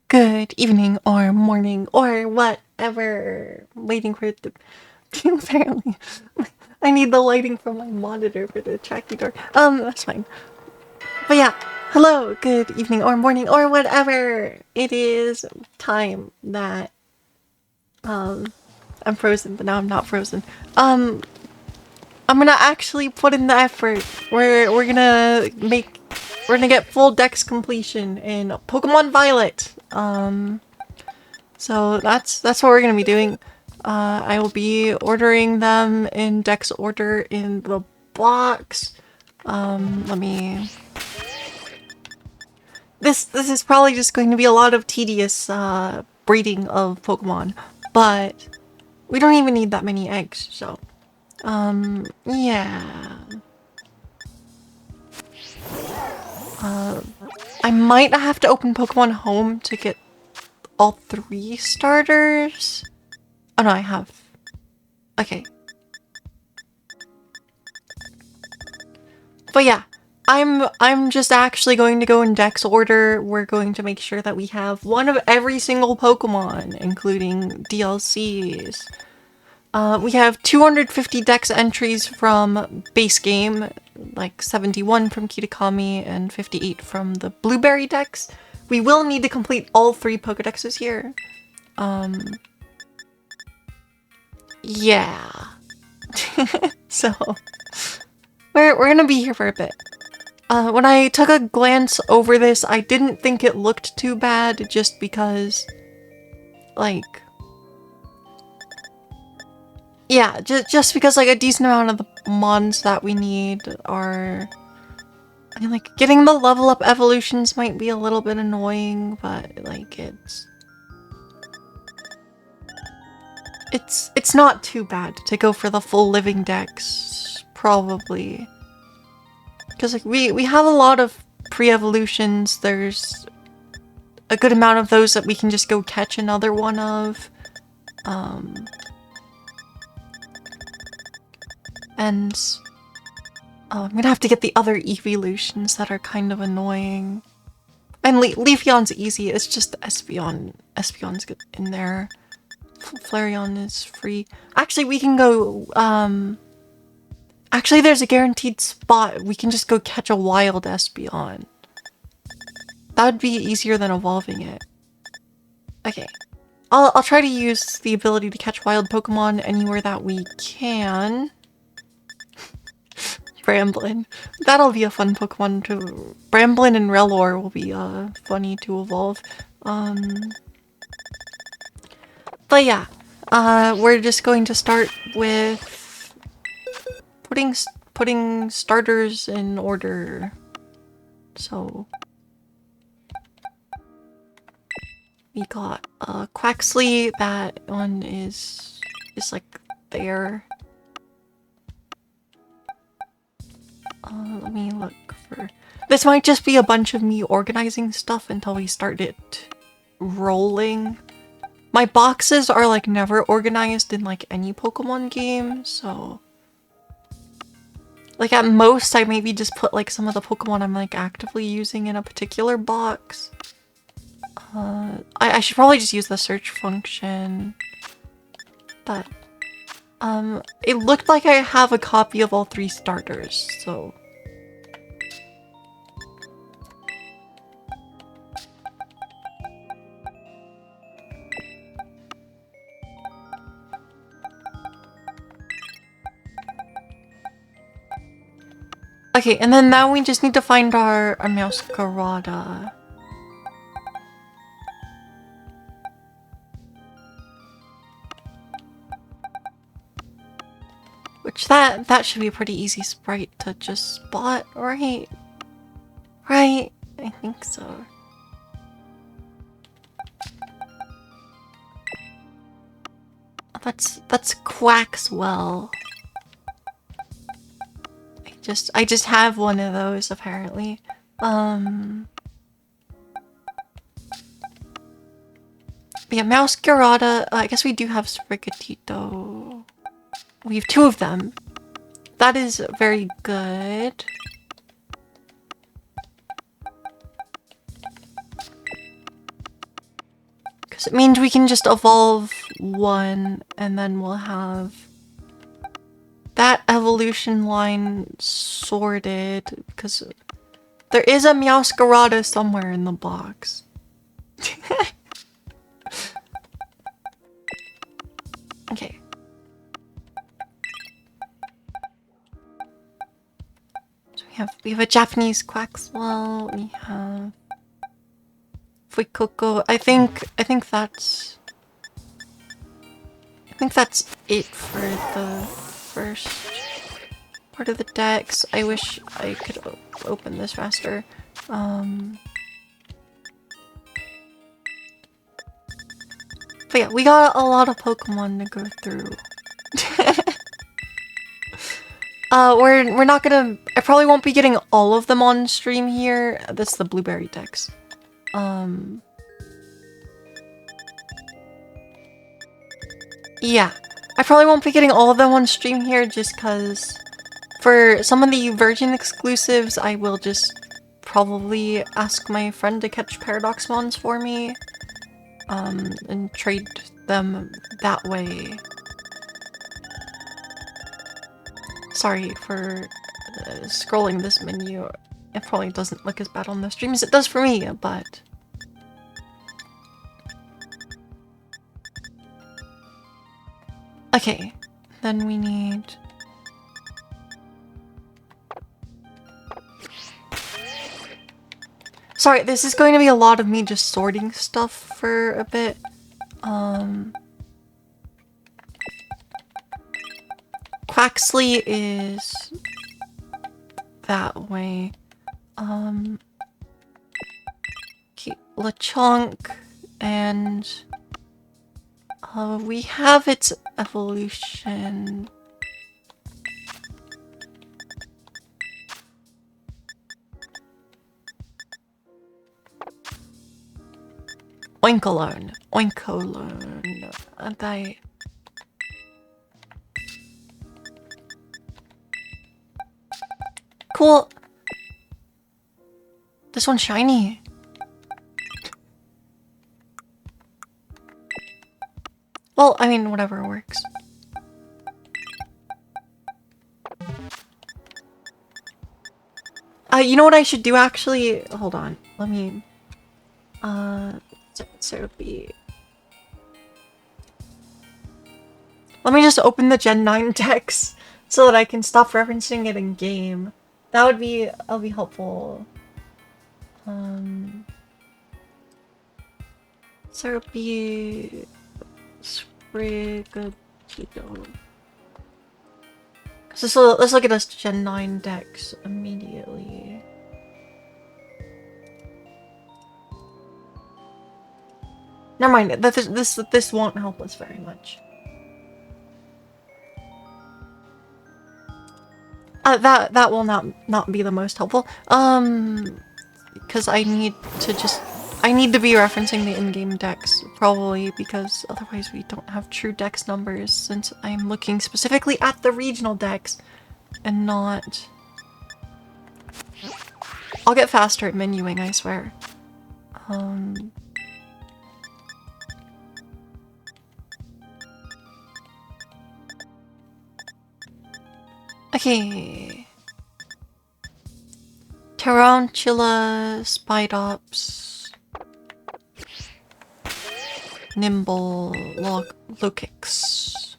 good evening or morning or whatever. Waiting for it to apparently I need the lighting from my monitor for the tracking door. That's fine. But yeah, hello, good evening or morning or whatever. It is time that I'm frozen, but now I'm not frozen. I'm gonna actually put in the effort. We're gonna get full dex completion in Pokemon Violet. So that's what we're gonna be doing. I will be ordering them in dex order in the box. Let me. This is probably just going to be a lot of tedious breeding of Pokemon, but we don't even need that many eggs, so yeah. I might have to open Pokemon Home to get all 3 starters. Oh no, I have. Okay. But yeah, I'm just actually going to go in dex order. We're going to make sure that we have one of every single Pokemon, including DLCs. We have 250 dex entries from base game, like 71 from Kitakami and 58 from the Blueberry dex. We will need to complete all 3 Pokedexes here. Yeah. So, we're gonna be here for a bit. When I took a glance over this, I didn't think it looked too bad just because, like, yeah, just because like a decent amount of the mons that we need are, I mean, like getting the level up evolutions might be a little bit annoying, but like it's not too bad to go for the full living dex, probably. Because like we have a lot of pre-evolutions. There's a good amount of those that we can just go catch another one of. And I'm gonna have to get the other evolutions that are kind of annoying. And Leafeon's easy, it's just Espeon. Espeon's good in there. Flareon is free. Actually, we can go, actually, there's a guaranteed spot. We can just go catch a wild Espeon. That would be easier than evolving it. Okay. I'll try to use the ability to catch wild Pokemon anywhere that we can. Bramblin. That'll be a fun Pokemon to... Bramblin and Rellor will be funny to evolve. But yeah, we're just going to start with putting starters in order. So we got Quaxley. That one is like there. Let me look for... This might just be a bunch of me organizing stuff until we start it rolling. My boxes are like never organized in like any Pokemon game, so... Like at most I maybe just put like some of the Pokemon I'm like actively using in a particular box. I should probably just use the search function. But it looked like I have a copy of all 3 starters, so... Okay, and then now we just need to find our Meowscarada. Which that should be a pretty easy sprite to just spot, right? Right? I think so. That's Quaxwell. I just have one of those apparently. But yeah, Meowscarada, I guess we do have Sprigatito. We have 2 of them. That is very good. Because it means we can just evolve one and then we'll have that evolution line sorted. Because there is a Meowscarada somewhere in the box. Okay. So we have a Japanese Quaxwell. We have Fuecoco. I think that's it for the first part of the decks. I wish I could open this faster. But yeah, we got a lot of Pokemon to go through. We're not gonna... I probably won't be getting all of them on stream here. That's the Blueberry decks. Yeah. I probably won't be getting all of them on stream here just because for some of the Virgin exclusives, I will just probably ask my friend to catch Paradoxmons for me. And trade them that way. Sorry for scrolling this menu. It probably doesn't look as bad on the stream as it does for me, but... Okay, then we need... Sorry, this is going to be a lot of me just sorting stuff for a bit. Quaxly is that way. Okay, Lechonk and we have its evolution. Oinkolone. And I... Cool. This one's shiny. Well, I mean, whatever works. You know what I should do actually? Hold on. Let me... Therapy. Let me just open the Gen 9 decks so that I can stop referencing it in game. That'll be helpful. Therapy. Sprigatito. So let's look at this Gen 9 decks immediately. Never mind. This won't help us very much. That will not be the most helpful. Because I need to be referencing the in-game decks probably because otherwise we don't have true dex numbers since I'm looking specifically at the regional decks and not. I'll get faster at menuing, I swear. Okay. Tarantula, Spidops, Nimble, Lokix.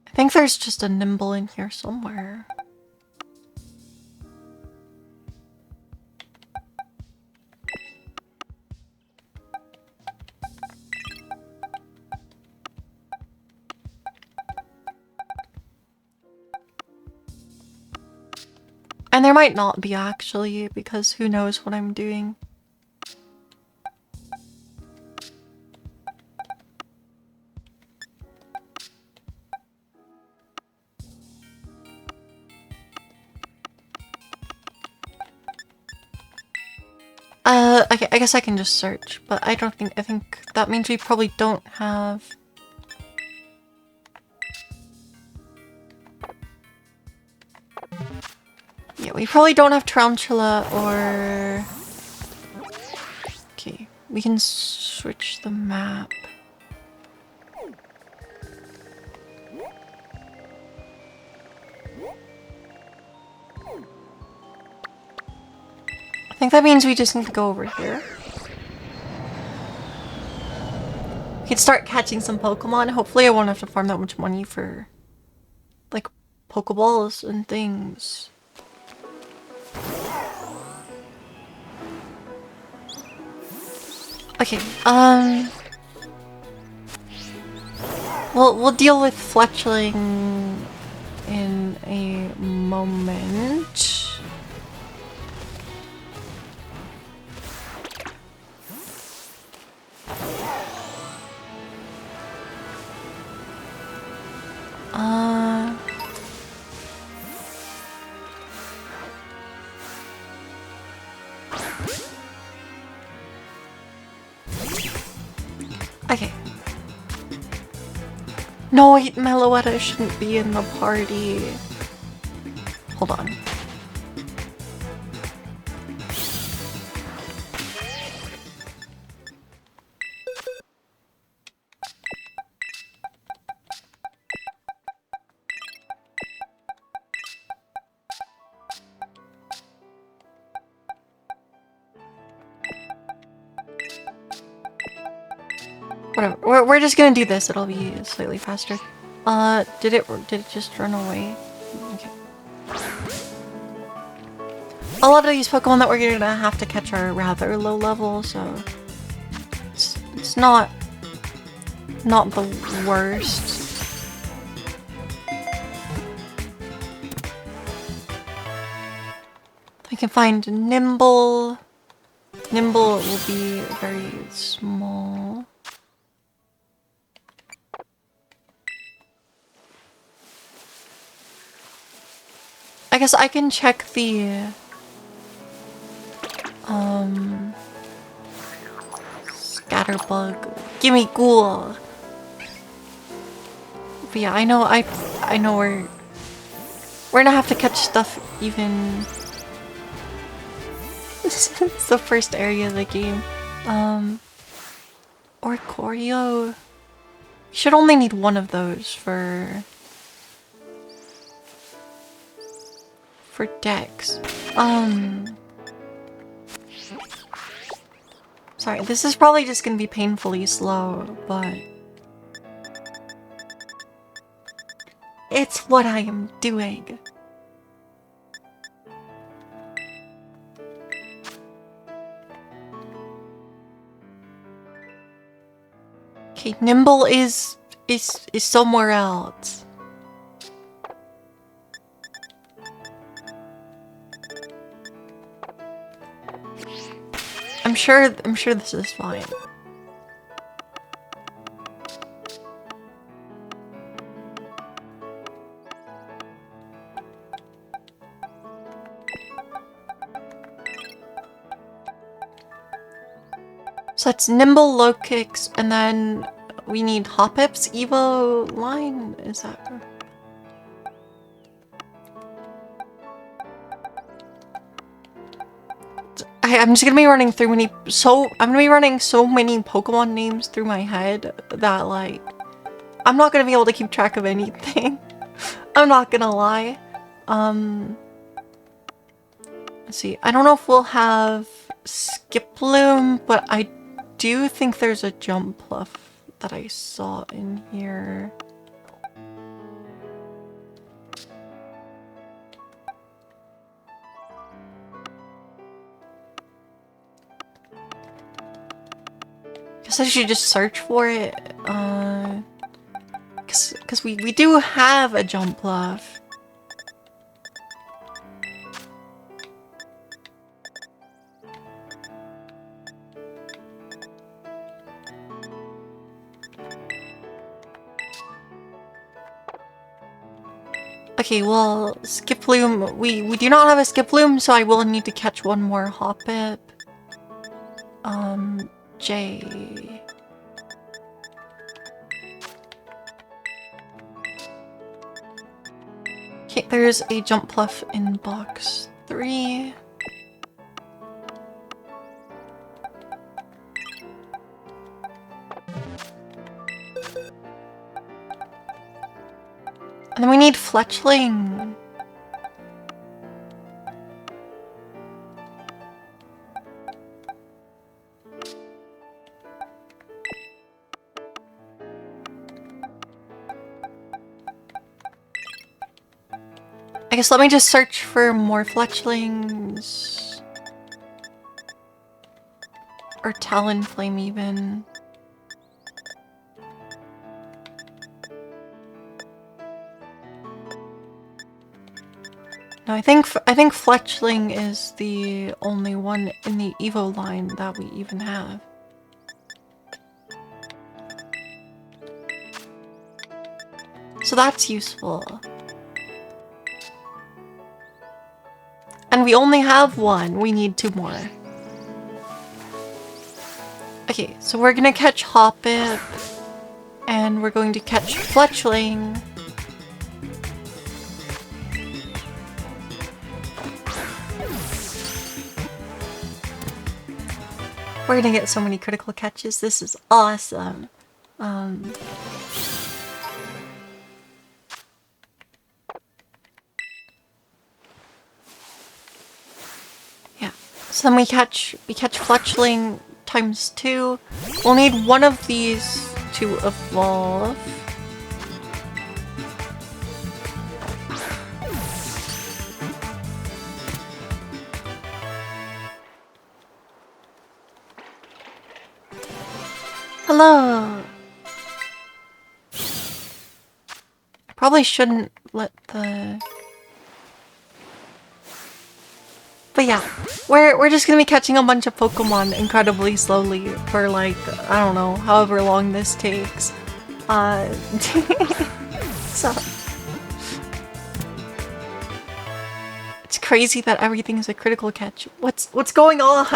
I think there's just a Nimble in here somewhere. And there might not be actually, because who knows what I'm doing. Okay, I guess I can just search, but I think that means we probably don't have we probably don't have Tarantula or... Okay, we can switch the map. I think that means we just need to go over here. We can start catching some Pokemon. Hopefully I won't have to farm that much money for, like, Pokeballs and things. Okay, we'll deal with Fletchling in a moment. Okay. No, wait, Meloetta shouldn't be in the party. Hold on. Whatever. We're just gonna do this. It'll be slightly faster. Did it just run away? Okay. A lot of these Pokemon that we're gonna have to catch are rather low level, so it's not the worst. I can find Nimble. Nimble will be very small. I guess I can check the Scatterbug. Gimme Ghoul. But yeah, I know we're gonna have to catch stuff even. It's the first area of the game. Oricorio. You should only need one of those for Dex. Sorry, this is probably just gonna be painfully slow, but it's what I am doing. Okay, Nimble is somewhere else. I'm sure this is fine. So it's Nimble, Low Kicks, and then we need Hoppip's Evo line? Is that... I'm just gonna be running through I'm gonna be running so many Pokemon names through my head that, like, I'm not gonna be able to keep track of anything. I'm not gonna lie. Let's see. I don't know if we'll have Skiploom, but I do think there's a Jumpluff that I saw in here. Guess I should just search for it. Cause we do have a Jumpluff. Okay, well, Skiploom, we do not have a Skiploom, so I will need to catch one more Hoppip. J. Okay, there's a Jumpluff in box 3. And then we need Fletchling. I guess let me just search for more Fletchlings. Or Talonflame even. No, I think Fletchling is the only one in the Evo line that we even have. So that's useful. And we only have one. We need 2 more. Okay, so we're gonna catch Hoppip. And we're going to catch Fletchling. We're gonna get so many critical catches. This is awesome. Yeah. So then we catch Fletchling times 2. We'll need one of these to evolve. Hello! Probably shouldn't let the... But yeah, we're just gonna be catching a bunch of Pokemon incredibly slowly for like, I don't know, however long this takes. So... It's crazy that everything is a critical catch. What's going on?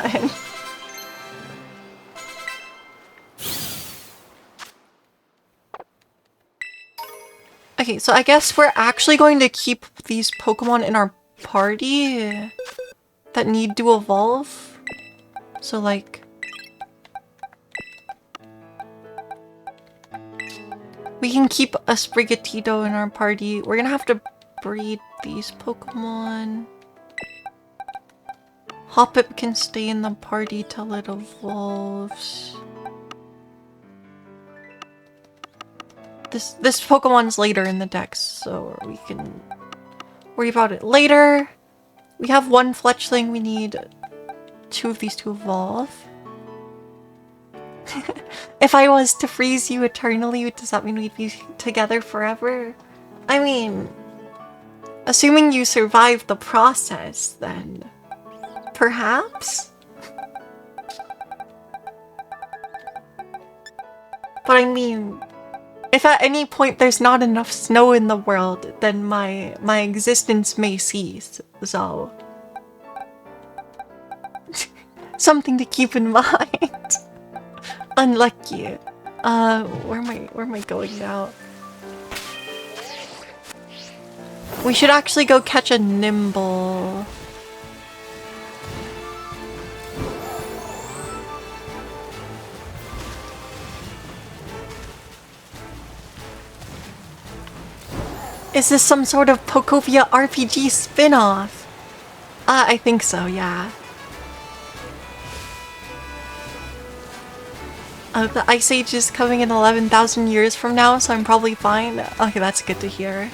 Okay, so I guess we're actually going to keep these Pokemon in our party that need to evolve. So like... we can keep a Sprigatito in our party. We're gonna have to breed these Pokemon. Hoppip can stay in the party till it evolves. This Pokemon's later in the dex, so we can worry about it later. We have 1 Fletchling, we need 2 of these to evolve. If I was to freeze you eternally, does that mean we'd be together forever? I mean, assuming you survive the process, then perhaps? But I mean, if at any point there's not enough snow in the world, then my existence may cease, so... Something to keep in mind. Unlucky. Where am I going now? We should actually go catch a Nimble. Is this some sort of Pokovia RPG spin-off? I think so, yeah. The Ice Age is coming in 11,000 years from now, so I'm probably fine. Okay, that's good to hear.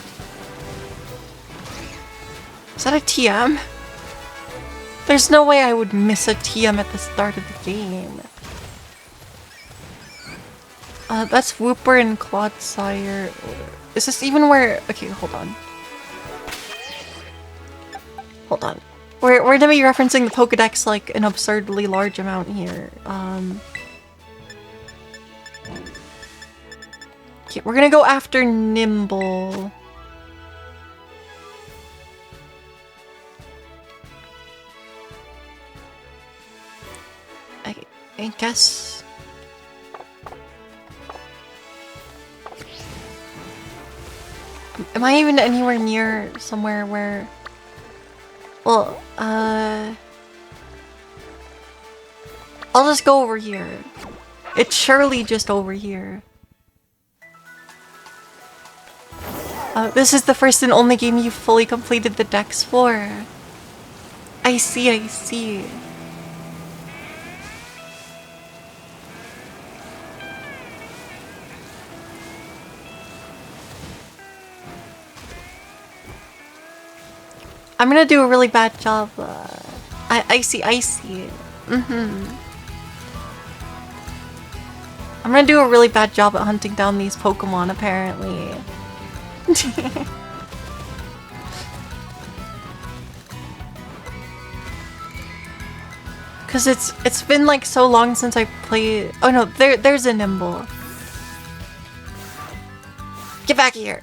Is that a TM? There's no way I would miss a TM at the start of the game. That's Wooper and Clodsire. Is this even where... Okay, hold on. Hold on. We're gonna be referencing the Pokedex like an absurdly large amount here. Okay, we're gonna go after Nimble. I guess... Am I even anywhere near somewhere where... Well, I'll just go over here. It's surely just over here. This is the first and only game you've fully completed the Dex for. I see, I see. I'm gonna do a really bad job. I see, I see. I'm gonna do a really bad job at hunting down these Pokemon, apparently. Cause it's been like so long since I played. Oh no, there's a Nimble. Get back here.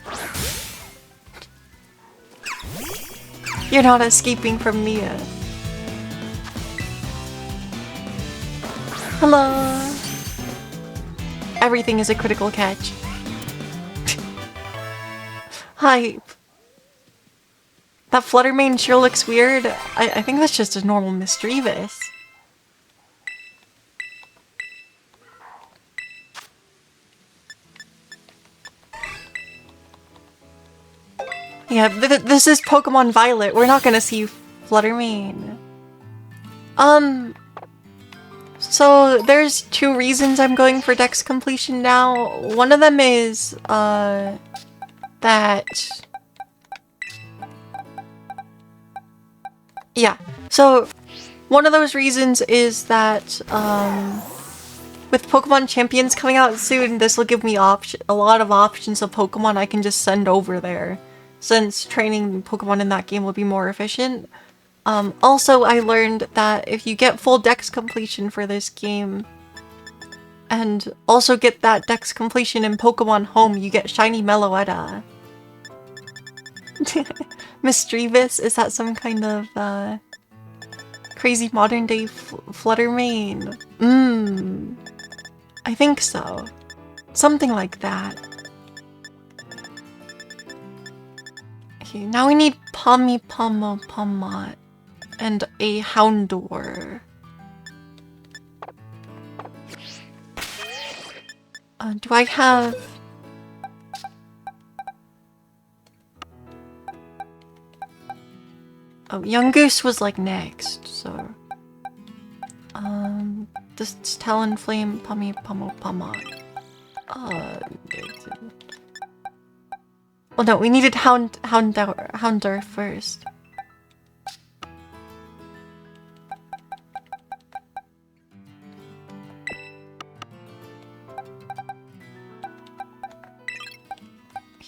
You're not escaping from me yet. Hello. Everything is a critical catch. Hi. That Fluttermane sure looks weird. I think that's just a normal Misdreavus. Yeah, this is Pokemon Violet. We're not gonna see Fluttermane. So there's two reasons I'm going for Dex completion now. One of them is, that... Yeah, so one of those reasons is that, with Pokemon Champions coming out soon, this will give me a lot of options of Pokemon I can just send over there, since training Pokemon in that game will be more efficient. Also, I learned that if you get full Dex completion for this game, and also get that Dex completion in Pokemon Home, you get Shiny Meloetta. Misdreavus? Is that some kind of, crazy modern day Fluttermane? I think so. Something like that. Okay, now we need Pawmot and a Houndour. Do I have... Oh, Yungoos was like next, so... This is Talonflame, Pawmot. Oh no, we needed Houndour first.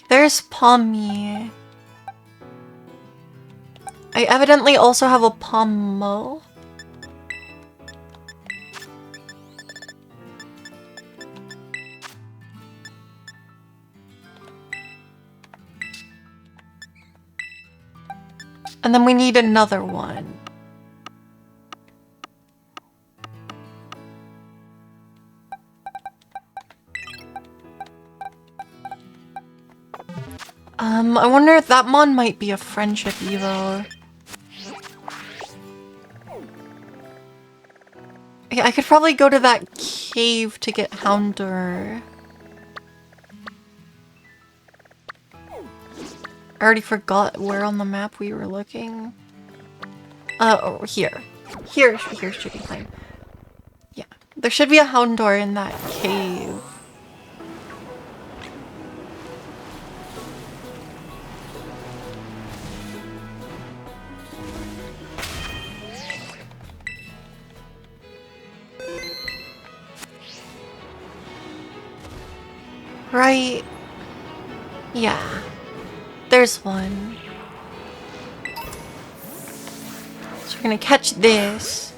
There's Pawmi. I evidently also have a Pawmo. And then we need another one. I wonder if that mon might be a friendship evo. Yeah, I could probably go to that cave to get Houndour. I already forgot where on the map we were looking. Oh, here. Here should be fine. Yeah, there should be a Houndour in that cave. Right. Yeah. There's one. So we're gonna catch this.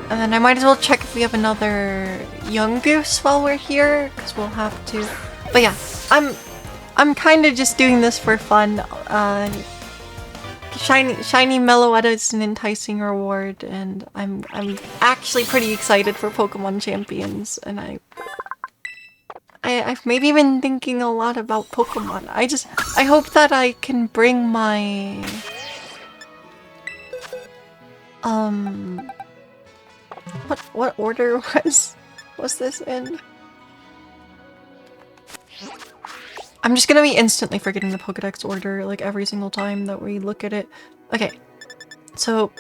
And then I might as well check if we have another Yungoos while we're here, because we'll have to. But yeah, I'm kind of just doing this for fun. Shiny Meloetta is an enticing reward, and I'm actually pretty excited for Pokemon Champions, and I I've maybe been thinking a lot about Pokemon. I hope that I can bring my... What order was this in? I'm just gonna be instantly forgetting the Pokedex order, like, every single time that we look at it. Okay. So,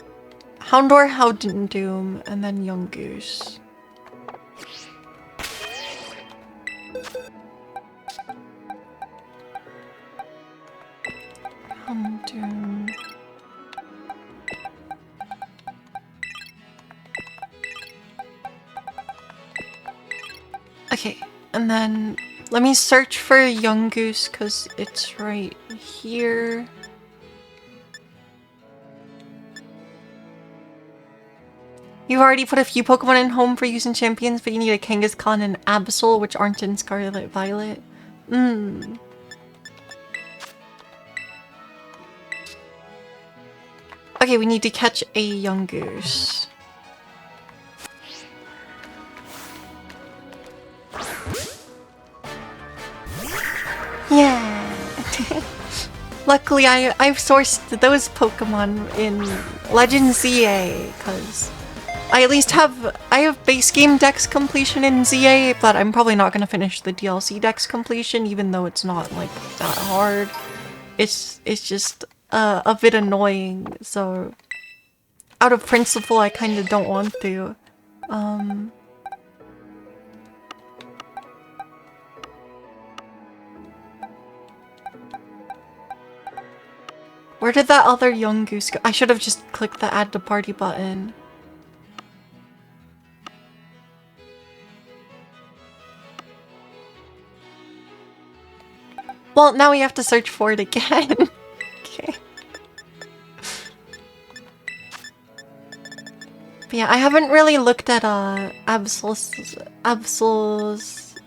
Houndour, Houndoom, and then Yungoos. Houndoom. Okay, and then let me search for Yungoos because it's right here. You've already put a few Pokemon in home for use in Champions, but you need a Kangaskhan and Absol, which aren't in Scarlet Violet. Okay, we need to catch a Yungoos. Yeah! Luckily, I've sourced those Pokemon in Legend ZA, because I at least I have base game dex completion in ZA, but I'm probably not going to finish the DLC dex completion, even though it's not, like, that hard. It's just a bit annoying, so out of principle, I kind of don't want to. Where did that other Yungoos go? I should have just clicked the add to party button. Well, now we have to search for it again. Okay. But yeah, I haven't really looked at Absol's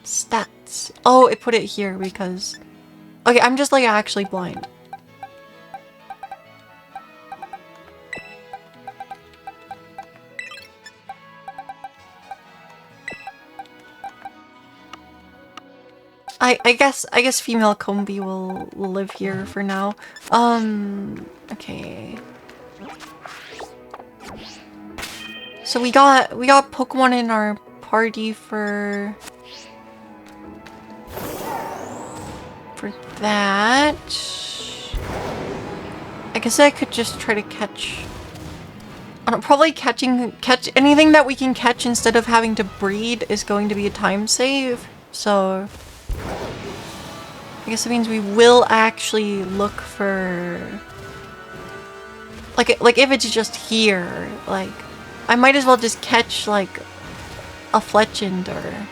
stats. Oh, it put it here because... Okay, I'm just like actually blind. I guess female Combi will live here for now. Okay. So we got Pokemon in our party for that. I guess I could just try to catch... probably catch anything that we can catch instead of having to breed is going to be a time save. So I guess it means we will actually look for like if it's just here, like I might as well just catch like a Fletchinder,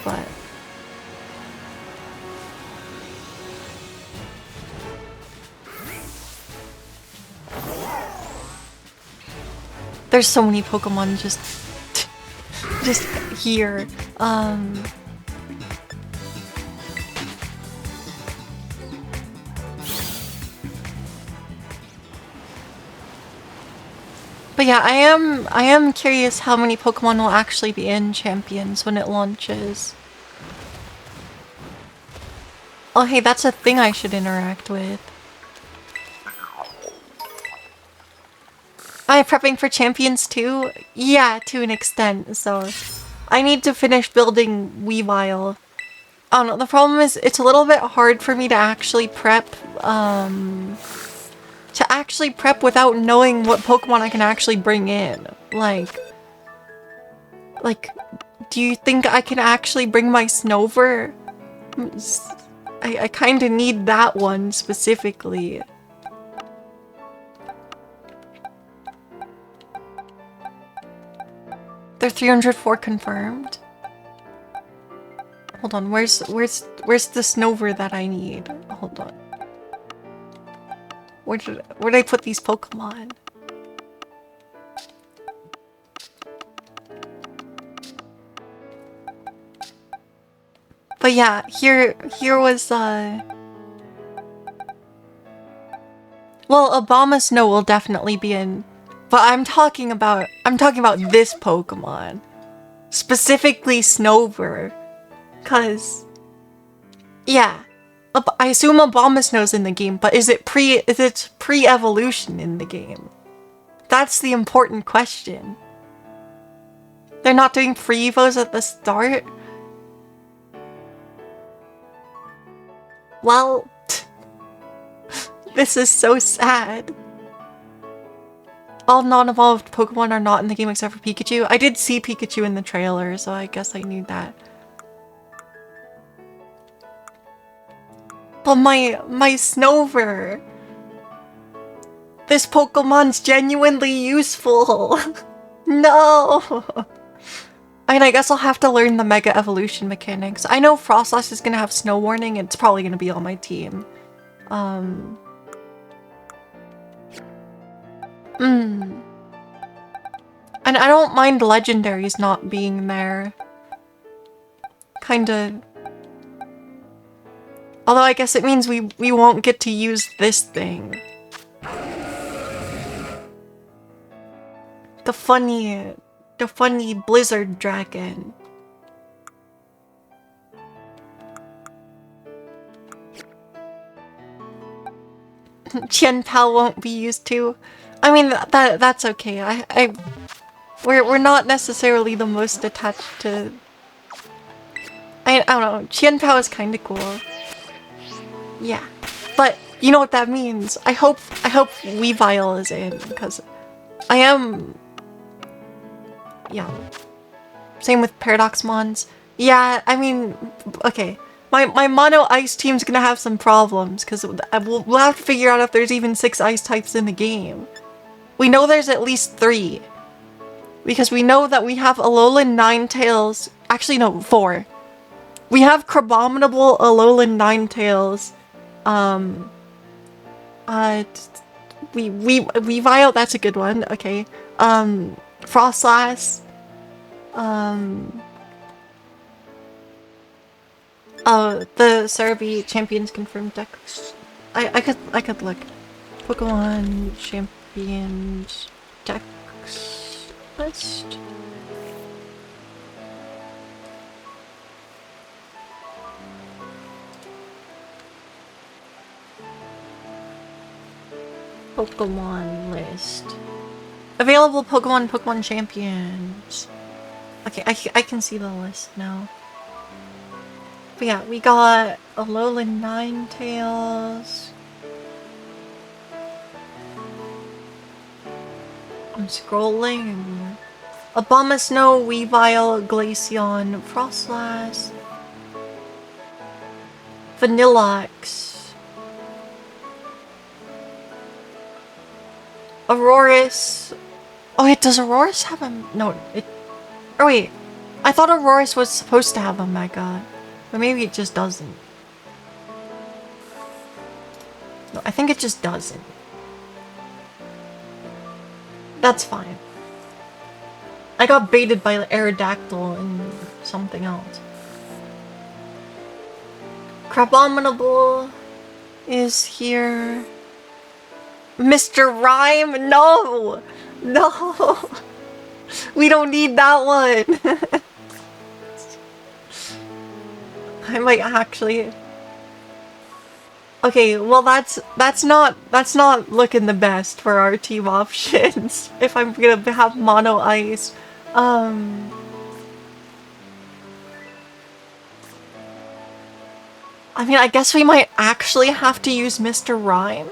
but there's so many Pokemon just here. But yeah, I am curious how many Pokemon will actually be in Champions when it launches. Oh hey, that's a thing I should interact with. Am I prepping for Champions too? Yeah, to an extent, so I need to finish building Weavile. I don't know, the problem is it's a little bit hard for me to actually prep, without knowing what Pokemon I can actually bring in. Like, do you think I can actually bring my Snover? I kinda need that one specifically. They're 304 confirmed. Hold on, where's the Snover that I need? Hold on. Where did I put these Pokemon? But yeah, here was well, Abomasnow will definitely be in, but I'm talking about this Pokemon. Specifically Snover. Cause, yeah. I assume Abomasnow's in the game, but is it pre-evolution in the game? That's the important question. They're not doing pre-evos at the start? Well, this is so sad. All non-evolved Pokemon are not in the game except for Pikachu. I did see Pikachu in the trailer, so I guess I knew that. But my Snover! This Pokemon's genuinely useful! No! I mean, I guess I'll have to learn the Mega Evolution mechanics. I know Froslass is gonna have Snow Warning, and it's probably gonna be on my team. And I don't mind legendaries not being there. Kinda. Although I guess it means we won't get to use this thing. The funny Blizzard Dragon. Qianpao won't be used too. I mean, that's okay. We're not necessarily the most attached to... I don't know. Qianpao is kind of cool. Yeah, but you know what that means. I hope Weavile is in, because I am... Yeah. Same with Paradoxmons. Yeah, I mean, okay. My Mono Ice team's gonna have some problems, because we'll have to figure out if there's even 6 ice types in the game. We know there's at least 3. Because we know that we have Alolan Ninetales. Actually, no, 4. We have Crabominable, Alolan Ninetales. Weavile, that's a good one. Okay. Froslass. The Cerebi champions confirmed deck. I could look. Pokemon champions decks list. Pokemon list. Available Pokemon champions. Okay, I can see the list now. But yeah, we got Alolan Ninetales. I'm scrolling. Abomasnow, Weavile, Glaceon, Froslass, Vanilluxe, Aurorus. Oh wait, does Aurorus have a... No, it... Oh wait, I thought Aurorus was supposed to have a Mega. But maybe it just doesn't. No, I think it just doesn't. That's fine. I got baited by Aerodactyl and something else. Crabominable is here. Mr. Rhyme? No! No! We don't need that one! I might actually... Okay, well that's not looking the best for our team options. If I'm gonna have Mono Ice. I mean, I guess we might actually have to use Mr. Rhyme.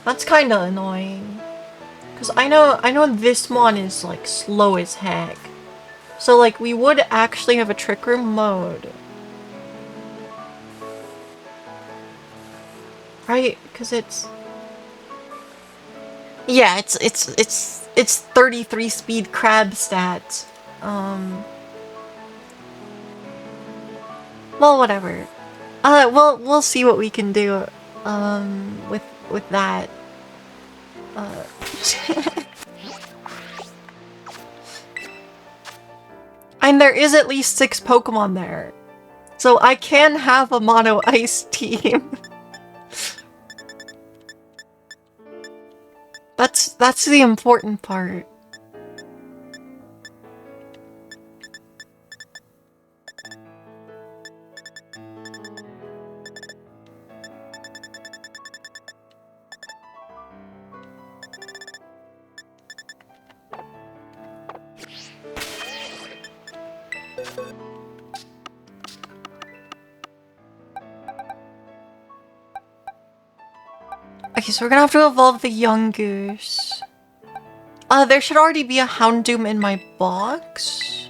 That's kinda annoying. Cause I know this one is like slow as heck. So like we would actually have a Trick Room mode. Right? Cause it's... Yeah, it's 33 speed crab stats. Well, whatever. We'll see what we can do with that. And there is at least 6 Pokemon there. So I can have a Mono Ice team. That's the important part. Okay, so we're gonna have to evolve the Yungoos. There should already be a Houndoom in my box.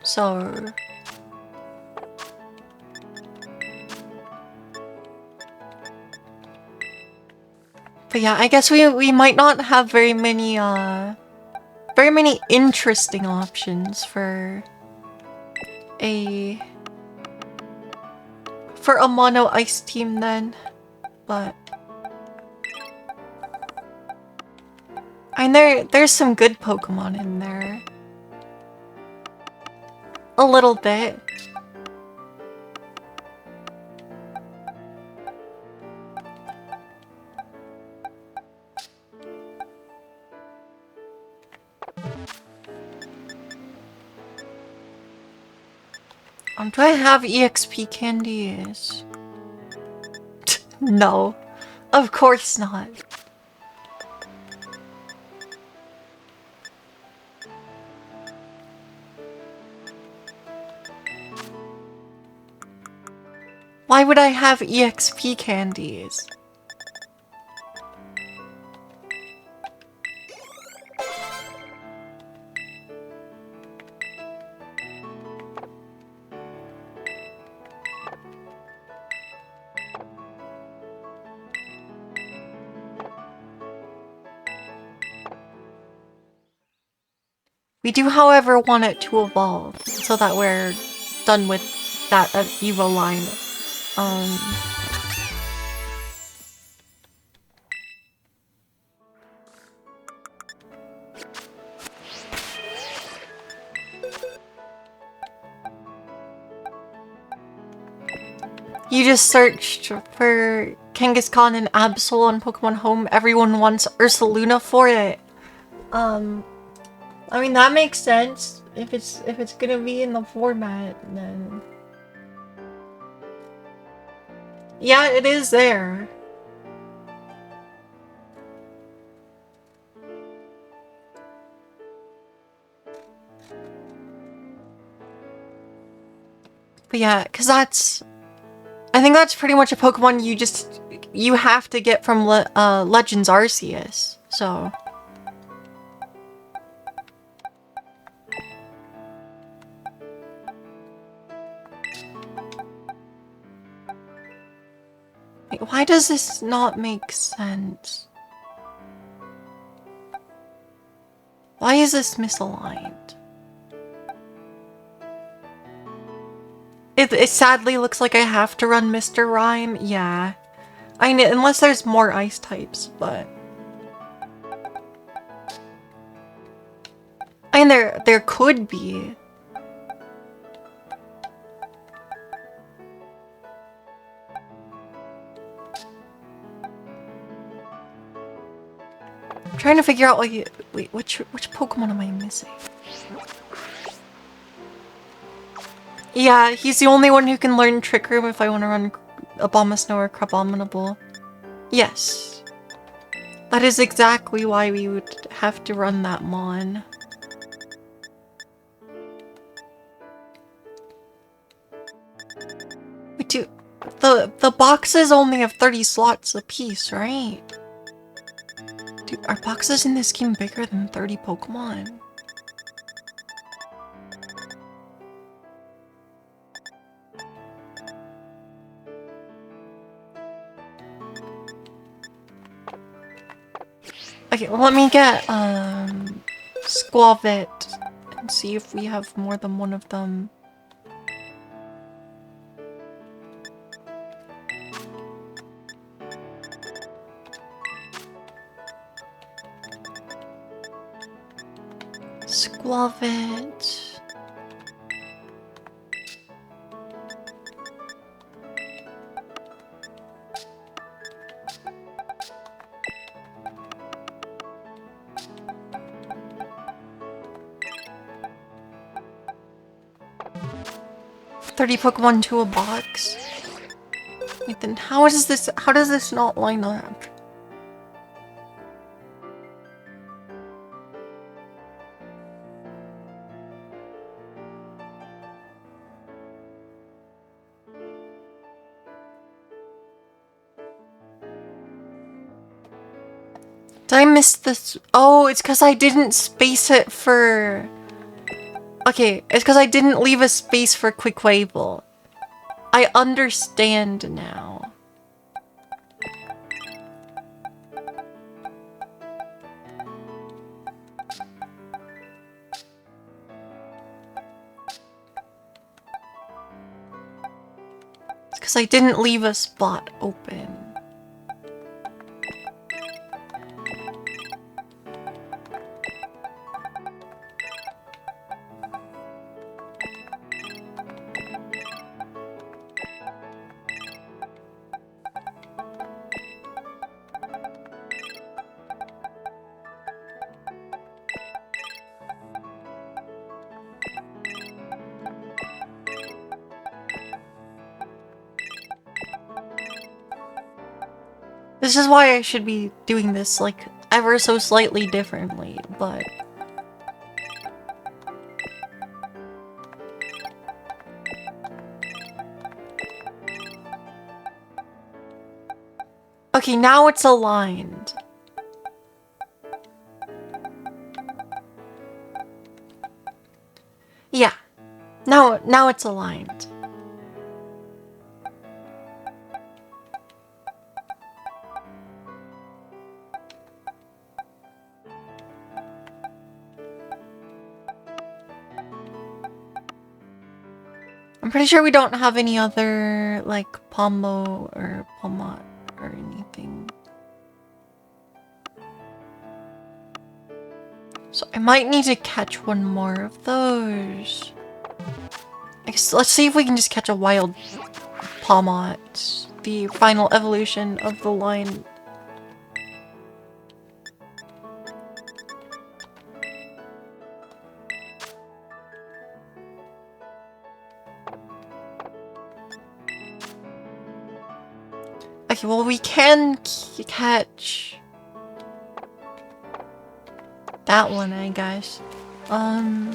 So... But yeah, I guess we might not have very many interesting options for a mono ice team then, but I mean there's some good Pokemon in there. A little bit. Do I have EXP candies? No, of course not. Why would I have EXP candies? We do, however, want it to evolve so that we're done with that Evo line. You just searched for Kangaskhan and Absol on Pokemon Home. Everyone wants Ursaluna for it. I mean that makes sense. If it's gonna be in the format, then yeah, it is there. But yeah, because I think that's pretty much a Pokemon you have to get from Legends Arceus, so... Wait, why does this not make sense? Why is this misaligned? It sadly looks like I have to run Mr. Rime, yeah. I mean, unless there's more ice types, but... I mean, there could be. I'm trying to figure out wait, which Pokemon am I missing? Yeah, he's the only one who can learn Trick Room if I want to run Abomasnow or Crabominable. Yes. That is exactly why we would have to run that Mon. We do... The boxes only have 30 slots apiece, right? Dude, are boxes in this game bigger than 30 Pokemon? Okay, well, let me get Squavit and see if we have more than one of them. Squavit. $30 Pokemon to a box. Wait, then how does this not line up? Did I miss this? Oh, it's because I didn't space it for... Okay, it's because I didn't leave a space for Quaquaval. I understand now. It's because I didn't leave a spot open. This is why I should be doing this, like, ever so slightly differently, but... Okay, now it's aligned. Yeah. Now it's aligned. I'm pretty sure we don't have any other, like, Pombo or Pomot or anything. So I might need to catch one more of those. I guess let's see if we can just catch a wild Pomot. The final evolution of the line. Okay, well, we can catch that one, I guess. I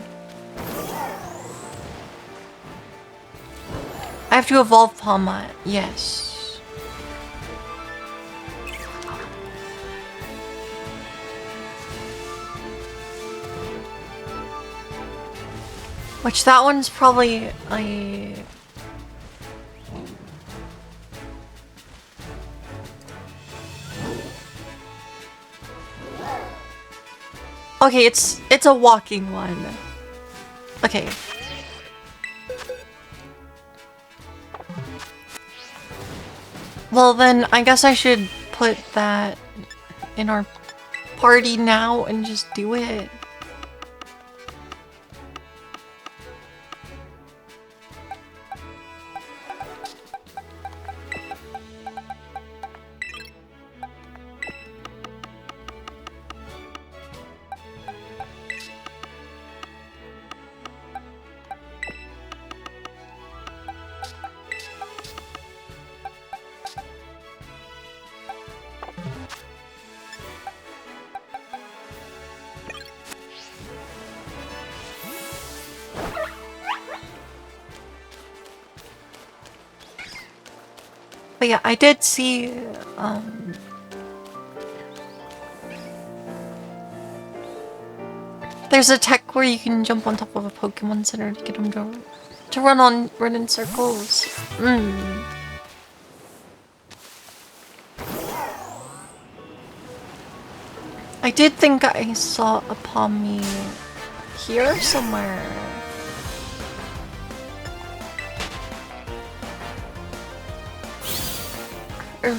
have to evolve Pomot, yes. Which that one's probably a... Okay, it's a walking one. Okay. Well then, I guess I should put that in our party now and just do it. But yeah, I did see, there's a tech where you can jump on top of a Pokemon Center to get them to run in circles. I did think I saw a Pommy here somewhere. Or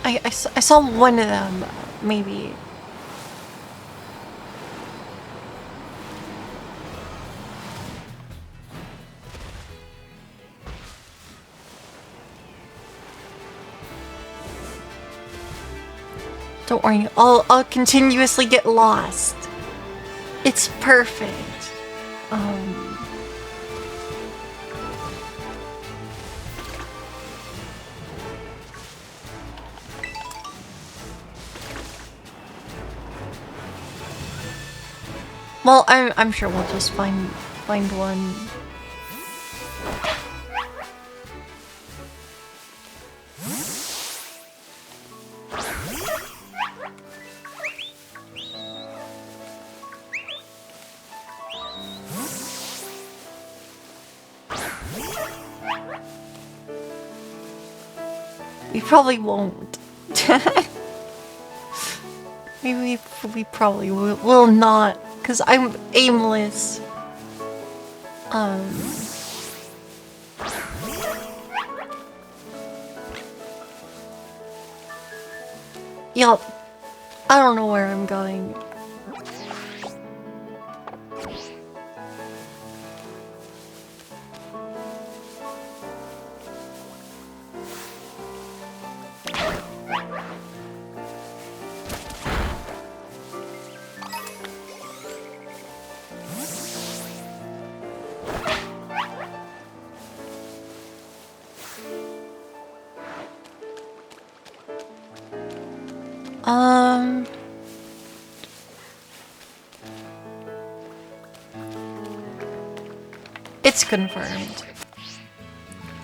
I saw one of them, maybe. Don't worry, I'll continuously get lost. It's perfect. Well, I'm sure we'll just find one. We probably won't. we probably will not, because I'm aimless. Yup. I don't know where I'm going. It's confirmed.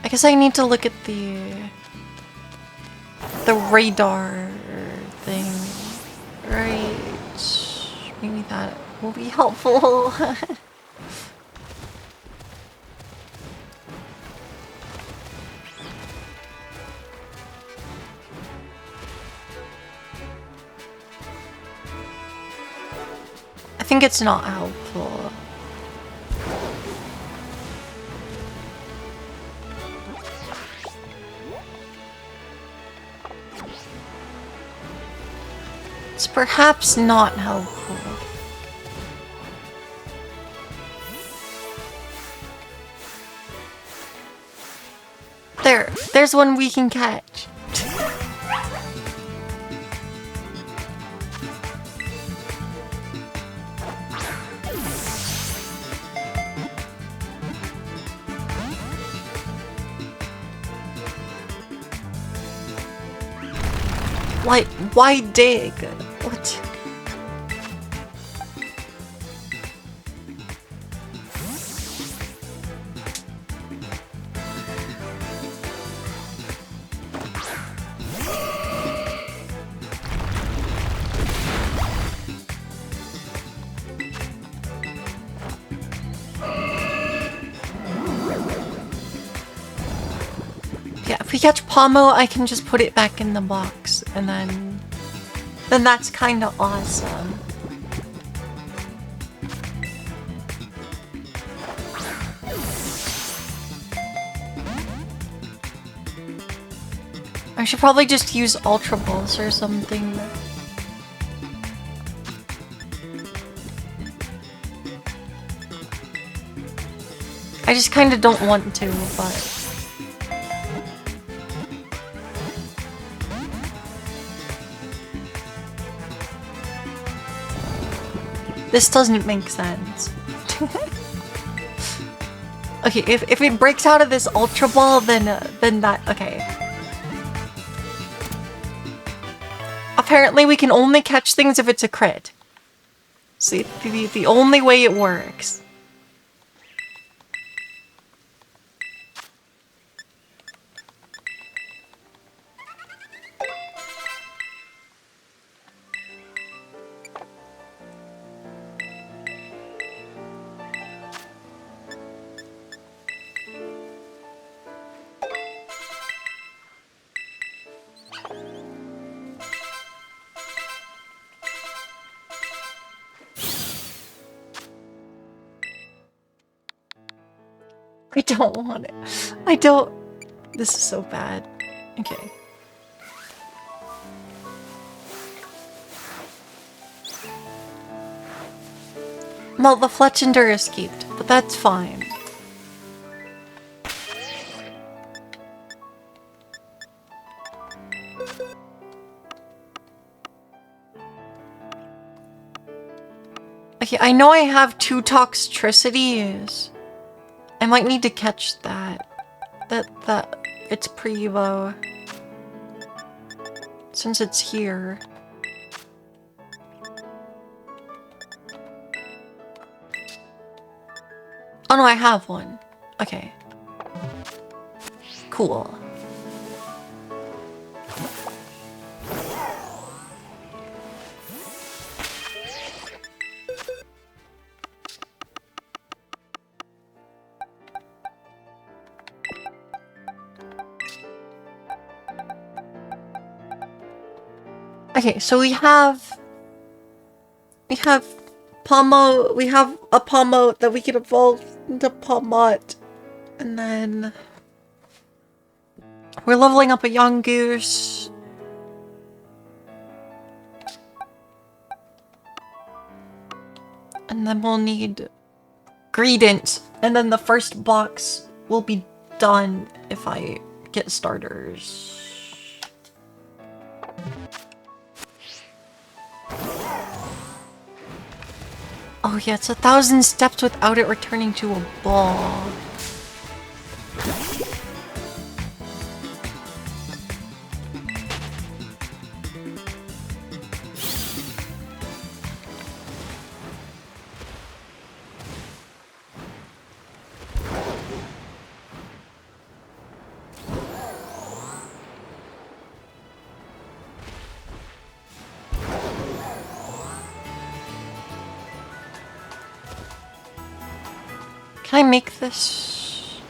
I guess I need to look at the radar thing. Right. Maybe that will be helpful. I think it's not helpful. It's perhaps not helpful. There's one we can catch. Why dig? What? Yeah, if we catch Pomo, I can just put it back in the box, and then that's kind of awesome. I should probably just use Ultra Balls or something. I just kind of don't want to, but... This doesn't make sense. Okay, if it breaks out of this Ultra Ball, then that... Okay. Apparently we can only catch things if it's a crit. See, the only way it works. I don't want it. I don't... This is so bad. Okay. Well, the Fletchender escaped, but that's fine. Okay, I know I have 2 Toxtricities. I might need to catch that. It's pre-evo. Since it's here. Oh no, I have one. Okay. Cool. Okay, so we have Pomo, we have a Pomo that we can evolve into Pomot. And then we're leveling up a Yungoos. And then we'll need Greedent. And then the first box will be done if I get starters. Oh yeah, it's 1,000 steps without it returning to a ball. Can I make this?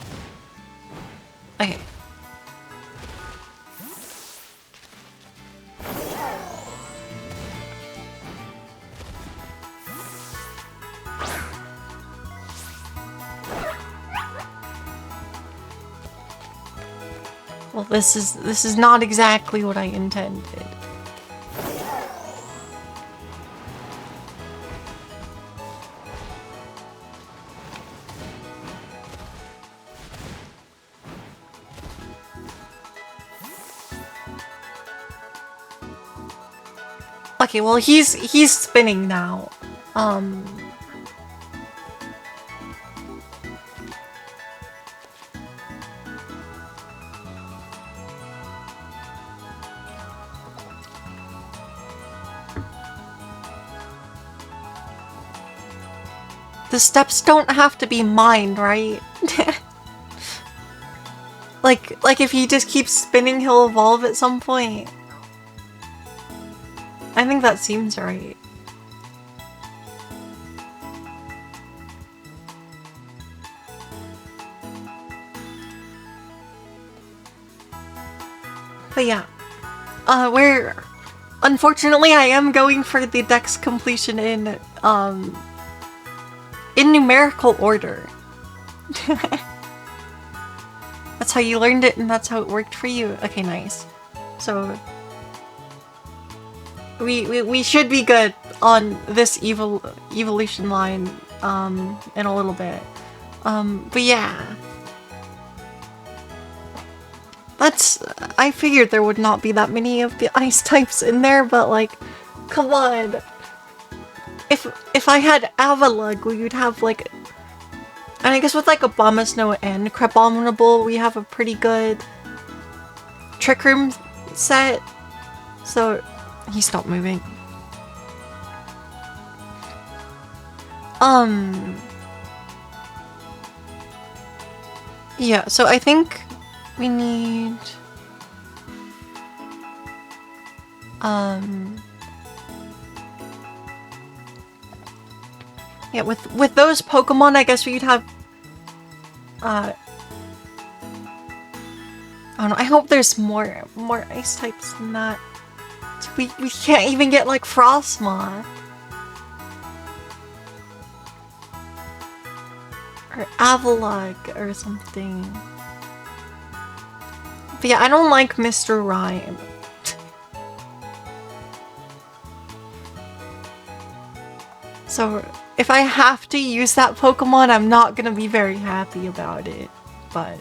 Okay. Well, this is not exactly what I intended. Okay, well he's spinning now. The steps don't have to be mined, right? like if he just keeps spinning, he'll evolve at some point. I think that seems right. But yeah, unfortunately I am going for the dex completion in numerical order. That's how you learned it and that's how it worked for you. Okay, nice. So we should be good on this evolution line in a little bit. But yeah. I figured there would not be that many of the ice types in there, but like, come on. If I had Avalugg, we would have like, and I guess with like Abomasnow and Crabominable, we have a pretty good Trick Room set. So he stopped moving. Yeah, so I think we need yeah, with those Pokemon, I guess we'd have I don't know, I hope there's more ice types than that. So we can't even get like Frostmoth. Or Avalugg or something. But yeah, I don't like Mr. Rime. So if I have to use that Pokemon, I'm not gonna be very happy about it, but...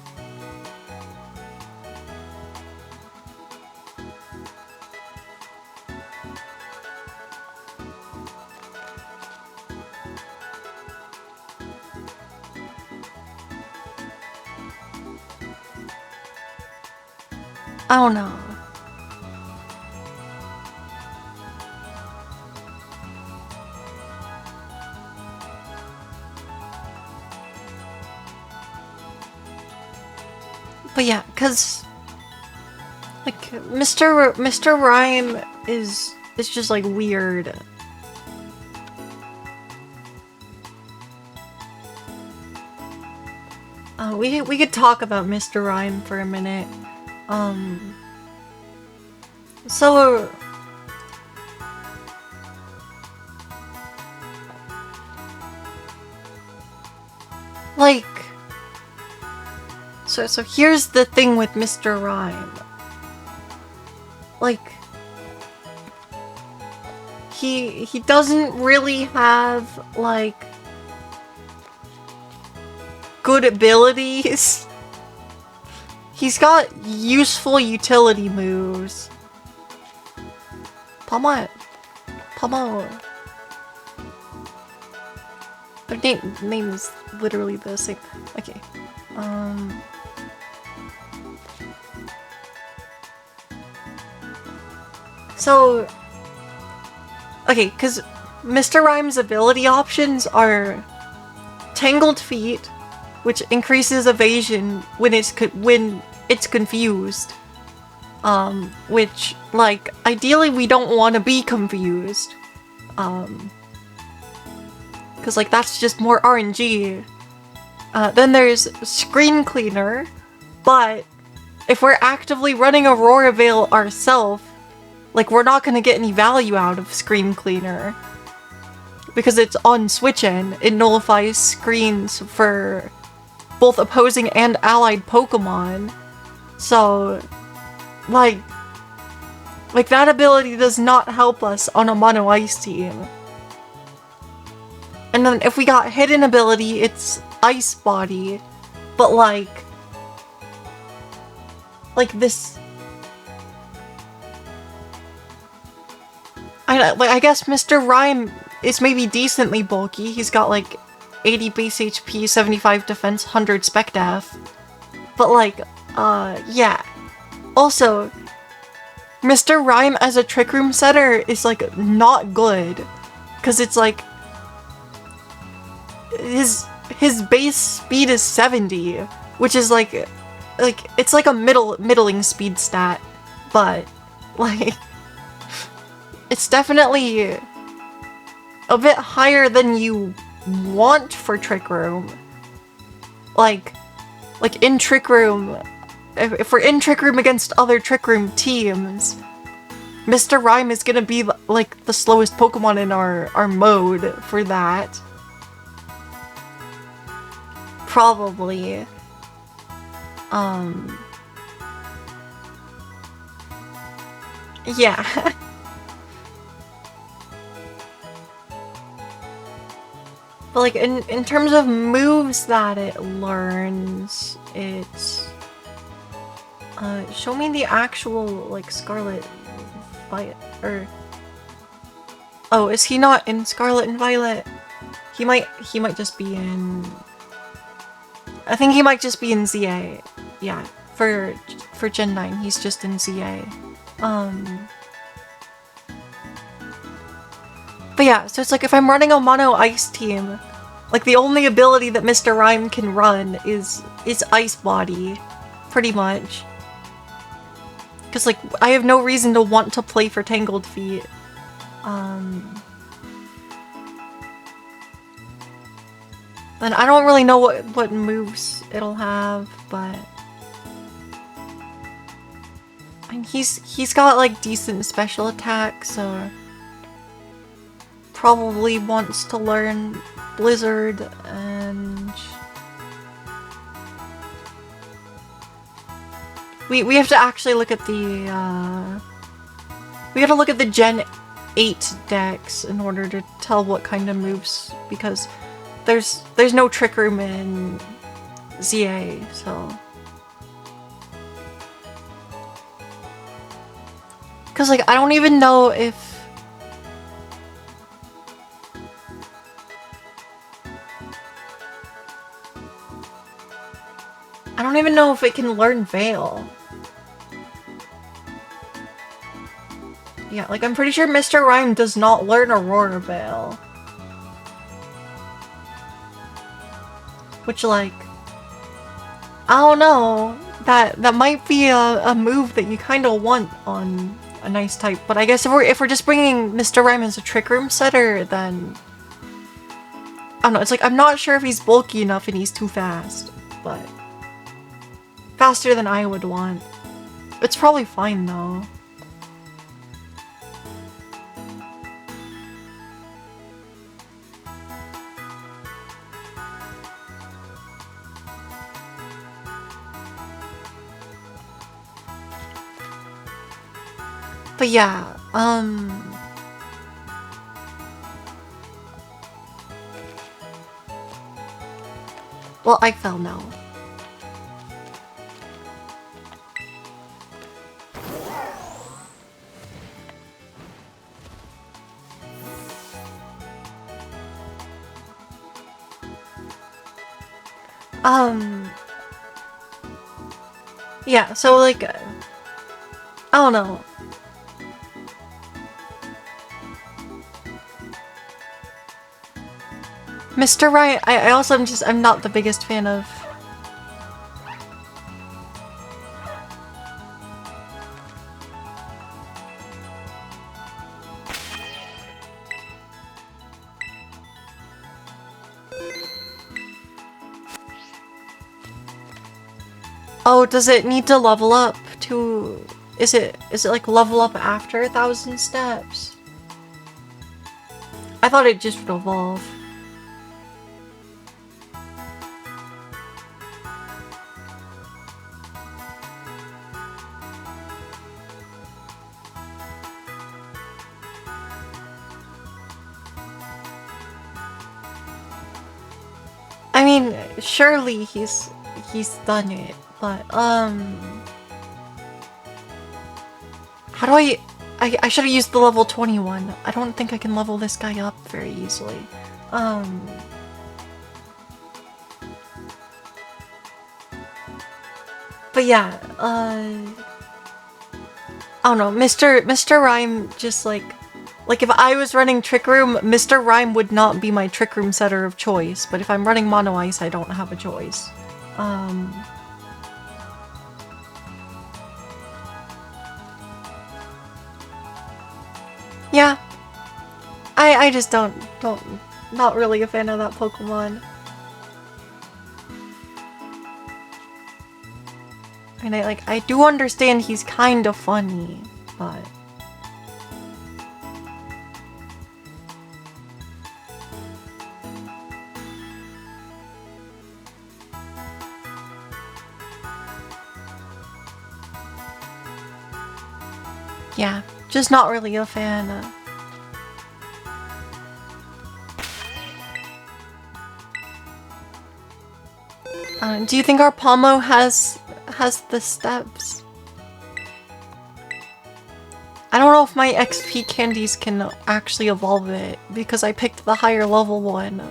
I don't know. But yeah, cause like Mr. Rime is just like weird. We could talk about Mr. Rime for a minute. So Like, so here's the thing with Mr. Rhyme. Like, he doesn't really have, like, good abilities. He's got useful utility moves. Pomo. Their name is literally the same. Okay. So, okay, because Mr. Rhyme's ability options are Tangled Feet, which increases evasion when it's confused. Which, like, ideally we don't want to be confused. Because, like, that's just more RNG. Then there's Screen Cleaner, but if we're actively running Aurora Veil ourselves, like, we're not gonna get any value out of Screen Cleaner. Because it's on Switch End, it nullifies screens for both opposing and allied Pokemon. So, like that ability does not help us on a Mono Ice team. And then if we got hidden ability, it's Ice Body. But like this... I guess Mr. Rhyme is maybe decently bulky. He's got like 80 base HP, 75 defense, 100 spec def. But like, yeah. Also, Mr. Rhyme as a Trick Room setter is like not good. Cause it's like, his base speed is 70, which is like it's like a middling speed stat, but like it's definitely a bit higher than you want for Trick Room. Like in Trick Room, if we're in Trick Room against other Trick Room teams, Mr. Rhyme is gonna be like the slowest Pokemon in our mode for that. Probably. Yeah. But like in terms of moves that it learns, it's show me the actual like Scarlet Violet or oh, is he not in Scarlet and Violet? He might just be in, I think he might just be in ZA. Yeah, for Gen 9, he's just in ZA. But yeah, so it's like if I'm running a Mono Ice team, like the only ability that Mr. Rhyme can run is Ice Body, pretty much. Because like I have no reason to want to play for Tangled Feet. And I don't really know what moves it'll have, but I mean, he's got like decent special attack, so probably wants to learn Blizzard, and we have to actually look at the we have to look at the Gen 8 decks in order to tell what kind of moves, because there's no Trick Room in ZA, so because like I don't even know if it can learn Veil. Yeah, like I'm pretty sure Mr. Rhyme does not learn Aurora Veil. Which like, I don't know, that might be a move that you kind of want on a nice type, but I guess if we're just bringing Mr. Rhyme as a Trick Room setter, then I don't know, it's like I'm not sure if he's bulky enough and he's too fast, but faster than I would want. It's probably fine though. But yeah, well, I fell now. Yeah, so like, I don't know. Mr. Right, I also I'm not the biggest fan of. Oh, does it need to level up to... Is it like level up after 1,000 steps? I thought it just would evolve. I mean, surely he's done it, but how do I should have used the level 21. I don't think I can level this guy up very easily. But yeah, I don't know, Mr. Rhyme just like if I was running Trick Room, Mr. Rhyme would not be my Trick Room setter of choice, but if I'm running Mono Ice, I don't have a choice. Yeah. I just not really a fan of that Pokemon. And I do understand he's kind of funny, but... Yeah, just not really a fan. Do you think our Palmo has the steps? I don't know if my XP candies can actually evolve it because I picked the higher level one.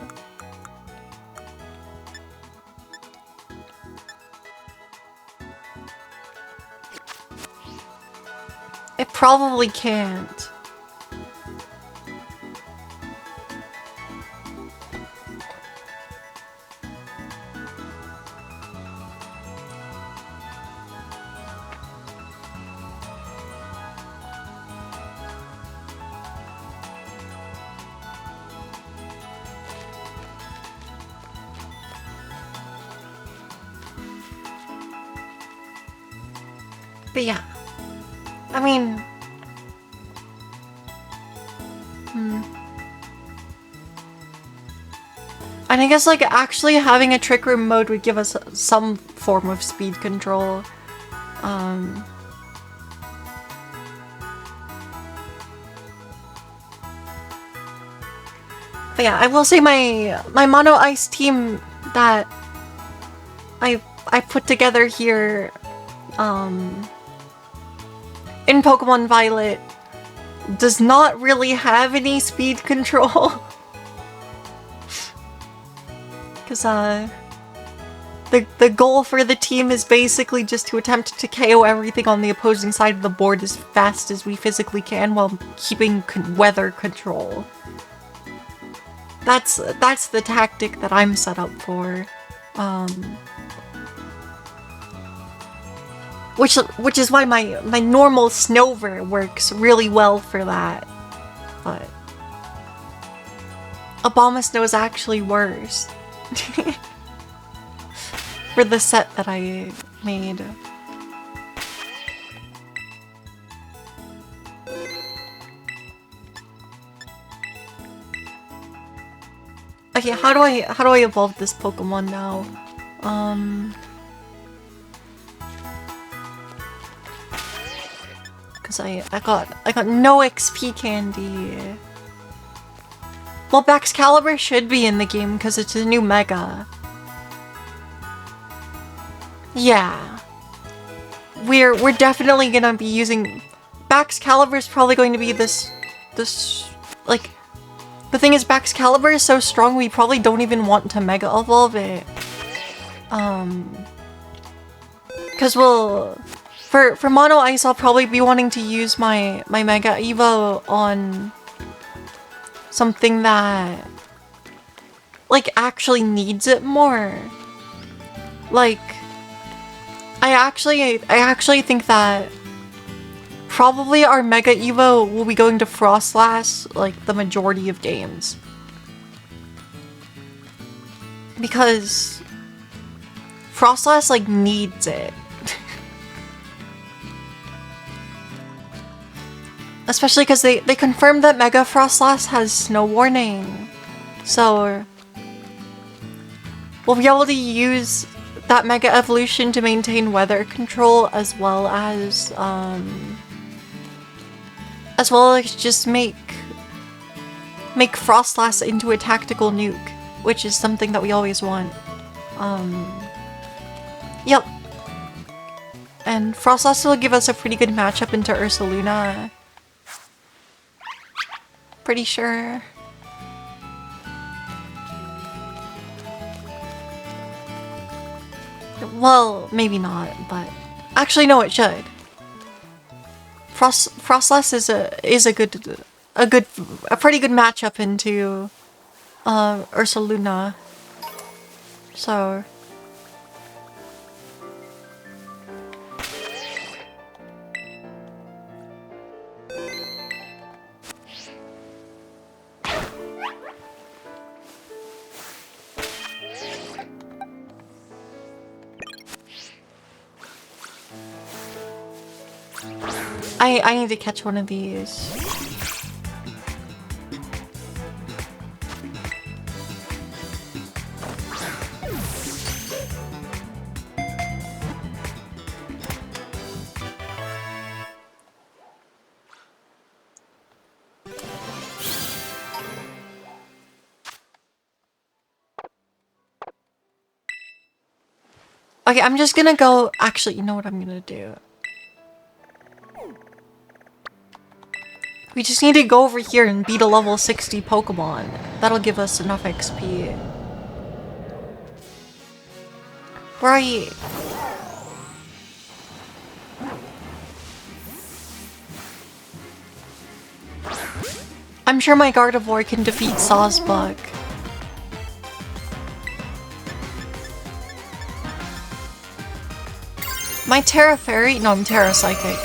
It probably can't. But yeah, I mean... And I guess like actually having a Trick Room mode would give us some form of speed control. But yeah, I will say my Mono Ice team that I put together here in Pokemon Violet does not really have any speed control. Because the goal for the team is basically just to attempt to KO everything on the opposing side of the board as fast as we physically can while keeping weather control. That's the tactic that I'm set up for. Which is why my normal Snover works really well for that. But Abomasnow is actually worse. For the set that I made. Okay, how do I evolve this Pokemon now? Cause I got no XP candy. Well, Baxcalibur should be in the game because it's a new Mega. Yeah. We're definitely gonna be using Baxcalibur is probably going to be this like the thing is Baxcalibur is so strong we probably don't even want to Mega Evolve it. Cause for Mono Ice I'll probably be wanting to use my Mega Evo on something that like actually needs it more. Like I actually think that probably our Mega Evo will be going to Frostlass like the majority of games. Because Frostlass like needs it. Especially because they confirmed that Mega Frostlass has snow warning. So we'll be able to use that Mega Evolution to maintain weather control as well as just make Frostlass into a tactical nuke, which is something that we always want. Yep. And Frostlass will give us a pretty good matchup into Ursaluna. Pretty sure. Well, maybe not, but actually no, it should. Frostlass is a pretty good matchup into Ursaluna. So I need to catch one of these. Okay, I'm just gonna go. Actually, you know what I'm gonna do? We just need to go over here and beat a level 60 Pokemon. That'll give us enough XP. Right. I'm sure my Gardevoir can defeat Sawsbuck. My Terra Fairy? No, I'm Terra Psychic.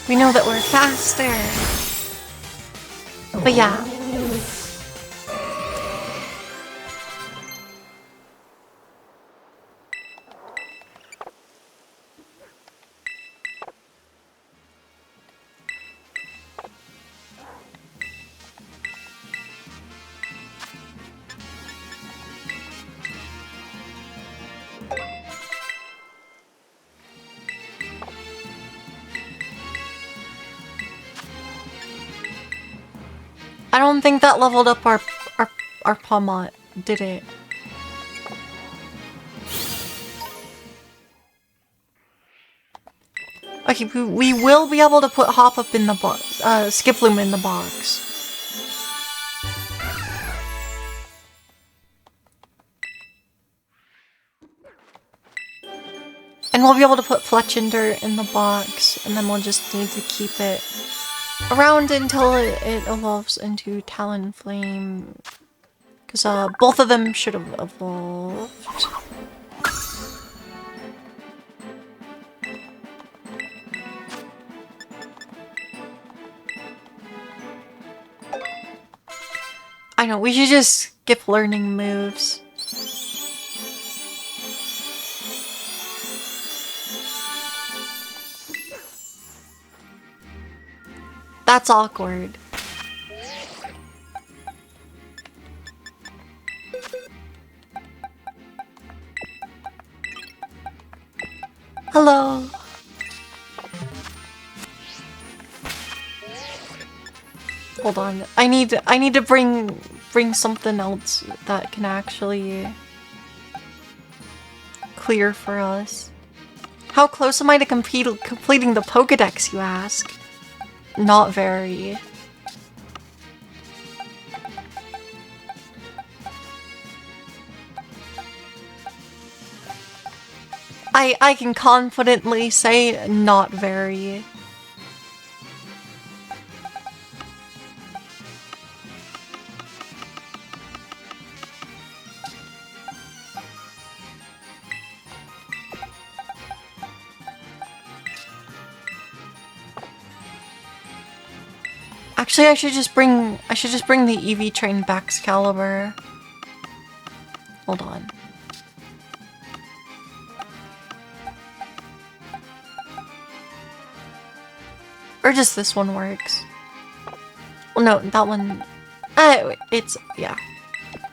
We know that we're faster. But yeah. I don't think that leveled up our Pawmot, did it? Okay, we will be able to put Hop-Up in the box, Skiploom in the box. And we'll be able to put Fletchinder in the box, and then we'll just need to keep it around until it evolves into Talonflame. Because both of them should have evolved. I know, we should just skip learning moves. That's awkward. Hello. Hold on. I need to bring something else that can actually clear for us. How close am I to completing the Pokédex, you ask? Not very. I can confidently say not very. Actually, I should just bring the EV train Baxcalibur. Hold on. Or just this one works. Well, no, that one... it's... yeah.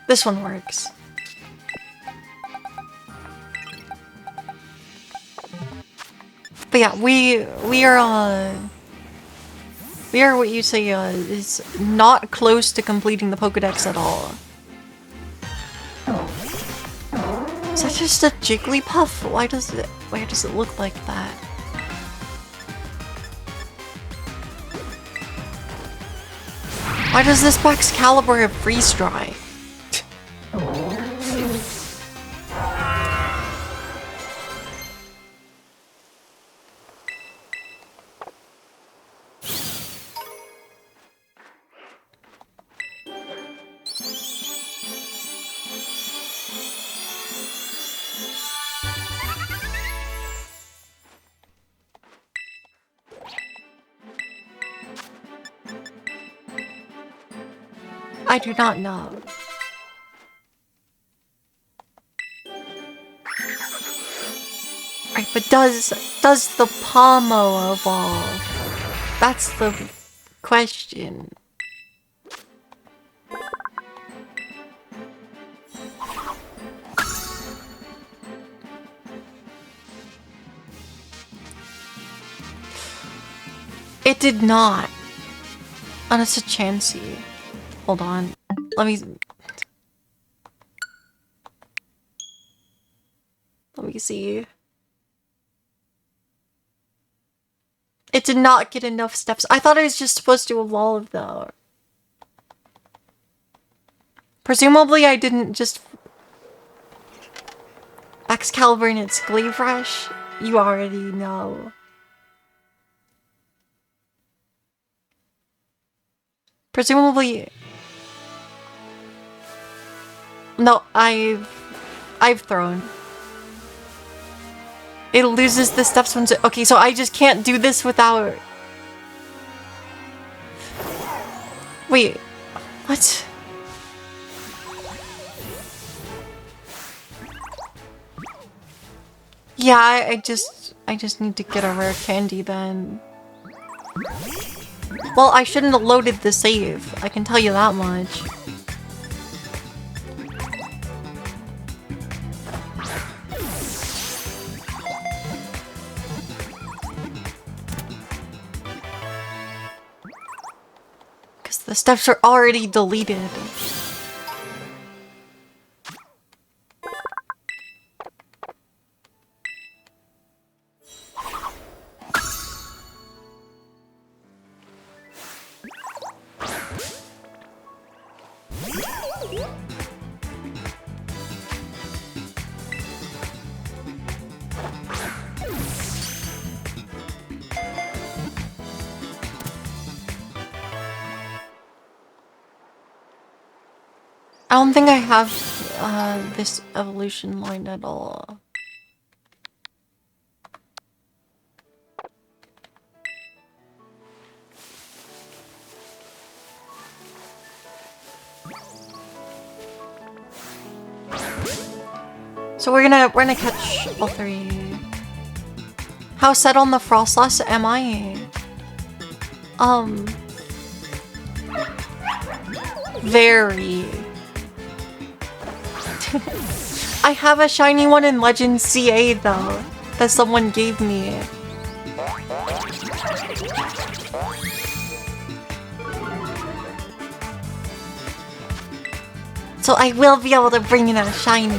This one works. But yeah, we are what you say is not close to completing the Pokédex at all. Is that just a Jigglypuff? Why does it look like that? Why does this Baxcalibur have freeze dry? I do not know. Right, but does the Pomo evolve? That's the question. It did not. And it's a Chansey. Hold on. Let me see. It did not get enough steps. I thought it was just supposed to evolve though. Presumably I didn't just... Excalibur in its Gleave Rush? You already know. Presumably... No, I've thrown. It loses the steps once it... Okay, so I just can't do this without... Wait, what? Yeah, I just need to get a rare candy then. Well, I shouldn't have loaded the save, I can tell you that much. Because the steps are already deleted. I don't think I have this evolution line at all. So we're gonna catch all three. How set on the Frostlass am I? Very. I have a shiny one in Legends CA though. that someone gave me. So I will be able to bring in a shiny.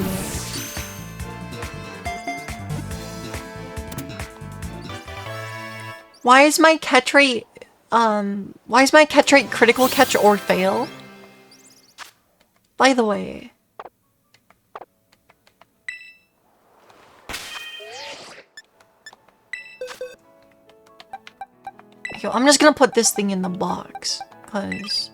Why is my catch rate critical catch or fail? By the way. Okay, I'm just gonna put this thing in the box, cause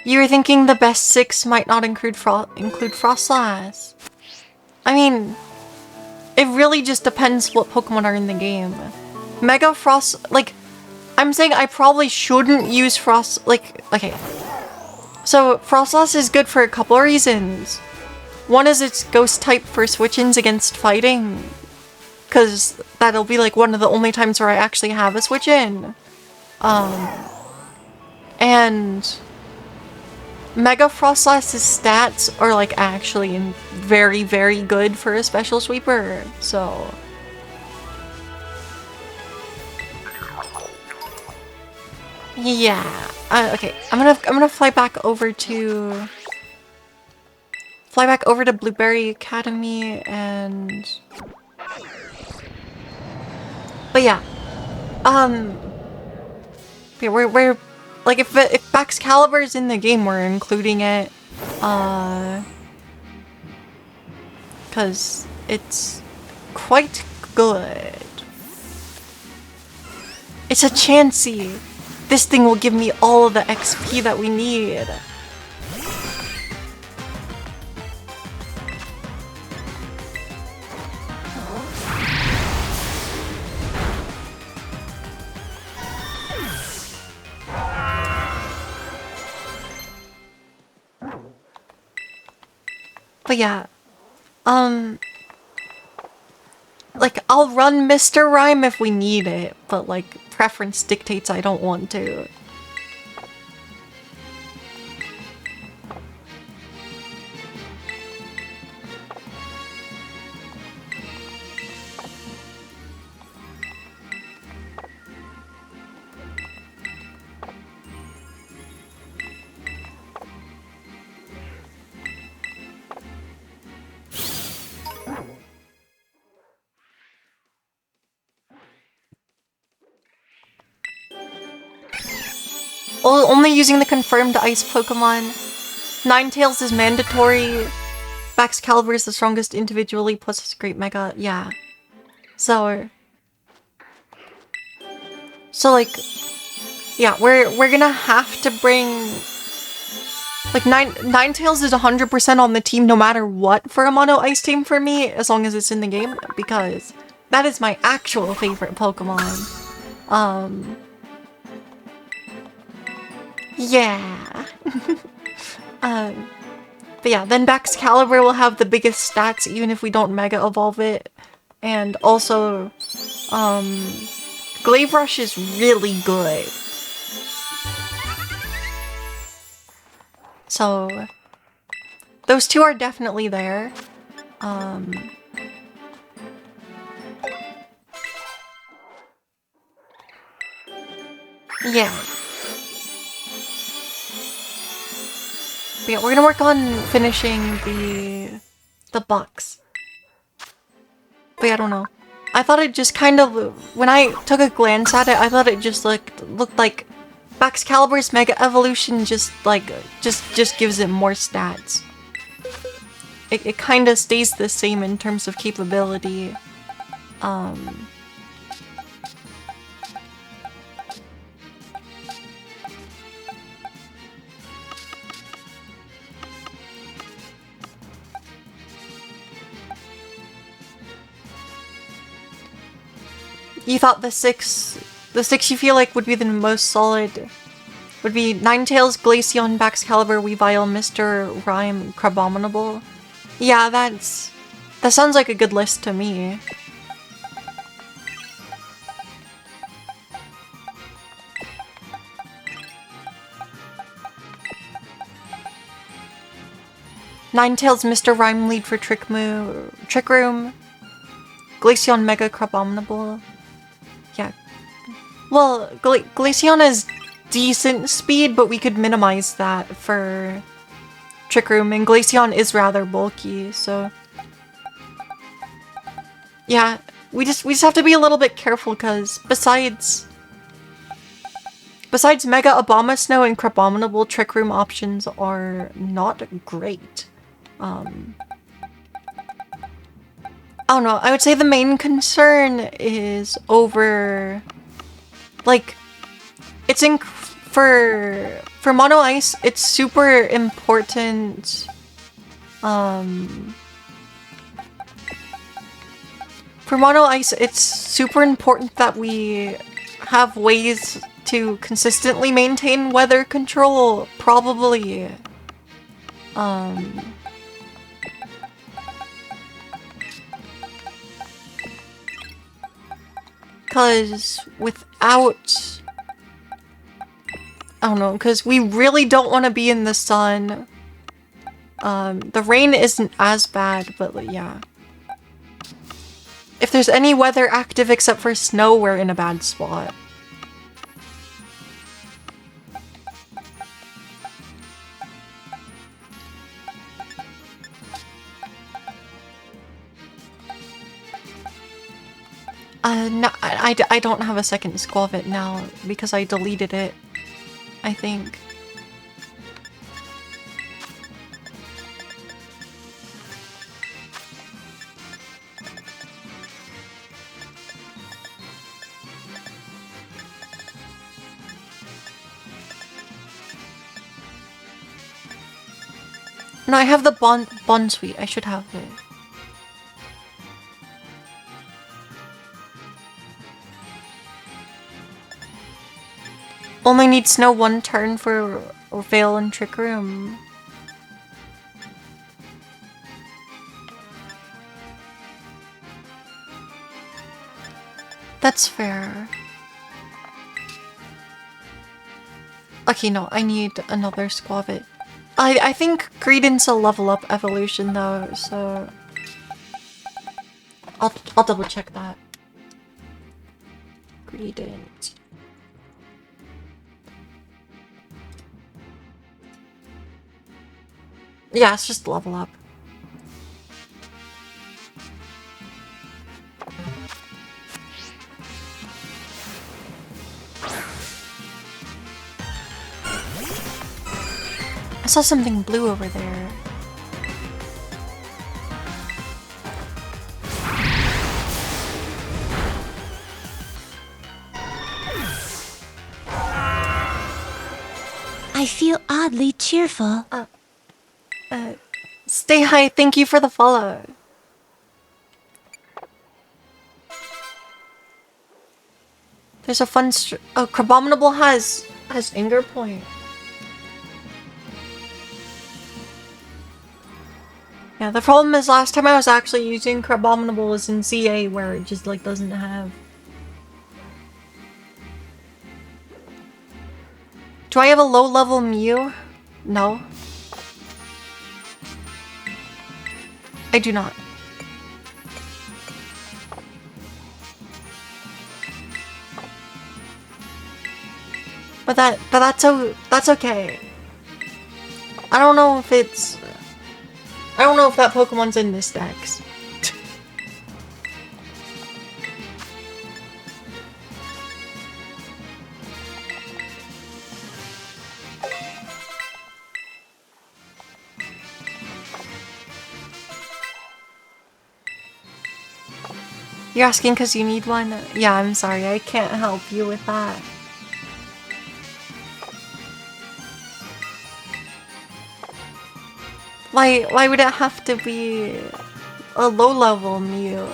you were thinking the best 6 might not include Froslass. I mean, it really just depends what Pokemon are in the game. Mega Frost, like, I'm saying I probably shouldn't use Frost, like, okay. So, Froslass is good for a couple of reasons. One is it's Ghost type for switch-ins against fighting. Because that'll be like one of the only times where I actually have a switch-in. And Mega Frostlass's stats are like actually very, very good for a special sweeper, so. Yeah. Okay. I'm gonna fly back over to Blueberry Academy and. But yeah. Yeah, we're like if Baxcalibur is in the game, we're including it, because it's quite good. It's a Chansey. This thing will give me all of the XP that we need. But yeah, like, I'll run Mr. Rime if we need it, but like, preference dictates I don't want to. Only using the confirmed ice Pokemon. Ninetales is mandatory. Baxcalibur is the strongest individually, plus it's great mega. Yeah. So like, yeah, we're gonna have to bring like Ninetales is 100% on the team no matter what for a mono ice team for me, as long as it's in the game, because that is my actual favorite Pokemon. Yeah. But yeah, then Baxcalibur will have the biggest stats even if we don't Mega Evolve it. And also, Glaive Rush is really good. So, those two are definitely there. Yeah. But yeah, we're gonna work on finishing the box. But yeah, I don't know. I thought it just kind of, when I took a glance at it, I thought it just looked like Baxcalibur's Mega Evolution just gives it more stats. It kind of stays the same in terms of capability. You thought the six you feel like would be the most solid would be Ninetales, Glaceon, Baxcalibur, Weavile, Mr. Rhyme, Crabominable. Yeah, that sounds like a good list to me. Ninetales, Mr. Rhyme lead for Trick Room. Glaceon, Mega Crabominable. Yeah. Well, Glaceon has decent speed, but we could minimize that for Trick Room, and Glaceon is rather bulky, so yeah, we just have to be a little bit careful because besides Mega Abomasnow and Crabominable, Trick Room options are not great. I don't know, I would say the main concern is over, like, it's for Mono Ice, it's super important, for Mono Ice, it's super important that we have ways to consistently maintain weather control, probably. Because without... I don't know, because we really don't want to be in the sun. The rain isn't as bad, but yeah. If there's any weather active except for snow, we're in a bad spot. No, I don't have a second Squavit now because I deleted it, I think. No, I have the Bond Suite. I should have it. Only need snow one turn for Veil and Trick Room. That's fair. Okay, no, I need another Squavit. I think Greedent's a level up evolution though, so I'll double check that. Greedent. Yeah, it's just level up. I saw something blue over there. I feel oddly cheerful. Stay high, thank you for the follow. There's a fun oh, Crabominable has Anger Point. Yeah, the problem is last time I was actually using Crabominable was in CA where it just like doesn't have. Do I have a low level Mew? No. I do not. But that's okay. I don't know if it's... I don't know if that Pokemon's in this dex. You're asking because you need one? Yeah, I'm sorry, I can't help you with that. Why would it have to be a low-level Mew?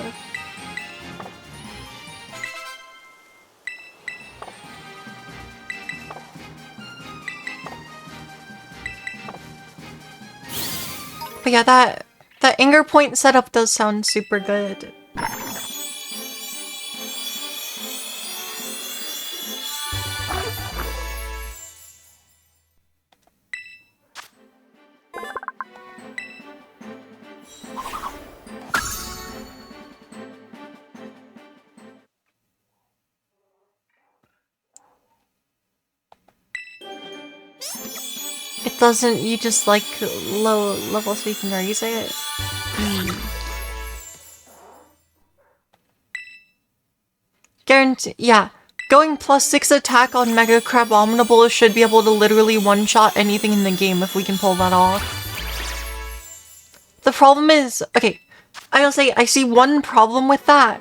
But yeah, that anger point setup does sound super good. It doesn't, you just like low level so you can raise it? Guarantee, yeah. Going +6 attack on Mega Crabominable should be able to literally one-shot anything in the game if we can pull that off. The problem is, okay, I'll say I see one problem with that.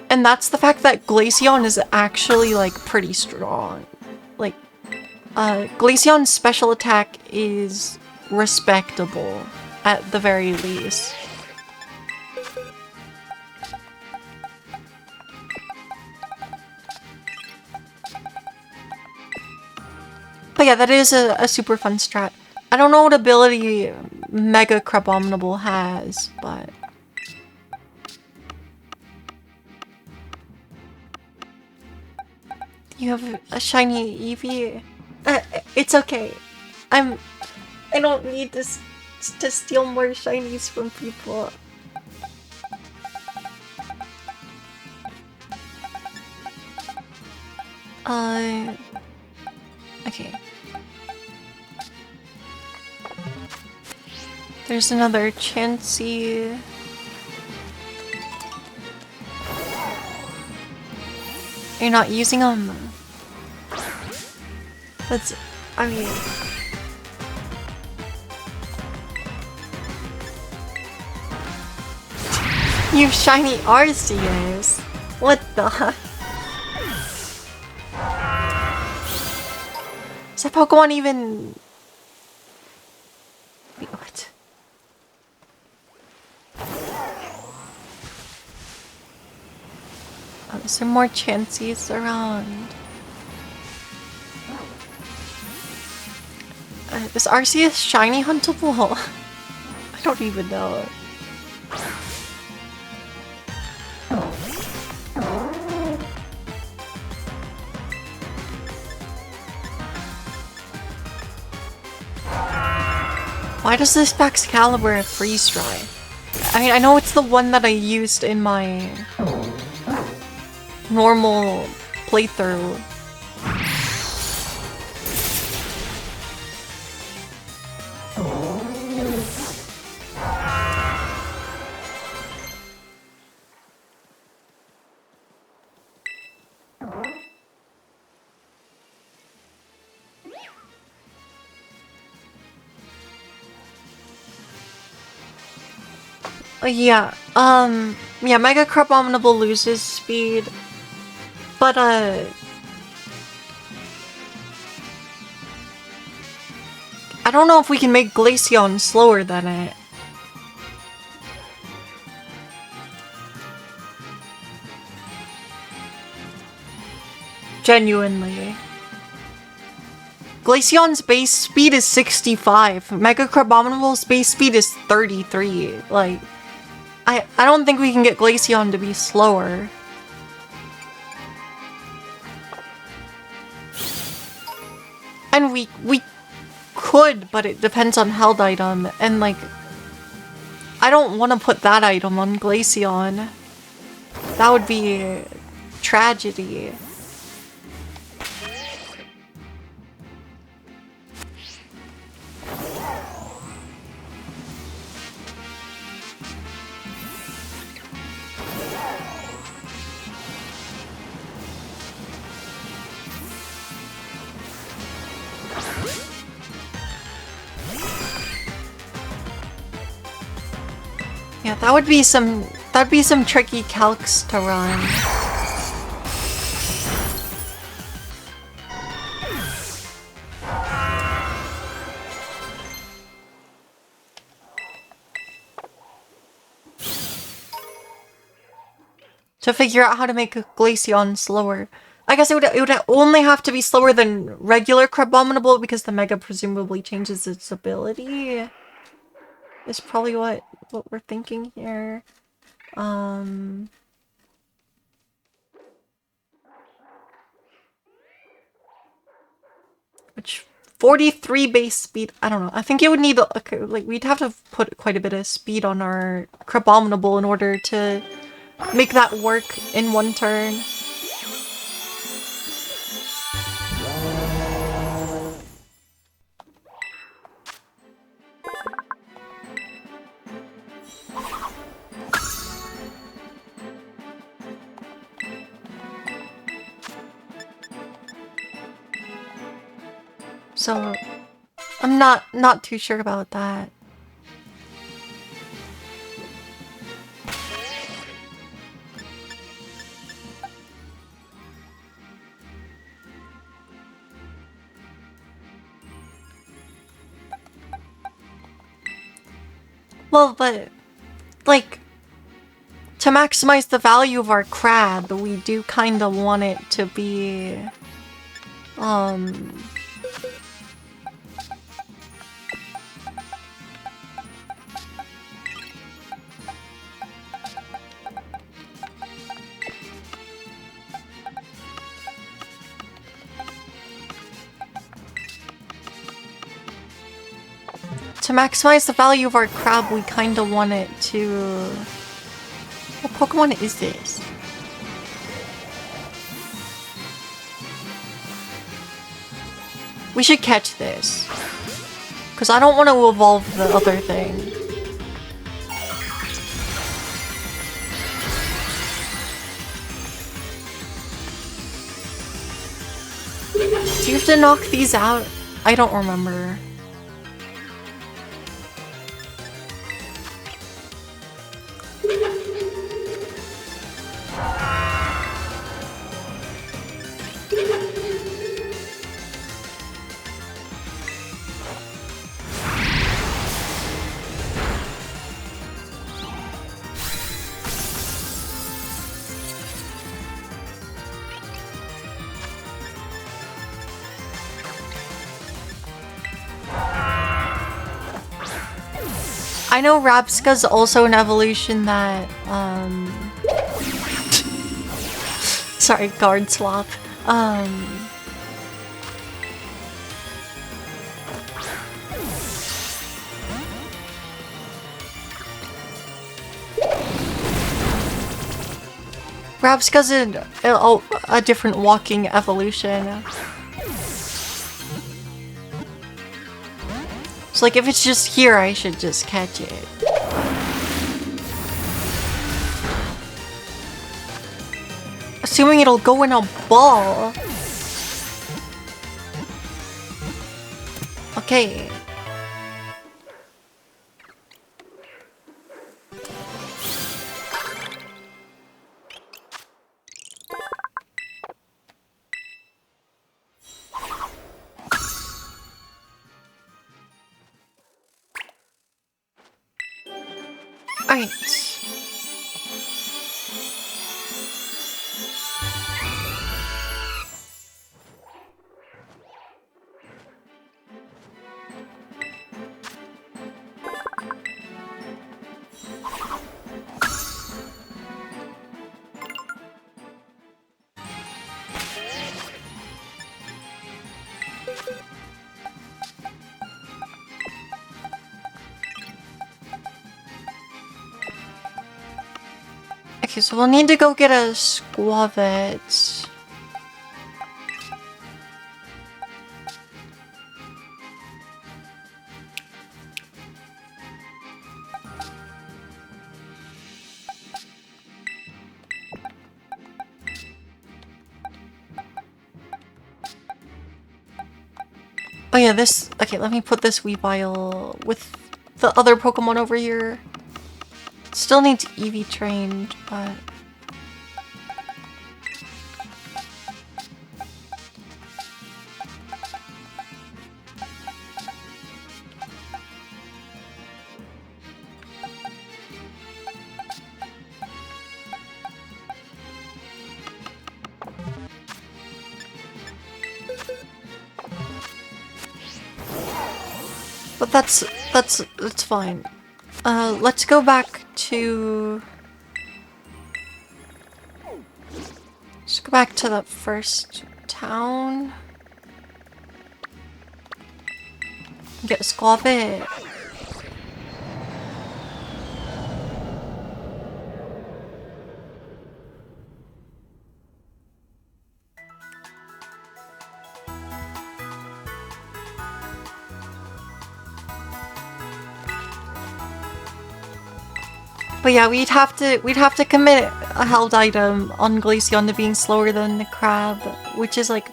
And that's the fact that Glaceon is actually, like, pretty strong. Like, Glaceon's special attack is respectable, at the very least. But yeah, that is a super fun strat. I don't know what ability Mega Crabominable has, but... You have a shiny Eevee? It's okay. I don't need to steal more shinies from people. Okay. There's another Chansey. You're not using them. That's, I mean... You shiny Arceus! What the? Is that Pokemon even... Wait, what? Oh, is there more Chanseys around? Is Arceus shiny huntable? I don't even know. Why does this Excalibur have freeze dry? I mean, I know it's the one that I used in my normal playthrough. Yeah, yeah, Mega Crabominable loses speed, but, I don't know if we can make Glaceon slower than it. Genuinely. Glaceon's base speed is 65. Mega Crabominable's base speed is 33. Like, I don't think we can get Glaceon to be slower. And we could, but it depends on held item, and like, I don't want to put that item on Glaceon. That would be tragedy. Yeah, that'd be some tricky calcs to run. To figure out how to make a Glaceon slower. I guess it would only have to be slower than regular Crabominable because the Mega presumably changes its ability. is probably what we're thinking here. Which 43 base speed, I don't know. I think it would need like we'd have to put quite a bit of speed on our Crabominable in order to make that work in one turn. So I'm not too sure about that. Well, but like to maximize the value of our crab, we do kind of want it to be to maximize the value of our crab, we kind of want it to... What Pokemon is this? We should catch this. Because I don't want to evolve the other thing. Do you have to knock these out? I don't remember. I know Rabsca's also an evolution that, sorry, guard swap. Rabsca's a different walking evolution. So like if it's just here, I should just catch it. Assuming it'll go in a ball. Okay. Alright. Okay, so we'll need to go get a Squavit. Oh yeah, this... Okay, let me put this Weavile with the other Pokemon over here. Still needs EV trained, but... But that's fine. Let's go back to... Let's go back to the first town. Get Squabbit. But yeah, we'd have to commit a held item on Glaceon to being slower than the crab, which is like,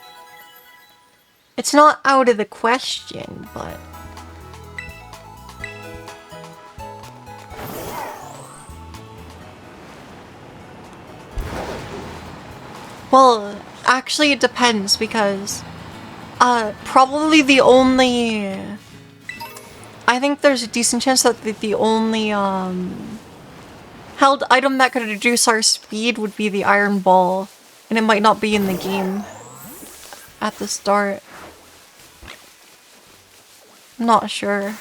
it's not out of the question, but well, actually it depends because probably the only, I think there's a decent chance that the only held item that could reduce our speed would be the Iron Ball, and it might not be in the game at the start. I'm not sure.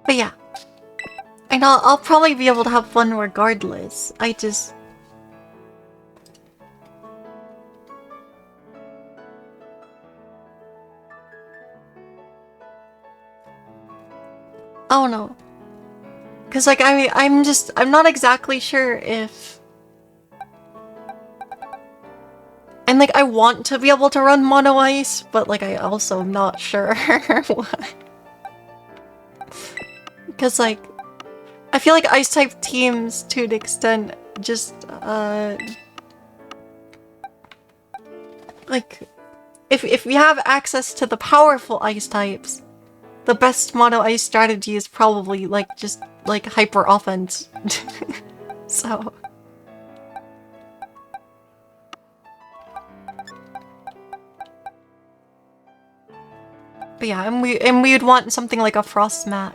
But yeah, I know I'll probably be able to have fun regardless. I just... I don't know. Cause like I'm not exactly sure if... And like I want to be able to run Mono Ice, but like I also am not sure what. Cause like, I feel like Ice-type teams, to an extent, just, like, if we have access to the powerful Ice-types, the best Mono Ice strategy is probably, like, just, like, hyper offense. So... But yeah, and we would want something like a Frostmoth.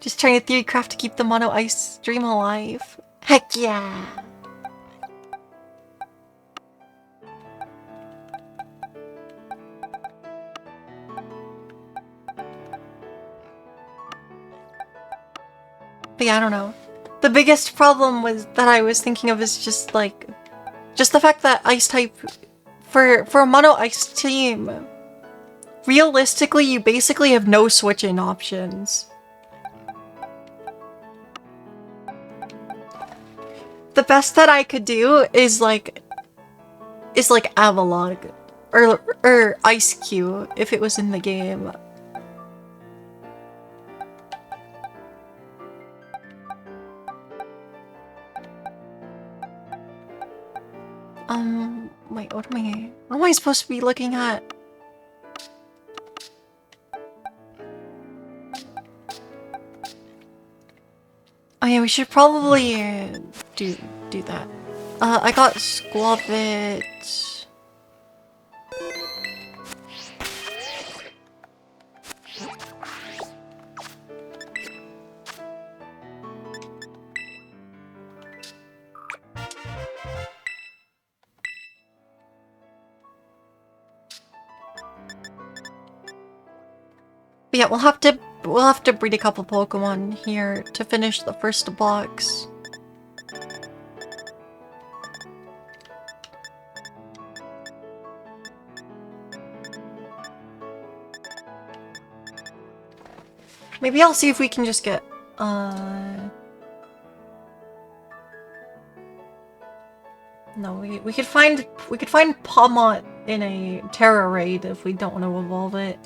Just trying to theorycraft to keep the Mono Ice stream alive. Heck yeah! But yeah, I don't know. The biggest problem was that I was thinking of is just like, just the fact that Ice type for a Mono Ice team, realistically, you basically have no switch-in options. The best that I could do is like Avalog or Ice-Q if it was in the game. Wait, what am I supposed to be looking at? Oh yeah, we should probably do that. I got Squabbit. But yeah, we'll have to breed a couple Pokemon here to finish the first box. Maybe I'll see if we can just get no, we could find Pawmot in a Terra raid if we don't want to evolve it.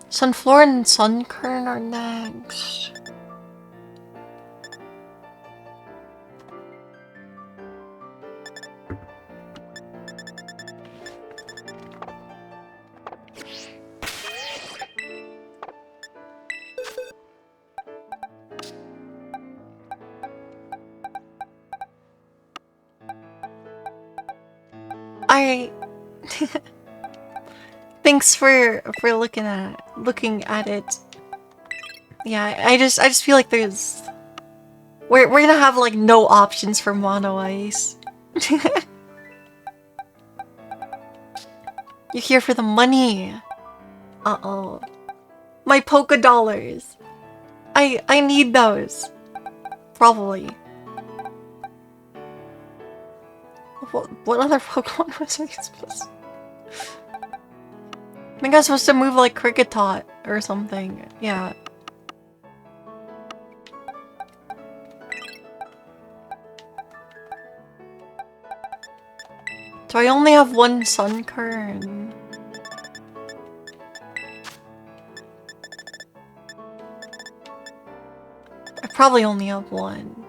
Sunflora and Sunkern are next. I thanks for looking at it. Yeah, I just feel like there's we're gonna have like no options for Mono Ice. You're here for the money. Uh-oh. My polka dollars. I need those. Probably. What other Pokemon was I supposed to... I think I was supposed to move like Kricketot or something. Yeah. Do I only have one Sunkern? I probably only have one.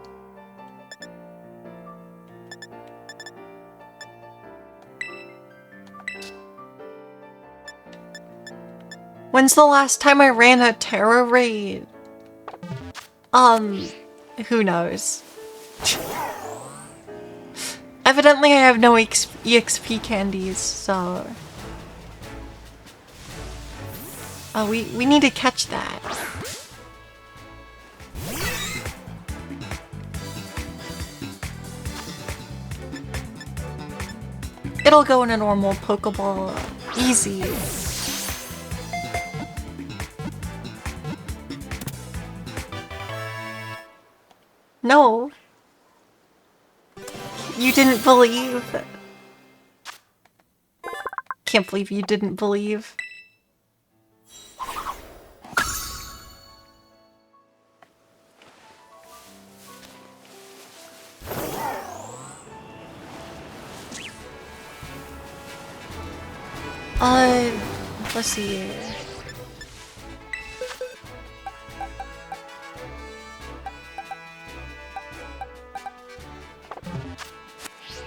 When's the last time I ran a Terra raid? Who knows? Evidently I have no EXP candies, so... we need to catch that. It'll go in a normal Pokeball. Easy. No. You didn't believe. Can't believe you didn't believe. Let's see.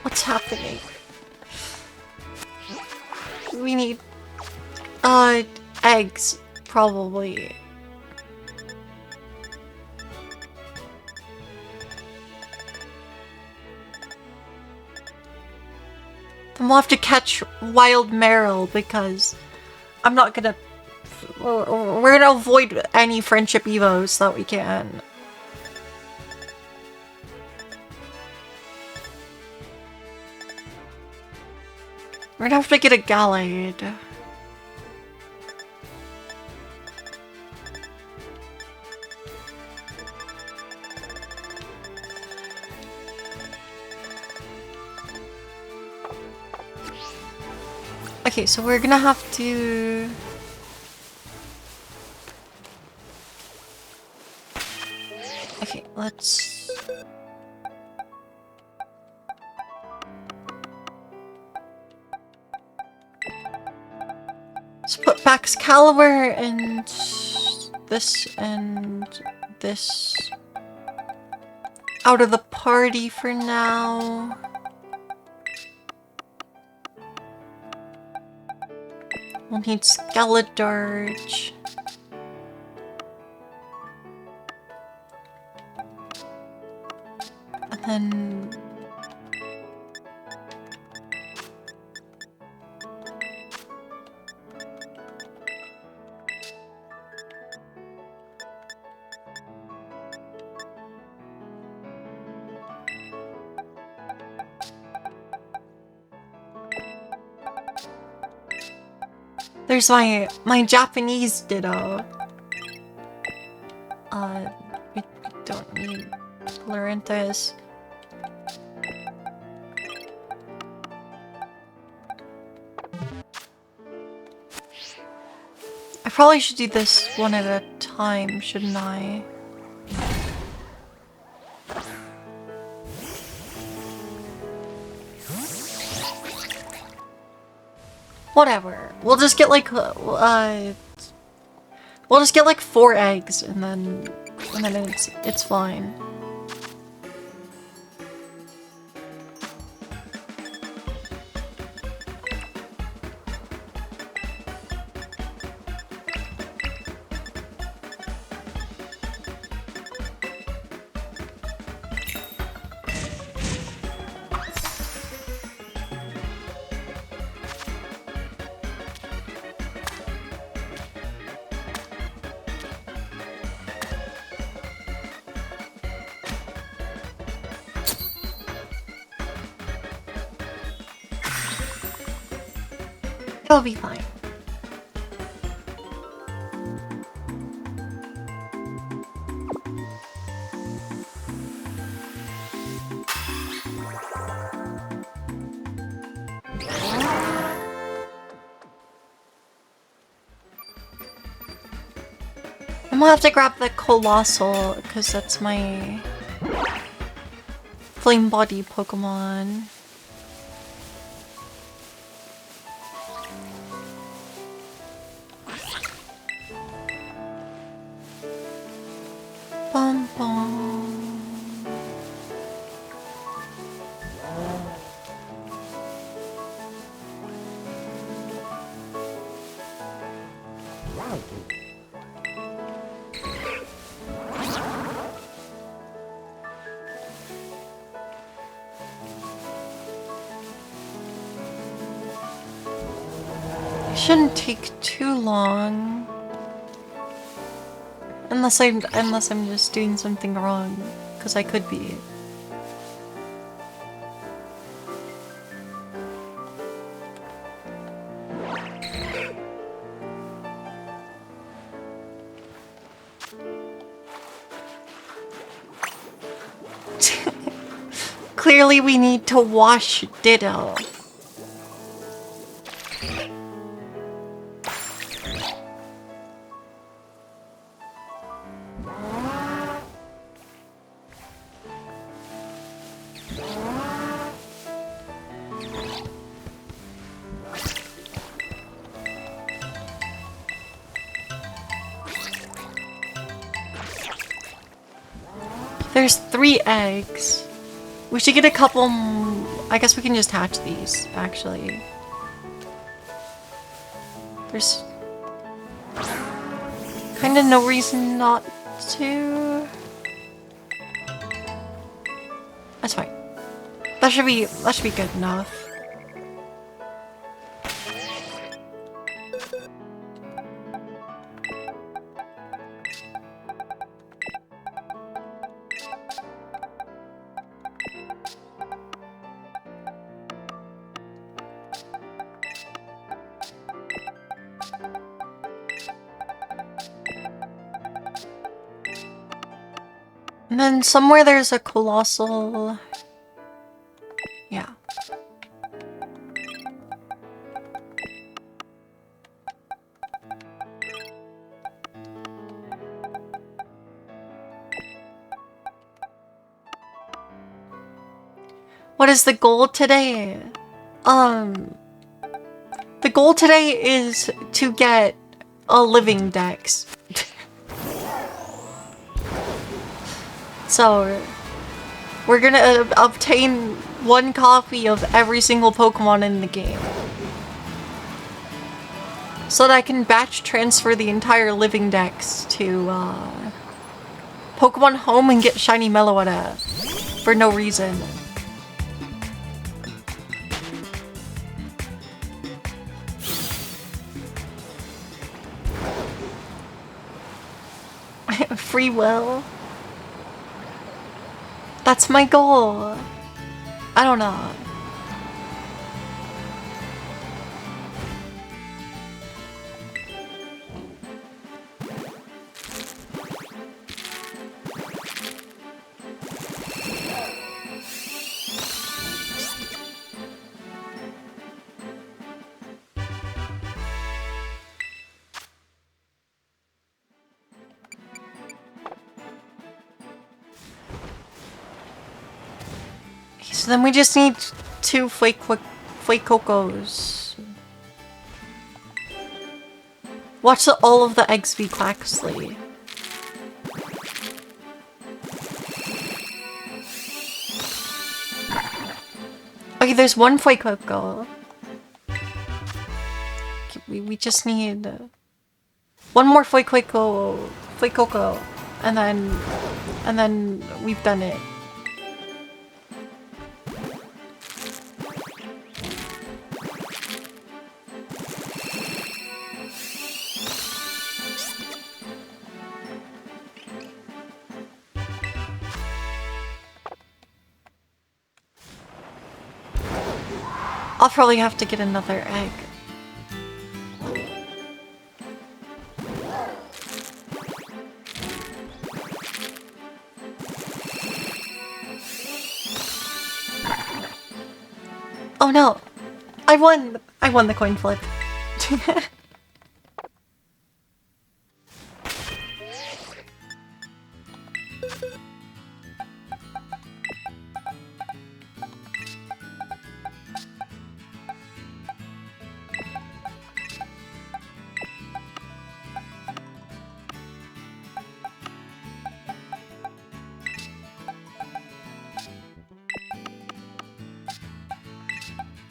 What's happening? We need eggs, probably. Then we'll have to catch Wild Meryl because I'm not gonna... We're gonna avoid any friendship evos that we can. We're gonna have to get a Gallade. Okay, so we're gonna have to... Okay, let's... Let's put Baxcalibur and this out of the party for now. We'll need Skeledirge. And then... There's my Japanese Ditto. We don't need Lurantis. I probably should do this one at a time, shouldn't I? Whatever. We'll just get like we'll just get like 4 eggs and then it's fine. It'll be fine. I'm gonna have to grab the Colossal, because that's my Flame Body Pokemon. Bum bum. It shouldn't take too long. Unless I'm just doing something wrong, because I could be. Clearly we need to wash Ditto. There's 3 eggs. We should get a couple. I guess we can just hatch these, actually. There's kind of no reason not to. That's fine. That should be good enough. And then somewhere there's a Colossal. Yeah. What is the goal today? The goal today is to get a living dex. So, we're gonna obtain 1 copy of every single Pokemon in the game. So that I can batch transfer the entire living dex to, Pokemon Home and get Shiny Meloetta. For no reason. Free will. That's my goal. I don't know. So then we just need 2 Fuecocos. Watch all of the eggs be Quaxly. Okay, there's 1 Fuecoco. Okay, we just need 1 more Fuecoco, and then we've done it. I'll probably have to get another egg. Oh no! I won! I won the coin flip.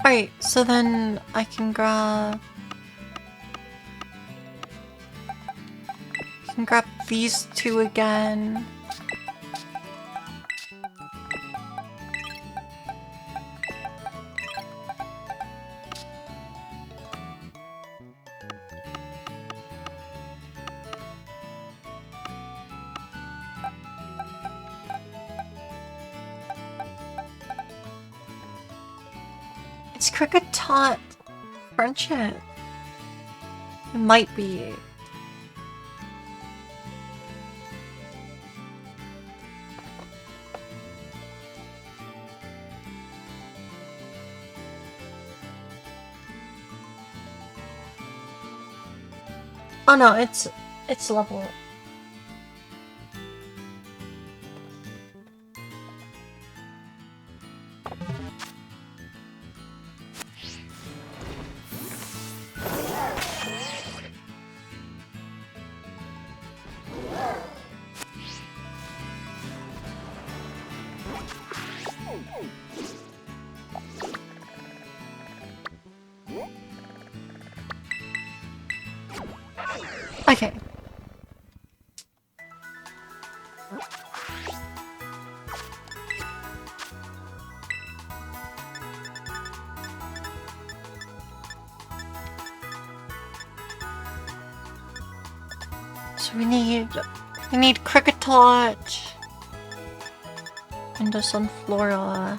Alright, so then I can grab... I can grab these two again. It's Kricketot friendship. It might be. Oh no, it's level. Okay. So we need Kricketot and the Sunflora.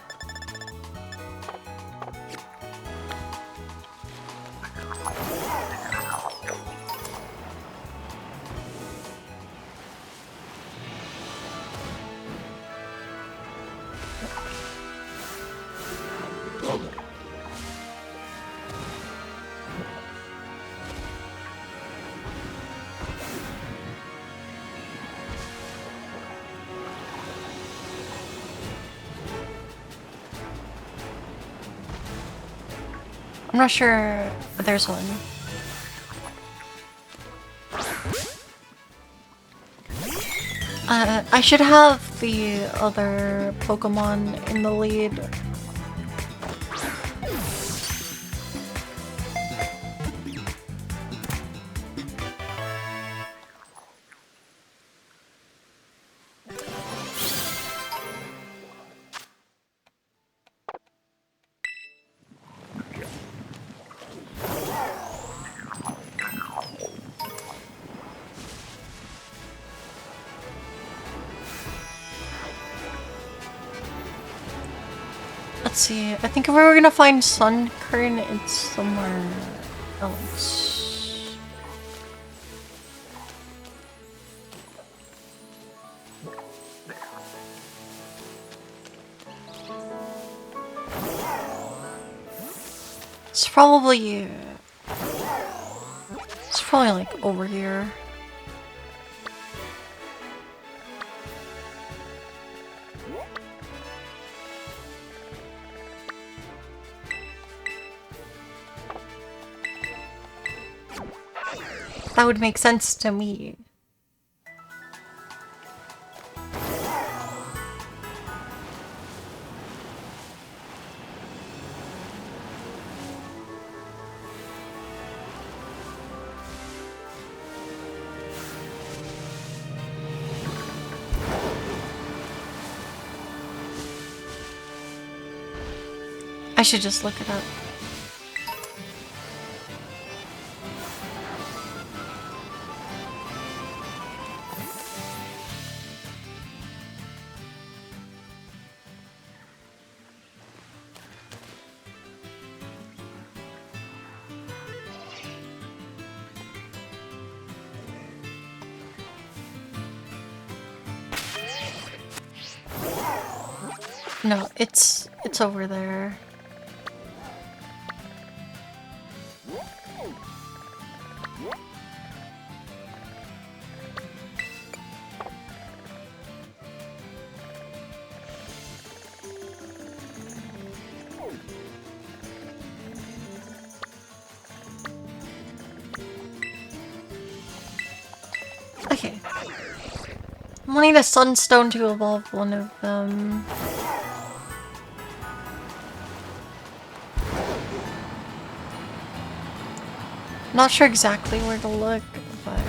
I'm not sure there's one. I should have the other Pokemon in the lead. Let's see. I think if we were gonna find Sunkern, it's somewhere else. It's probably like over here. That would make sense to me. I should just look it up. No, it's over there. Okay. I'm wanting a sunstone to evolve one of them. Not sure exactly where to look, but...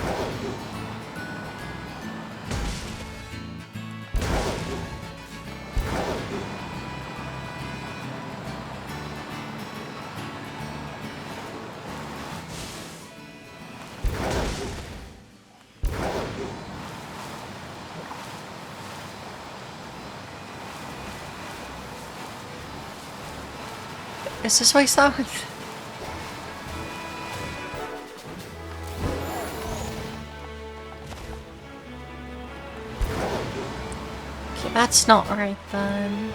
Is this way south? Okay, that's not right then.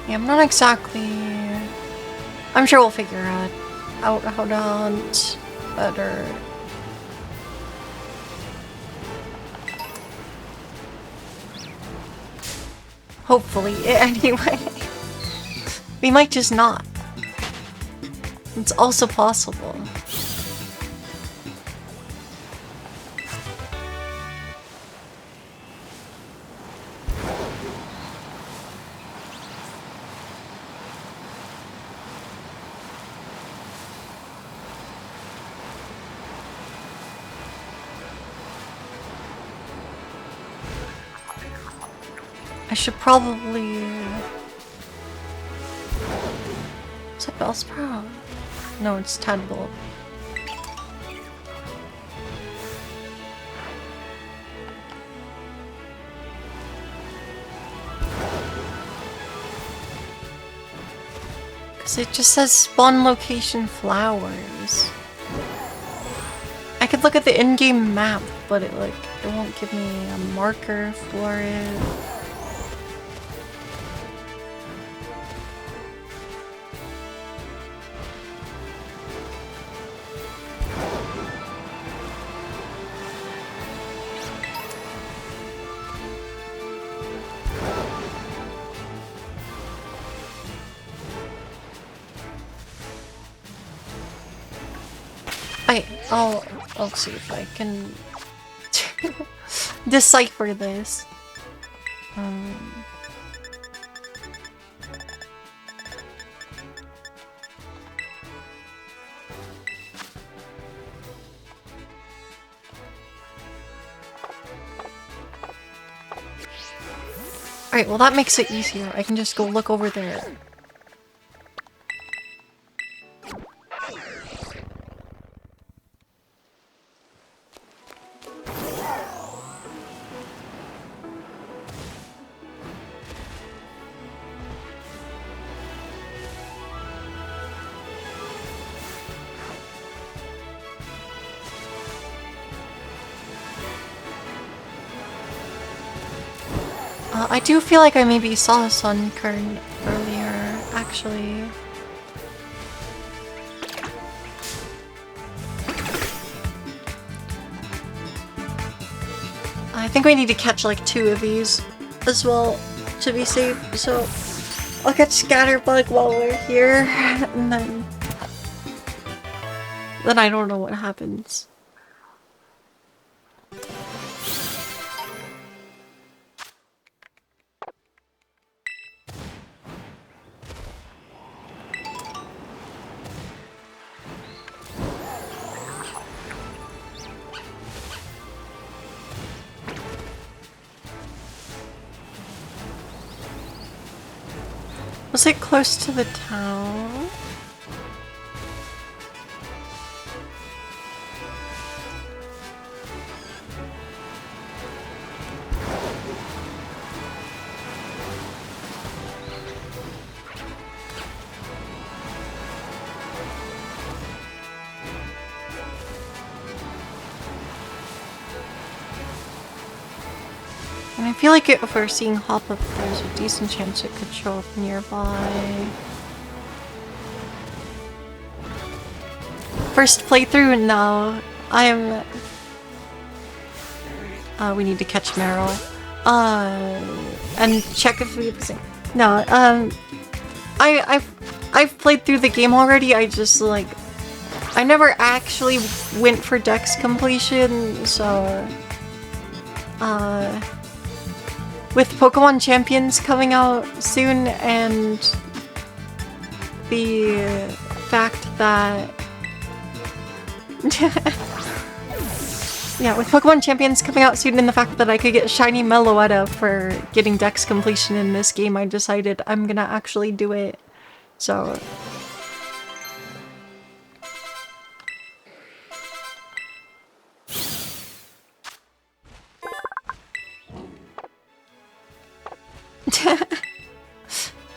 Yeah, I'm not exactly... I'm sure we'll figure out how to hunt better. Hopefully, anyway. We might just not. It's also possible. I should probably... Is that Bellsprout? No, it's Tadpole. Because it just says spawn location flowers. I could look at the in-game map, but it won't give me a marker for it. I'll see if I can decipher this. Alright, well that makes it easier. I can just go look over there. I do feel like I maybe saw a Sunkern earlier, actually. I think we need to catch like 2 of these as well to be safe, so I'll catch Scatterbug while we're here, and then I don't know what happens. Was it close to the town? And I feel like if we're seeing Hop-Up, there's a decent chance it could show up nearby. First playthrough? No. I'm... we need to catch Meryl. And check if we have the same... No, I've played through the game already, I just, like... I never actually went for Dex completion, so... With Pokemon Champions coming out soon, and... the fact that... Yeah, with Pokemon Champions coming out soon and the fact that I could get Shiny Meloetta for getting Dex completion in this game, I decided I'm gonna actually do it. So...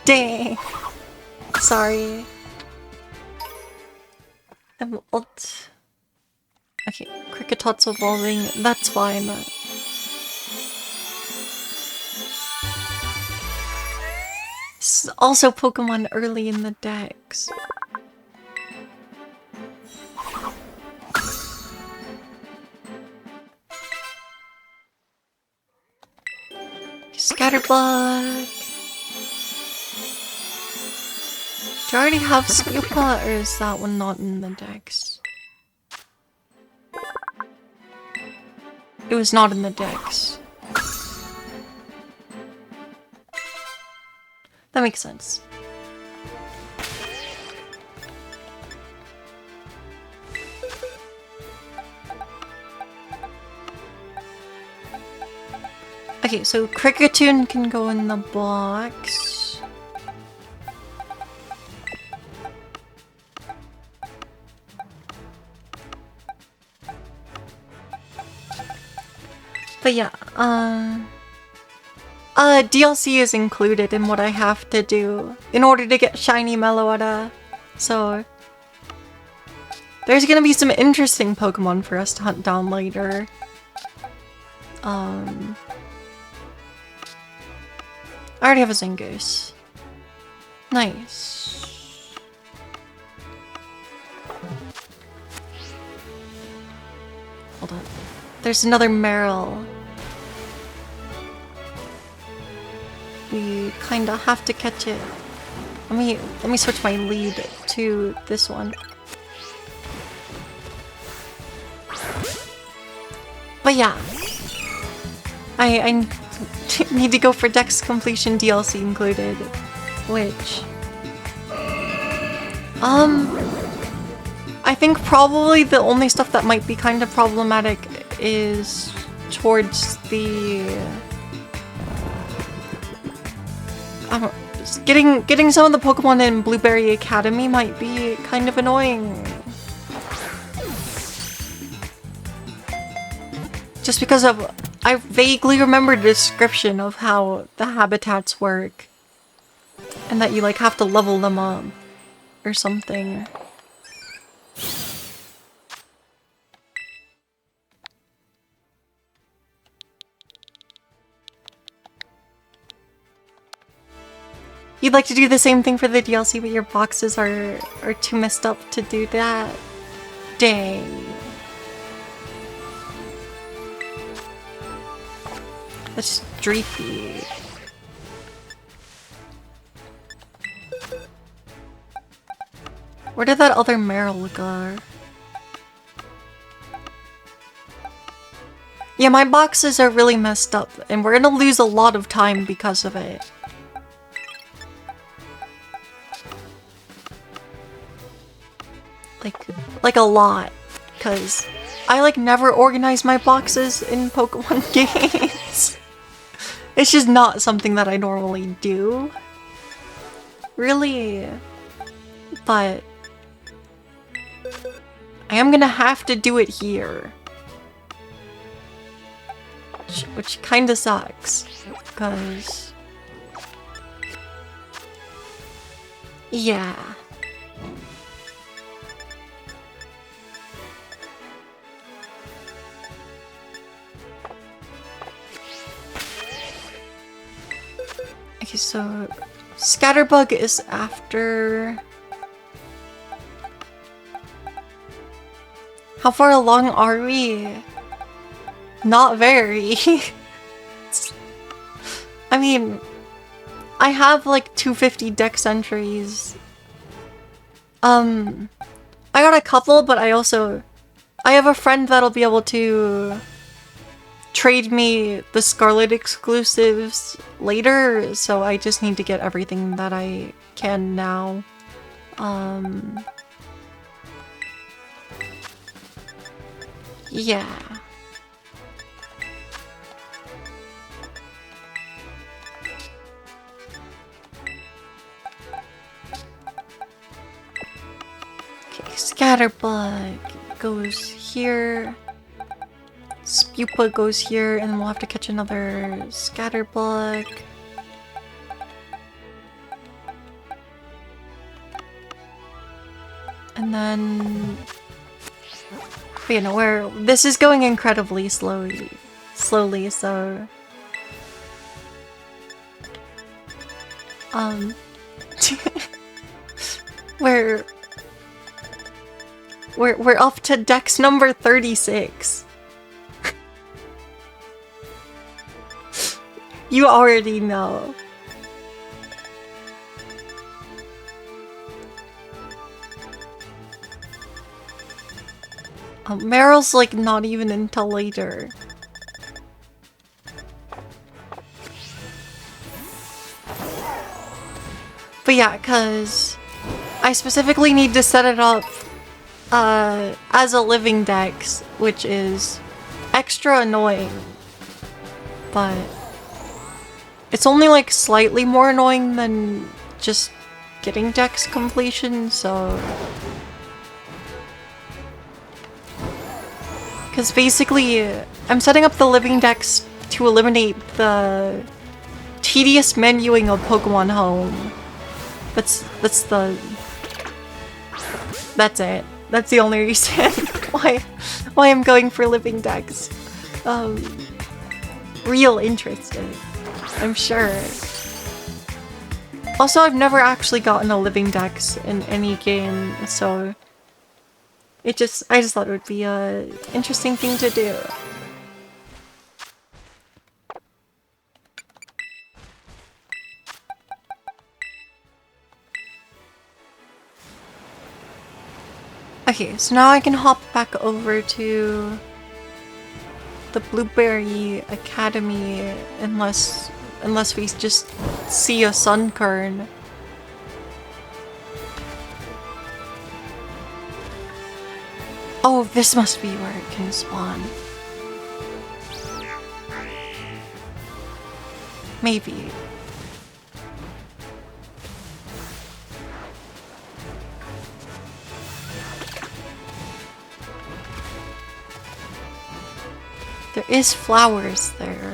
Dang. Sorry. Okay, Cricketot's evolving. That's fine. This is also Pokemon early in the decks. Scatterbug. Do I already have Scupa, or is that one not in the decks? It was not in the decks. That makes sense. Okay, so Kricketune can go in the box. But yeah, DLC is included in what I have to do in order to get Shiny Meloetta. So there's gonna be some interesting Pokemon for us to hunt down later. I already have a Zangoose. Nice. Hold on. There's another Meryl. We kinda have to catch it. Let me switch my lead to this one. But yeah. I need to go for Dex completion DLC included, which I think probably the only stuff that might be kind of problematic is towards the getting some of the Pokemon in Blueberry Academy might be kind of annoying. Just because I vaguely remember the description of how the habitats work. And that you like have to level them up or something. You'd like to do the same thing for the DLC, but your boxes are too messed up to do that? Dang. That's Dreepy. Where did that other Meryl go? Yeah, my boxes are really messed up, and we're gonna lose a lot of time because of it. Like a lot, because I like never organize my boxes in Pokemon games. It's just not something that I normally do. Really. But I am gonna have to do it here. Which kinda sucks. Because... yeah. Okay, so Scatterbug is after... How far along are we? Not very. I mean, I have like 250 dex entries. I got a couple, but I have a friend that'll be able to trade me the Scarlet exclusives later, so I just need to get everything that I can now. Yeah. Okay, Scatterbug goes here. Spupa goes here, and then we'll have to catch another Scatterbug. And then... But, you know, this is going incredibly slowly, so... We're up to dex number 36. You already know. Meryl's like not even until later. But yeah, cause I specifically need to set it up as a living dex, which is extra annoying. But it's only like slightly more annoying than just getting dex completion, so... Because basically, I'm setting up the living dex to eliminate the tedious menuing of Pokemon Home. That's it. That's the only reason why I'm going for living dex. Real interested, I'm sure. Also, I've never actually gotten a living dex in any game, so I just thought it would be a interesting thing to do. Okay, so now I can hop back over to the Blueberry Academy unless we just see a Sunkern. Oh, this must be where it can spawn. Maybe. There is flowers there.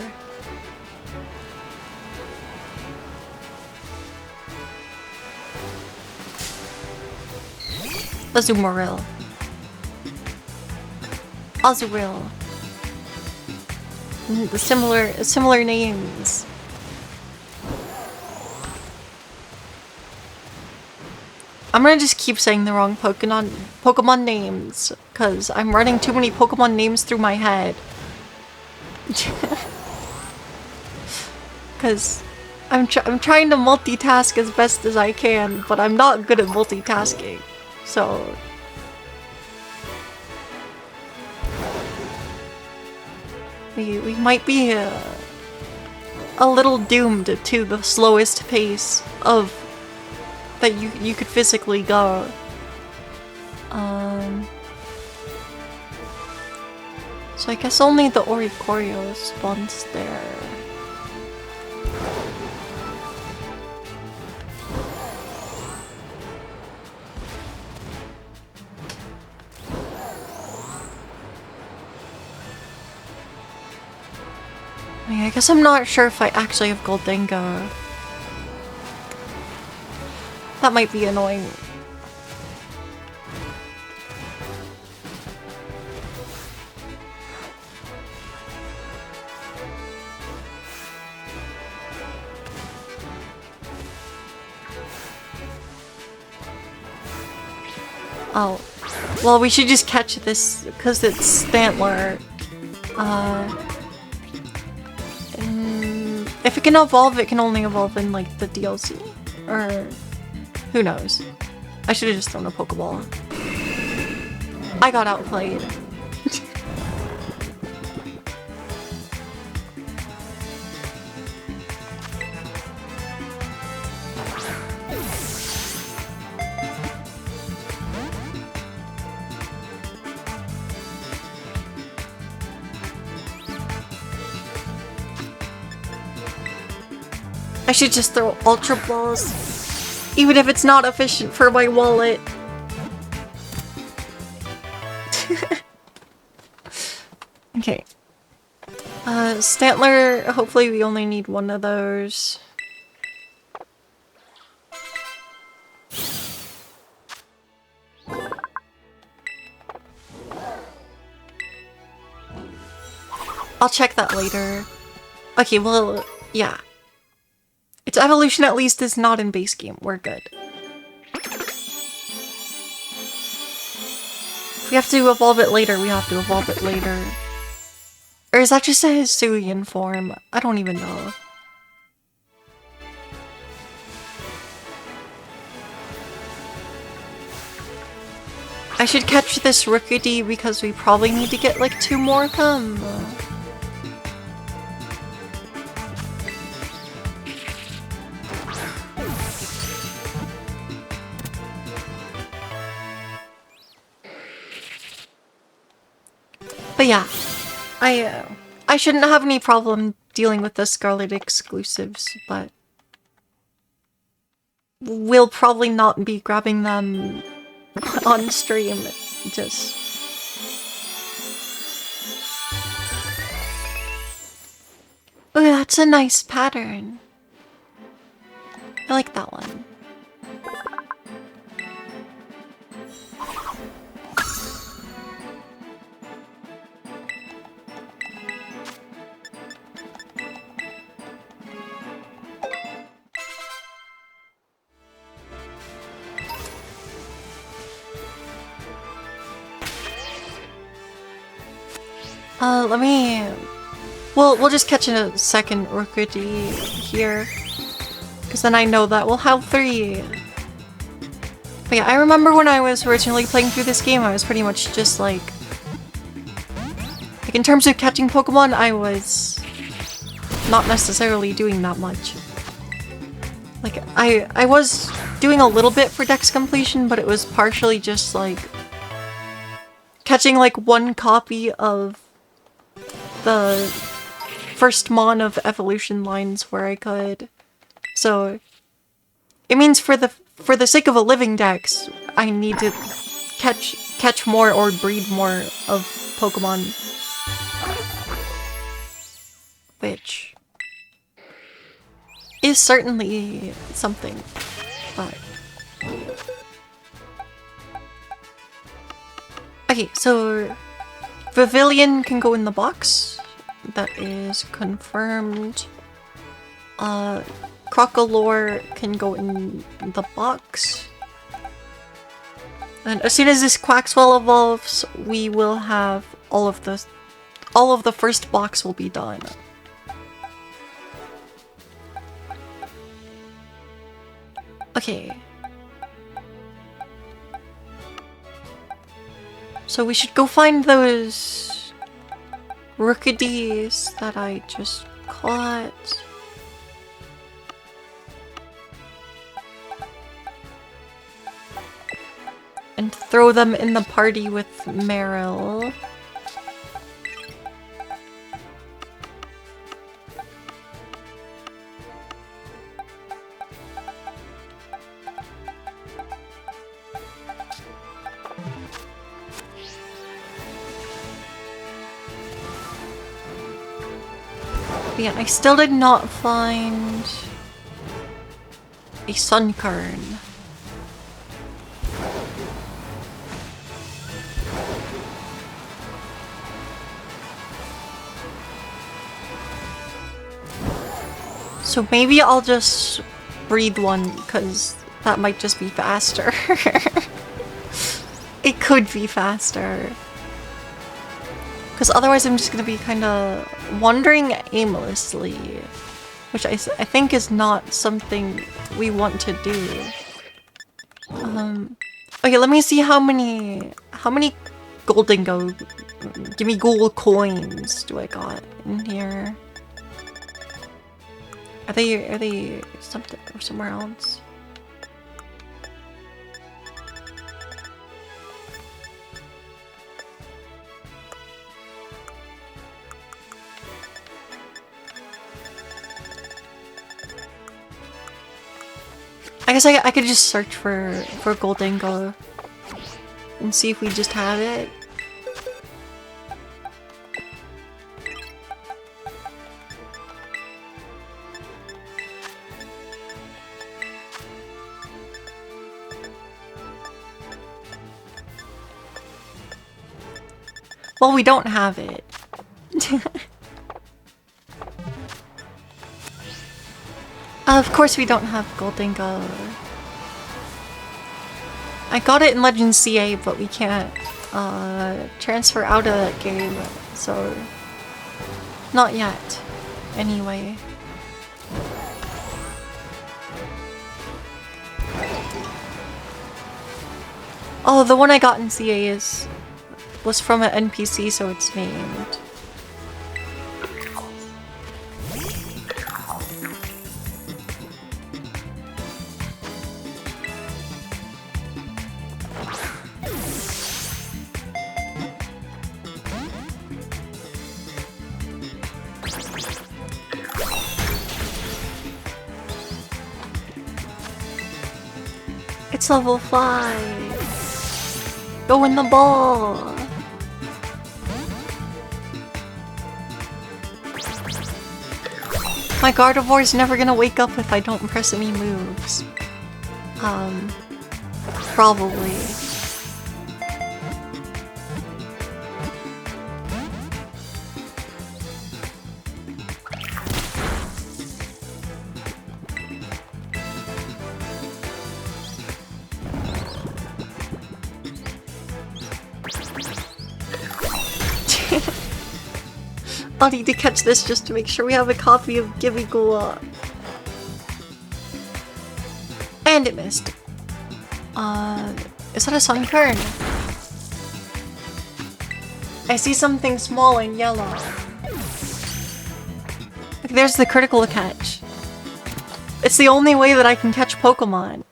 Azumarill. Azurill. Similar names. I'm gonna just keep saying the wrong Pokemon names, cause I'm running too many Pokemon names through my head. Cause I'm trying to multitask as best as I can, but I'm not good at multitasking. So we might be a little doomed to the slowest pace of that you could physically go. So I guess only the Oricorio spawns there. I guess I'm not sure if I actually have Goldenga. That might be annoying. Oh. Well, we should just catch this because it's Stantler. If it can evolve, it can only evolve in like the DLC. Or who knows? I should have just thrown a Pokeball. I got outplayed. I should just throw Ultra Balls, even if it's not efficient for my wallet. Okay. Stantler, hopefully we only need one of those. I'll check that later. Okay, well, yeah. Its evolution at least is not in base game. We're good. If we have to evolve it later, we have to evolve it later. Or is that just a Hisuian form? I don't even know. I should catch this Rookidee because we probably need to get like 2 more of them. But yeah, I shouldn't have any problem dealing with the Scarlet exclusives, but we'll probably not be grabbing them on stream. Just oh, that's a nice pattern. I like that one. Let me... We'll just catch a second Rookidee here. Because then I know that we'll have 3. But yeah, I remember when I was originally playing through this game, I was pretty much just like in terms of catching Pokemon, I was not necessarily doing that much. Like, I was doing a little bit for Dex completion, but it was partially just like catching like 1 copy of the first mon of evolution lines where I could. So it means for the sake of a living Dex, I need to catch more or breed more of Pokemon. Which is certainly something, but... Okay, so Pavilion can go in the box. That is confirmed. Crocolore can go in the box. And as soon as this Quaxwell evolves, we will have all of the first box will be done. Okay. So we should go find those Rookidees that I just caught. And throw them in the party with Meryl. But yeah, I still did not find a Sunkern. So maybe I'll just breed one, because that might just be faster. It could be faster. Because otherwise I'm just gonna be kind of wandering aimlessly. Which I think is not something we want to do. Okay, let me see how many golden go. Give me gold coins do I got in here? Are they something or somewhere else? I guess I could just search for golden go and see if we just have it. Well, we don't have it. Of course we don't have golden go. I got it in Legend CA, but we can't transfer out of that game, so not yet. Anyway. Oh, the one I got in CA was from an NPC, so it's named. It's level 5. Go in the ball. My Gardevoir is never gonna wake up if I don't press any moves. Probably. I'll need to catch this just to make sure we have a copy of Gimmighoul. And it missed. Is that a Sunkern? I see something small and yellow. Look, there's the critical catch. It's the only way that I can catch Pokemon.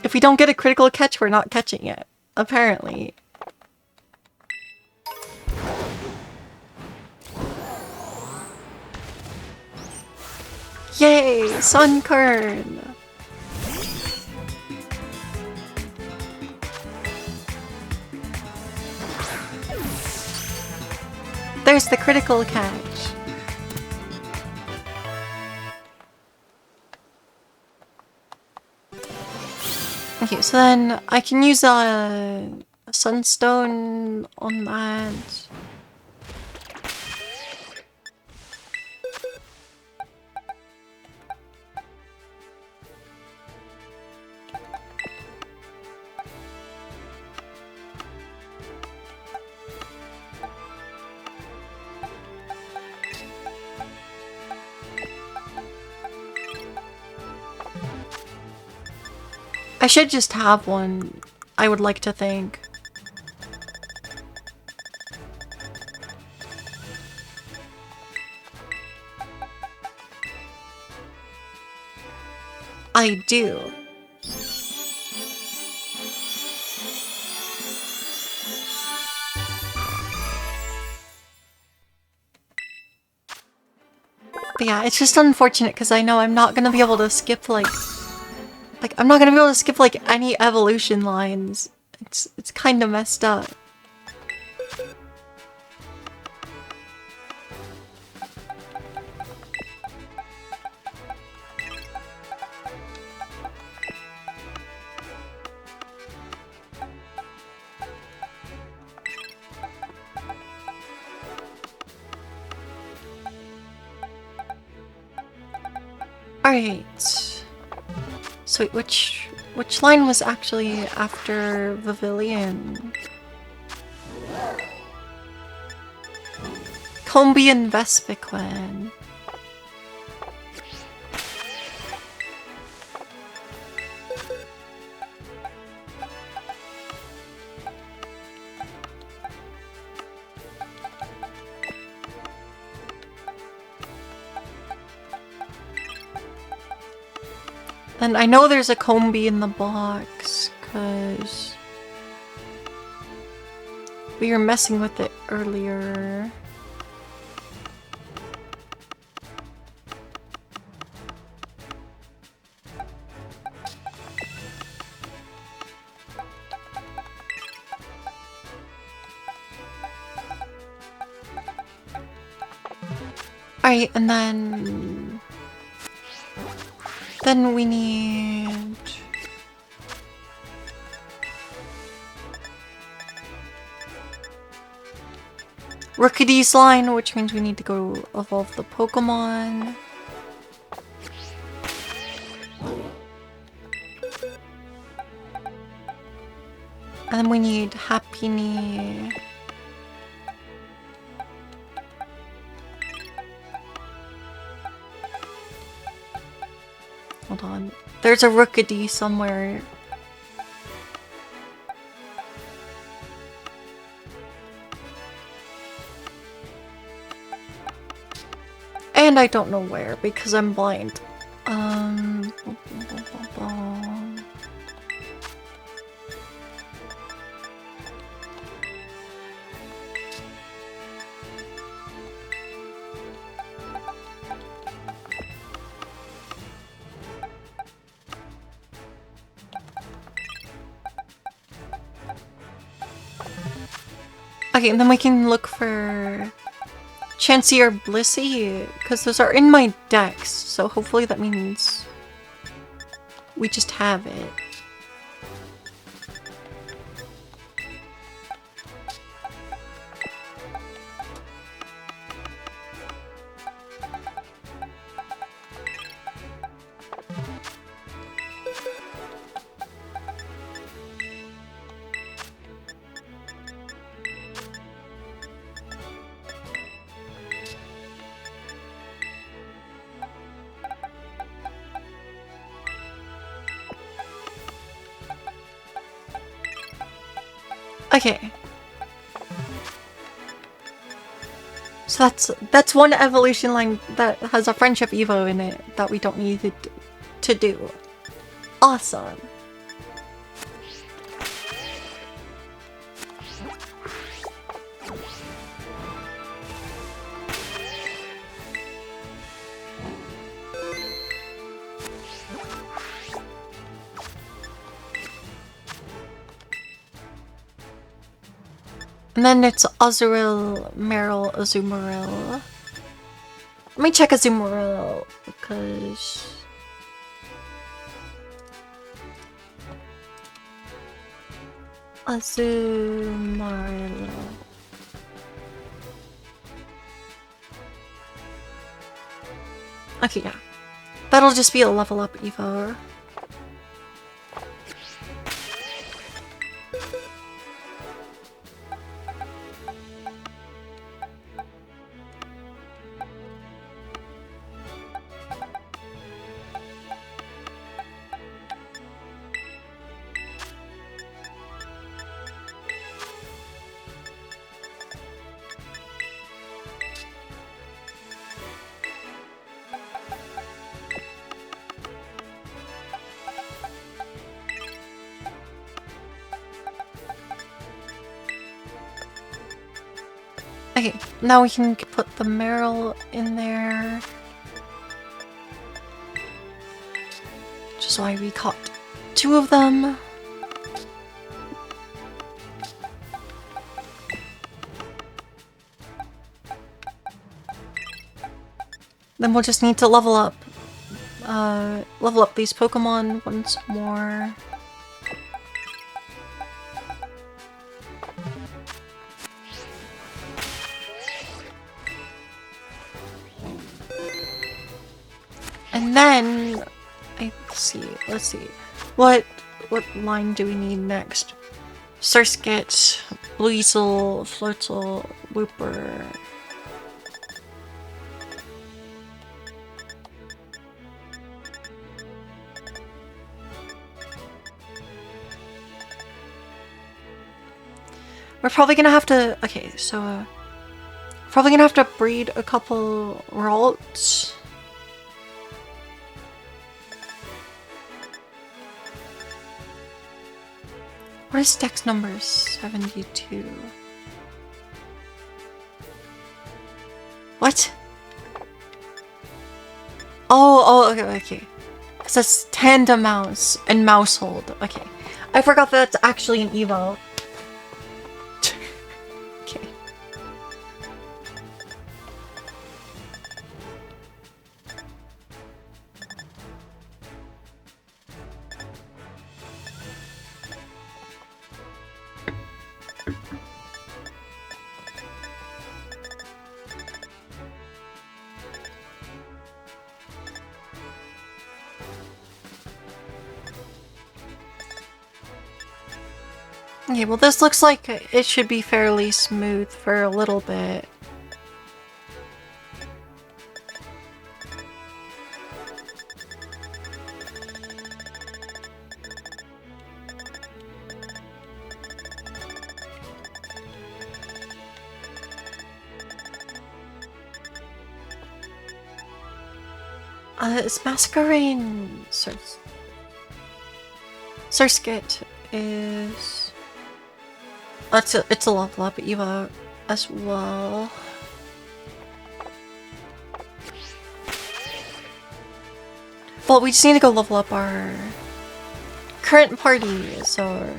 If we don't get a critical catch, we're not catching it. Apparently. Yay! Sunkern! There's the critical catch. Okay, so then I can use a Sunstone on that. I should just have one, I would like to think. I do. But yeah, it's just unfortunate because I know I'm not gonna be able to skip I'm not gonna be able to skip like any evolution lines. It's kind of messed up. Alright. So wait, which line was actually after Pavilion? Combi and Vespiquen. And I know there's a Combi in the box, because we were messing with it earlier. Alright, and then we need Rookidee's line, which means we need to go evolve the Pokemon. And then we need Happiny. Hold on. There's a Rookidee somewhere. And I don't know where because I'm blind. Okay, and then we can look for Chansey or Blissey, because those are in my decks, so hopefully that means we just have it. Okay. So that's one evolution line that has a friendship evo in it that we don't need to do. Awesome. And then it's Azurill, Meryl, Azumarill. Let me check Azumarill because Azumarill. Okay, yeah. That'll just be a level up Evo. Okay, now we can put the Meryl in there. Which is why we caught 2 of them. Then we'll just need to level up these Pokemon once more. And then I Let's see. What line do we need next? Surskit, Blueasel, Flirtle, Wooper. We're probably gonna have to. Okay, so probably gonna have to breed a couple Ralts. What is Dex number 72? What? Oh, okay. Because that's Tandem Mouse and Mousehold. Okay. I forgot that that's actually an Evo. Okay. Okay, well this looks like it should be fairly smooth for a little bit. It's Masquerain Surskit is... it's a level up Evo as well. Well, we just need to go level up our current party, so...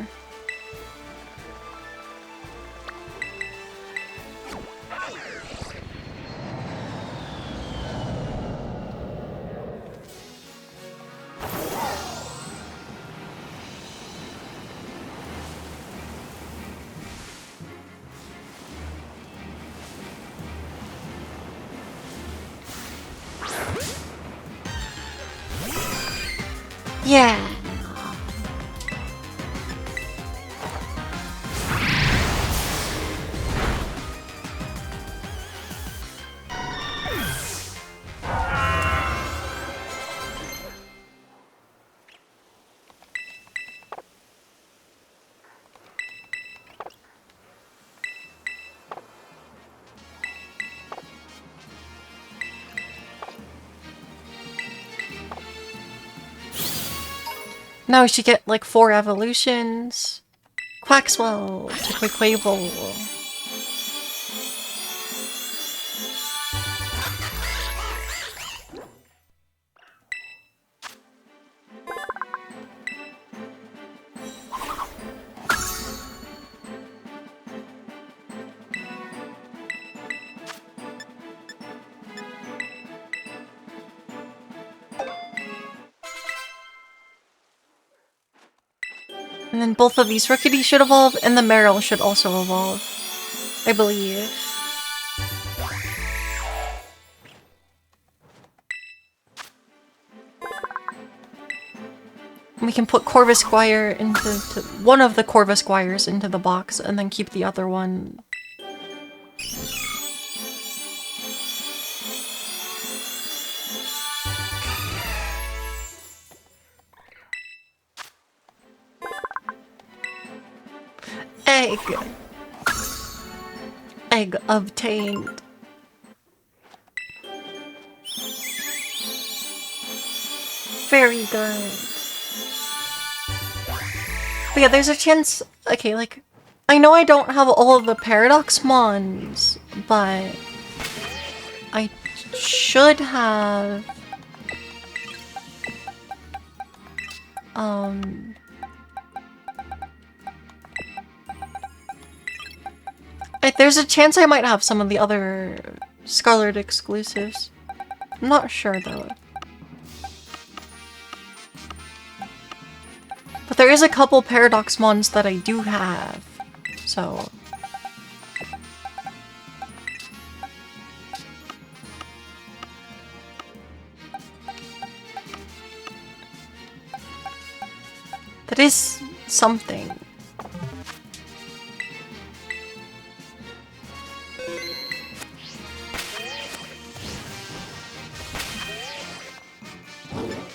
Yeah! Now we should get like 4 evolutions. Quaxwell to Quaquaval. And then both of these Rookidee should evolve, and the Marill should also evolve. I believe. We can put Corvisquire into one of the Corvisquires into the box, and then keep the other one. Egg. Egg obtained. Very good. But yeah, there's a chance... Okay, like... I know I don't have all of the Paradox Mons, but... I should have... There's a chance I might have some of the other Scarlet exclusives. I'm not sure though. But there is a couple Paradox Mons that I do have, so... It is something.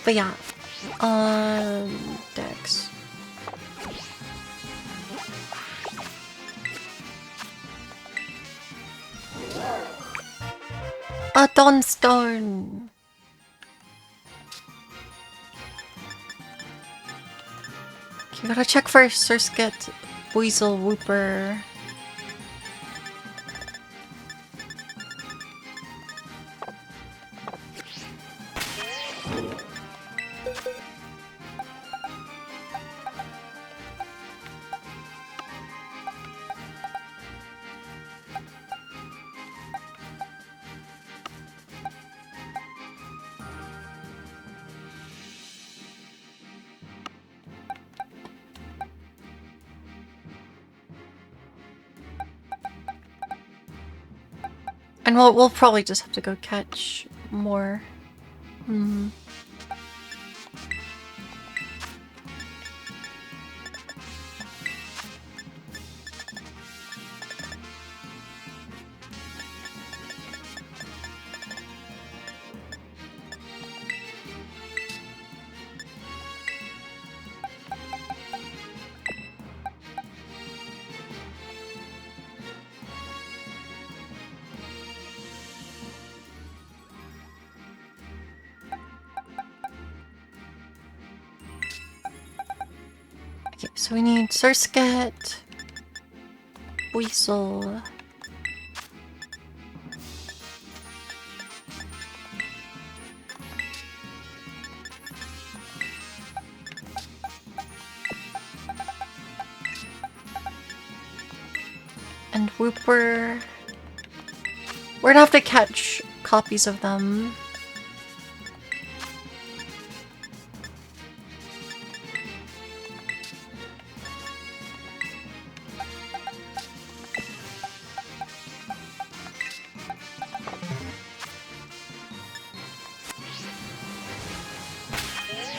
But yeah, Dex. A Dawnstone! Okay, gotta check first. Surskit, Weasel, Wooper. And we'll probably just have to go catch more. Okay, so we need Surskit, Weasel. And Wooper. We're gonna have to catch copies of them.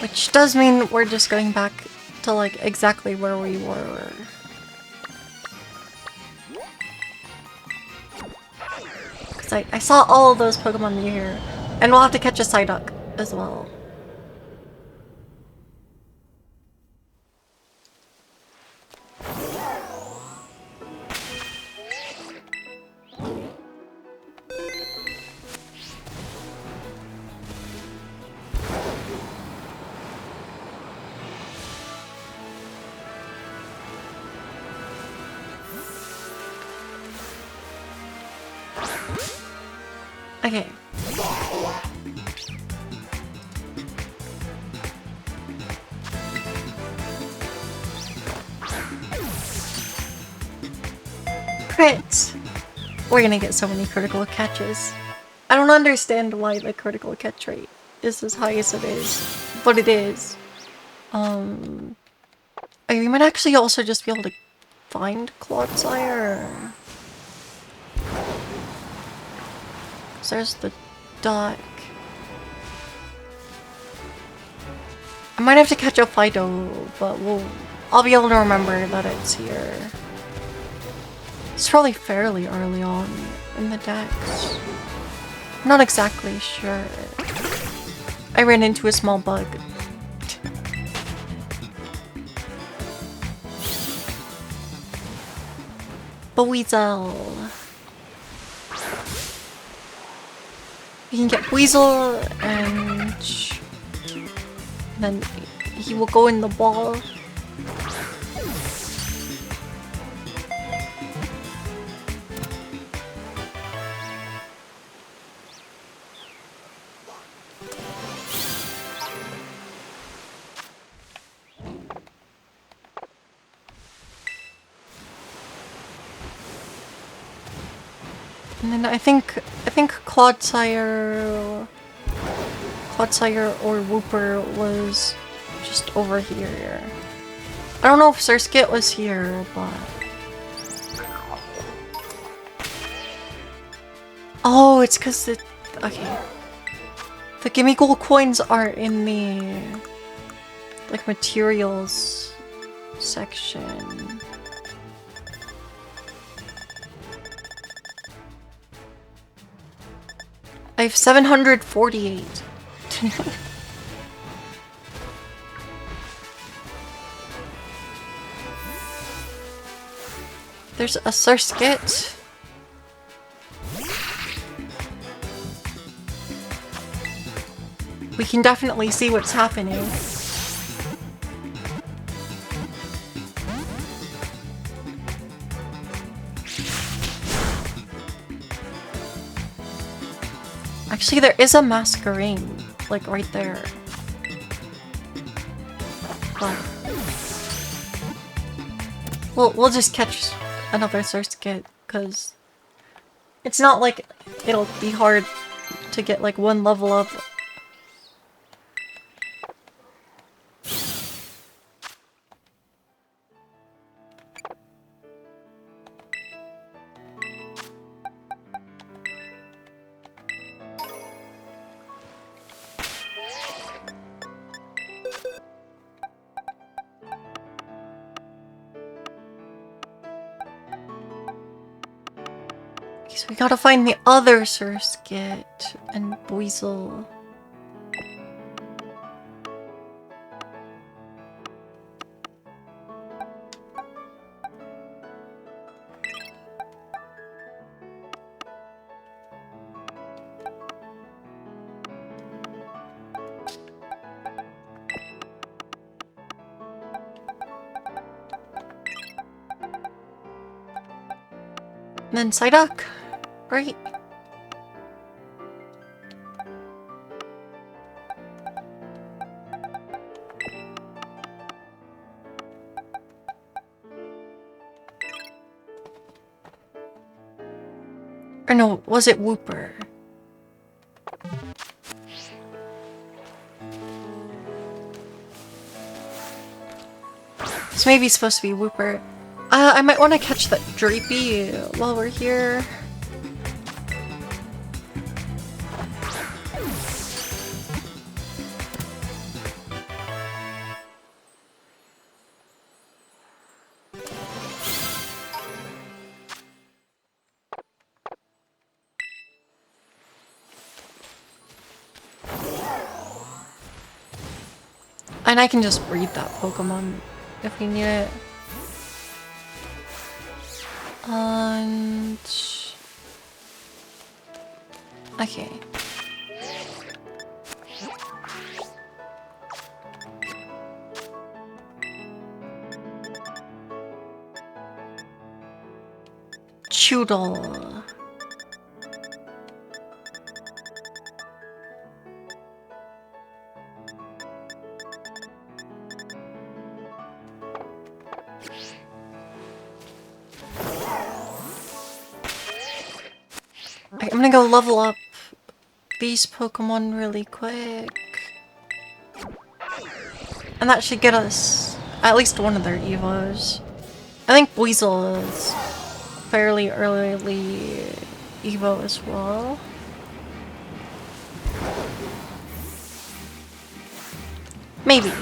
Which does mean we're just going back to like exactly where we were. Because I saw all of those Pokemon here. And we'll have to catch a Psyduck as well. Okay. Crit! We're gonna get so many critical catches. I don't understand why the critical catch rate is as high as it is, but it is. We might actually also just be able to find Clodsire. There's the dock. I might have to catch up Fido, but I'll be able to remember that it's here. It's probably fairly early on in the dex. I'm not exactly sure. I ran into a small bug. Weasel. We can get Weasel and then he will go in the ball. And then I think Clodsire or Wooper was just over here. I don't know if Surskit was here, but oh, it's because the okay. The Gimme Gold coins are in the like materials section. I have 748. There's a Surskit. We can definitely see what's happening. Actually, there is a Masquerain, like right there. But we'll just catch another Surskit, because it's not like it'll be hard to get like one level up. So we gotta find the other Surskit and Buizel. And then Psyduck, right? Or no, was it Wooper? This may be supposed to be Wooper. I might want to catch that Drapey while we're here. And I can just breed that Pokemon if we need it. And... okay. Choodle. I'm gonna go level up these Pokemon really quick. And that should get us at least one of their Evos. I think Buizel is fairly early Evo as well. Maybe.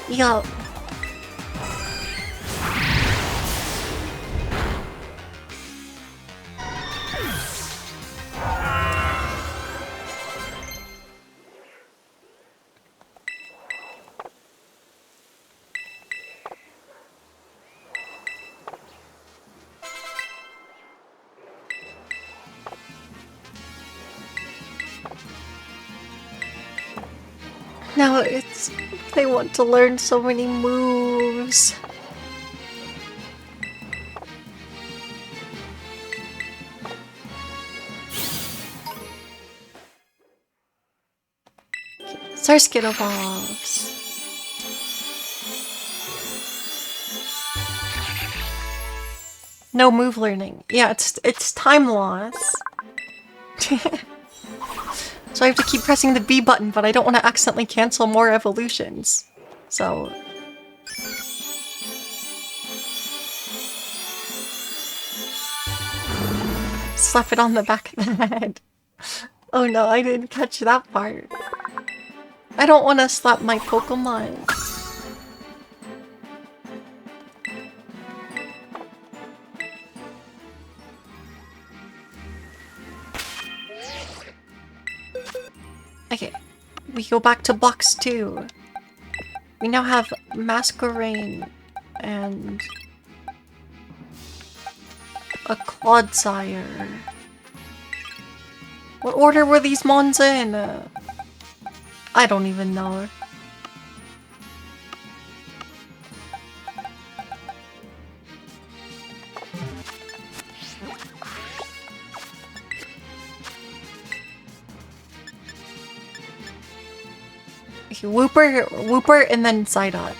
Yo. Now it's... they want to learn so many moves. Surskit evolves. No move learning. Yeah, it's time loss. So I have to keep pressing the B button, but I don't want to accidentally cancel more evolutions. So... slap it on the back of the head. Oh no, I didn't catch that part. I don't want to slap my Pokemon. Okay, we go back to box 2. We now have Masquerain and a Clodsire. What order were these mons in? I don't even know. Okay, Wooper, and then Psyduck.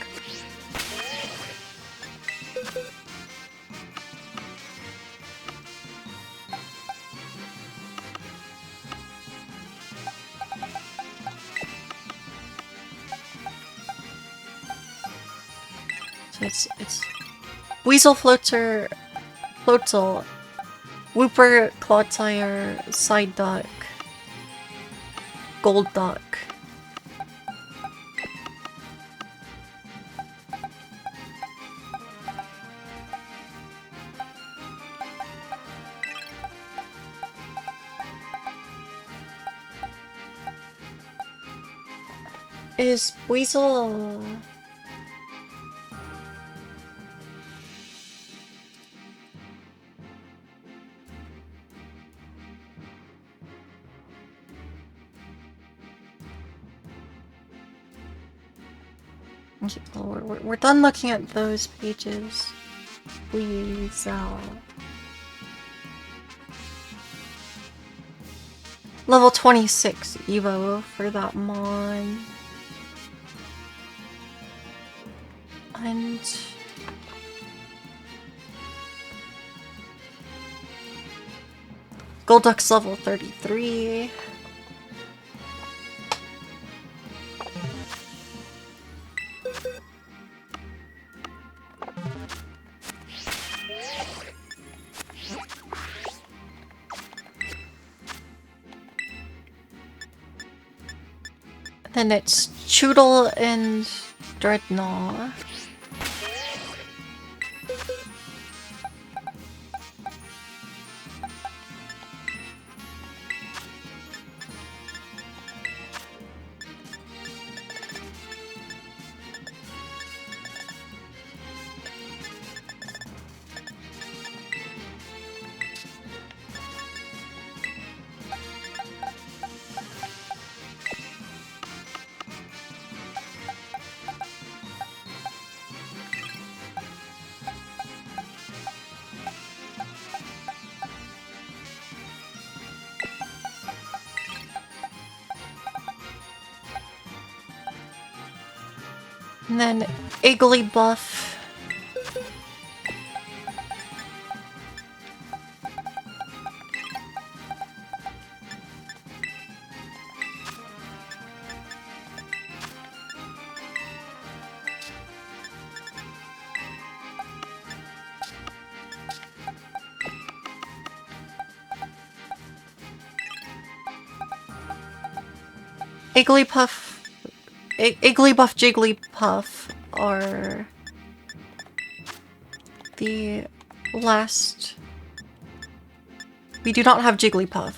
It's Weasel, Floatzel, Wooper, Clodsire, Psyduck, Golduck. Is Weasel... Okay, well, we're done looking at those pages. Weasel. Level 26 Evo for that mon. And... Golduck's level 33. Then it's Choodle and Dreadnought. And then Igglybuff. Igglybuff, Jigglypuff are the last... We do not have Jigglypuff.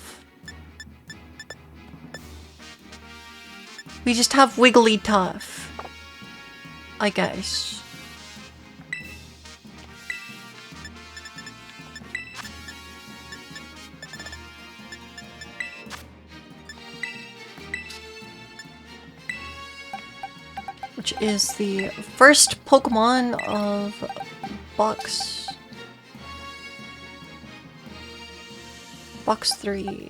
We just have Wigglytuff, I guess. Which is the first Pokemon of Box 3.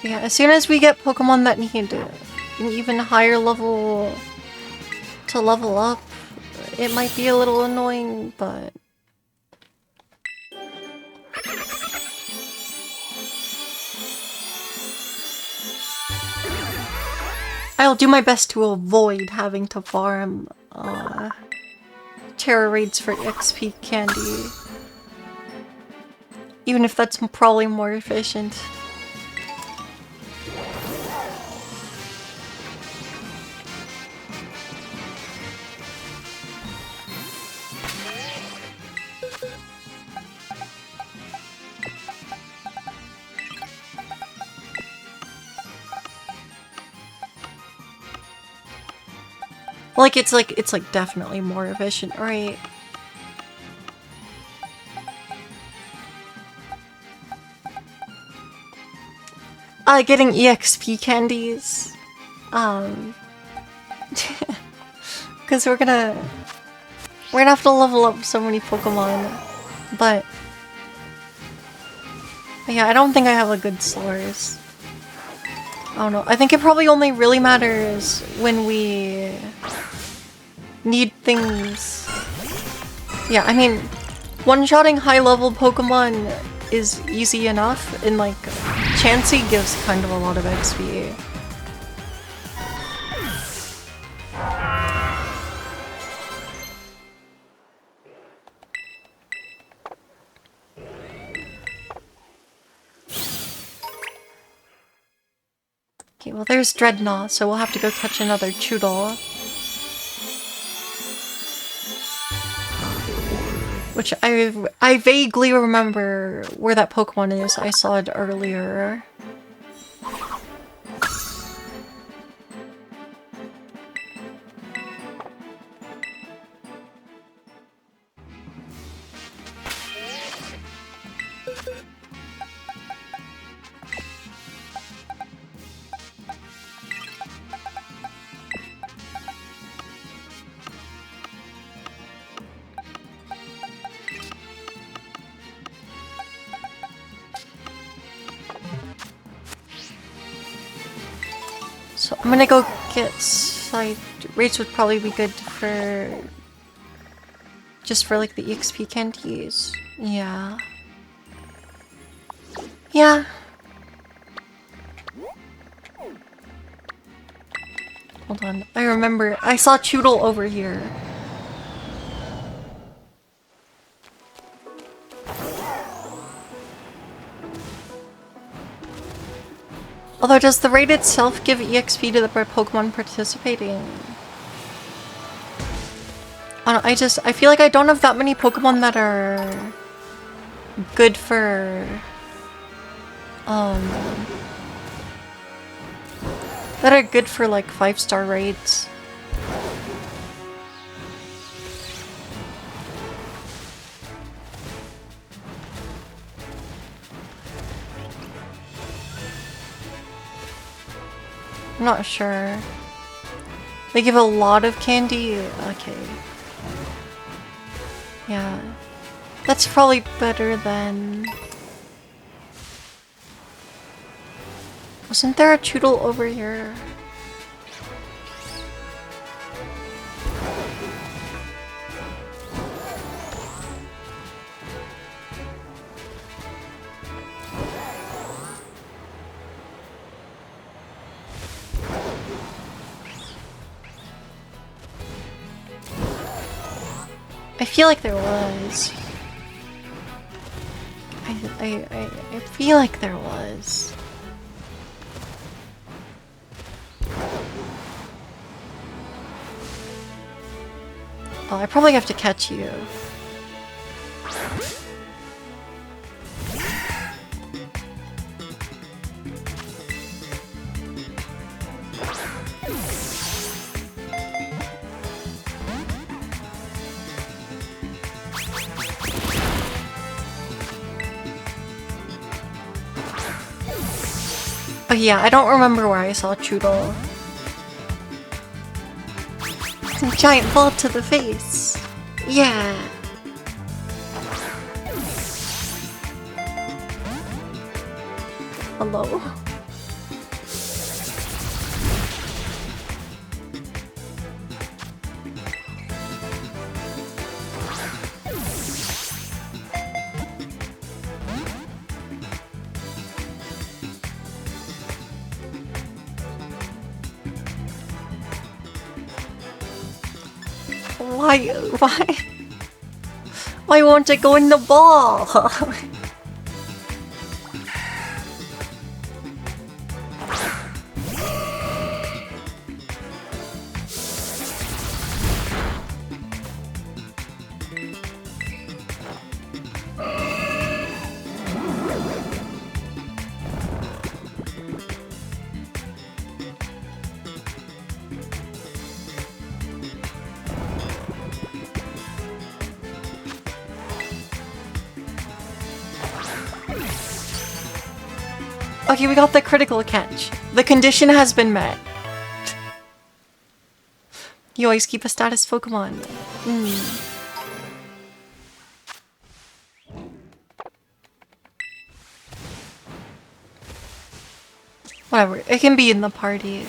Yeah, as soon as we get Pokemon that need an even higher level to level up, it might be a little annoying, but... I'll do my best to avoid having to farm Terra Raids for XP candy. Even if that's probably more efficient. It's like definitely more efficient, right? Getting EXP candies. Because we're gonna have to level up so many Pokemon. But yeah, I don't think I have a good source. I don't know. I think it probably only really matters when we need things. Yeah, I mean, one-shotting high-level Pokemon is easy enough, and like, Chansey gives kind of a lot of XP. Okay, well there's Dreadnought, so we'll have to go catch another Choodle. Which I vaguely remember where that Pokemon is. I saw it earlier. So I'm gonna go get side rates would probably be good for just for like the EXP candies. Yeah. Yeah. Hold on. I remember I saw Choodle over here. Although, does the raid itself give EXP to the Pokemon participating? I feel like I don't have that many Pokemon that are good for, like 5-star raids. I'm not sure. They give a lot of candy? Okay. Yeah. That's probably better than... Wasn't there a Choodle over here? I feel like there was. I feel like there was. Oh, I probably have to catch you. Oh yeah, I don't remember where I saw Choodle. It's a giant ball to the face. Yeah. Hello. Why? Why? Why won't it go in the ball? Okay, we got the critical catch. The condition has been met. You always keep a status Pokemon. Whatever, it can be in the party.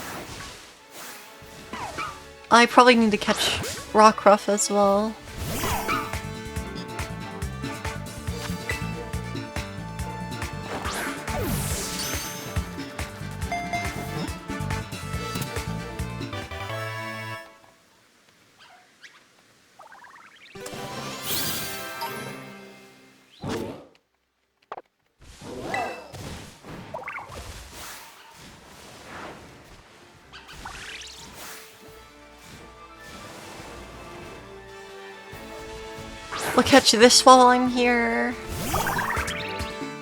I probably need to catch Rockruff as well. We'll catch this while I'm here.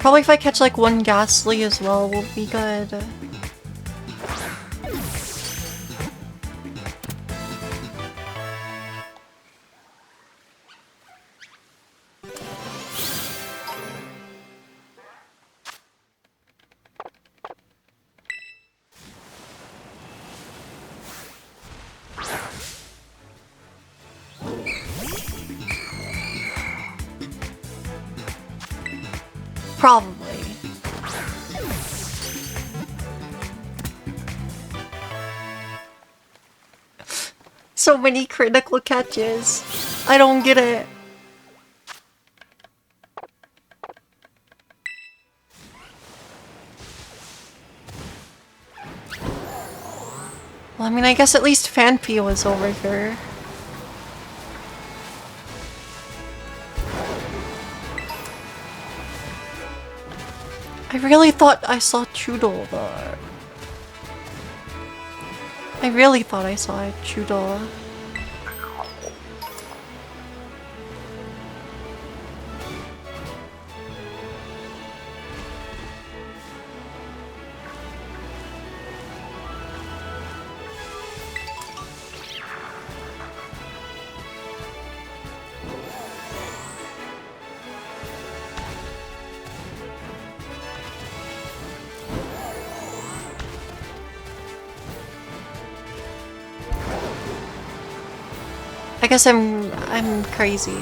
Probably if I catch like one Ghastly as well, we'll be good. Probably. So many critical catches. I don't get it. Well, I mean, I guess at least Phanpy was over here. I really thought I saw Chudol there. I really thought I saw a Chudol. I guess I'm crazy.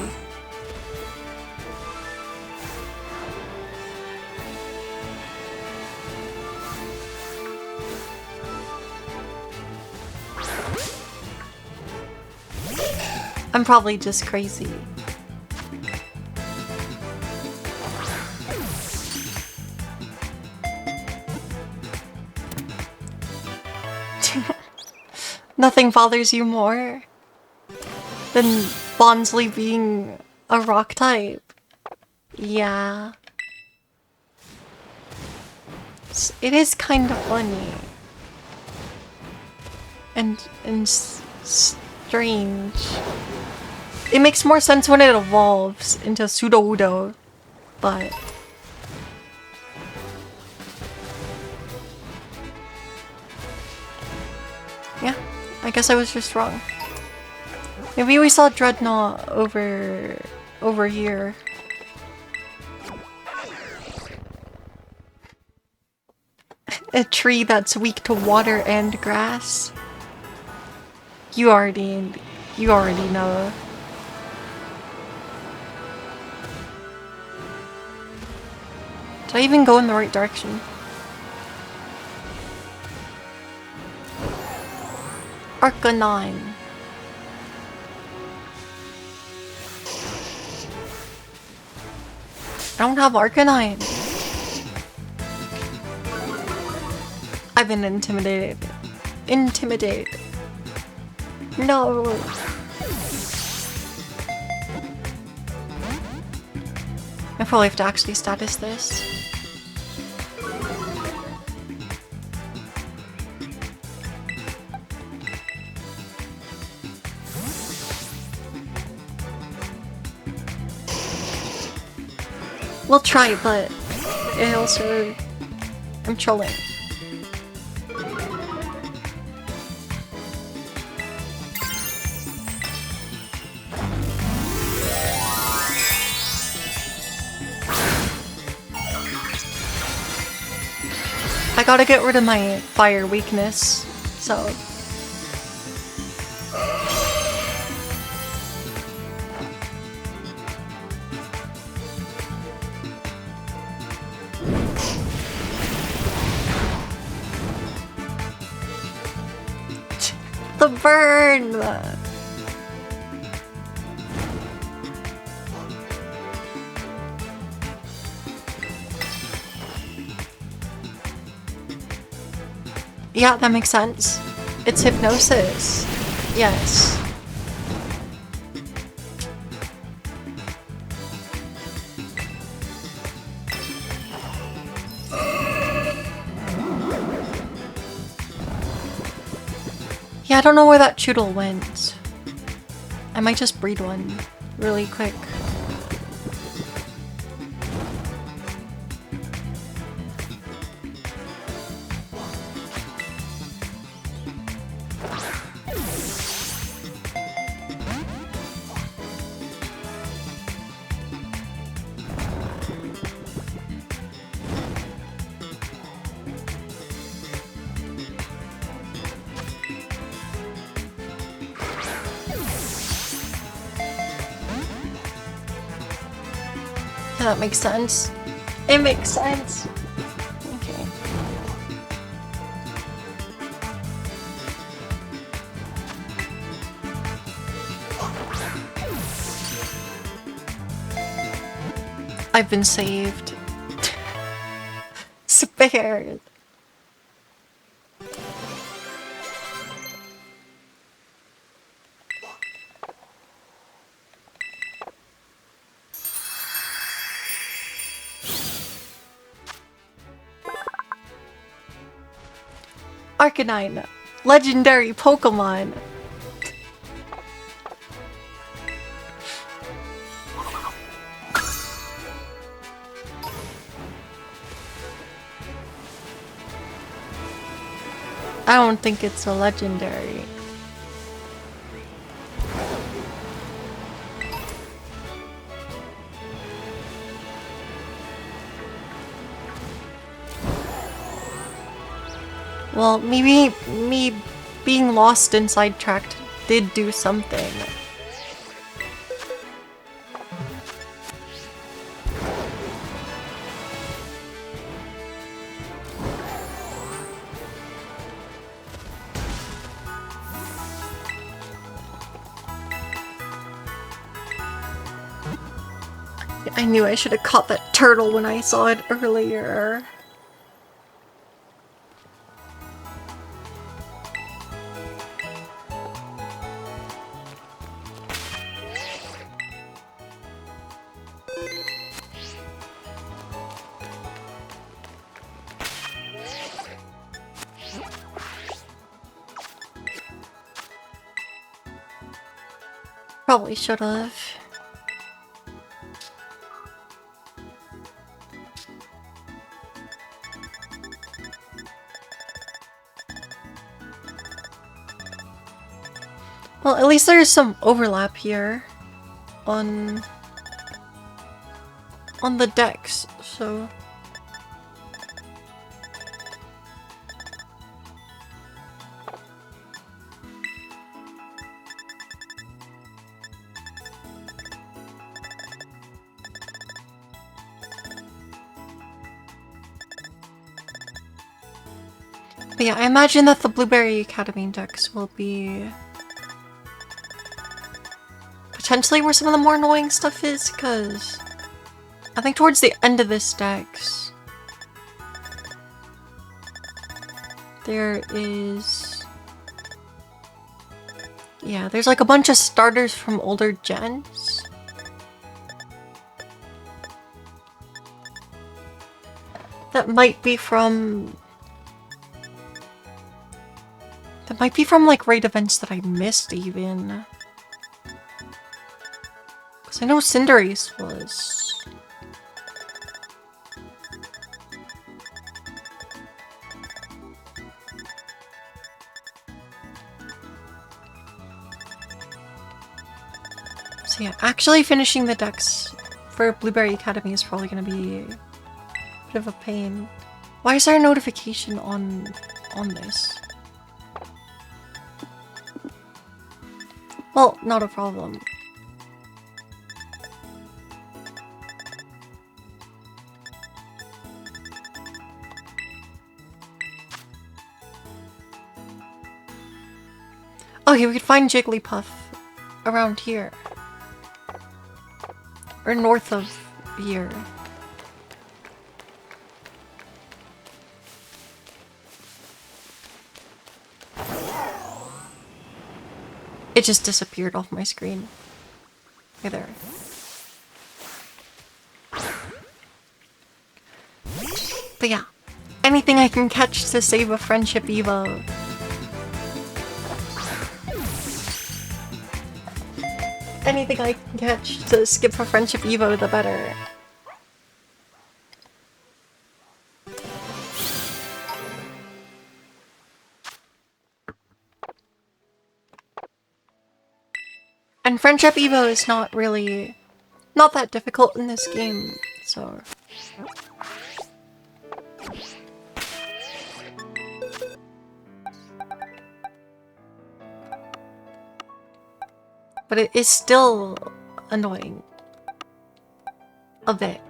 I'm probably just crazy. Nothing bothers you more than Bonsly being a rock type. Yeah. It is kind of funny. And strange. It makes more sense when it evolves into Sudowoodo, but... yeah, I guess I was just wrong. Maybe we saw Dreadnought over here. A tree that's weak to water and grass. You already know. Did I even go in the right direction? Arcanine. I don't have Arcanine. I've been intimidated. Intimidated. No. I probably have to actually status this. We'll try, but it also... I'm trolling. I gotta get rid of my fire weakness, so... The burn! Yeah, that makes sense. It's hypnosis. Yes. Yeah, I don't know where that Choodle went. I might just breed one really quick. Yeah, that makes sense. It makes sense. Okay. I've been saved. Spared. Arcanine, legendary Pokemon. I don't think it's a legendary. Well, maybe me being lost and sidetracked did do something. I knew I should have caught that turtle when I saw it earlier. Probably should have. Well, at least there's some overlap here on the decks, so... But yeah, I imagine that the Blueberry Academy decks will be potentially where some of the more annoying stuff is, because I think towards the end of this decks there is... yeah, there's like a bunch of starters from older gens. that might be from... That might be from, like, raid events that I missed, even. Because I know Cinderace was... So yeah, actually finishing the decks for Blueberry Academy is probably going to be a bit of a pain. Why is there a notification on this? Well, not a problem. Okay, we could find Jigglypuff around here. Or north of here. It just disappeared off my screen. Hey there. But yeah, anything I can catch to save a friendship Evo. Anything I can catch to skip a friendship Evo, the better. And friendship Evo is not really... not that difficult in this game, so... But it is still annoying. A bit.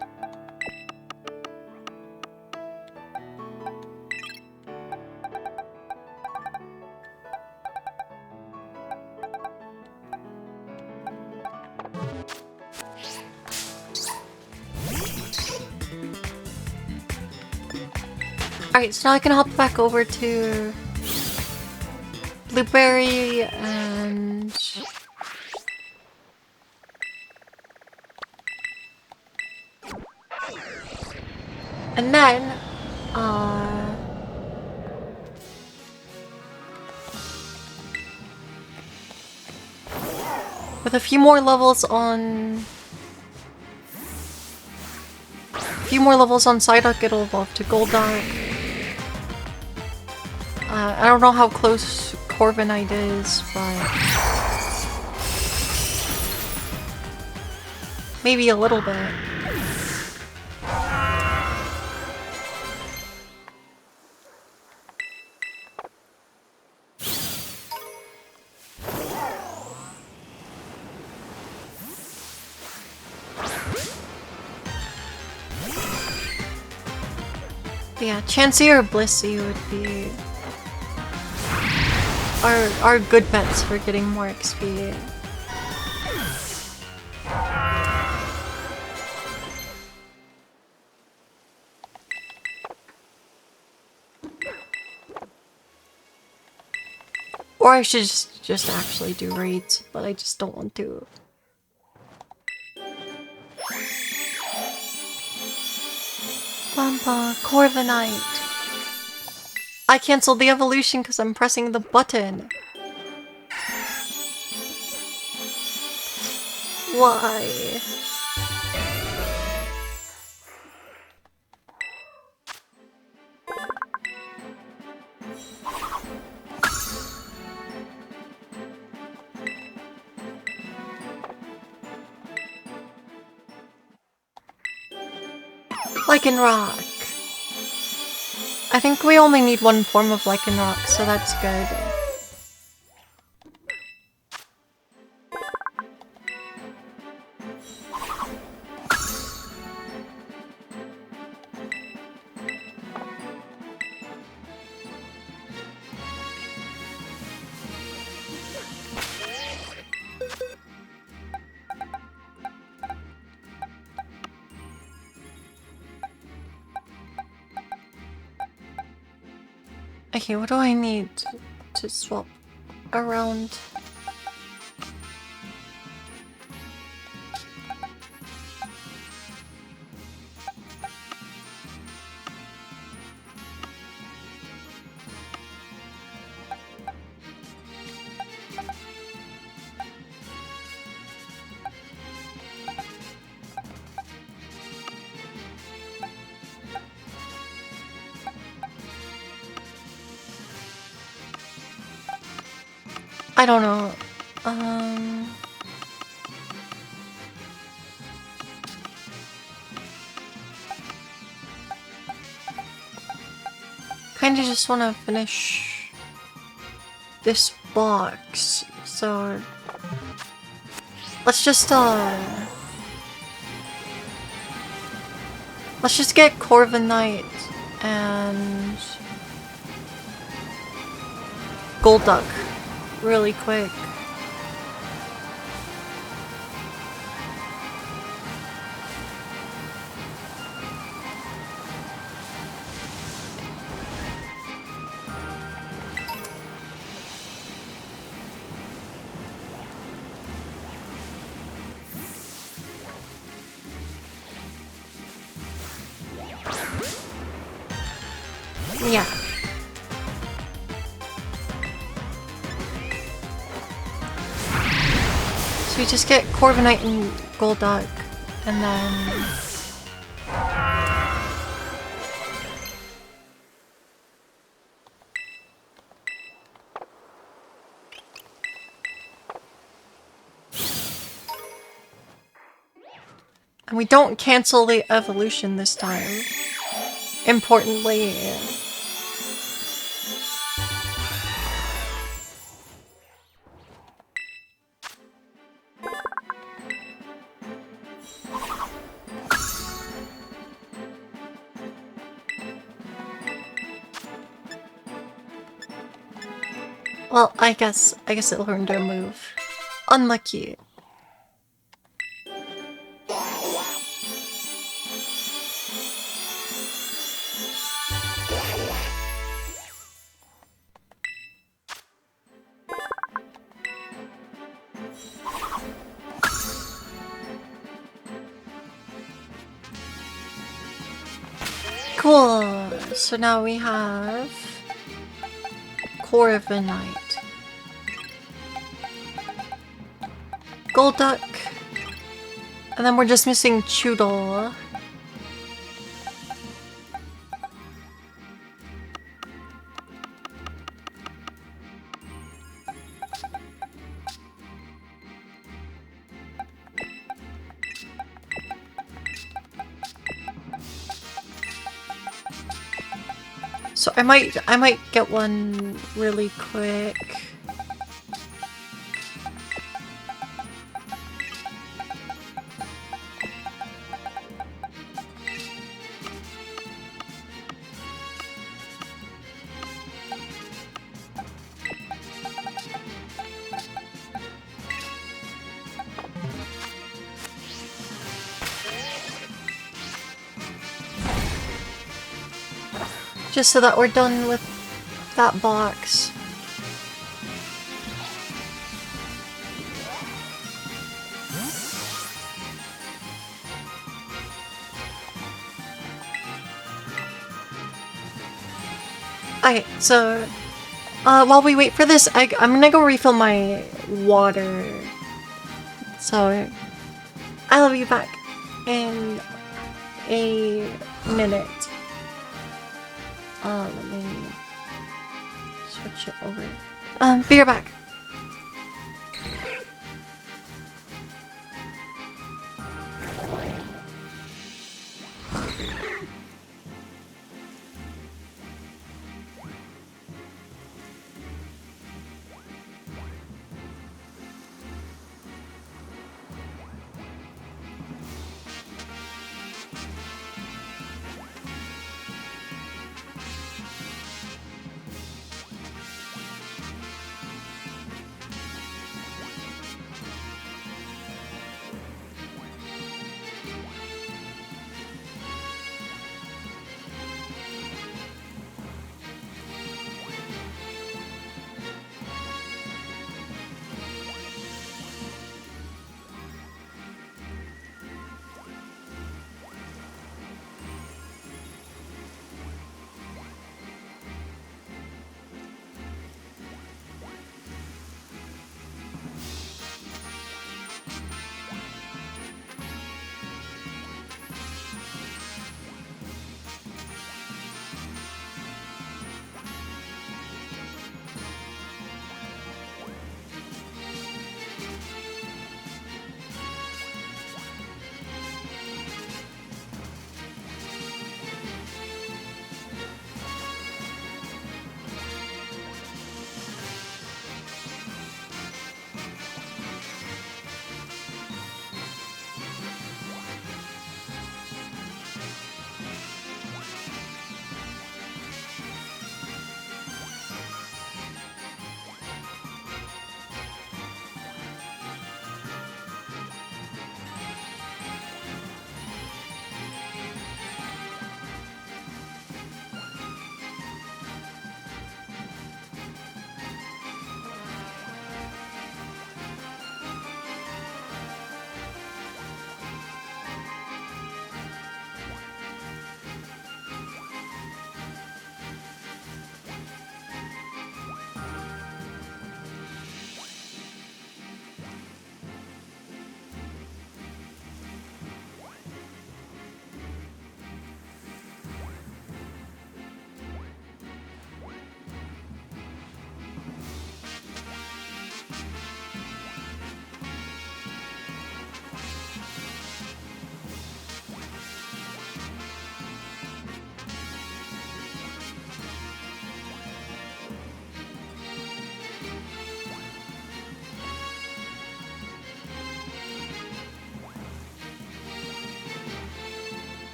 Alright, so now I can hop back over to Blueberry and... And then, with a few more levels on... Psyduck, it'll evolve to Golduck. I don't know how close Corviknight is, but... maybe a little bit. Yeah, Chansey or Blissey would be our good bets for getting more XP. Or I should just actually do raids, but I just don't want to. Bumpa, Corviknight. I canceled the evolution because I'm pressing the button. Why? Lycanroc. I think we only need one form of Lycanroc, so that's good. Okay, what do I need to swap around? I don't know. Kinda just wanna finish this box, so let's just get Corviknight and Golduck really quick. Yeah. So we just get Corviknight and Golduck, and then... And we don't cancel the evolution this time. Importantly. Well, I guess it learned a move. Unlucky. Cool. So now we have Corviknight, Golduck, and then we're just missing Choodle. So I might get one really quick. Just so that we're done with that box. Okay, so while we wait for this, I'm gonna go refill my water. So I'll be back in a minute. Let me switch it over. Be right back.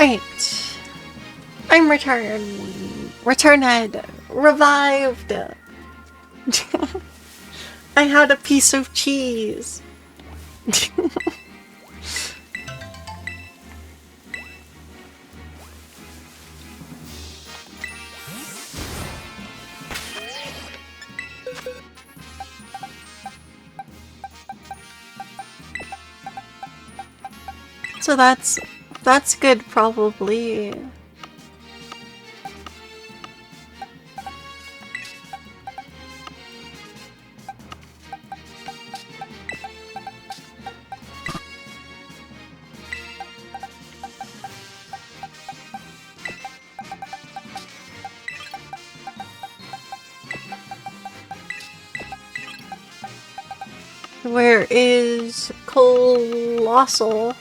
Right. I'm returned. Returned. Revived. I had a piece of cheese. So that's good, probably. Where is Colossal?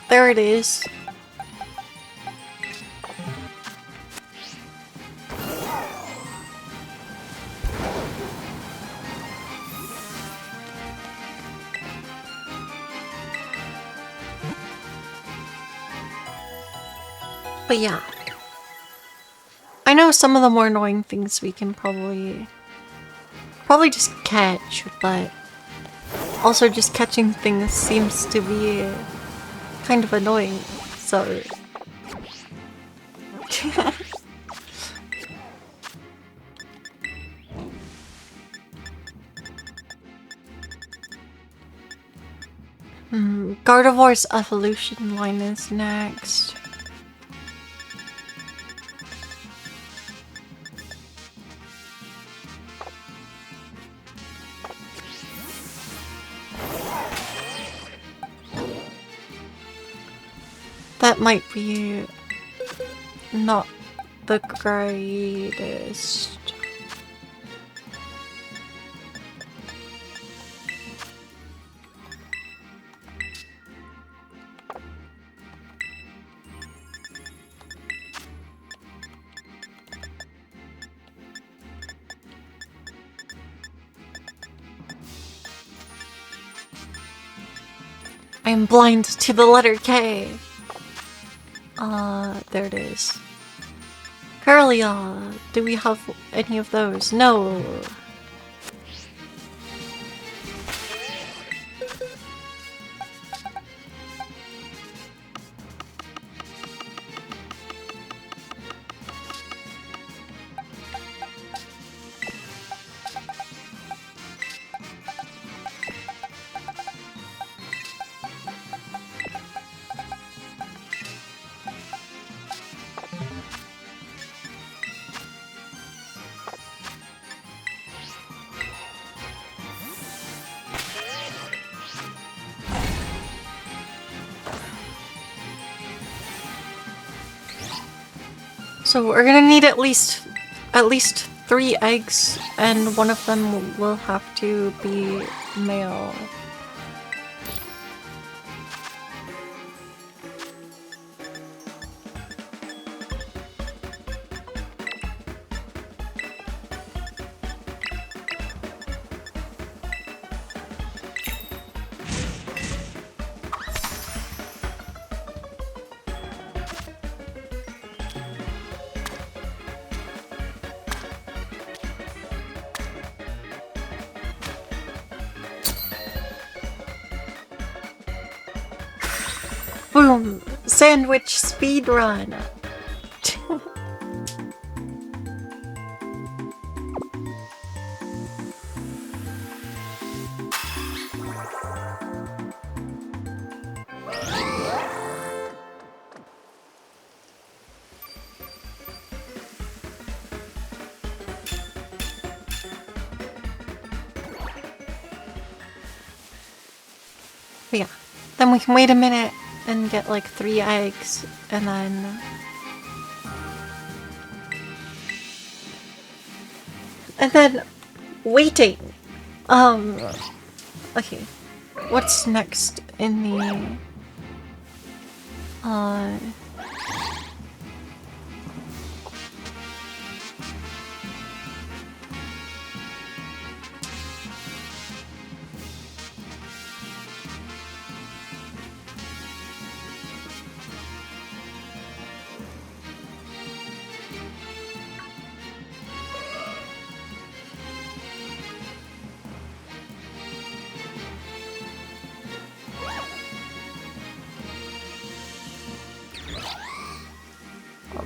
There it is. But yeah. I know some of the more annoying things we can probably just catch, but also just catching things seems to be kind of annoying, so... Gardevoir's evolution line is next. That might be not the greatest. I am blind to the letter K. There it is. Curlia, do we have any of those? No. So we're gonna need at least 3 eggs, and one of them will have to be male. Boom! Sandwich speedrun! But yeah, then we can wait a minute and get like 3 eggs, and then waiting. Okay, what's next in the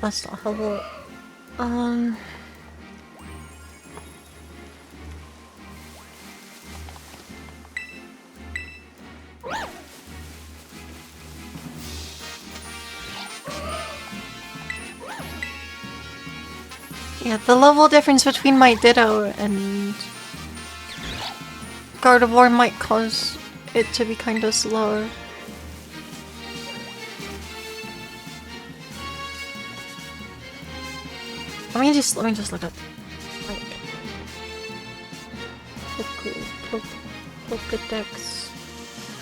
that's not helpful. Yeah, the level difference between my Ditto and Gardevoir might cause it to be kind of slower. Let me just look up. Pokedex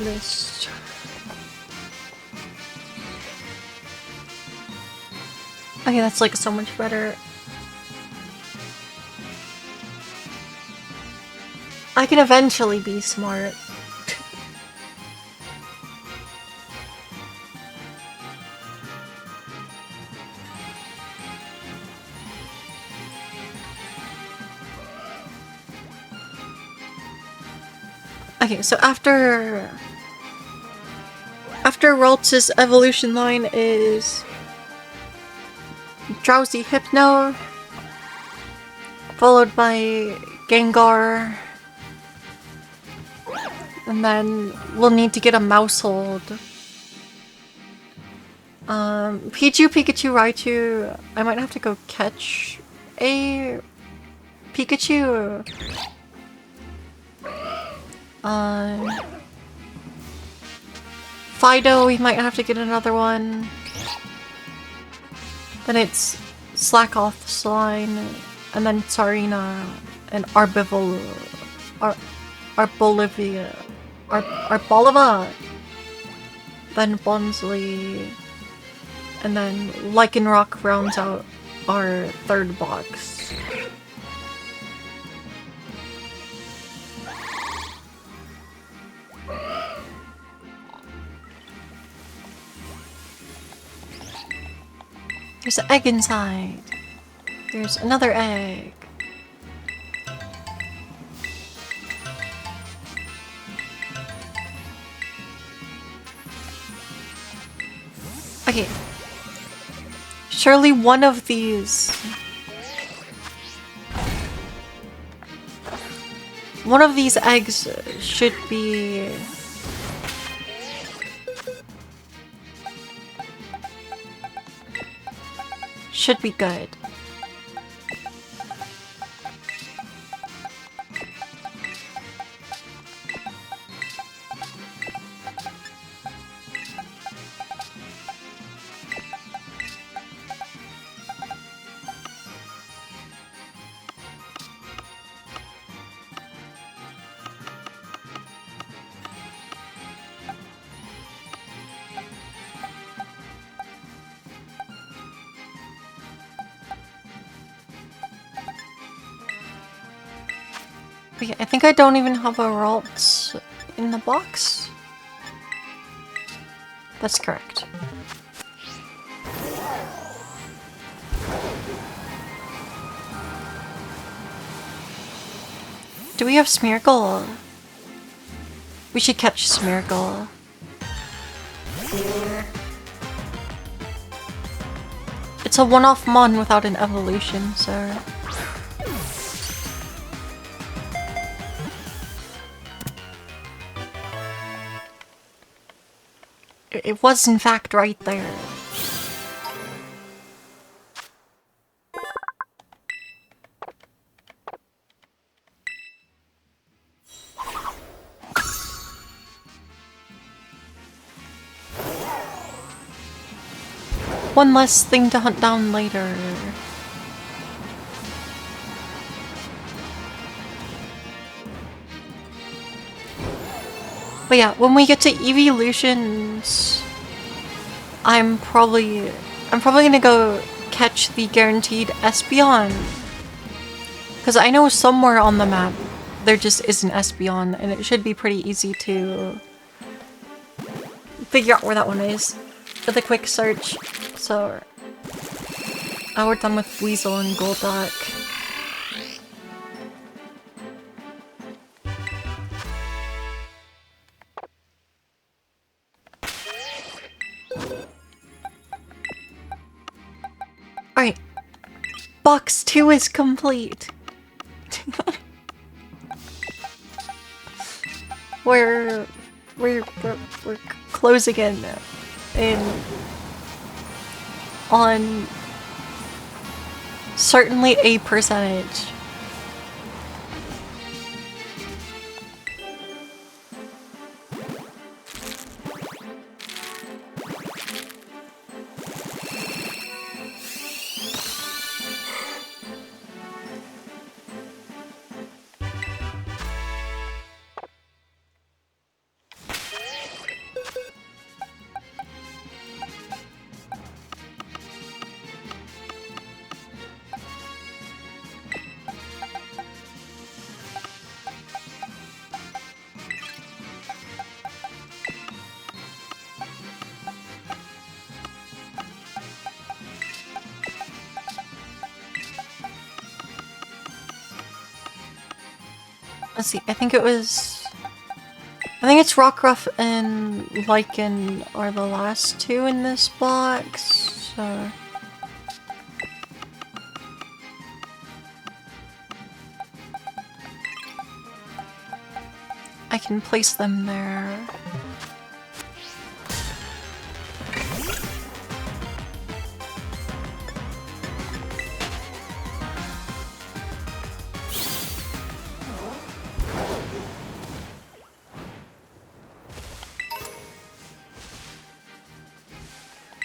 list. Okay, that's like so much better. I can eventually be smart. Okay, so after Ralts' evolution line is Drowsy Hypno, followed by Gengar, and then we'll need to get a Mousehold. Pichu, Pikachu, Raichu, I might have to go catch a Pikachu. Fido, we might have to get another one. Then it's Slackoth's line, and then Tsarina, and Arboliva, then Bonsley, and then Lycanroc rounds out our third box. There's an egg inside. There's another egg. Okay. Surely one of these... One of these eggs should be... Should be good. Okay, I think I don't even have a Ralts in the box. That's correct. Do we have Smeargle? We should catch Smeargle. It's a one-off mon without an evolution, so... It was in fact right there. One less thing to hunt down later. But yeah, when we get to evolutions, I'm probably gonna go catch the guaranteed Espeon. Because I know somewhere on the map there just is an Espeon, and it should be pretty easy to figure out where that one is with a quick search. So now we're done with Weasel and Golduck. Box 2 is complete. we're closing in on certainly a percentage. Let's see, I think it's Rockruff and Lycan are the last two in this box, so... I can place them there.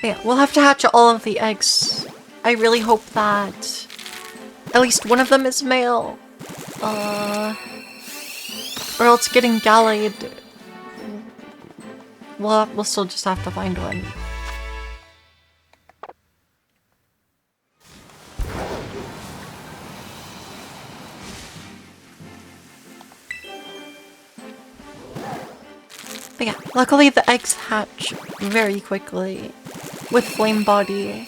Yeah, we'll have to hatch all of the eggs. I really hope that at least one of them is male. Or else getting Gallade. We'll still just have to find one. But yeah, luckily the eggs hatch very quickly with Flame Body.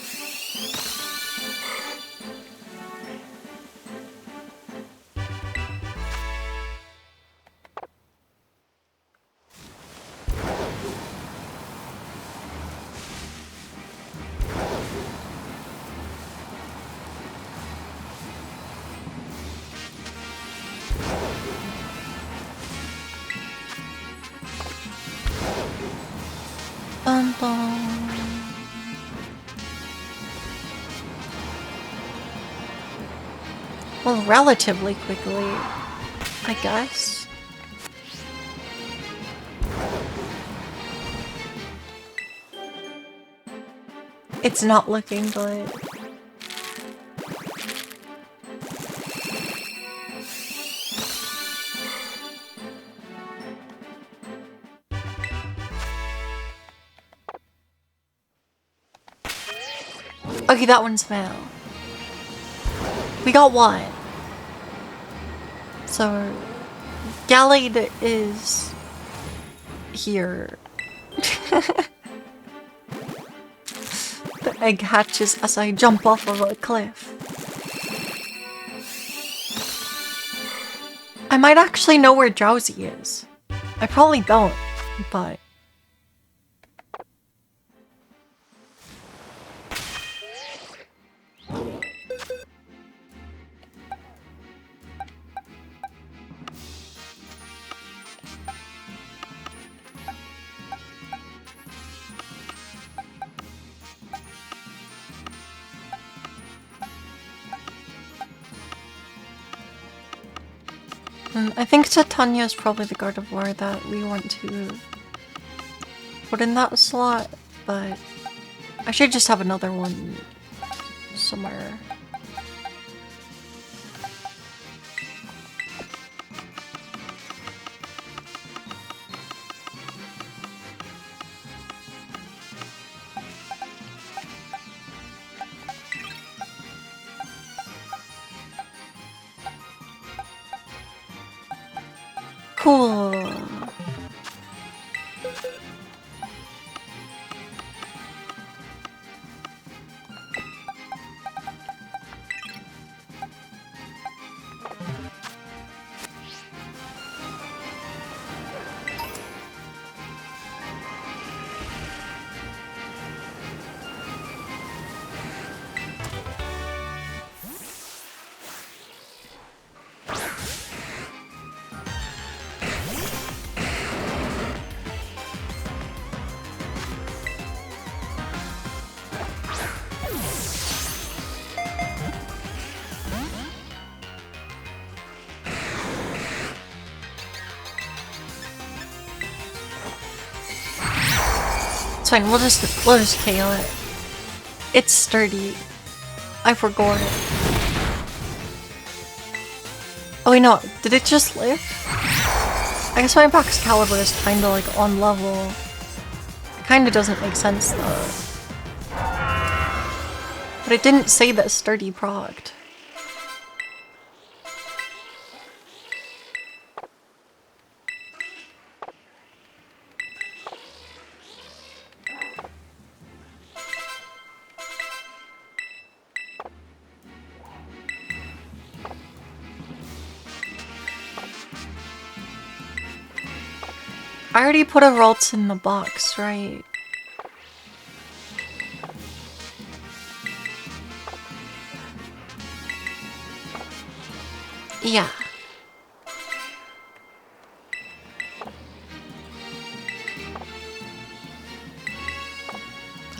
Bum bum. Well, relatively quickly, I guess. It's not looking good. Okay, that one's male. We got one. So, Gallade is here. The egg hatches as I jump off of a cliff. I might actually know where Drowsy is. I probably don't, but... I think Titania is probably the Gardevoir that we want to put in that slot, but I should just have another one somewhere. Cool. fine. We'll just KO it. It's sturdy. I forgot it. Oh wait, no. Did it just live? I guess my Baxcalibur is kinda like on level. It kinda doesn't make sense though. But it didn't say that sturdy procced. I already put a Ralts in the box, right? Yeah.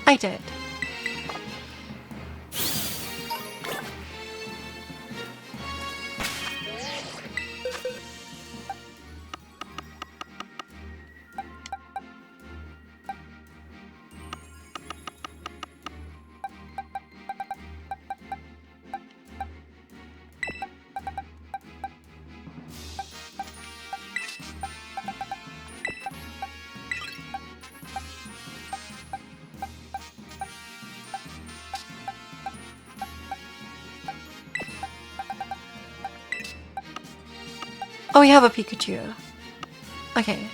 I did. Oh, we have a Pikachu. Okay.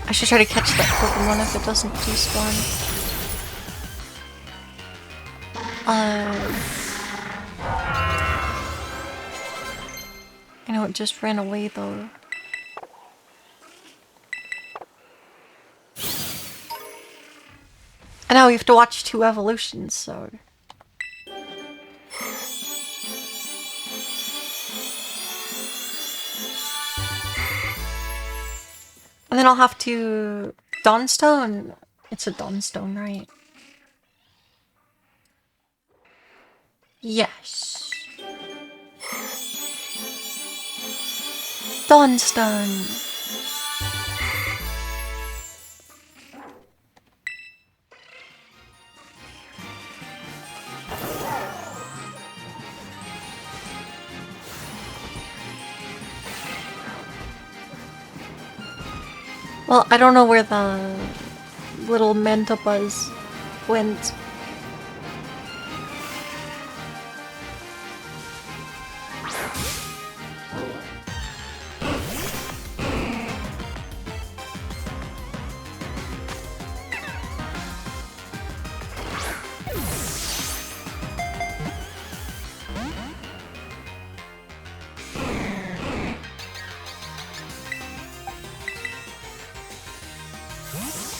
I should try to catch that Pokemon if it doesn't despawn. I know it just ran away though. And now we have to watch 2 evolutions, so... And then I'll have to... Dawnstone? It's a Dawnstone, right? Yes. Dawnstone. Well, I don't know where the little Mantipus went.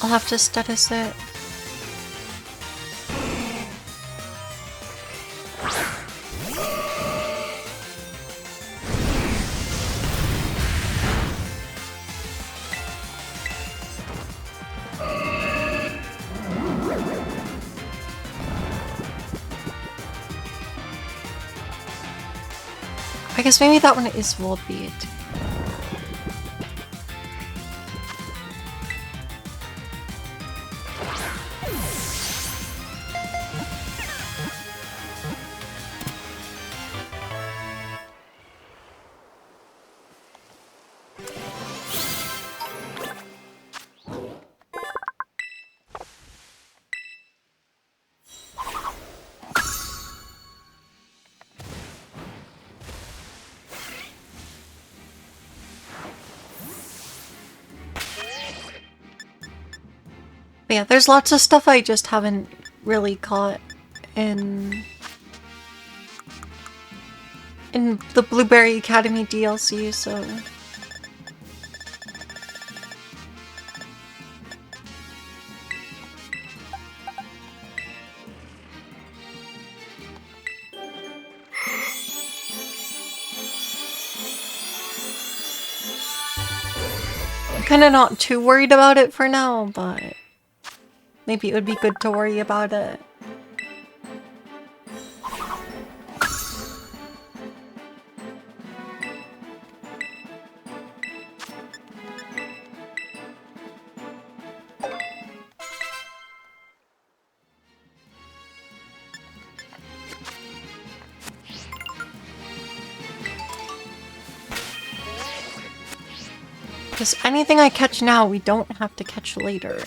I'll have to status it. I guess maybe that one is Volbeat. But yeah, there's lots of stuff I just haven't really caught in the Blueberry Academy DLC, so... kind of not too worried about it for now, but maybe it would be good to worry about it. Because anything I catch now, we don't have to catch later.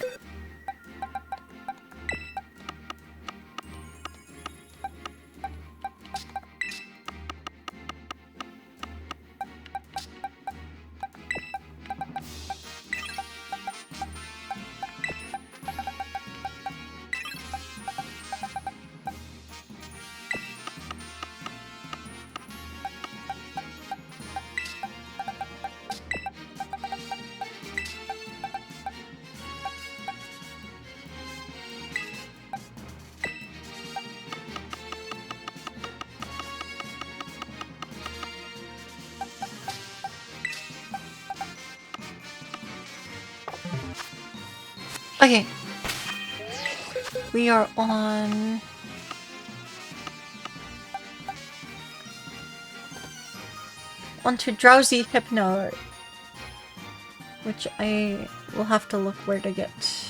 Okay. We are on... onto Drowsy Hypno, which I will have to look where to get.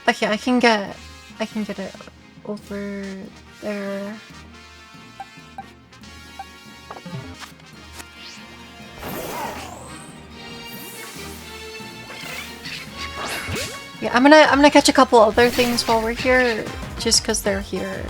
Okay, I can get it over there. Yeah, I'm gonna catch a couple other things while we're here, just because they're here.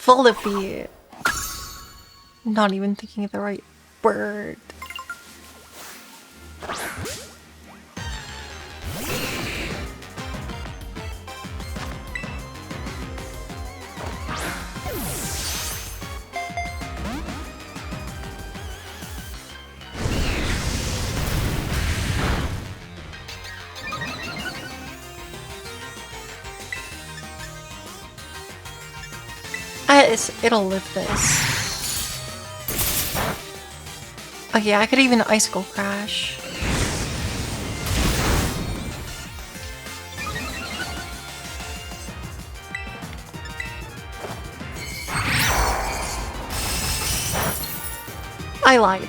Vullaby. Not even thinking of the right word. It'll live this. Okay, I could even Icicle Crash. I lied.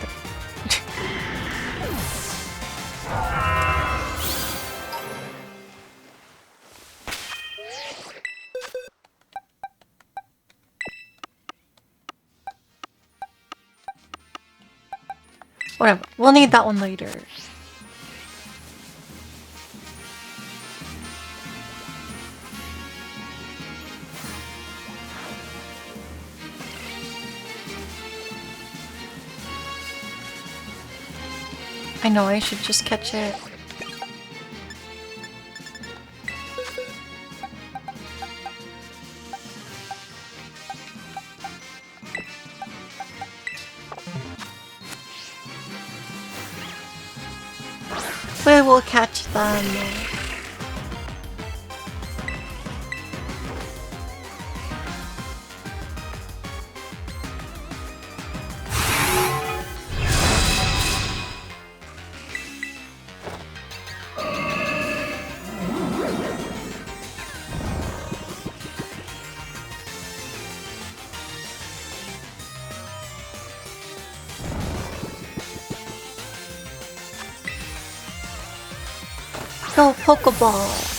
Whatever, we'll need that one later. I know, I should just catch it. We will catch them. Go Pokeball!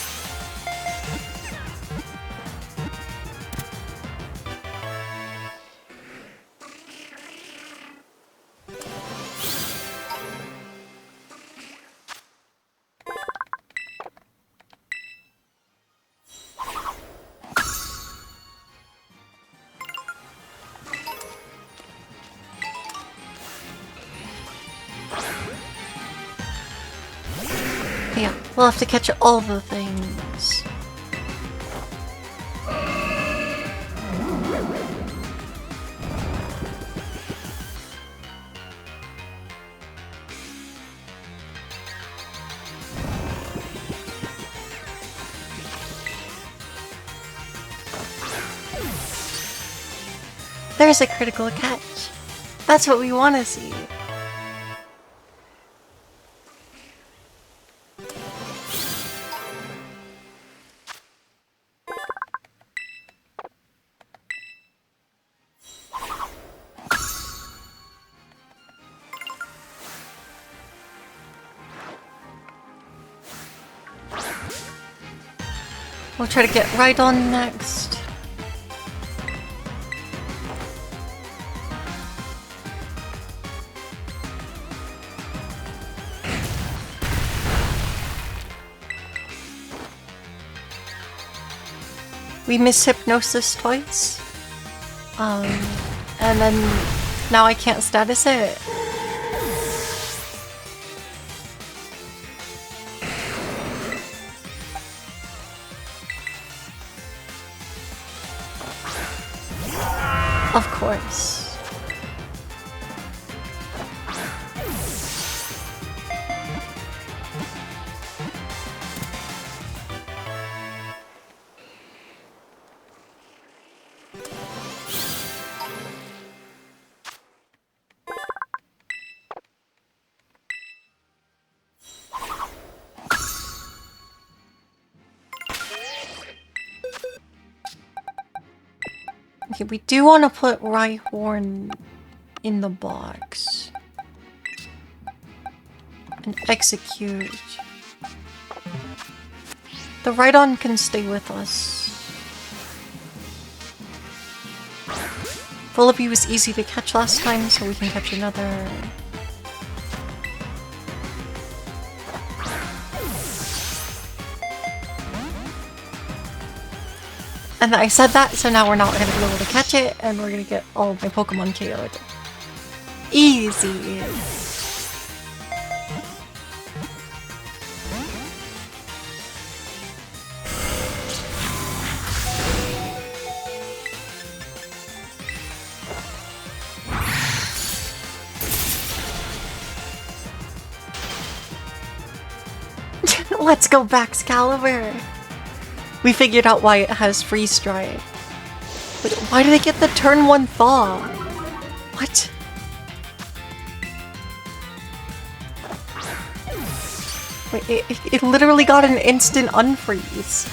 Yeah, we'll have to catch all the things. There's a critical catch. That's what we want to see. We'll try to get right on next. We missed Hypnosis twice. And then now I can't status it. Of course. Okay, we do want to put Rhyhorn in the box. And execute. The Rhydon can stay with us. Vullaby was easy to catch last time, so we can catch another. And I said that, so now we're not going to be able to catch it, and we're going to get all of my Pokemon KO'd. Easy! Let's go back, Excalibur! We figured out why it has Freeze Strike. But why did it get the turn 1 thaw? What? Wait, it literally got an instant unfreeze.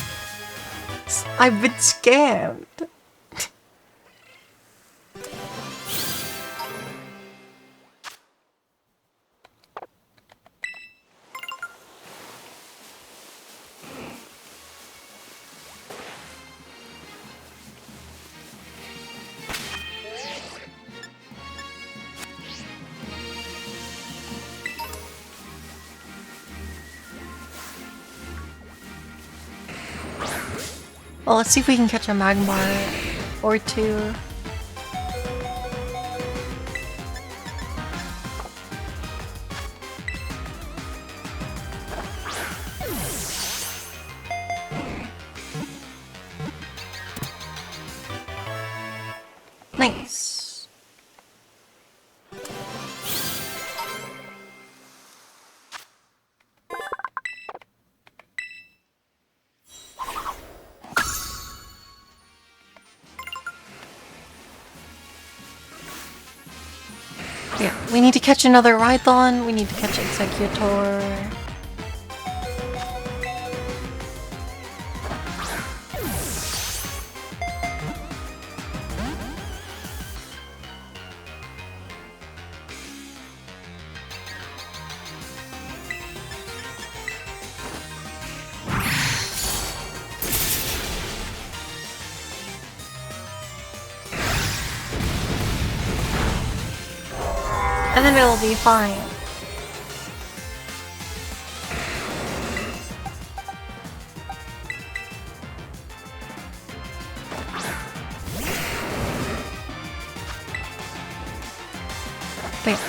I've been scammed. Well, let's see if we can catch a Magmar or two. Nice. Yeah, we need to catch another Rhython, we need to catch Executor. And then it'll be fine.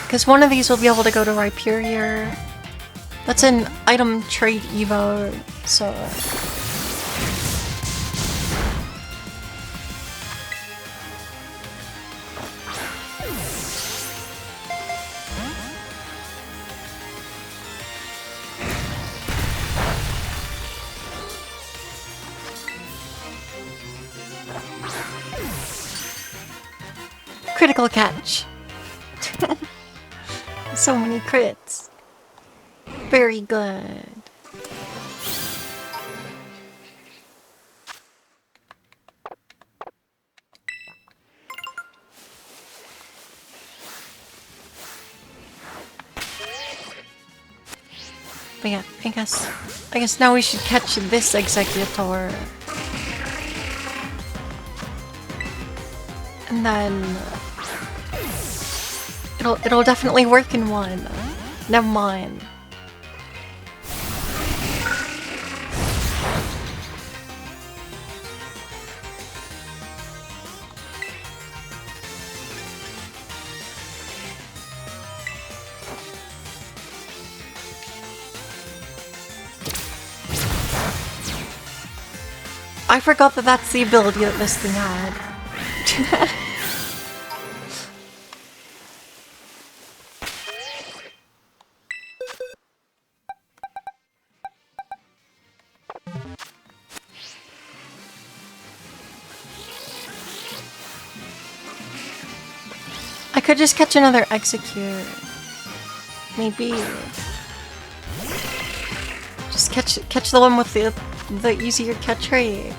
Because one of these will be able to go to Rhyperior. That's an item trade evo, so... Critical catch. So many crits. Very good. But yeah, I guess now we should catch this Executor. And then it'll definitely work in one. Never mind. I forgot that that's the ability that this thing had. I could just catch another Execute. Maybe. Just catch the one with the easier catch rate.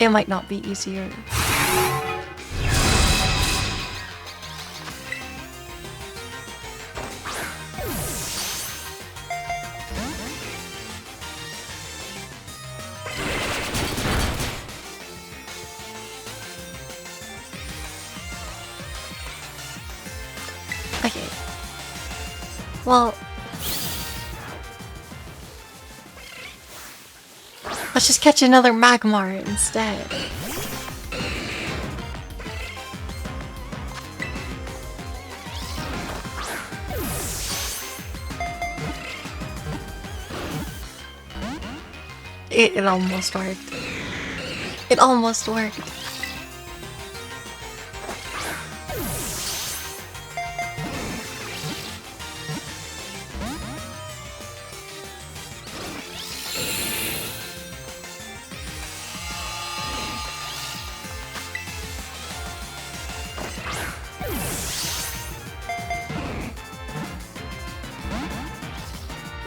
It might not be easier. Okay. Well, let's just catch another Magmar instead. It almost worked. It almost worked.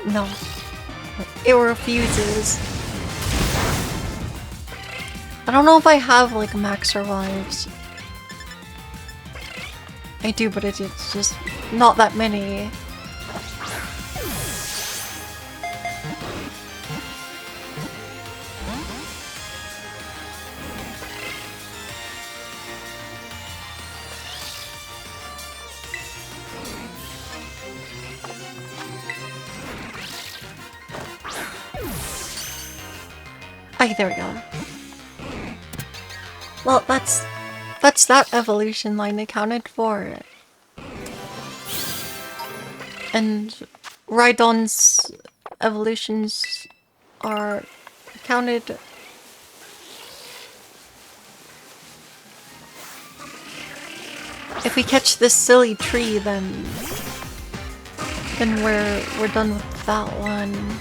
No. It refuses. I don't know if I have like max survives. I do, but it's just not that many. Okay, there we go. Well, that's that evolution line accounted for. And Rhydon's evolutions are counted. If we catch this silly tree, then we're done with that one.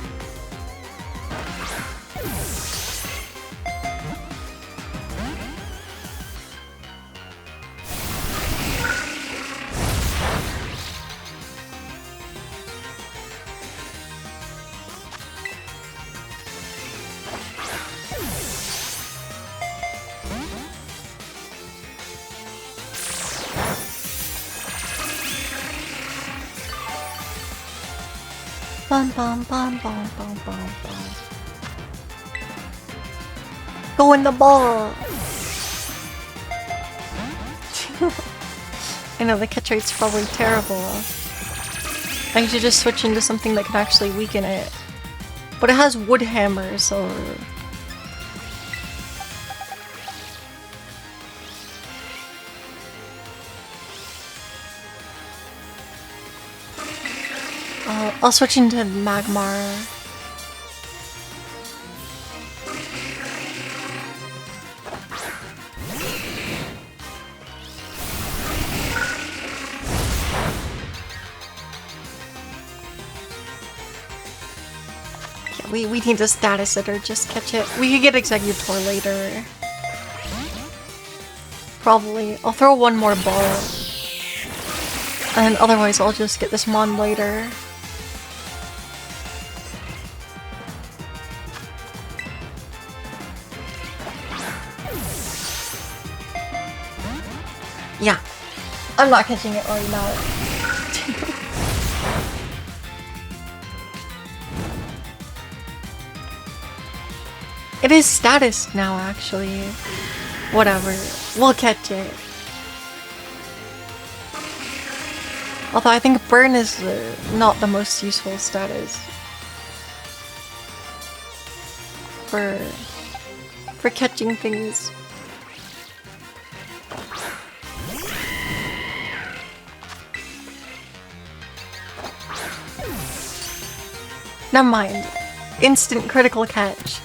Bum bum bum bum bum bum bum. Go in the ball. I know the catch rate's probably terrible. I should just switch into something that can actually weaken it. But it has wood hammer, so... I'll switch into Magmar. We need to status it or just catch it. We could get Executor later. Probably. I'll throw one more ball. And otherwise I'll just get this Mon later. Yeah. I'm not catching it right now. It is status now, actually. Whatever. We'll catch it. Although I think burn is not the most useful status. For catching things. Never mind. Instant critical catch.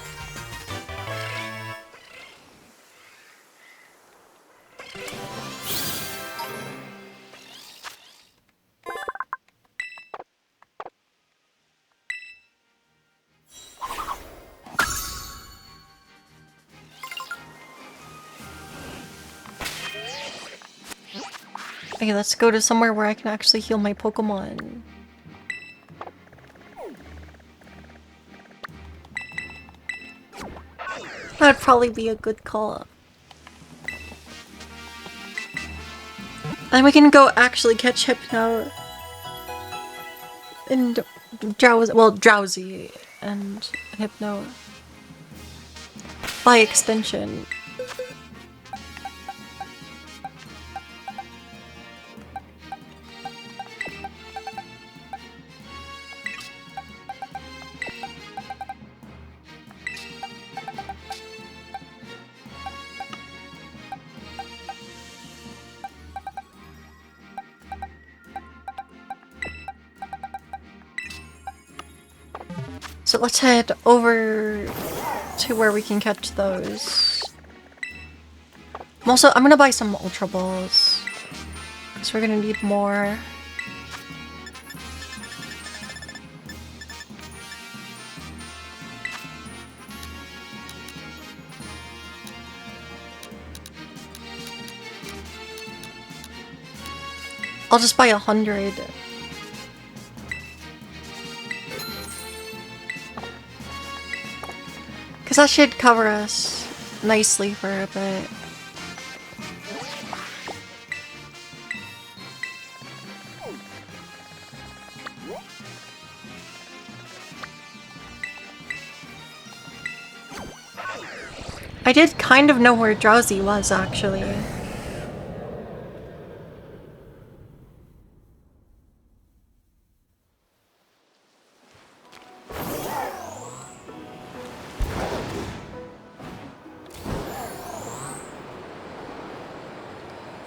Okay, let's go to somewhere where I can actually heal my Pokemon. That'd probably be a good call. And we can go actually catch Hypno. And Drowsy and Hypno. By extension. So let's head over to where we can catch those. I'm gonna buy some Ultra Balls. Because we're gonna need more. I'll just buy 100. Because that should cover us nicely for a bit. I did kind of know where Drowsy was, actually.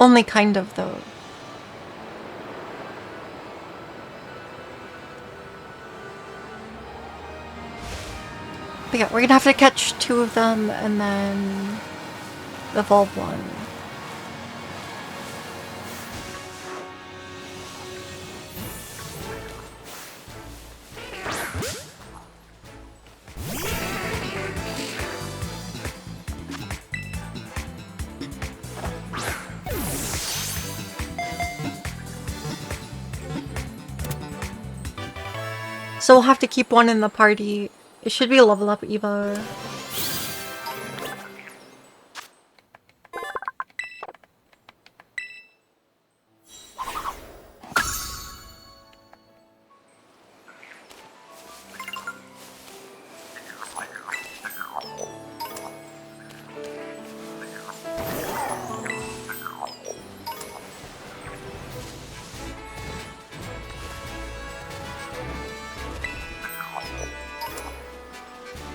Only kind of, though. But yeah, we're gonna have to catch 2 of them and then evolve one. So we'll have to keep one in the party. It should be a level up Evo.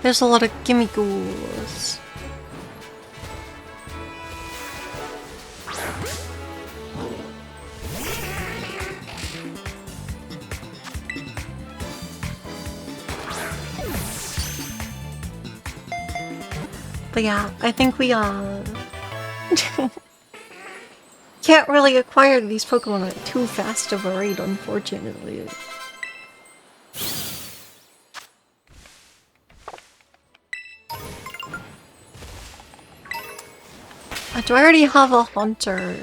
There's a lot of gimme ghouls. But yeah, I think we can't really acquire these Pokemon at too fast of a rate, unfortunately. Do I already have a Haunter?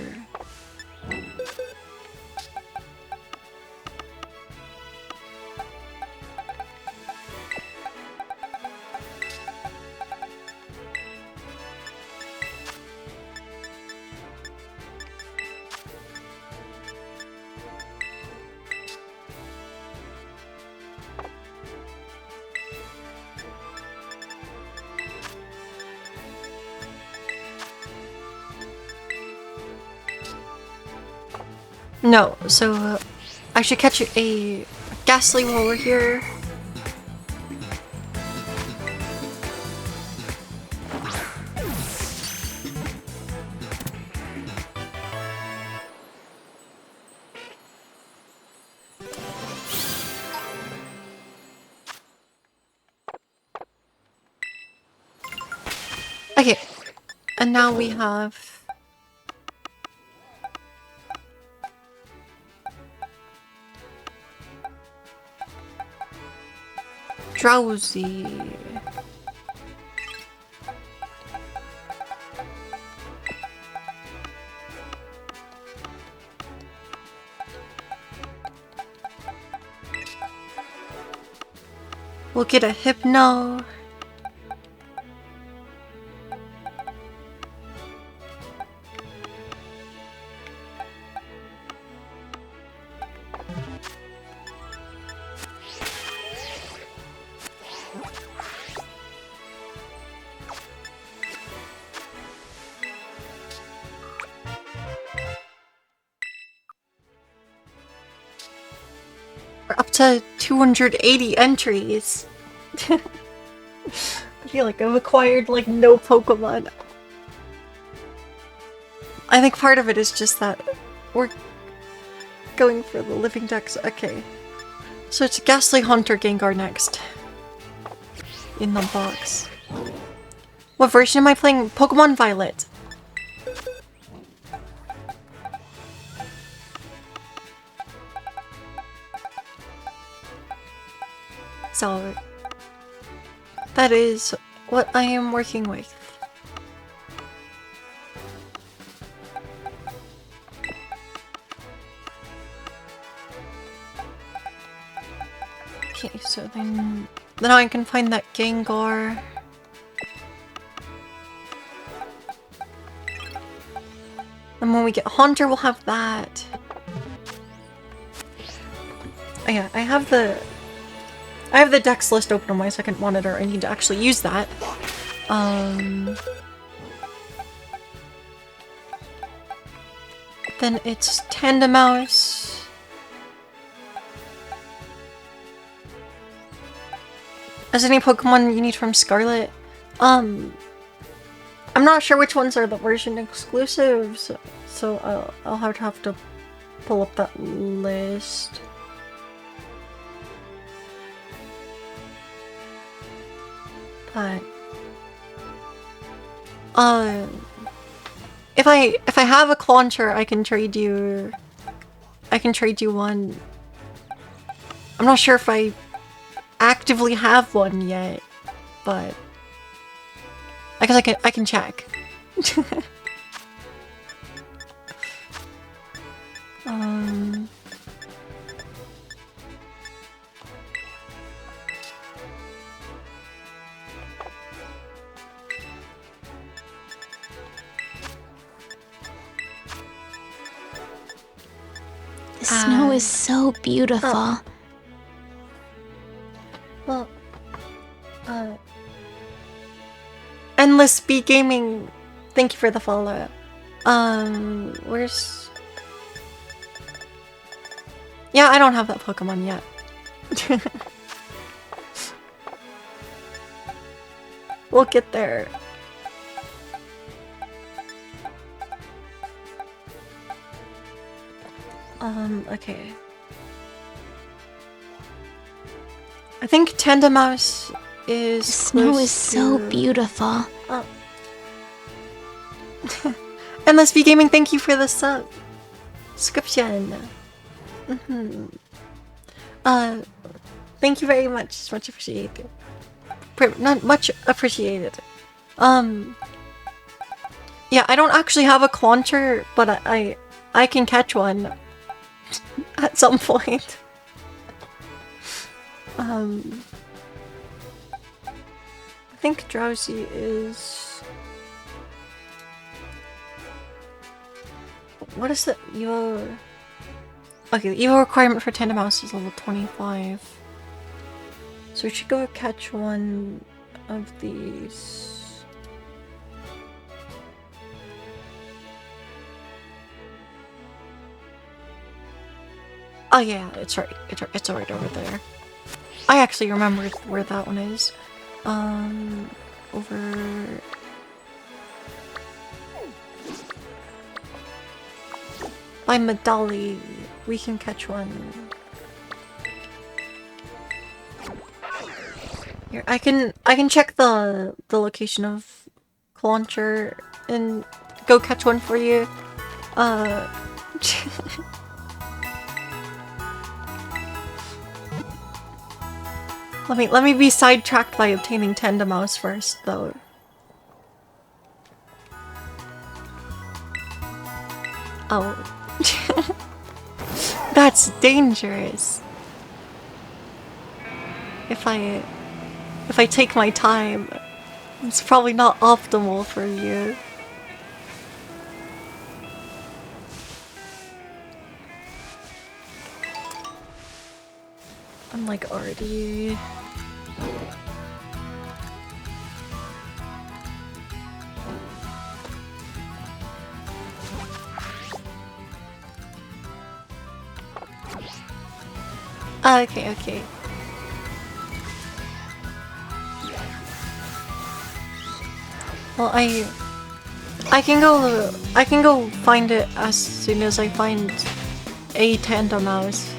No, so I should catch a Ghastly while we're here. Okay, and now we have Drowsy. We'll get a Hypno. We're up to 280 entries. I feel like I've acquired like no Pokemon. I think part of it is just that we're going for the living decks. Okay. So it's Ghastly, Haunter, Gengar next. In the box. What version am I playing? Pokemon Violet. So that is what I am working with. Okay, so then I can find that Gengar. And when we get Haunter, we'll have that. Oh yeah, I have the Dex list open on my second monitor. I need to actually use that. Then it's Tandemaus. Is there any Pokemon you need from Scarlet? I'm not sure which ones are the version exclusives, so I'll have to pull up that list. But if I have a Clauncher, I can trade you one. I'm not sure if I actively have one yet, but I guess I can check. The snow is so beautiful. Well, Endless Speed Gaming, thank you for the follow. Where's... Yeah, I don't have that Pokemon yet. We'll get there. Okay. I think Tandemaus is The snow close is so to- beautiful. Endless V Gaming, thank you for the subscription. Thank you very much. It's much appreciated. Not much appreciated. Yeah, I don't actually have a Clauncher, but I can catch one at some point. I think Drowsy is... What is the Evo? Okay, the Evo requirement for Tandemaus is level 25. So we should go catch one of these. Oh yeah, it's right. It's right over there. I actually remember where that one is. Over... by Medali, we can catch one. Here, I can check the location of Clauncher and go catch one for you. Let me be sidetracked by obtaining Tandemaus first, though. Oh. That's dangerous. If I take my time, it's probably not optimal for you. I'm like already... Okay. Well, I can go find it as soon as I find a Tandemaus.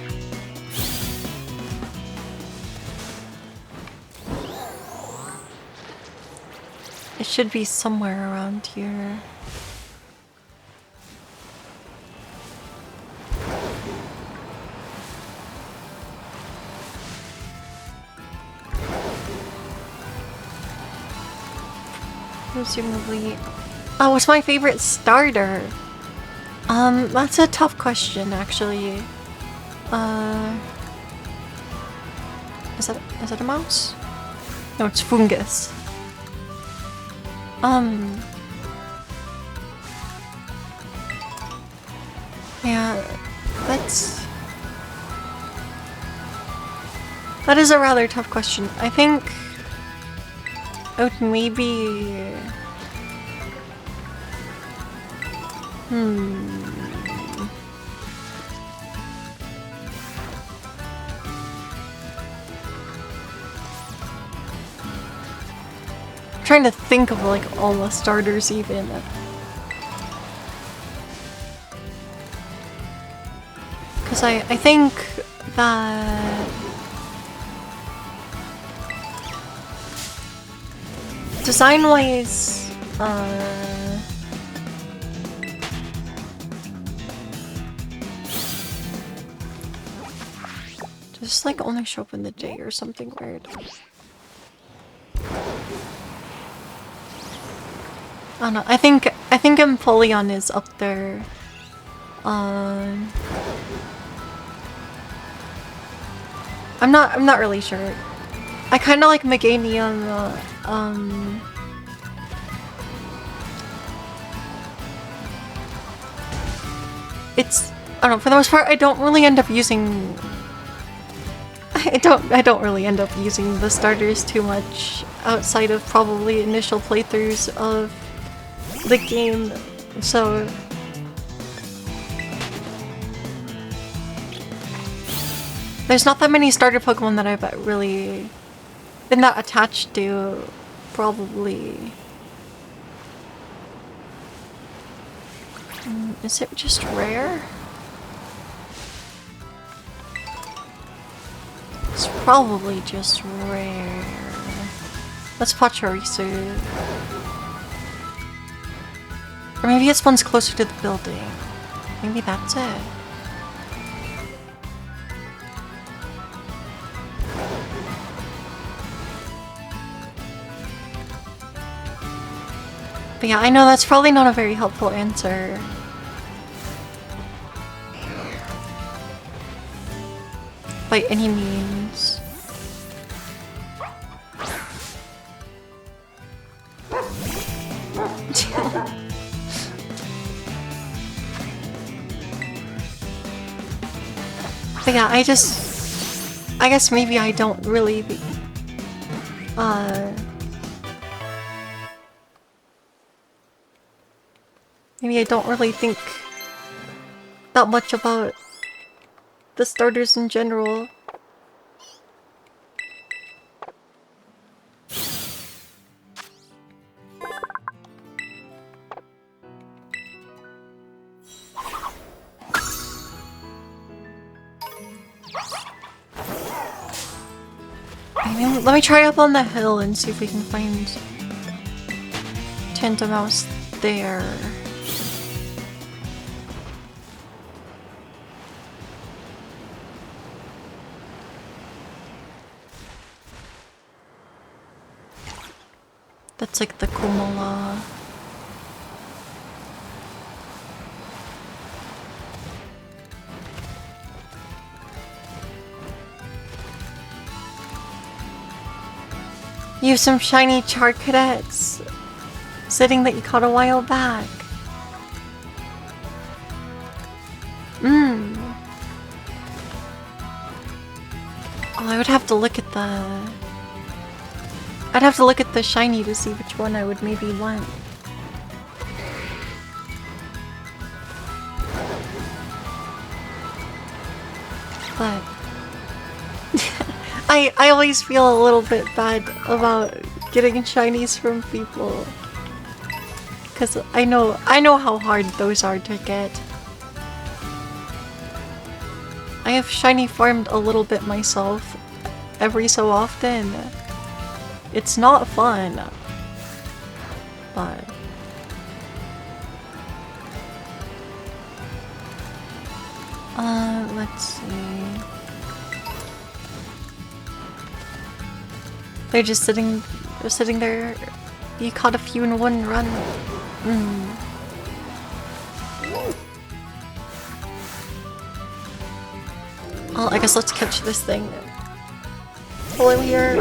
It should be somewhere around here. Presumably. Oh, what's my favorite starter? That's a tough question, actually. Is that a mouse? No, it's fungus. Yeah, that is a rather tough question. I think I would maybe... trying to think of like all the starters even. Because I think that... design-wise, just like only show up in the day or something weird. I don't know. I think Empoleon is up there. I'm not really sure. I kind of like Meganium. It's, I don't know, for the most part I don't really end up using... I don't really end up using the starters too much outside of probably initial playthroughs of the game, so... There's not that many starter Pokemon that I've really been that attached to probably... Is it just rare? It's probably just rare. Let's Pachirisu. Or maybe it spawns closer to the building. Maybe that's it. But yeah, I know that's probably not a very helpful answer. By any means. But yeah, I guess maybe I don't really maybe I don't really think that much about the starters in general. Let me try up on the hill and see if we can find Tentamouse there. That's like the Kumola. You have some shiny Charcadets sitting that you caught a while back. Oh, I would have to look at the... I'd have to look at the shiny to see which one I would maybe want. But... I always feel a little bit bad about getting shinies from people. Cause I know how hard those are to get. I have shiny farmed a little bit myself every so often. It's not fun. But let's see. They're just sitting there. You caught a few in one run. Well, I guess let's catch this thing while I'm here.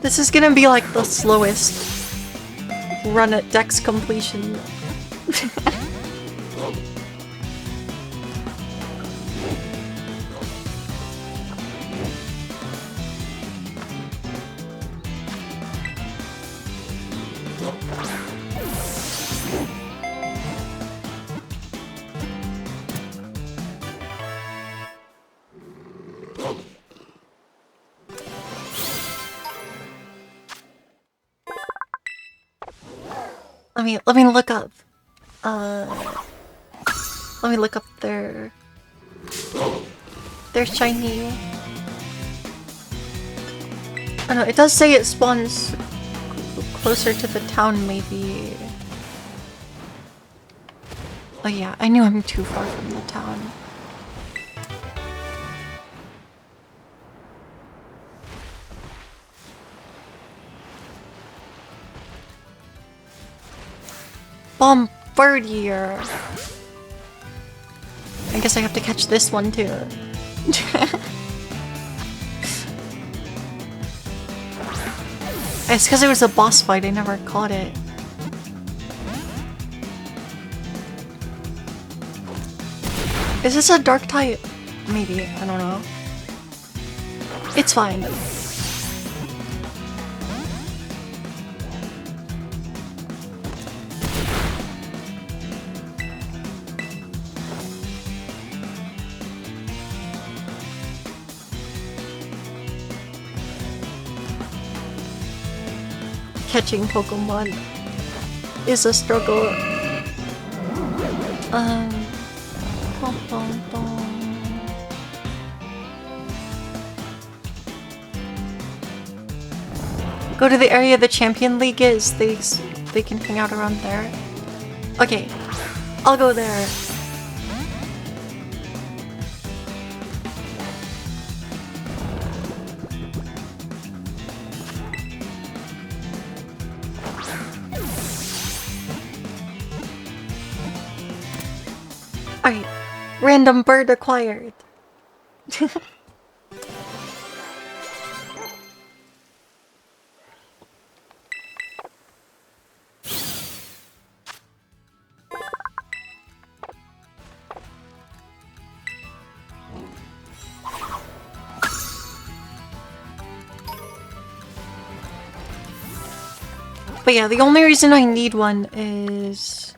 This is gonna be like the slowest run at Dex completion. Let me look up. Let me look up their shiny. Oh no, it does say it spawns closer to the town, maybe. Oh yeah, I knew I'm too far from the town. Bombardier. I guess I have to catch this one too. It's because it was a boss fight, I never caught it. Is this a dark type? Maybe, I don't know. It's fine. catching Pokemon is a struggle. Bum, bum, bum. Go to the area the Champion League is. They can hang out around there. Okay, I'll go there. Alright, random bird acquired. But yeah, the only reason I need one is...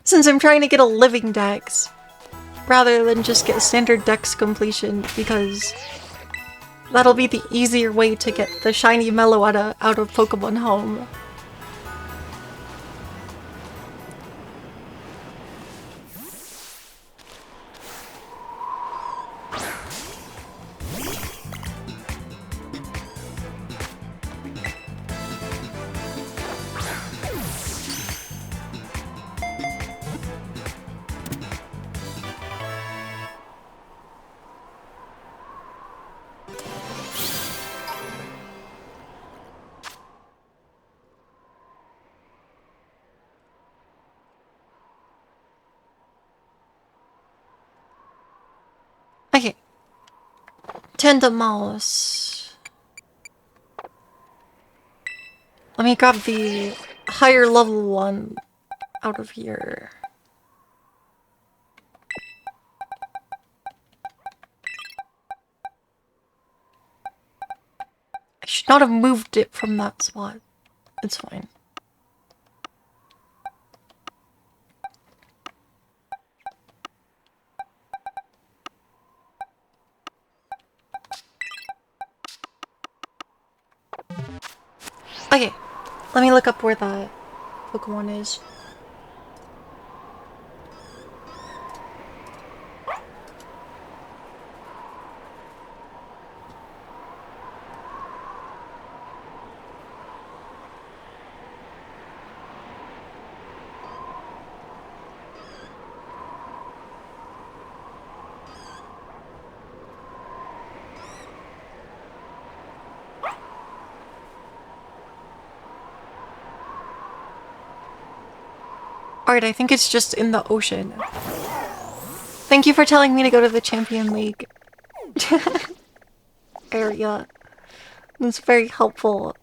since I'm trying to get a living dex, rather than just get standard dex completion, because that'll be the easier way to get the shiny Meloetta out of Pokemon Home. Okay. Tentamouse. Let me grab the higher level one out of here. I should not have moved it from that spot. It's fine. Okay, let me look up where that Pokemon is. Alright, I think it's just in the ocean. Thank you for telling me to go to the Champion League area. It's very helpful.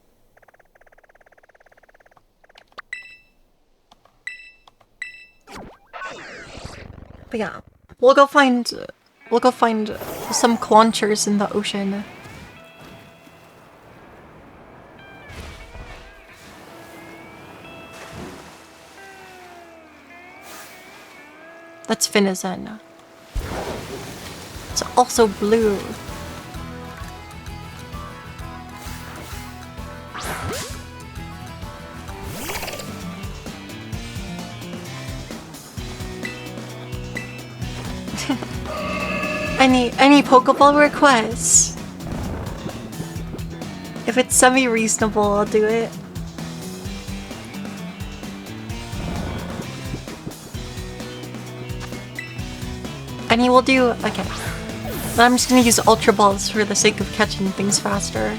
But yeah, we'll go find some Claunchers in the ocean. That's Finizen. It's also blue. Any Pokeball requests? If it's semi-reasonable, I'll do it. Any will do? Okay. But I'm just gonna use Ultra Balls for the sake of catching things faster.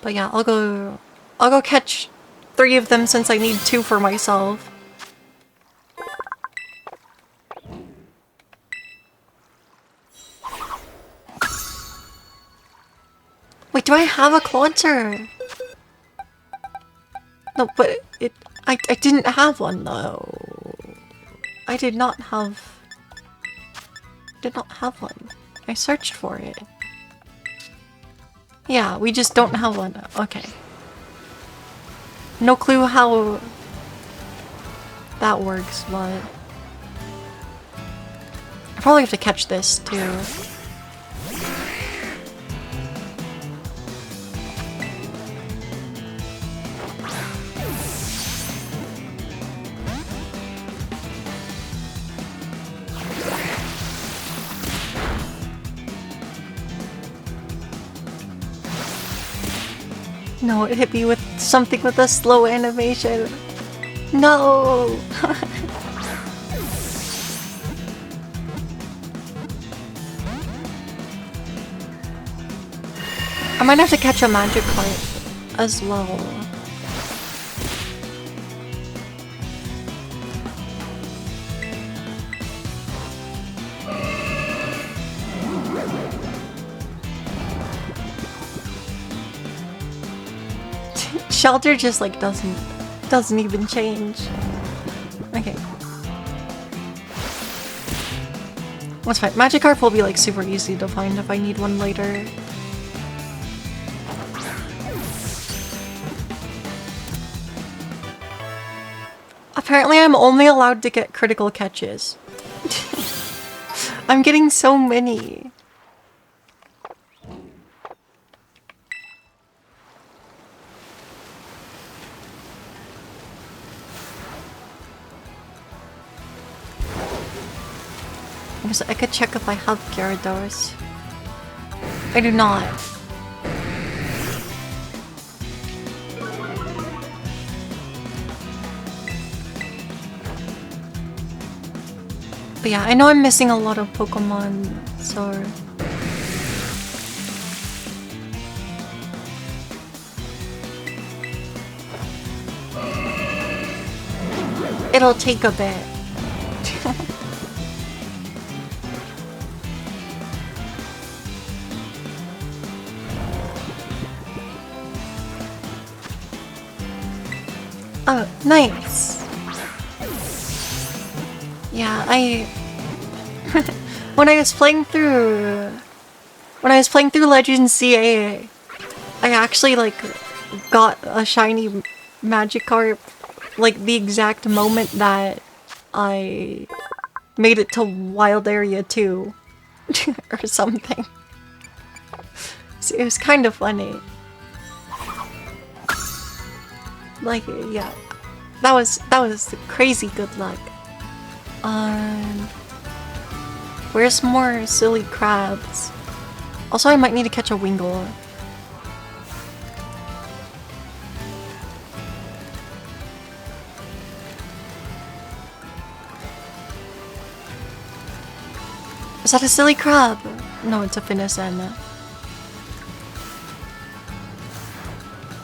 But yeah, I'll go catch 3 of them since I need 2 for myself. Wait, do I have a Clauncher? No, but I didn't have one though. I did not have one. I searched for it. Yeah, we just don't have one. Okay. No clue how that works, but I probably have to catch this too. No, it hit me with something with a slow animation. No! I might have to catch a Magikarp as well. Shelter just like doesn't even change. Okay. That's fine. Magikarp will be like super easy to find if I need one later. Apparently I'm only allowed to get critical catches. I'm getting so many. I could check if I have Gyarados. I do not. But yeah, I know I'm missing a lot of Pokemon, so... It'll take a bit. Oh, nice. Yeah, when I was playing through Legends CA, I actually like got a shiny Magikarp like the exact moment that I made it to Wild Area 2 or something. So it was kind of funny. Like, yeah, that was crazy good luck. Where's more silly crabs? Also, I might need to catch a Wingull. Is that a silly crab? No, it's a Finnegan.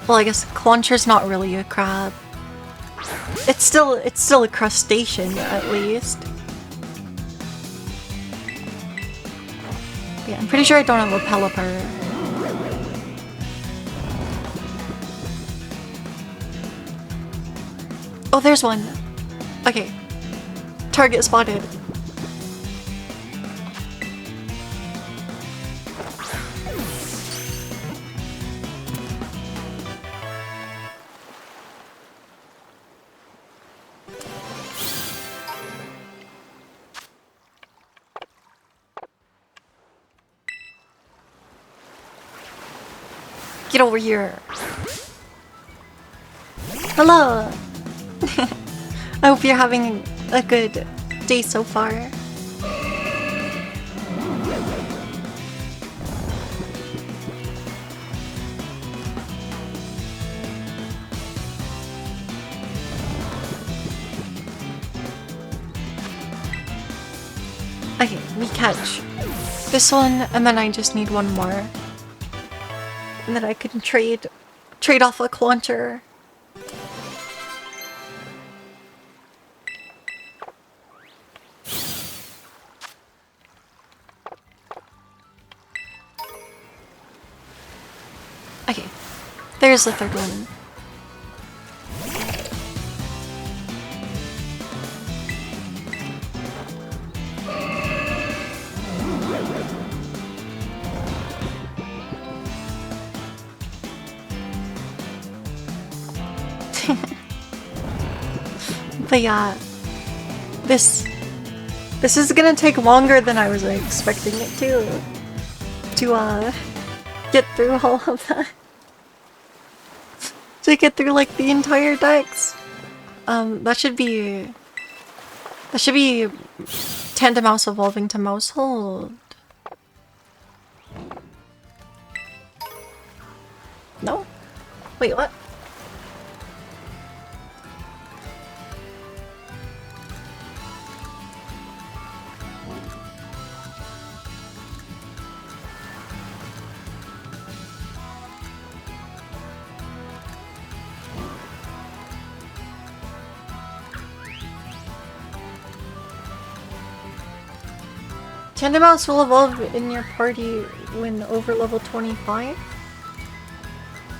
Well, I guess Clauncher's not really a crab. It's still a crustacean, at least. Yeah, I'm pretty sure I don't have a Pelipper. Oh, there's one. Okay. Target spotted. Get over here. Hello. I hope you're having a good day so far. Okay, we catch this one, and then I just need one more. And then I can trade off a Clauncher. Okay, there's the third one. But yeah, this is gonna take longer than I was expecting it to get through all of that. To get through like the entire decks. That should be Tandemaus evolving to Maushold. No? Wait, what? Tandemaus will evolve in your party when over level 25?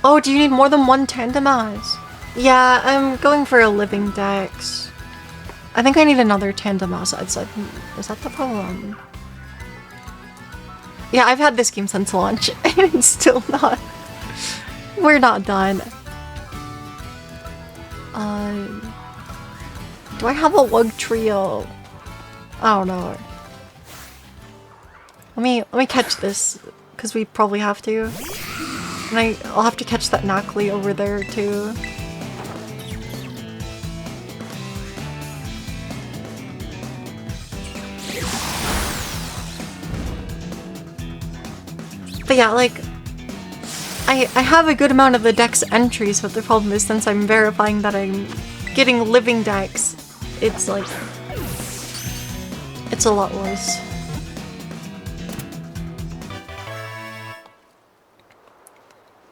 Oh, do you need more than one Tandemaus? Yeah, I'm going for a living dex. I think I need another Tandemaus. Is that the problem? Yeah, I've had this game since launch and it's still not... We're not done. Do I have a Wugtrio? I don't know. Let me catch this, because we probably have to. And I'll have to catch that Nacli over there too. But yeah, like, I have a good amount of the dex entries, but the problem is since I'm verifying that I'm getting living dex, it's like, it's a lot worse.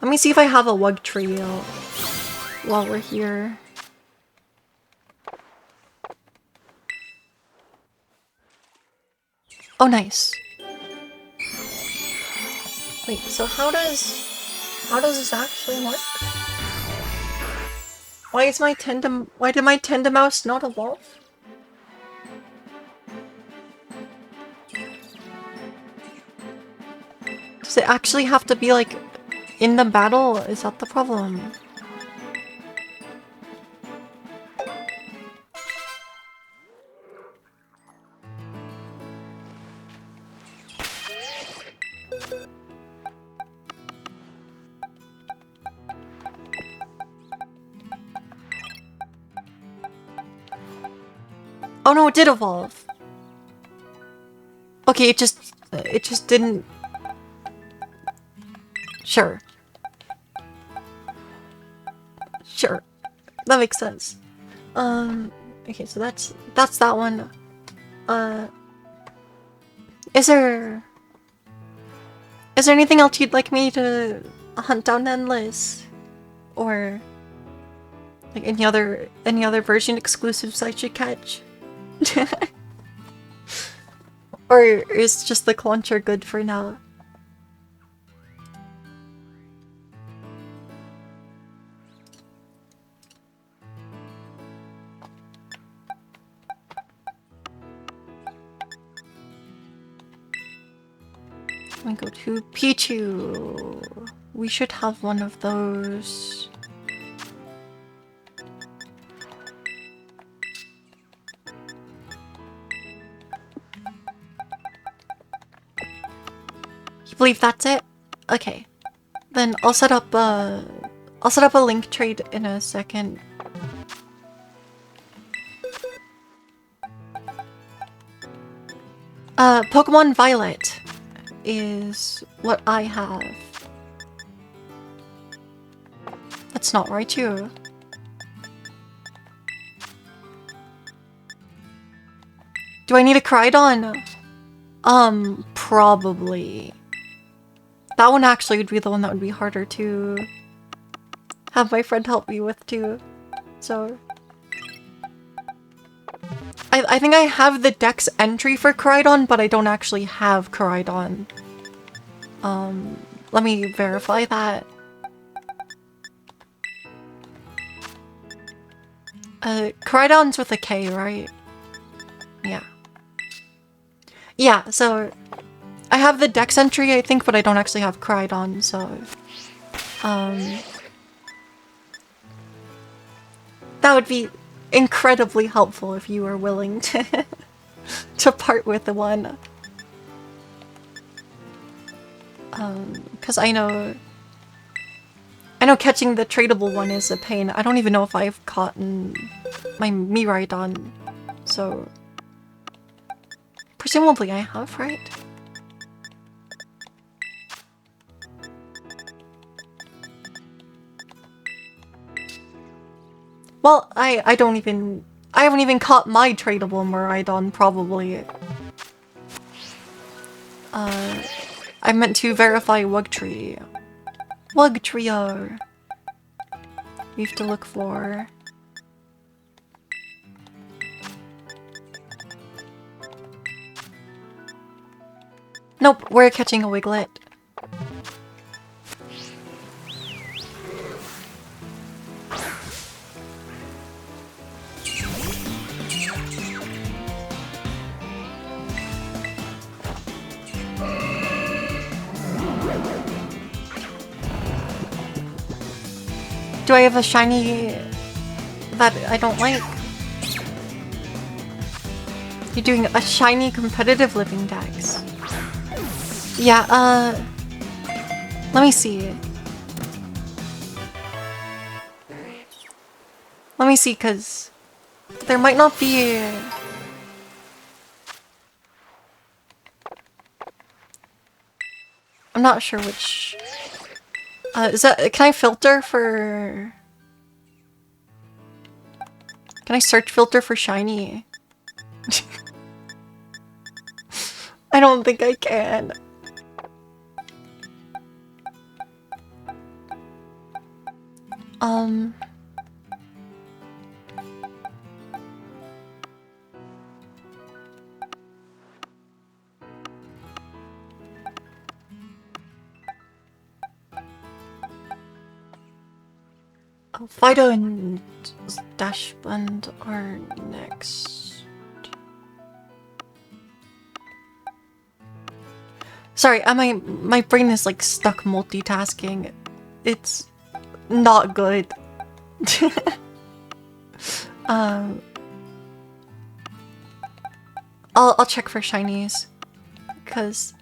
Let me see if I have a Wugtrio while we're here. Oh, nice. Wait, so how does this actually work? Why did my Tandemaus not evolve? Does it actually have to be like in the battle? Is that the problem? Oh no, it did evolve. Okay, it just didn't. Sure. Sure. That makes sense. Okay, so that's that one. Is there anything else you'd like me to hunt down Endless? Or like any other version exclusives I should catch? Or is just the launcher good for now? Let me go to Pichu. We should have one of those. You believe that's it? Okay. Then I'll set up a link trade in a second. Pokemon Violet is what I have. That's not right, too. Do I need a Crydon? Probably. That one actually would be the one that would be harder to have my friend help me with, too. So... I think I have the dex entry for Crydon, but I don't actually have Crydon. Let me verify that. Crydon's with a K, right? Yeah. Yeah, so I have the dex entry, I think, but I don't actually have Crydon, so... that would be incredibly helpful if you were willing to to part with the one. Because I know catching the tradable one is a pain. I don't even know if I've caught my Miraidon, so presumably I have, right? Well, I haven't even caught my tradable Miraidon, probably. I meant to verify Wugtree. Wugtrio. We have to look for... Nope, we're catching a Wiglet. Do I have a shiny that I don't like? You're doing a shiny competitive living dex. Yeah, let me see. Let me see, cause there might not be... I'm not sure which... is that... Can I filter for... Can I search filter for shiny? I don't think I can. Fido and Dashband are next. Sorry, my brain is like stuck multitasking. It's not good. I'll check for shinies, because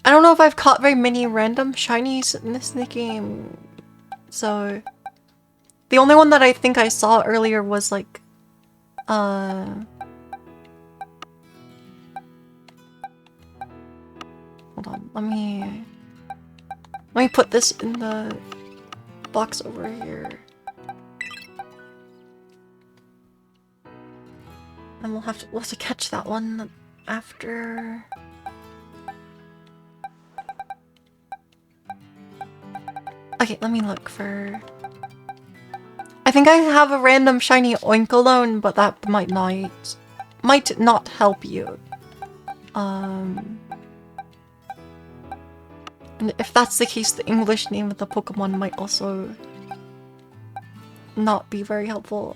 I don't know if I've caught very many random shinies in this game. So the only one that I think I saw earlier was like hold on, let me put this in the box over here. And we'll have to catch that one after. Okay, let me look for... I think I have a random shiny Oinkologne, but that might not help you. And if that's the case, the English name of the Pokemon might also not be very helpful.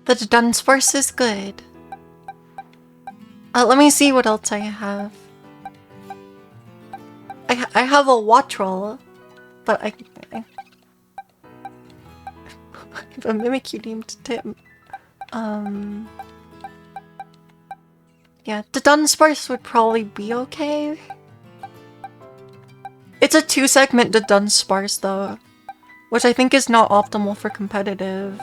The Dunsparce is good. Let me see what else I have. I have a Wattrel, but I have a Mimikyu named Tim. Yeah, the Dunsparce would probably be okay. It's a 2-segment Dunsparce though, which I think is not optimal for competitive.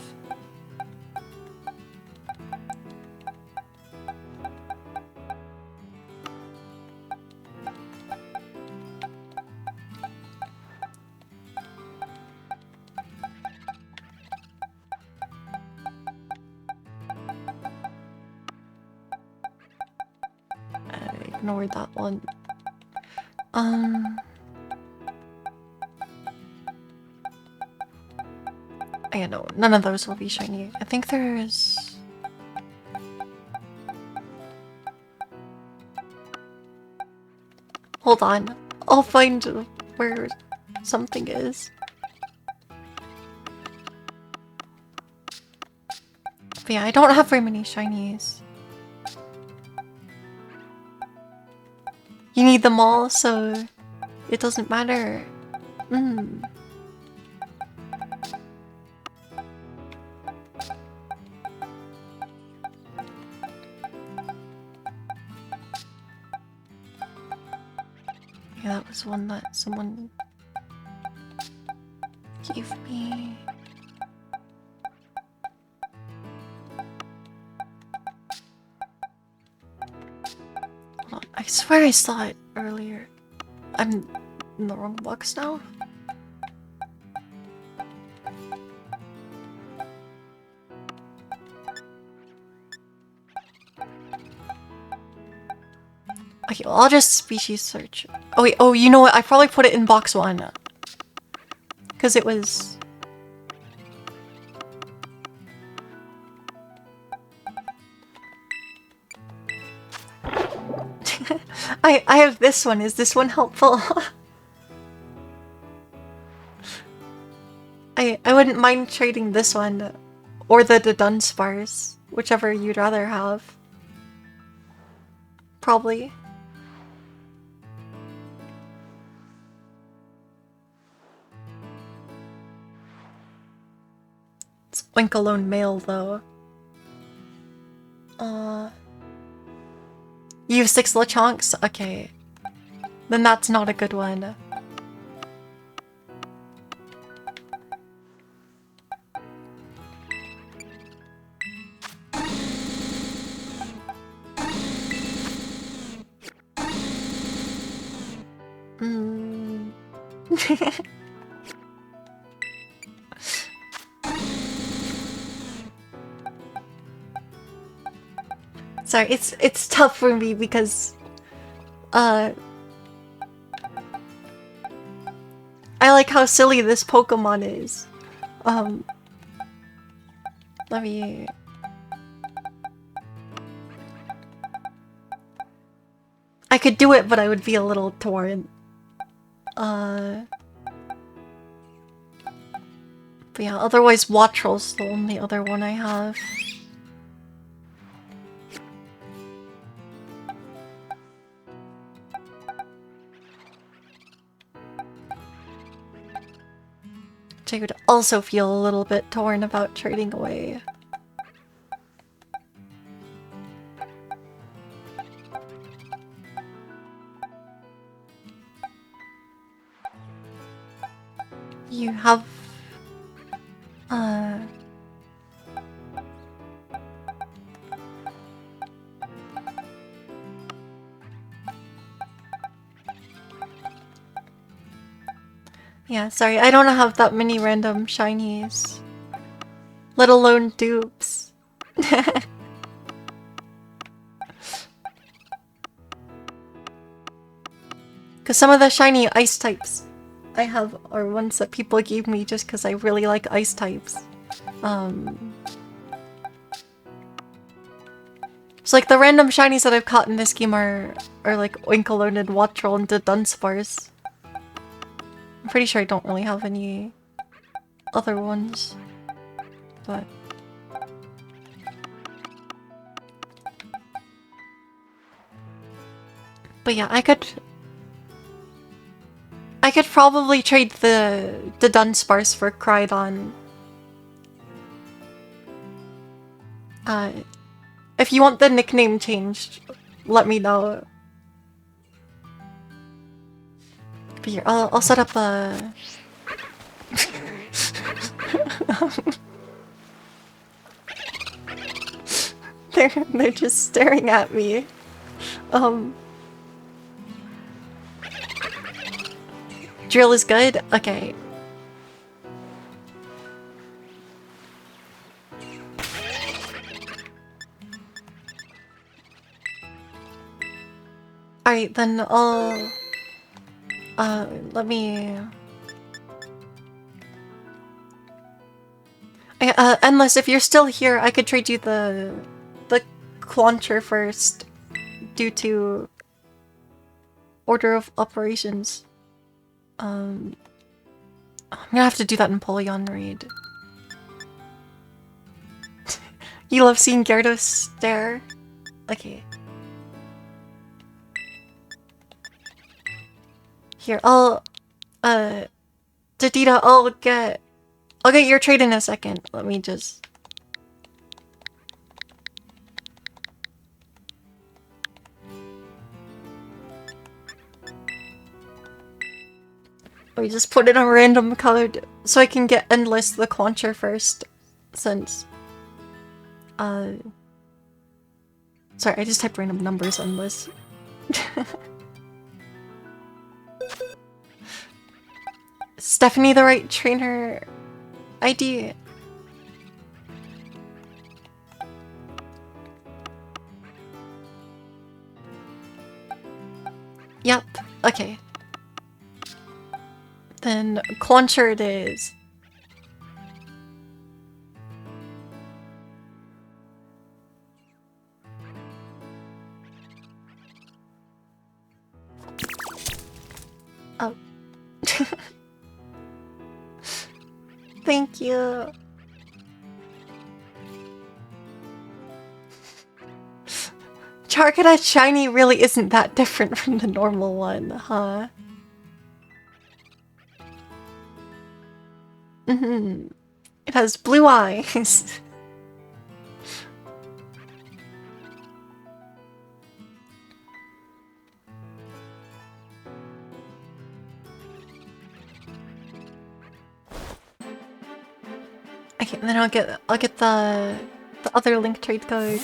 Ignore that one. I know, none of those will be shiny. I think there's... Hold on. I'll find where something is. But yeah, I don't have very many shinies. You need them all, so it doesn't matter. Yeah, that was one that someone gave me. I swear I saw it earlier. I'm in the wrong box now. Okay, well, I'll just species search. Oh wait, oh, you know what? I probably put it in box 1. Because it was... I have this one. Is this one helpful? I wouldn't mind trading this one. Or the Dunsparce. Whichever you'd rather have. Probably. It's Winkalone male though. You have 6 Lechonks? Okay. Then that's not a good one. Sorry, it's tough for me because I like how silly this Pokemon is. Let me... I could do it, but I would be a little torn. But yeah, otherwise Wattrel's the only other one I have. Which I would also feel a little bit torn about trading away. You have... Yeah, sorry, I don't have that many random shinies. Let alone dupes. Because some of the shiny ice types I have are ones that people gave me just because I really like ice types. So like the random shinies that I've caught in this game are like Winkalone and Wattrel and the Dunsparce. I'm pretty sure I don't really have any other ones, but... But yeah, I could probably trade the Dunsparce for Crydon. If you want the nickname changed, let me know. But here, I'll set up a... They're just staring at me. Drill is good? Okay. Alright, then I'll... let me... Endless, if you're still here, I could trade you the Clauncher first, due to order of operations. I'm gonna have to do that in Polion raid. You love seeing Gyarados stare? Okay. Here, I'll Dadita, I'll get your trade in a second. Let me just... We just put in a random colored so I can get Endless the Clauncher first, since sorry, I just typed random numbers Endless. Stephanie the right trainer ID? Yep, okay. Then Clauncher it is. Oh. Thank you. Charcadet Shiny really isn't that different from the normal one, huh? Mm-hmm. It has blue eyes. Okay, and then I'll get the other link trade code.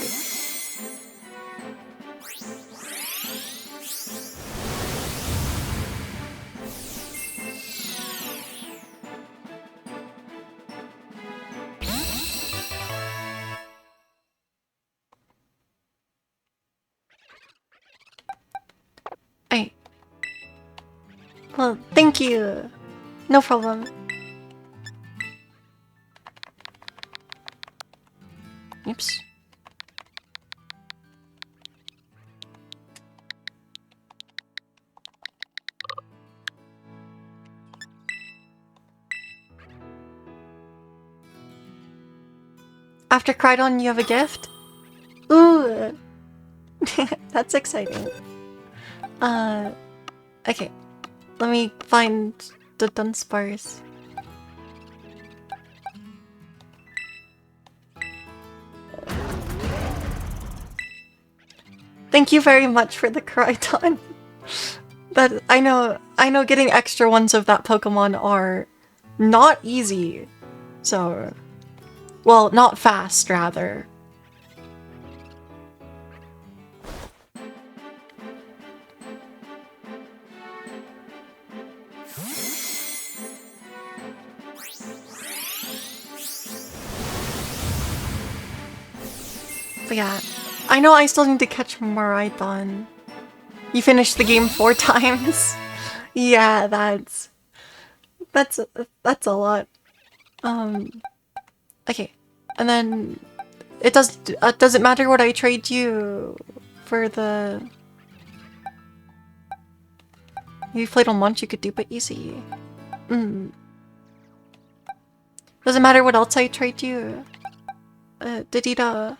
Hey. Well, thank you. No problem. Oops. After Crydon, you have a gift? Ooh! That's exciting. Okay. Let me find the Dunsparce. Thank you very much for the Crydon. But I know getting extra ones of that Pokemon are not easy. So, well, not fast, rather. But yeah, I know I still need to catch Marathon. You finished the game 4 times? Yeah, that's a lot. Okay. And then doesn't matter what I trade you for the... You played on launch, you could dupe it easy. Doesn't matter what else I trade you. Didida.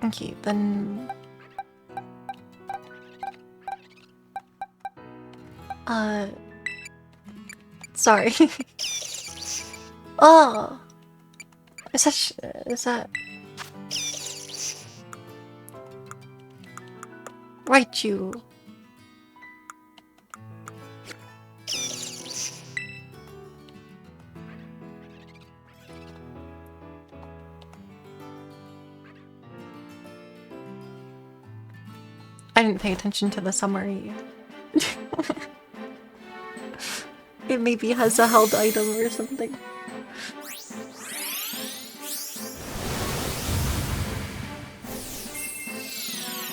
Okay, then... Sorry. Oh! Is that... Raichu. I didn't pay attention to the summary. It maybe has a held item or something.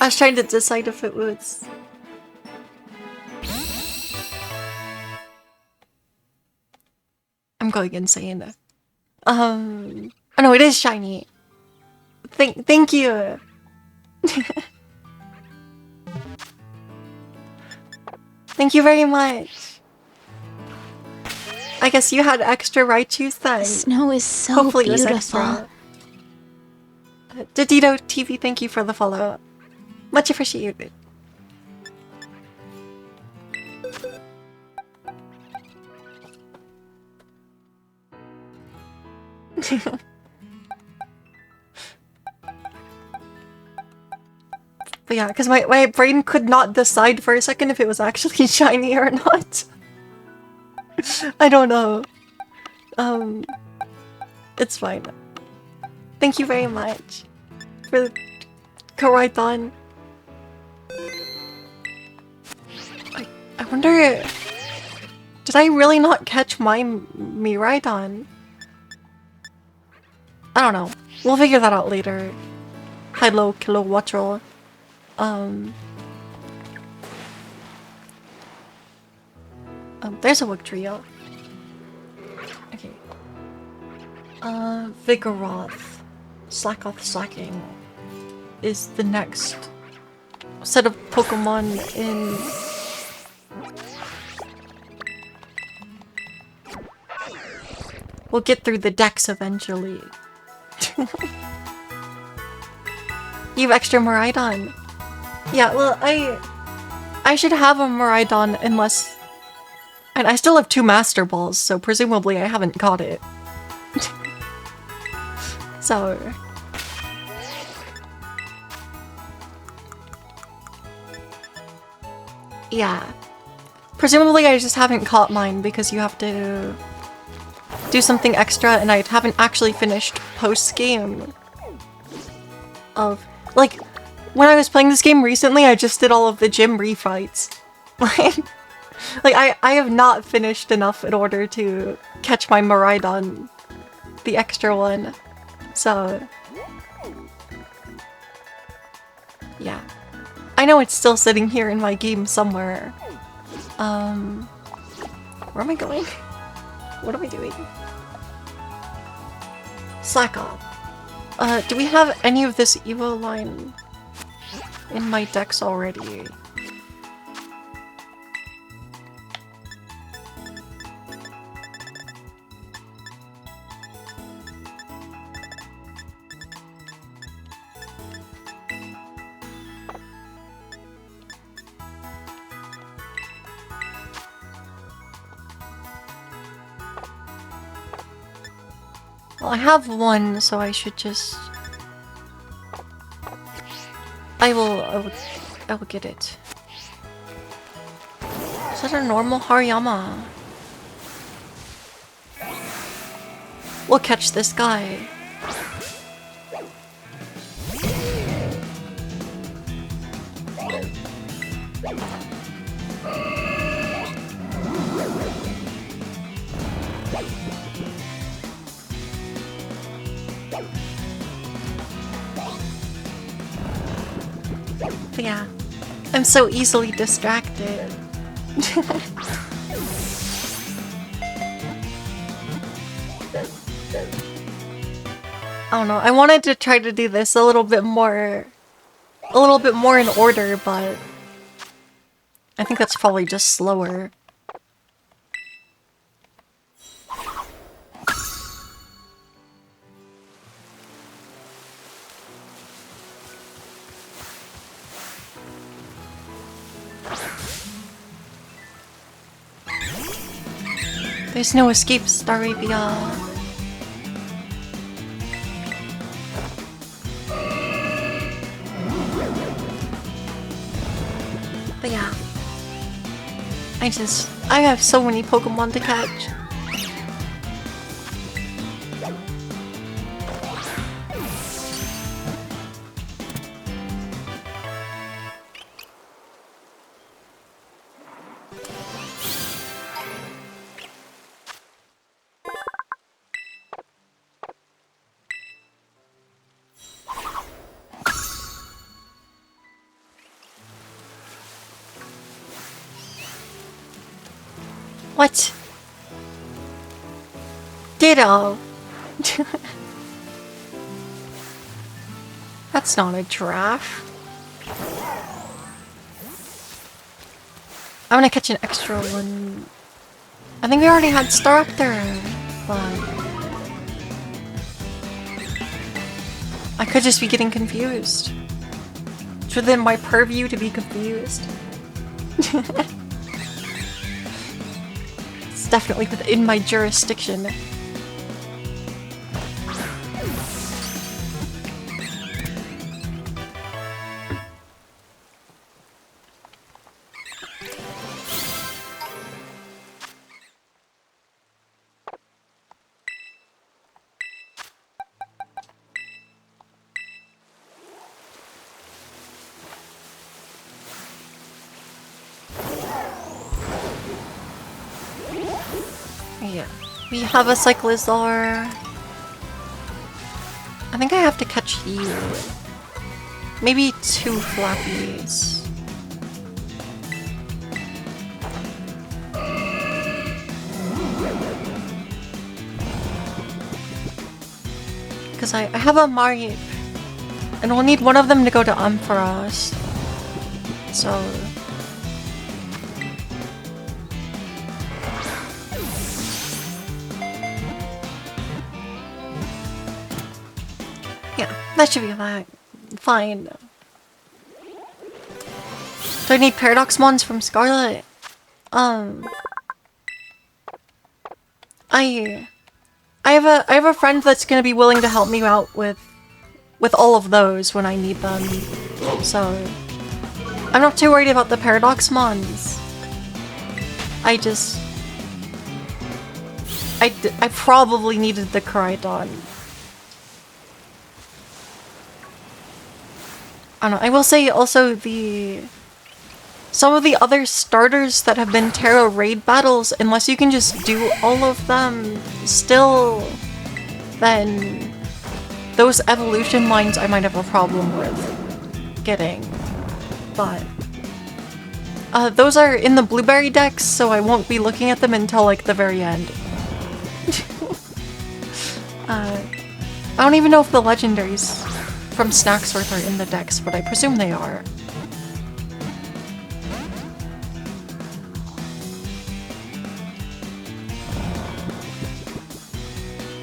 I was trying to decide if it was... I'm going insane. Oh no, it is shiny. Thank you. Thank you very much. I guess you had extra Raichus then. The snow is so Hopefully beautiful. It was extra. Didito TV, thank you for the follow. Much appreciated. But yeah, because my brain could not decide for a second if it was actually shiny or not. I don't know. It's fine. Thank you very much for the Koraithon. I wonder, did I really not catch my Miraidon? I don't know. We'll figure that out later. Hello, Kilowattrel. There's a Wugtrio. Okay. Vigoroth. Slackoth Slacking is the next set of Pokemon in... We'll get through the decks eventually. You have extra Miraidon. Yeah, well, I should have a Miraidon unless... And I still have 2 Master Balls, so presumably I haven't caught it. So... Yeah. Presumably I just haven't caught mine because you have to do something extra and I haven't actually finished post-game of... Like, when I was playing this game recently, I just did all of the gym refights. Like, I have not finished enough in order to catch my Miraidon, the extra one. So... Yeah. I know it's still sitting here in my game somewhere. Where am I going? What am I doing? Slack off. Do we have any of this Evo line in my decks already? Well, I have one, so I should just... I will get it. Is that a normal Hariyama? We'll catch this guy. But yeah, I'm so easily distracted. I don't know, I wanted to try to do this a little bit more in order, but I think that's probably just slower. There's no escape, Staravia. But yeah. I have so many Pokemon to catch. What? Ditto. That's not a giraffe. I'm gonna catch an extra one. I think we already had Staraptor, but I could just be getting confused. It's within my purview to be confused. It's definitely within my jurisdiction. Yeah. We have a Cyclizar. I think I have to catch you. Maybe 2 Flappies. Because I have a Mareep. And we'll need one of them to go to Ampharos. So... yeah, that should be fine. Do I need Paradoxmons from Scarlet? I have a friend that's gonna be willing to help me out with all of those when I need them. So I'm not too worried about the Paradoxmons. I probably needed the Koraidon. I don't know. I will say also some of the other starters that have been Terra raid battles, unless you can just do all of them still, then those evolution lines I might have a problem with getting. But those are in the blueberry decks, so I won't be looking at them until like the very end. I don't even know if the legendaries from Snacksworth are in the decks, but I presume they are.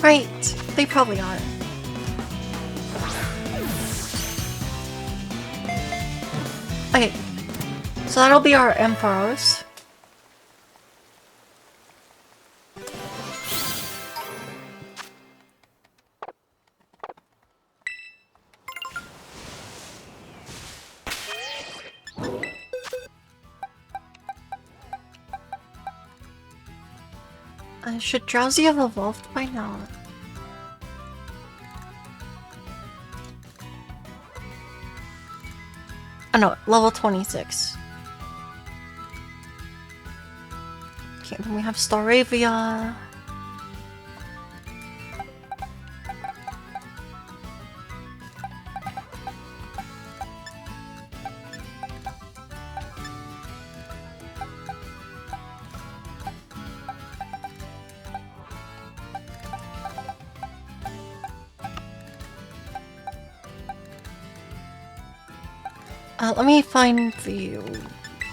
Right, they probably are. Okay, so that'll be our Ampharos. Should Drowsy have evolved by now? Oh no, level 26. Okay, then we have Staravia. Let me find the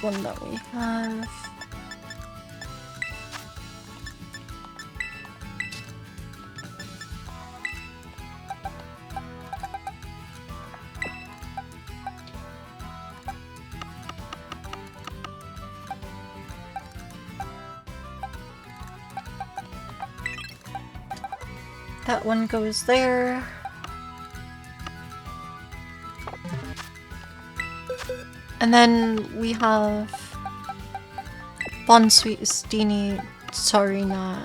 one that we have. That one goes there. And then we have Bonsweet, Stini, Tsarina.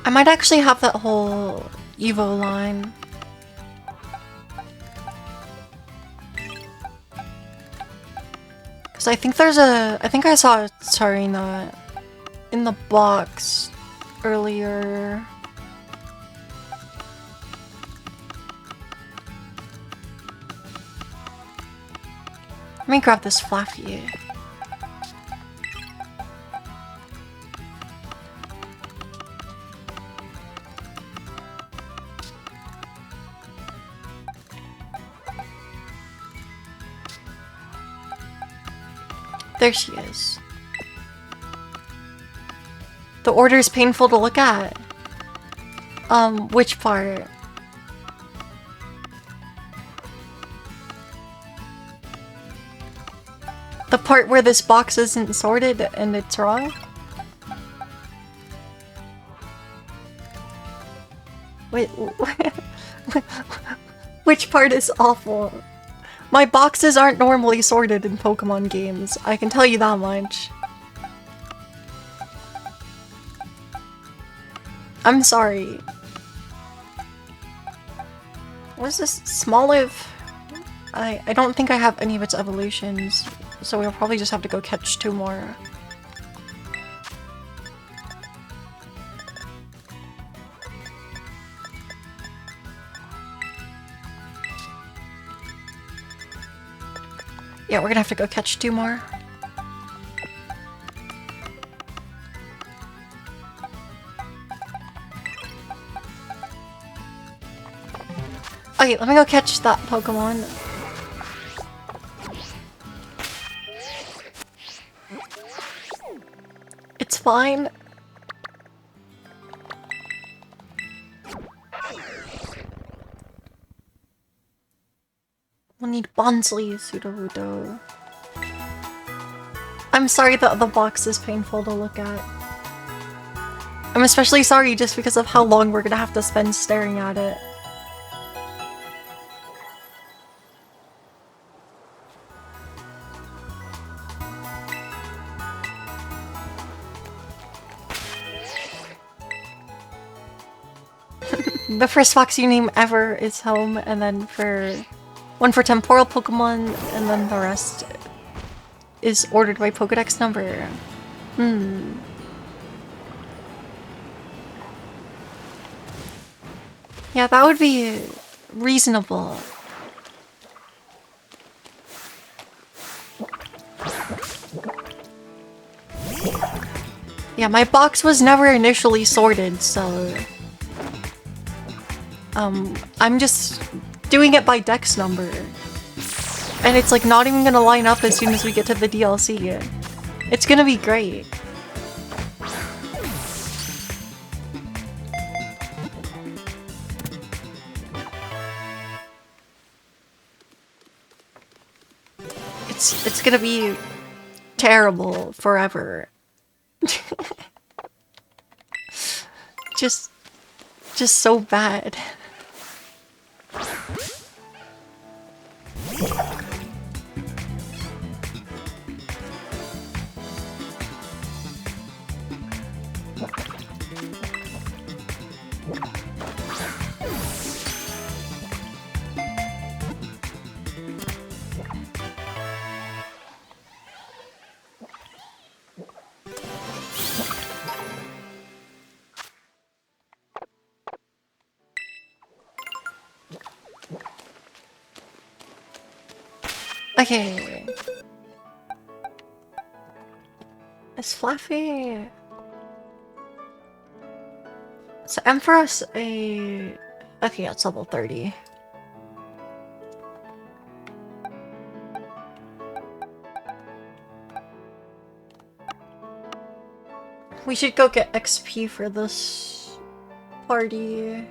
I might actually have that whole Evo line. Because I think I think I saw Tsarina in the box earlier. Let me grab this Flaffy. There she is. The order is painful to look at. Which part? The part where this box isn't sorted and it's wrong? Wait, which part is awful? My boxes aren't normally sorted in Pokemon games, I can tell you that much. I'm sorry. What is this? Smoliv? I don't think I have any of its evolutions, so we'll probably just have to go catch 2 more. Yeah, we're gonna have to go catch 2 more. Okay, let me go catch that Pokemon. It's fine. We'll need Bonsley, Sudowoodo. I'm sorry that the box is painful to look at. I'm especially sorry just because of how long we're gonna have to spend staring at it. The first fox you name ever is home, and then one for temporal Pokemon, and then the rest is ordered by Pokedex number. Yeah, that would be reasonable. Yeah, my box was never initially sorted, so... I'm just doing it by dex number. And it's like not even gonna line up as soon as we get to the DLC. It's gonna be great. It's gonna be terrible forever. just so bad. Okay. It's Fluffy. So Ampharos a... Okay, it's level 30. We should go get XP for this party.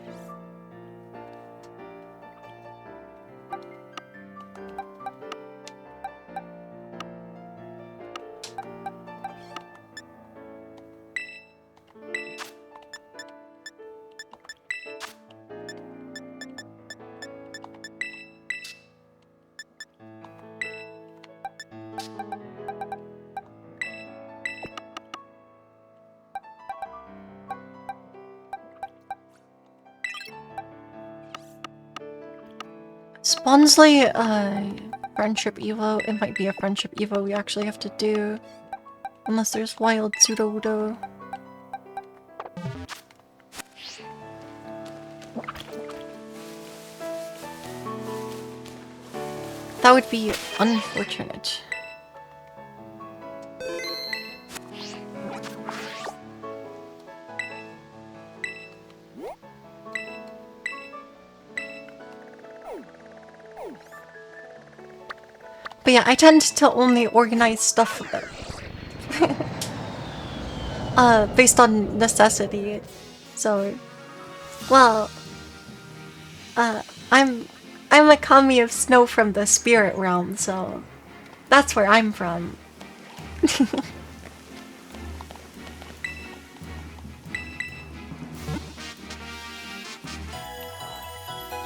Sponsley, Friendship Evo. It might be a Friendship Evo we actually have to do. Unless there's Wild Sudowoodo. That would be unfortunate. But yeah, I tend to only organize stuff based on necessity. So, well, I'm a kami of snow from the spirit realm, so that's where I'm from.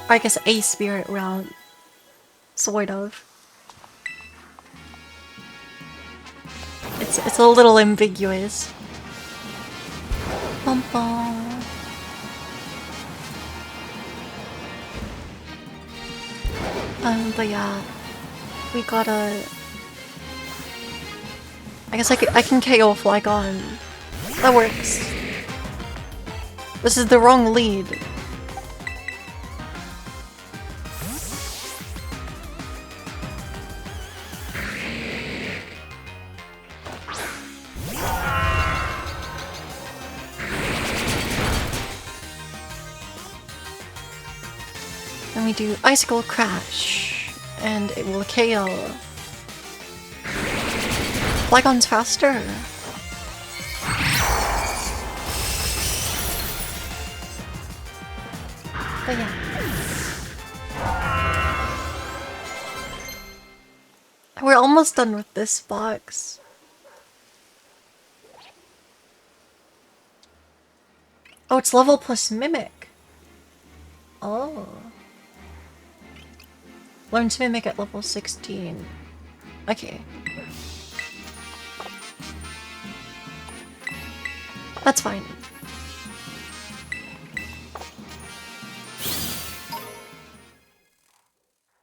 I guess a spirit realm, sort of. It's a little ambiguous. Bum bum. But yeah, we gotta... I guess I can KO Flygon. That works. This is the wrong lead. Then we do Icicle Crash, and it will KO. Flygon's faster. But yeah. We're almost done with this box. Oh, it's level plus Mimic. Oh. Learn to Mimic at level 16. Okay. That's fine.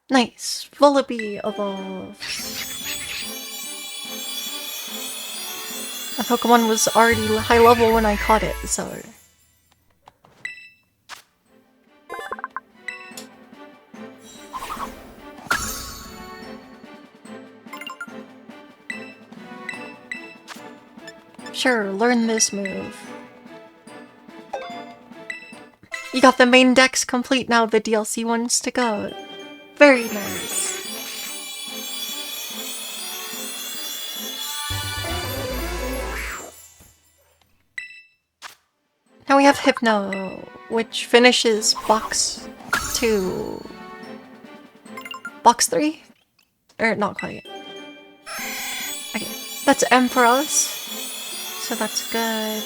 Nice. Vullaby evolved. My Pokemon was already high level when I caught it, so... Sure, learn this move. You got the main decks complete now, the DLC ones to go. Very nice. Now we have Hypno, which finishes box 2. Box 3? Or not quite. Okay, that's Ampharos, so that's good.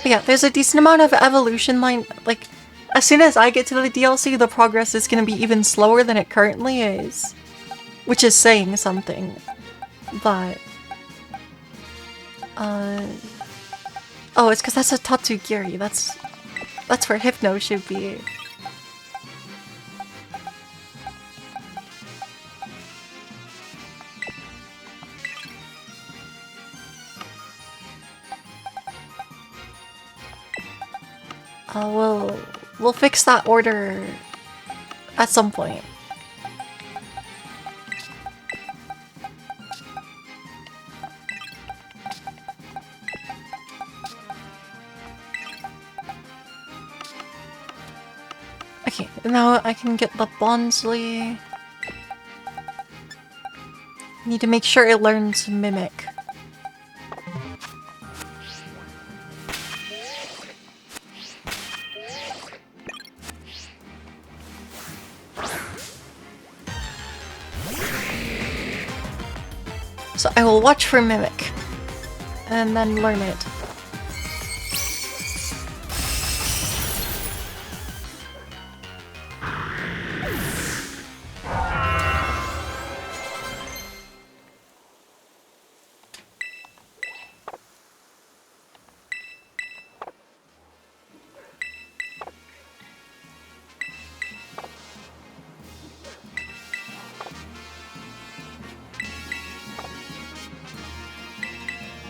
But yeah, there's a decent amount of evolution line. Like, as soon as I get to the DLC, the progress is going to be even slower than it currently is. Which is saying something. But... Oh, it's because that's a Tatsugiri. That's where Hypno should be. We'll fix that order at some point. Okay, now I can get the Bonsly. Need to make sure it learns Mimic. So I will watch for Mimic, and then learn it.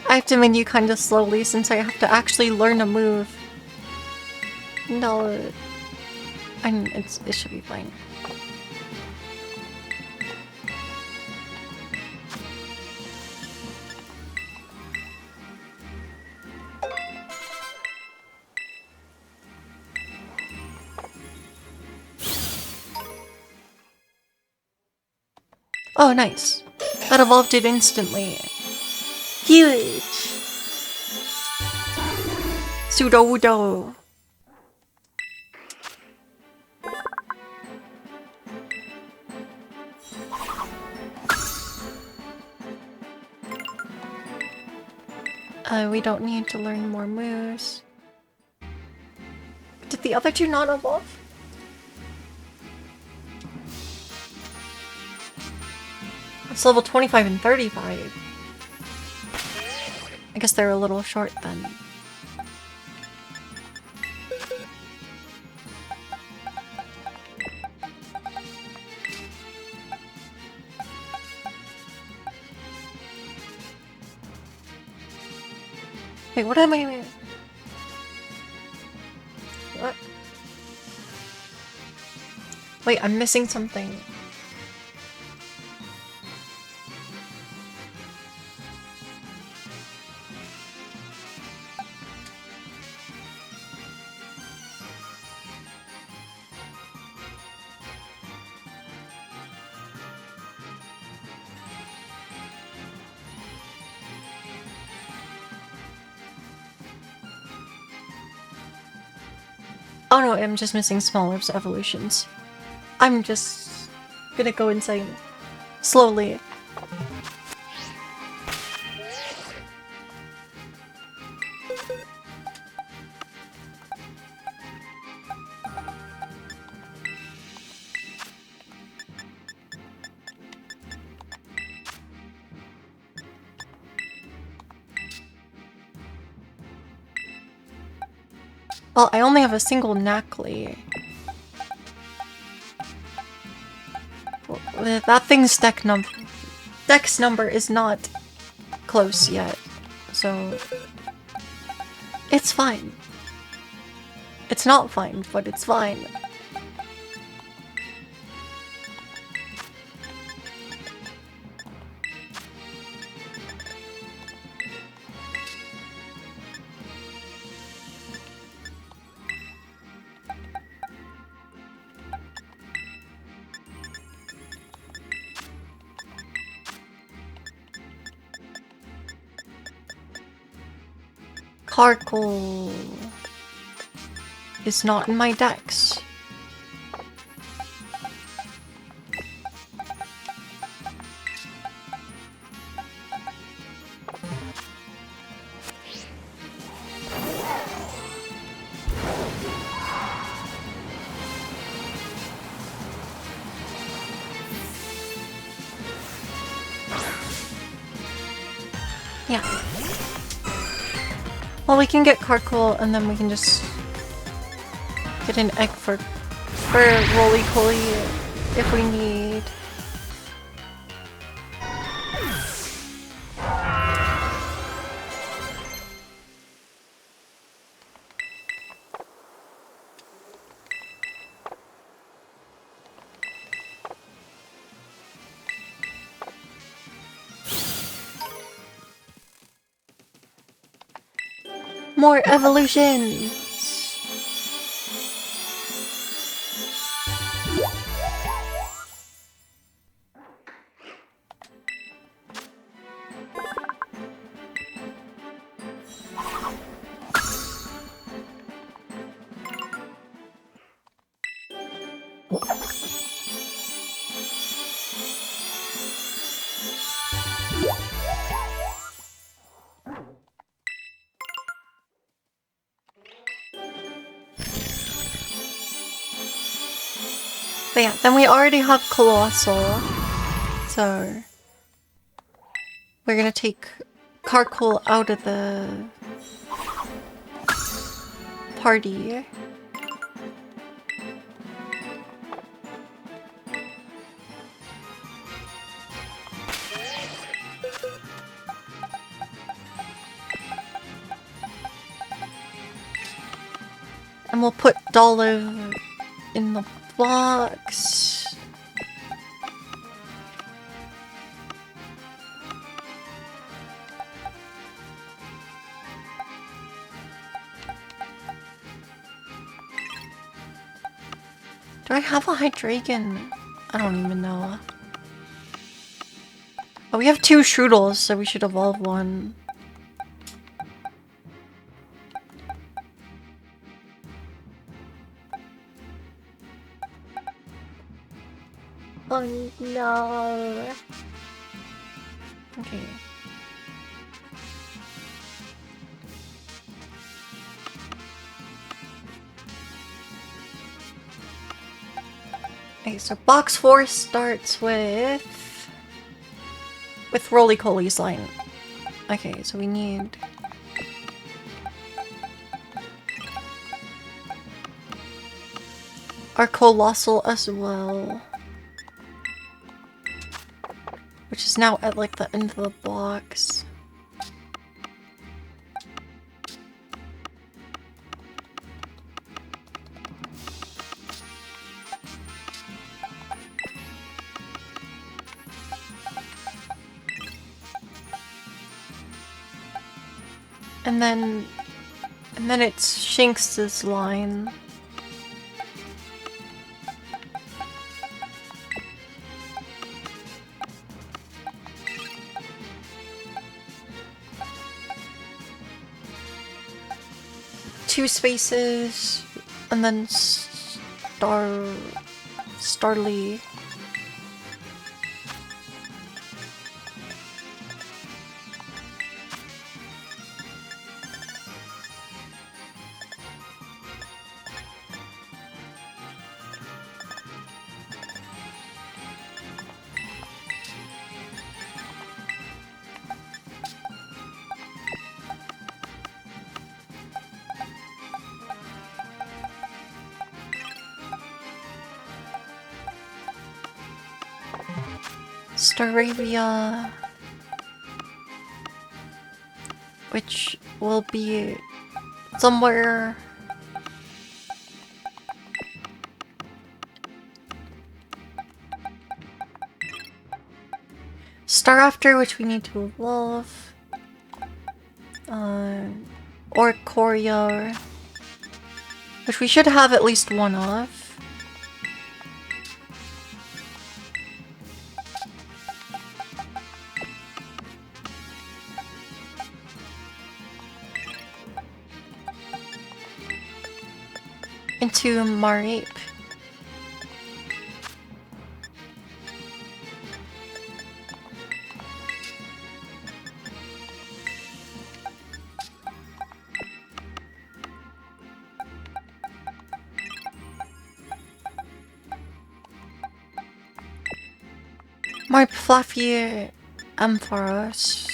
I have to menu kinda slowly since I have to actually learn a move. No, it should be fine. Oh, nice. That evolved it instantly. Huge! Sudowoodo. We don't need to learn more moves. Did the other two not evolve? It's level 25 and 35. I guess they're a little short then. Wait, what am I... What? Wait, I'm missing something. Oh no, I'm just missing Smoliv's evolutions. I'm just gonna go insane. Slowly. Well, I only have a single Knackley. That thing's dex number is not close yet, so it's fine. It's not fine, but it's fine. Carkle is not in my dex. Yeah. Well, we can get Carkle and then we can just get an egg for Roly-Poly if we need. More evolutions! But yeah, then we already have Colossal, so we're gonna take Carkle out of the party. And we'll put Dolive in the box. Do I have a Hydreigon? I don't even know. Oh, we have 2 Shroodles, so we should evolve one. Oh no. Okay. Okay, so box 4 starts with with Roly-Coly's line. Okay, so we need... our Colossal as well. Which is now at like the end of the box. And then it's Shinx's line. Two spaces, and then Starly. Staravia, which will be somewhere Starafter, which we need to evolve, or Korea, which we should have at least one of. Into Mareep. Marp Fluffy Ampharos.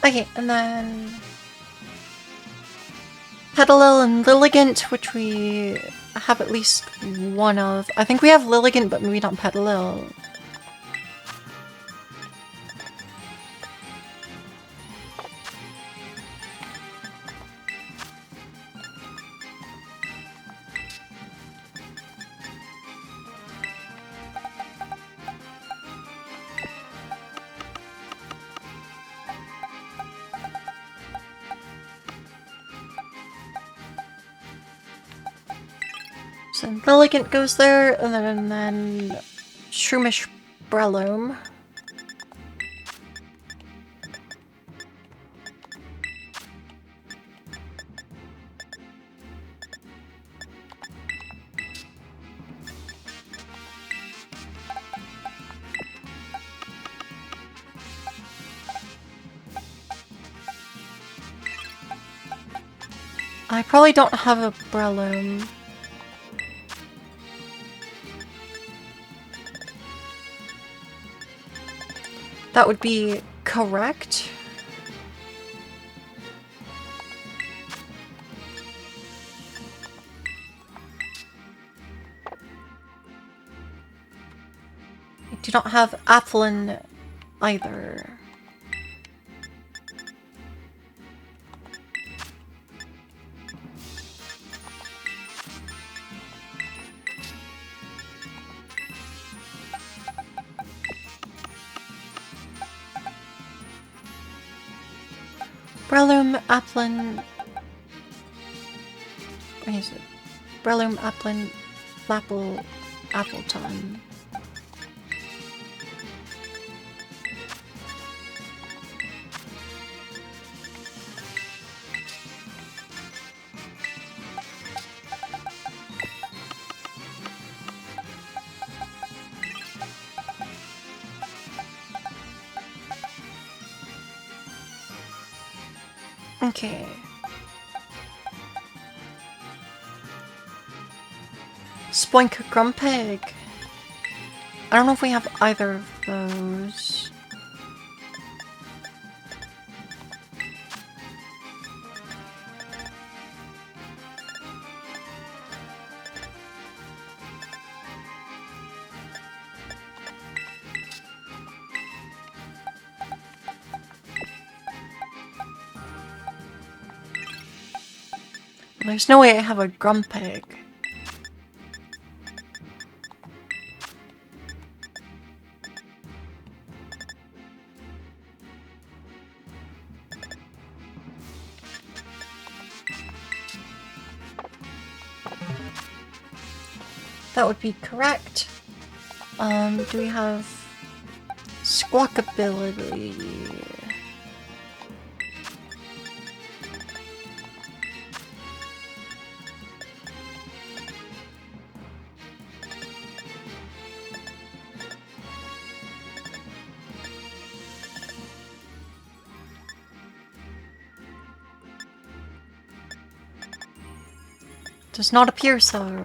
Okay, and then Petalil and Lilligant, which we have at least one of. I think we have Lilligant, but maybe not Petalil. So Lilligant goes there, and then Shroomish Breloom. I probably don't have a Breloom. That would be correct. I do not have Applin either. Breloom, Applin... What is it? Breloom, Applin, Lapple, Appleton. Okay. Spoink Grumpig. I don't know if we have either of those. There's no way I have a Grumpig. That would be correct. Do we have Squawkability? Does not appear so.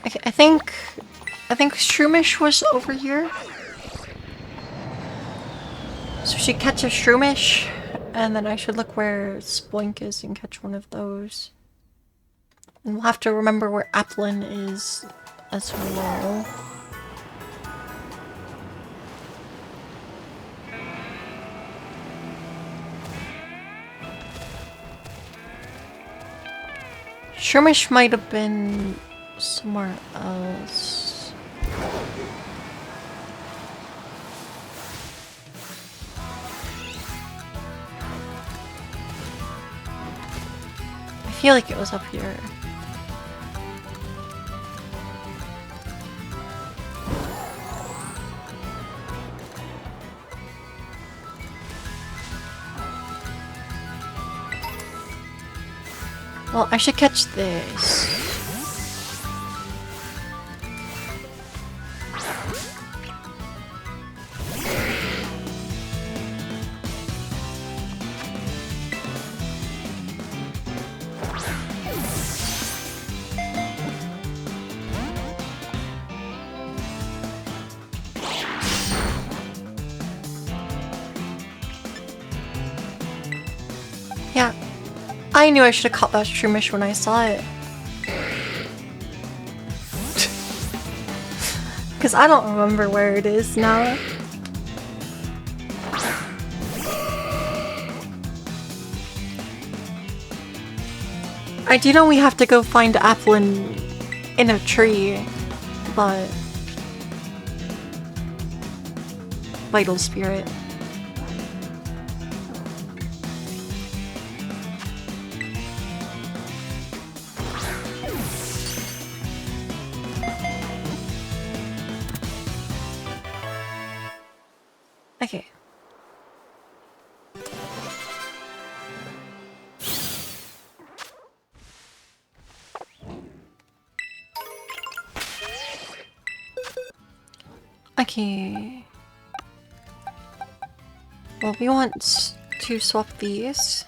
Okay, I think Shroomish was over here. So we should catch a Shroomish, and then I should look where Spoink is and catch one of those. And we'll have to remember where Applin is as well. Shroomish might have been somewhere else. I feel like it was up here. Well, I should catch this. Yeah, I knew I should have caught that Shroomish when I saw it. Because I don't remember where it is now. I do know we have to go find Applin in a tree, but... Vital Spirit. Okay. Okay. Well, we want to swap these.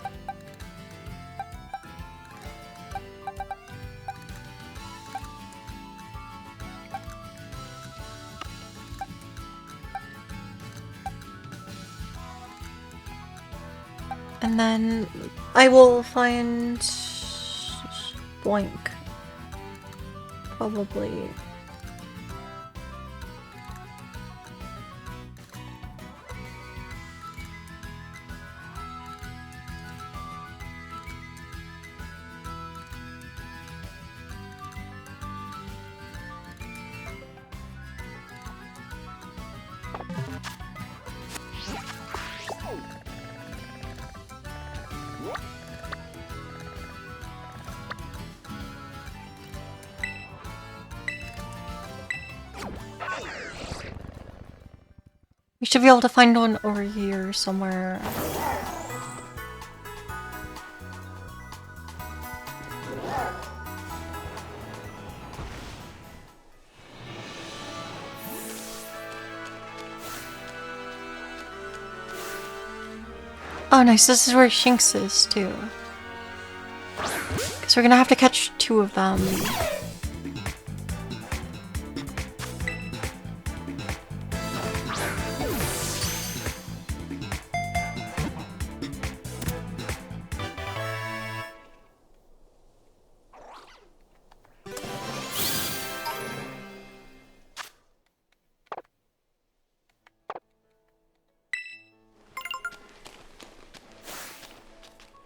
And then I will find Boink. Probably. We should be able to find one over here somewhere. Oh nice, this is where Shinx is too. Because we're gonna have to catch 2 of them.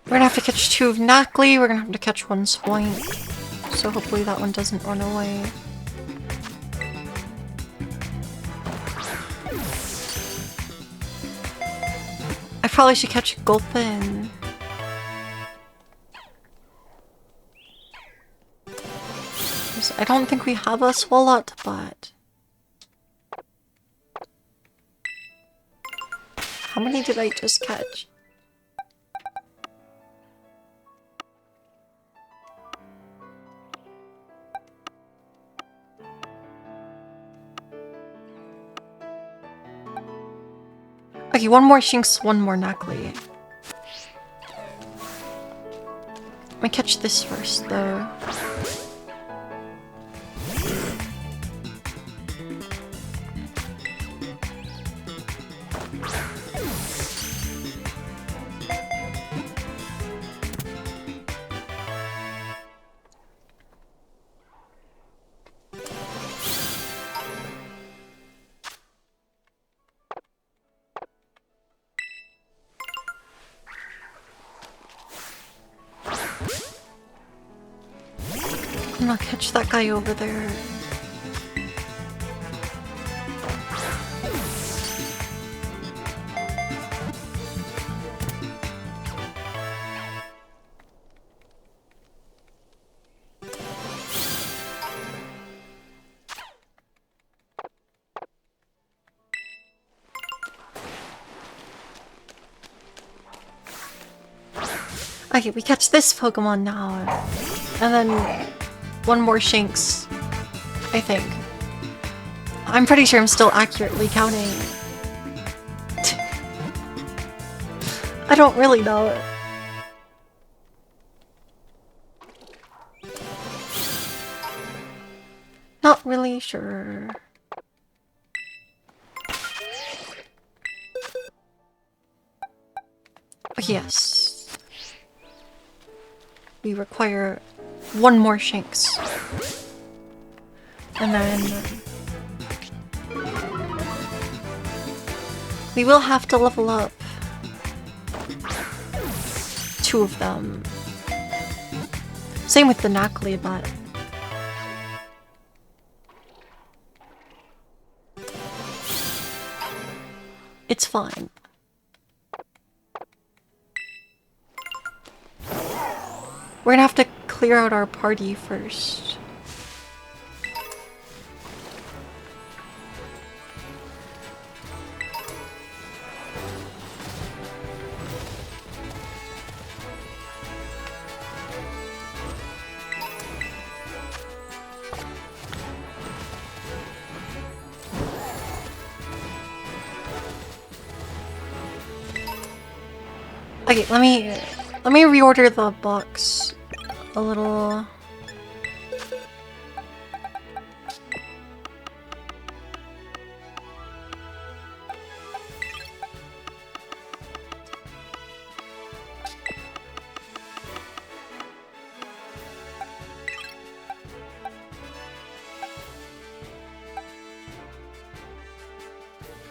We're gonna have to catch 2 of Nacli, we're gonna have to catch 1 Swoink. So hopefully that one doesn't run away. I probably should catch Gulpin. I don't think we have a Swalot, but... How many did I just catch? Okay, 1 more Shinx, 1 more Nacli. Let me catch this first, though. I'm gonna catch that guy over there. Okay, we catch this Pokemon now. And then 1 more Shinx, I think. I'm pretty sure I'm still accurately counting. I don't really know. Not really sure. Yes. We require 1 more Shinx. And then... we will have to level up 2 of them. Same with the Nacli, but... it's fine. We're gonna have to clear out our party first. Okay, let me reorder the box a little.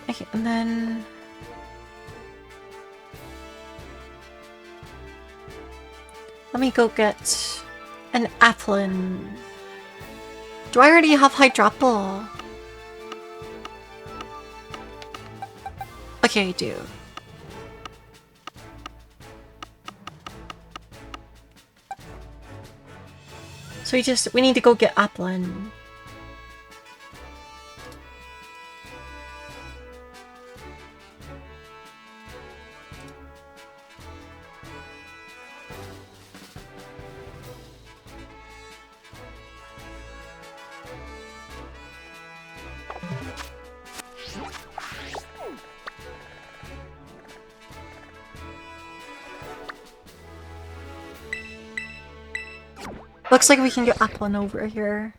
Okay, and then let me go get an Applin. Do I already have Hydropple? Okay, I do. So we need to go get Applin. Looks like we can get Applin over here.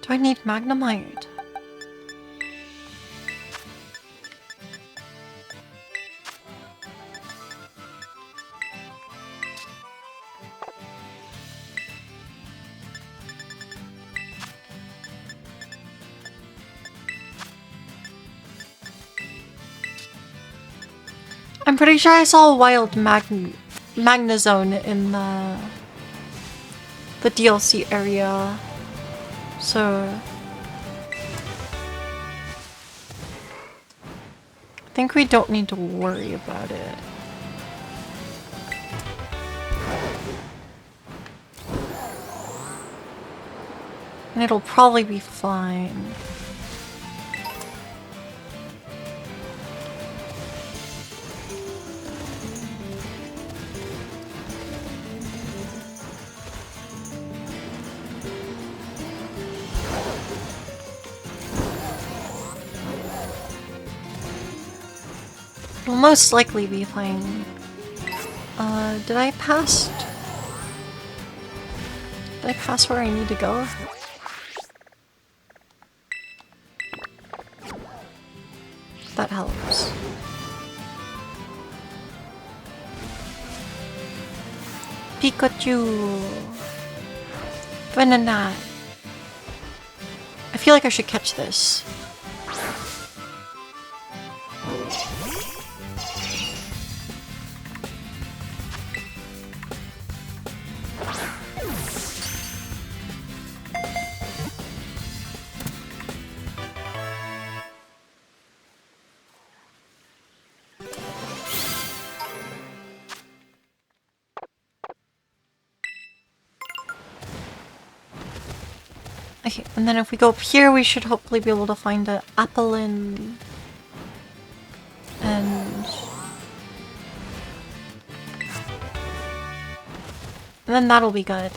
Do I need Magnemite? I'm pretty sure I saw a wild Magnezone in the DLC area. So I think we don't need to worry about it. And it'll probably be fine. It'll most likely be fine. Did I pass? Did I pass where I need to go? That helps. Pikachu! Venonat! I feel like I should catch this. Okay, and then if we go up here, we should hopefully be able to find an Applin. And then that'll be good.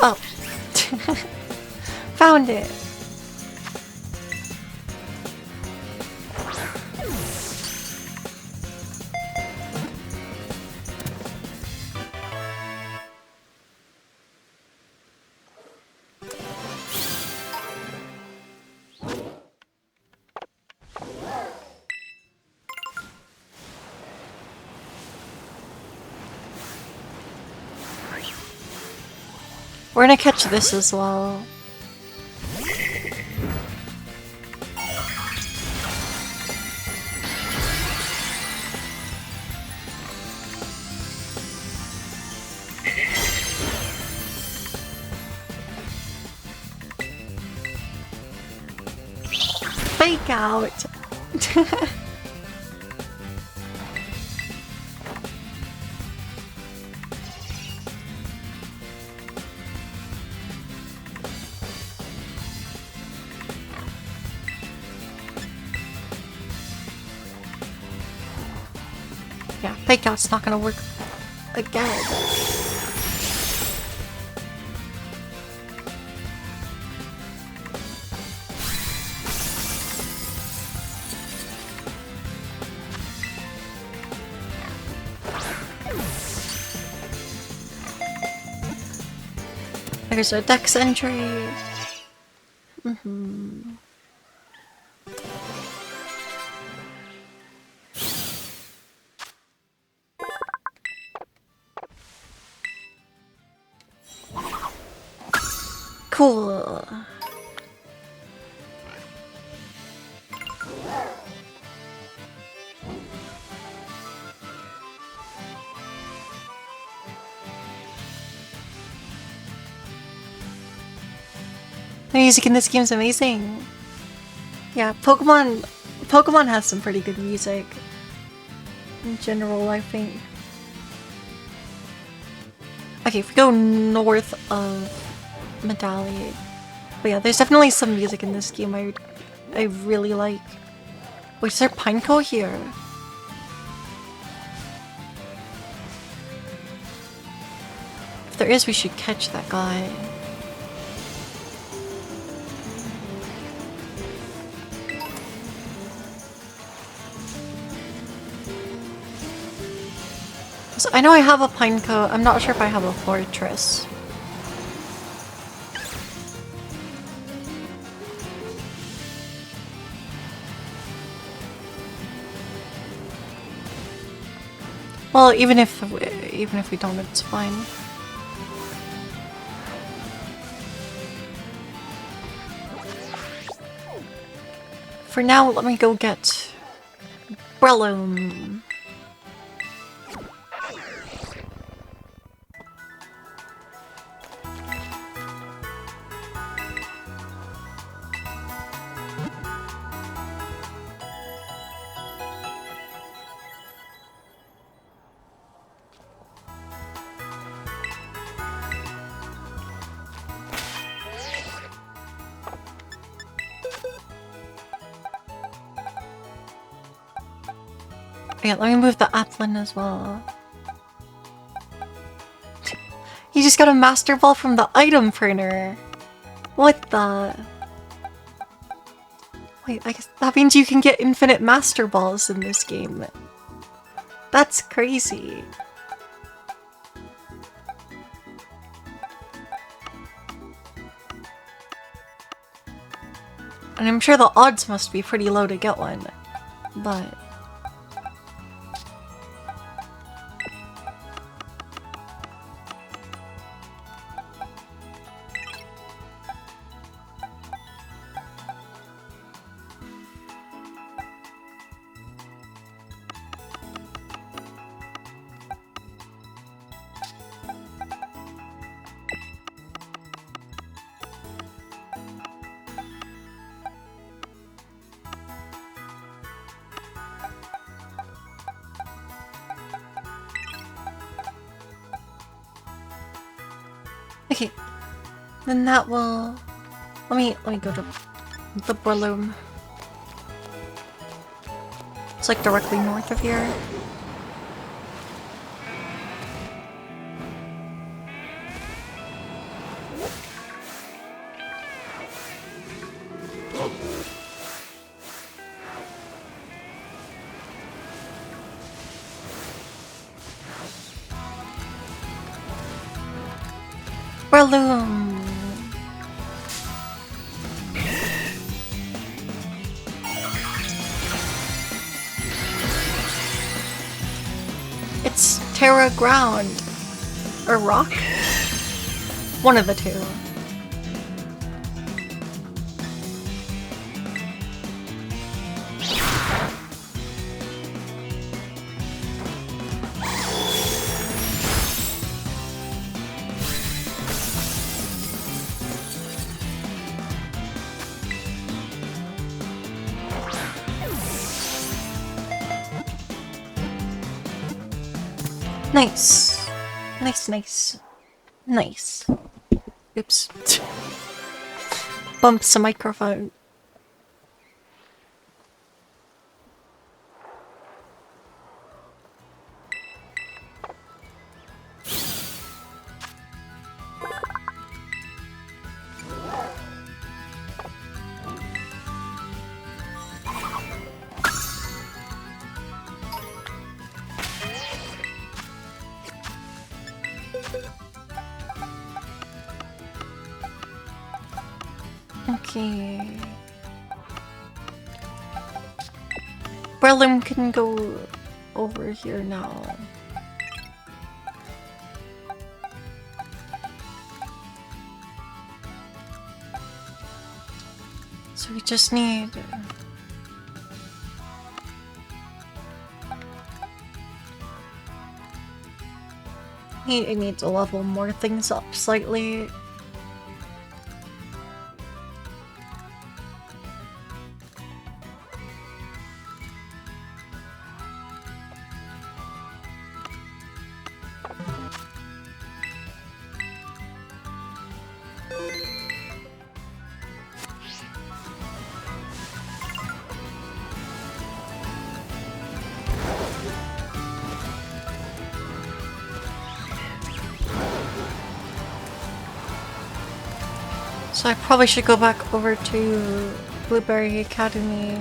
Oh. Found it. We're gonna catch this as well. Fake out. Yeah, fake out's not gonna work again. There's a Dex entry. Cool. The music in this game is amazing. Yeah, Pokemon has some pretty good music. In general, I think. Okay, if we go north of Medallion. But yeah, there's definitely some music in this game I really like. Wait, is there Pineco here? If there is, we should catch that guy. So I know I have a Pineco. I'm not sure if I have a Fortress. Well, even if we don't, it's fine. For now, let me go get Breloom. Yeah, let me move the Applin as well. You just got a Master Ball from the item printer. What the? Wait, I guess that means you can get infinite Master Balls in this game. That's crazy. And I'm sure the odds must be pretty low to get one, but... Okay, then that will... Let me go to the Breloom. It's like directly north of here. Breloom! It's Terra Ground. Or Rock? One of the two. Nice. Nice. Nice. Oops. Bumps the microphone. Okay. Breloom can go over here now. So we just need... It needs to level more things up slightly. So I probably should go back over to Blueberry Academy.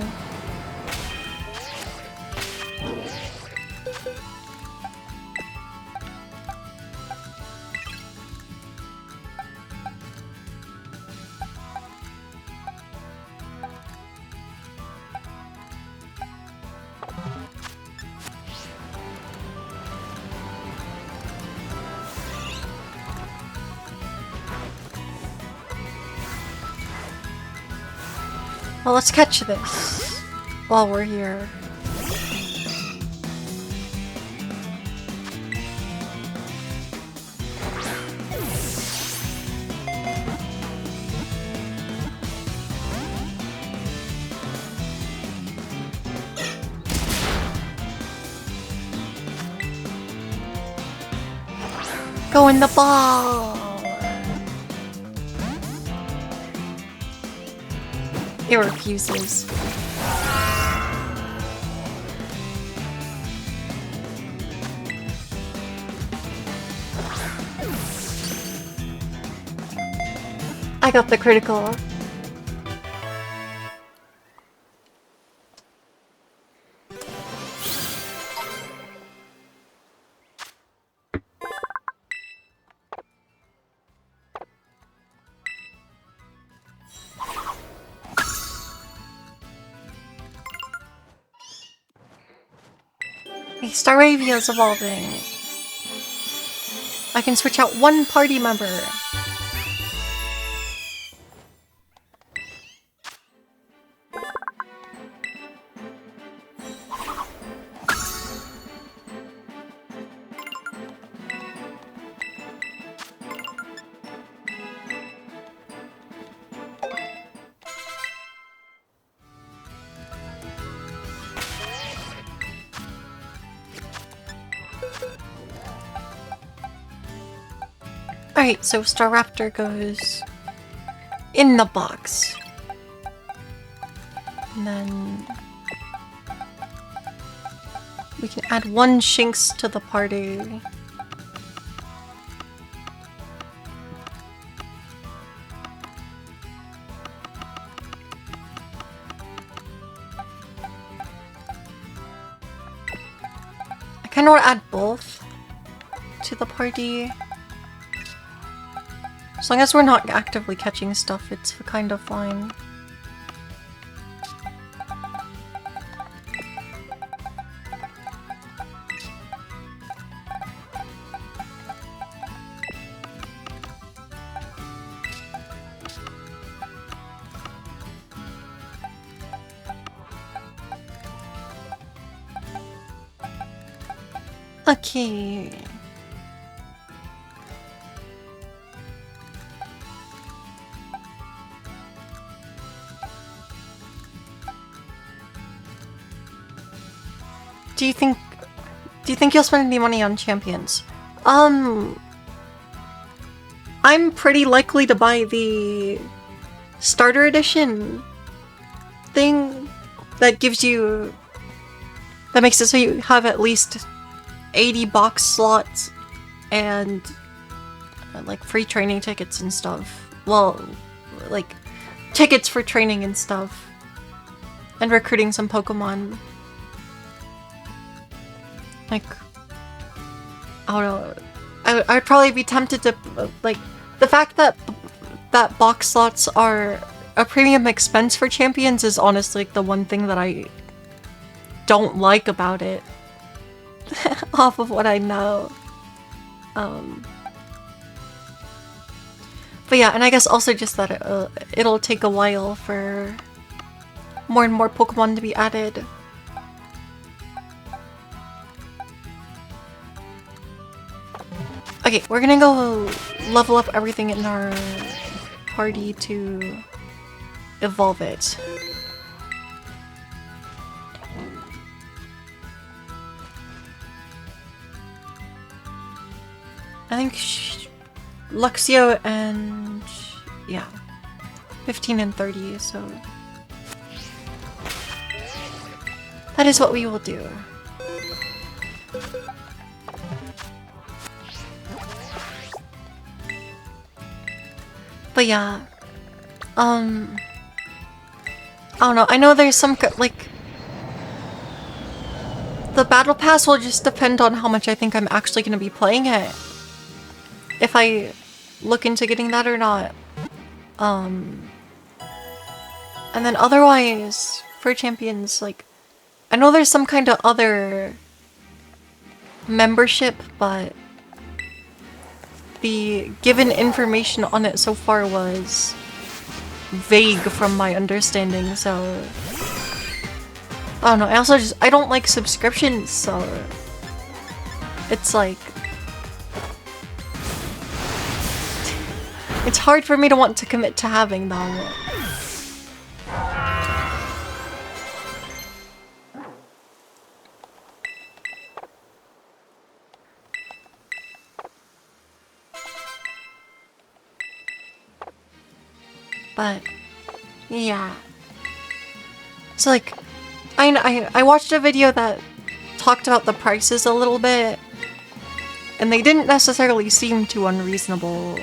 Well, let's catch this while we're here. Go in the ball! It refuses. I got the critical. Staravia's evolving. I can switch out one party member. Alright, so Staraptor goes in the box. And then we can add one Shinx to the party. I kind of want to add both to the party. As long as we're not actively catching stuff, it's kind of fine. Okay. Do you think you'll spend any money on champions? I'm pretty likely to buy the starter edition thing that gives you, that makes it so you have at least 80 box slots and like free training tickets and stuff. Well, like tickets for training and stuff and recruiting some Pokemon. Like, I don't know. I would probably be tempted to, like, the fact that box slots are a premium expense for champions is honestly like the one thing that I don't like about it. Off of what I know. But yeah, and I guess also just that it'll take a while for more and more Pokemon to be added. Okay, we're gonna go level up everything in our party to evolve it. I think Luxio and yeah, 15 and 30, so that is what we will do. But yeah, I don't know. I know there's some like the battle pass will just depend on how much I think I'm actually going to be playing it. If I look into getting that or not. And then otherwise, for champions, like, I know there's some kind of other membership, but the given information on it so far was vague from my understanding, so I don't know. I don't like subscriptions, so it's like it's hard for me to want to commit to having them. But yeah. So like I watched a video that talked about the prices a little bit, and they didn't necessarily seem too unreasonable,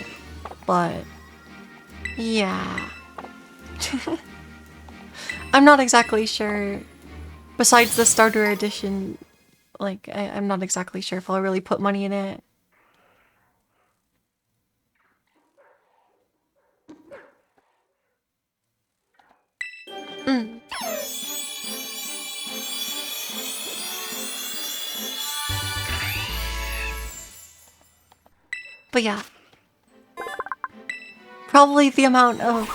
but yeah. I'm not exactly sure, besides the starter edition, like I'm not exactly sure if I'll really put money in it. But yeah. Probably the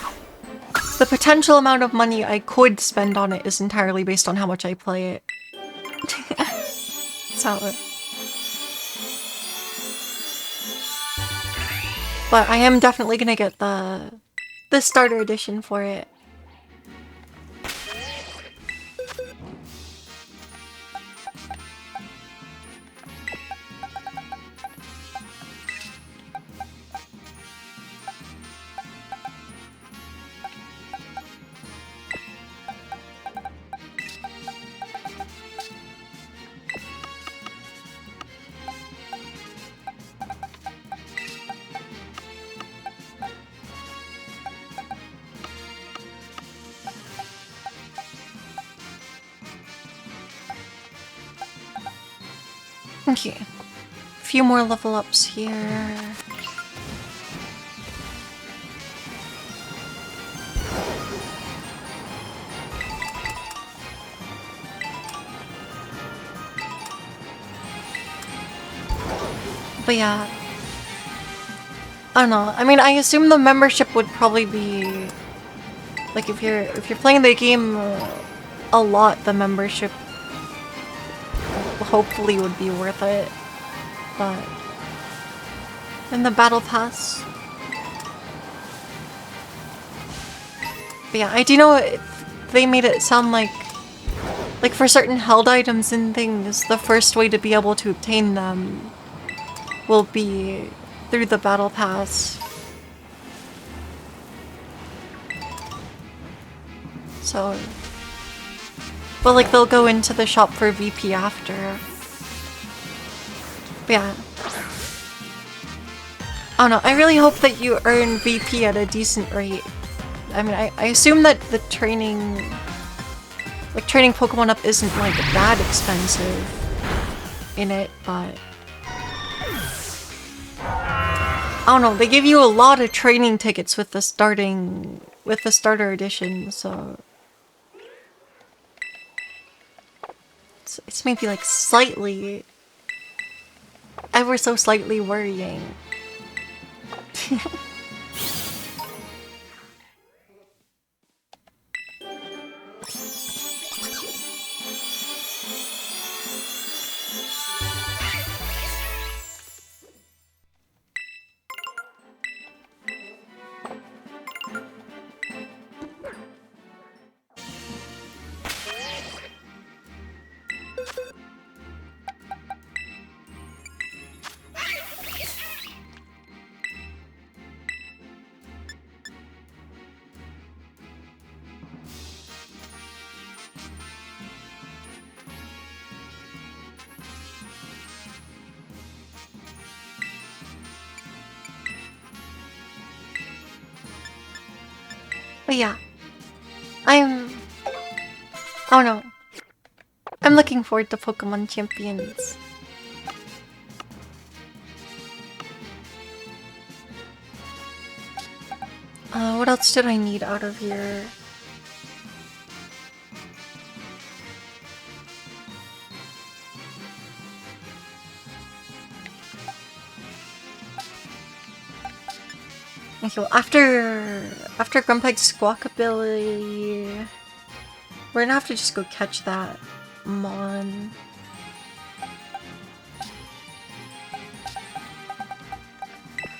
potential amount of money I could spend on it is entirely based on how much I play it. So, but I am definitely gonna get the starter edition for it. Okay. A few more level ups here. But yeah. I don't know. I mean, I assume the membership would probably be like if you're playing the game a lot, the membership hopefully would be worth it. But in the battle pass. But yeah, I do know they made it sound like for certain held items and things, the first way to be able to obtain them will be through the battle pass. So, but like they'll go into the shop for VP after. But yeah. I don't know, I really hope that you earn VP at a decent rate. I mean, I assume that the training Pokemon up isn't like that expensive in it, but I don't know, they give you a lot of training tickets with the starter edition, so it's maybe like slightly, ever so slightly worrying. But yeah, I'm... Oh no. I'm looking forward to Pokemon Champions. What else did I need out of here? Okay, well, after Grumpeg's Squawkabilly, we're gonna have to just go catch that Mon.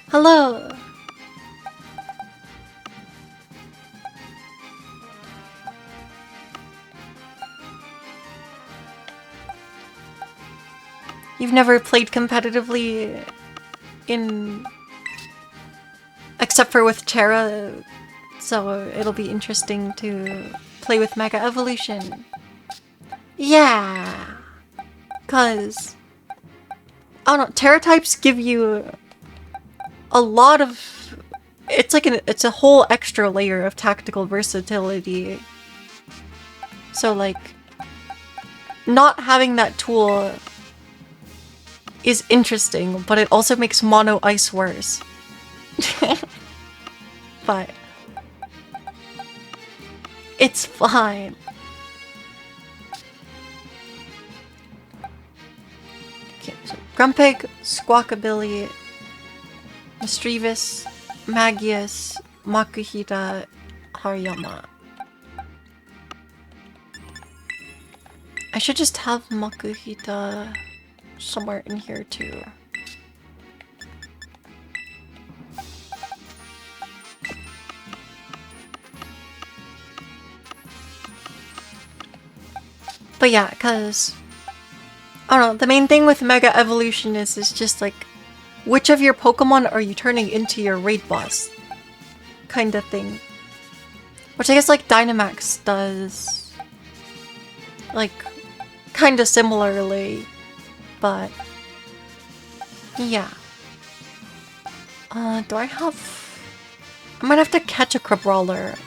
Hello! You've never played competitively in... except for with Terra, so it'll be interesting to play with Mega Evolution. Yeah! Cause... I don't know, Terra types give you a lot of... It's like it's a whole extra layer of tactical versatility. So like... not having that tool is interesting, but it also makes Mono Ice worse. But it's fine. Okay, so Grumpig, Squawkabilly, Misdreavus, Magius, Makuhita, Hariyama. I should just have Makuhita somewhere in here too. But yeah, cause I don't know, the main thing with Mega Evolution is just like which of your Pokemon are you turning into your raid boss? Kind of thing. Which I guess like Dynamax does like kind of similarly, but yeah. Do I have... I might have to catch a Crabrawler.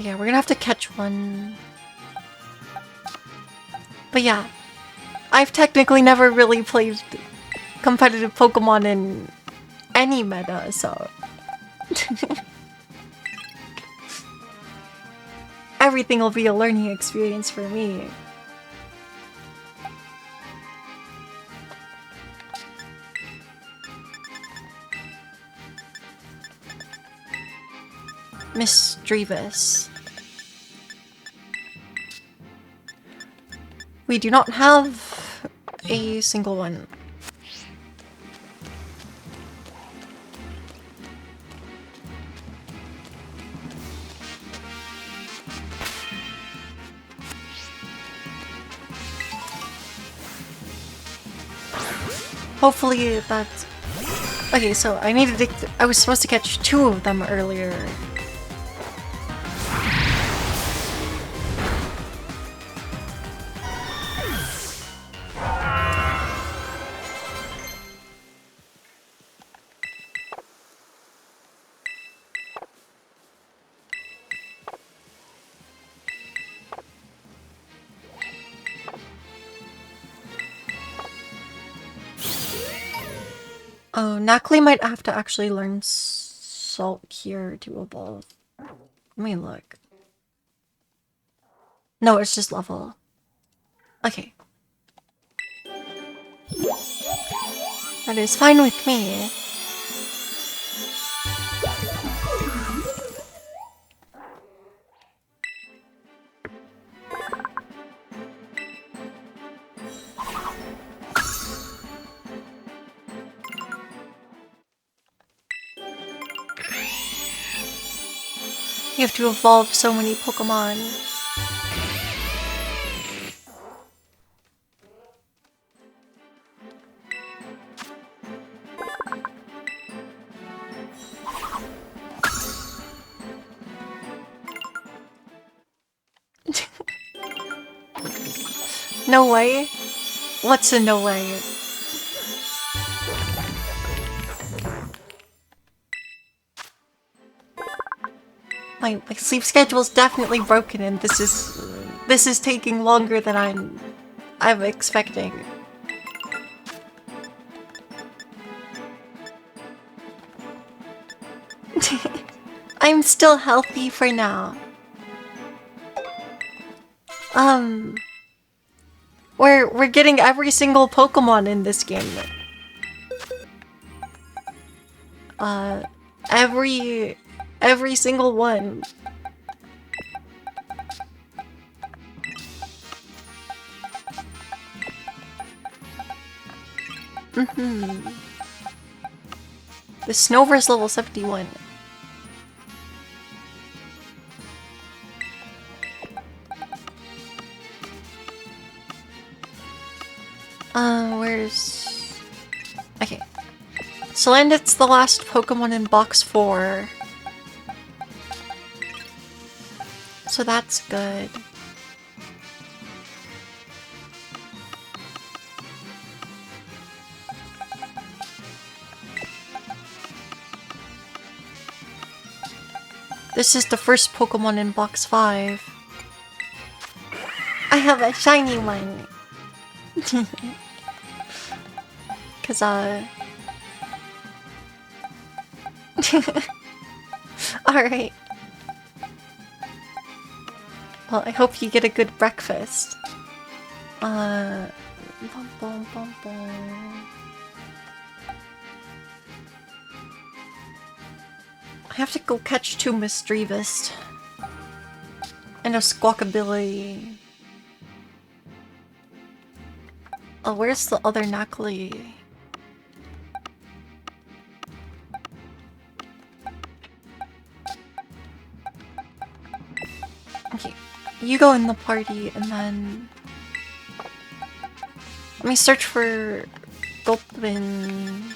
Yeah, we're gonna have to catch one. But yeah, I've technically never really played competitive Pokemon in any meta, so... Everything will be a learning experience for me. Misdreavus. We do not have a single one. Hopefully that's... Okay, so I needed to... I was supposed to catch 2 of them earlier. Oh, Nacli might have to actually learn Salt here to evolve. Let me look. No, it's just level. Okay. That is fine with me. You have to evolve so many Pokemon. No way. What's in the way? My sleep schedule is definitely broken, and this is taking longer than I'm expecting. I'm still healthy for now. We're getting every single Pokemon in this game. Every single one. The Snover's level 71. Where's... Okay. Salandit's the last Pokemon in box 4. So that's good. This is the first Pokemon in box 5. I have a shiny one. Cause alright. Well, I hope you get a good breakfast. Bum, bum, bum, bum. I have to go catch 2 Misdreavus. And a Squawkabilly. Oh, where's the other Knackley? Okay, you go in the party and then... Let me search for Gulpin.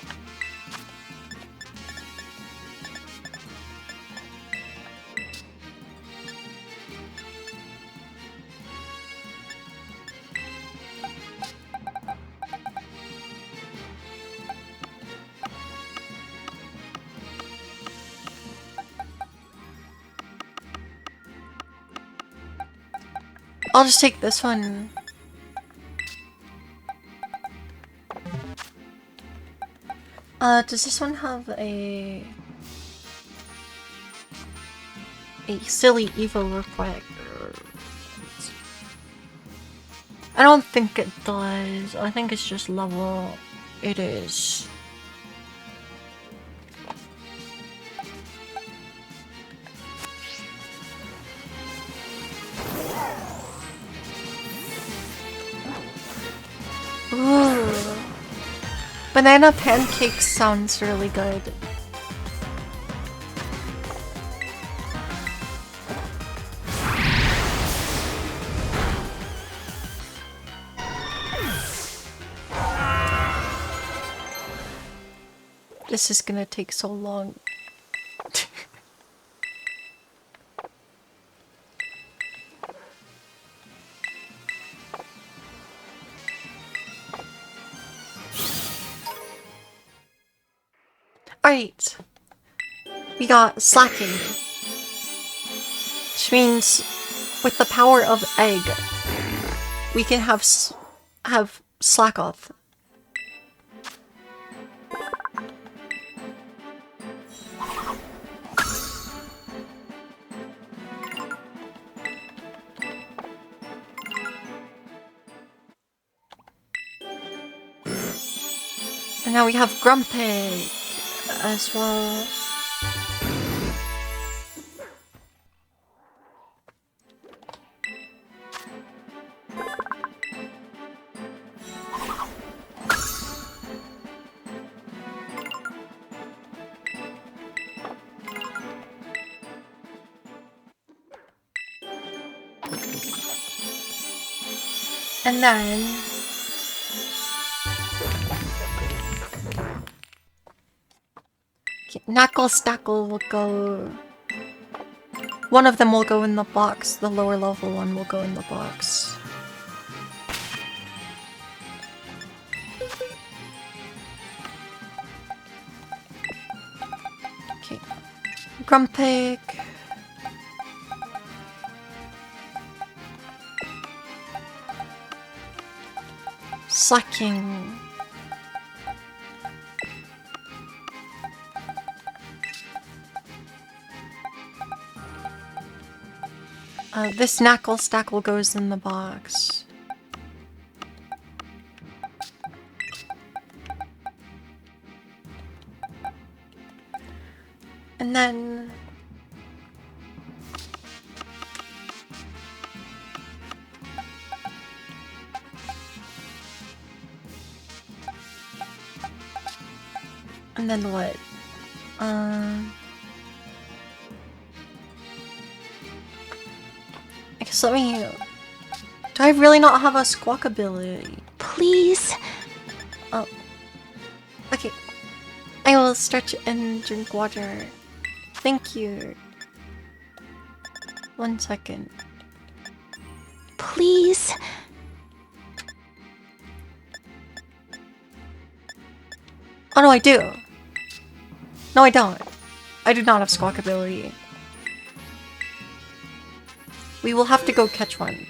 I'll just take this one. Does this one have a silly Evo request? I don't think it does. I think it's just level. It is. Ooh. Banana pancakes sounds really good. This is gonna take so long. Alright. We got Slacking. Which means with the power of Egg, we can have Slack Off. And now we have Grumpig as well. And then Knuckle Stackle will go. One of them will go in the box. The lower level one will go in the box. Grumpig. Sucking. This Knackle Stackle goes in the box. And then... And then what? I guess let me... Do I really not have a squawk ability? Please. Oh. Okay. I will stretch and drink water. Thank you. 1 second. Please. Oh no, I do. No, I don't. I do not have squawk ability. We will have to go catch one.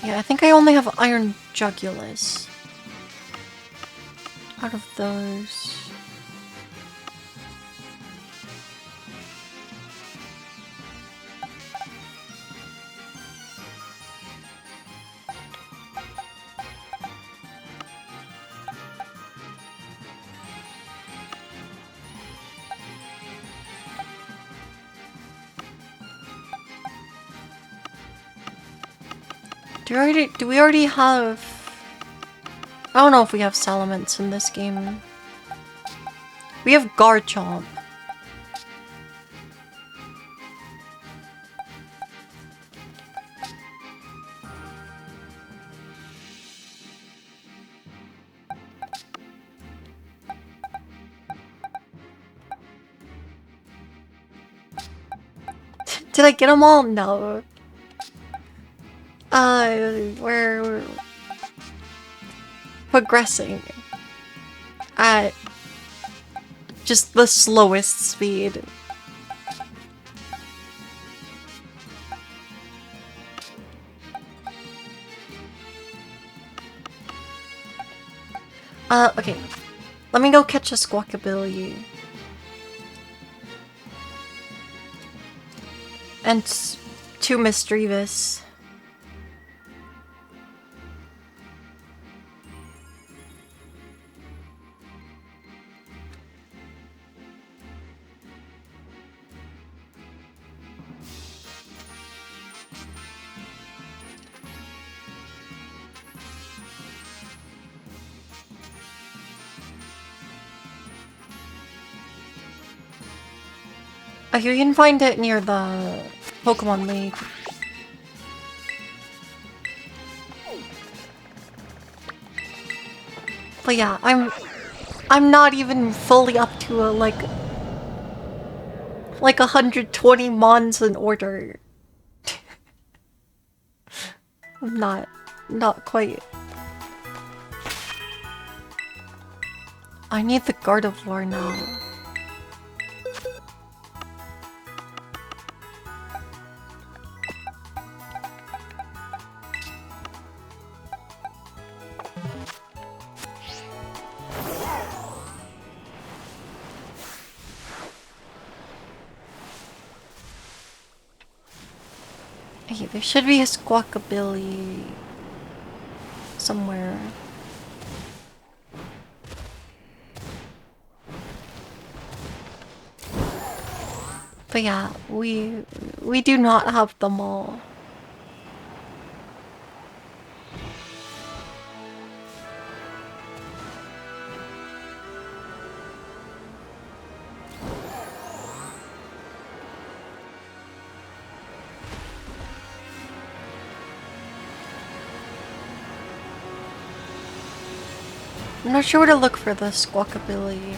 Yeah, I think I only have Iron Jugulus. Out of those... Do we already have... I don't know if we have Salamence in this game. We have Garchomp. Did I get them all? No. We're progressing at just the slowest speed. Okay. Let me go catch a Squawkabilly. And 2 Misdreavus. Oh, you can find it near the Pokemon League. But yeah, I'm not even fully up to a like 120 mons in order. not quite. I need the Gardevoir now. Hey, there should be a Squawkabilly somewhere. But yeah, we do not have them all. I'm not sure where to look for the Squawkabilly.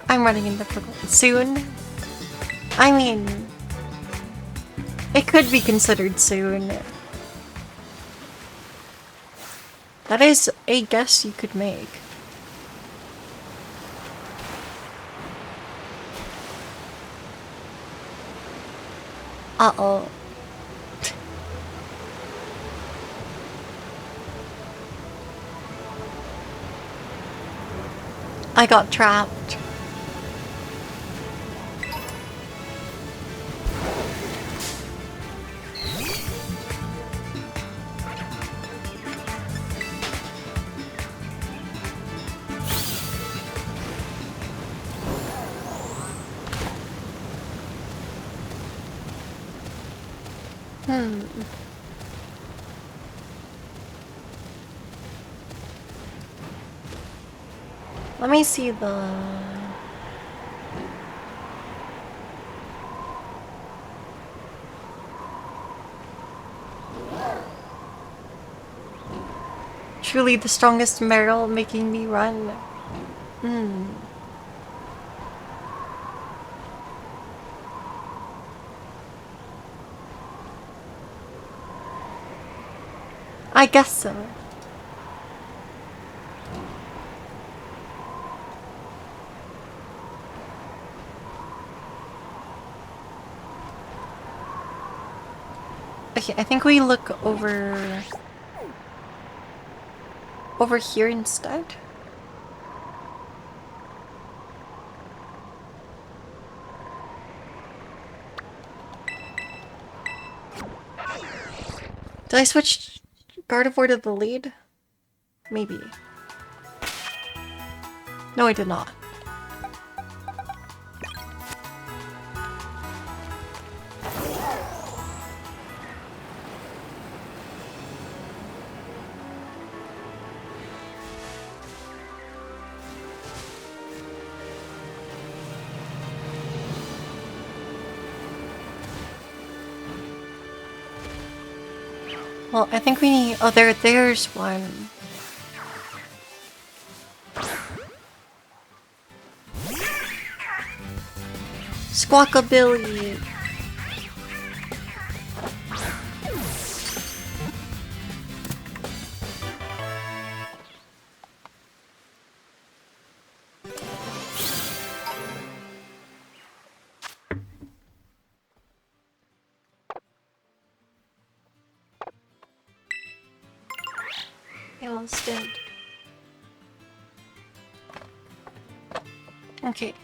I'm running into difficulty soon. I mean, it could be considered soon. That is a guess you could make. Uh-oh. I got trapped. Let me see the... Truly the strongest Meryl making me run. I guess so. Okay, I think we look over here instead. Did I switch Gardevoir to the lead? Maybe. No, I did not. Well, I think we need... Oh, there's one. Squawkabilly. Almost dead. Okay.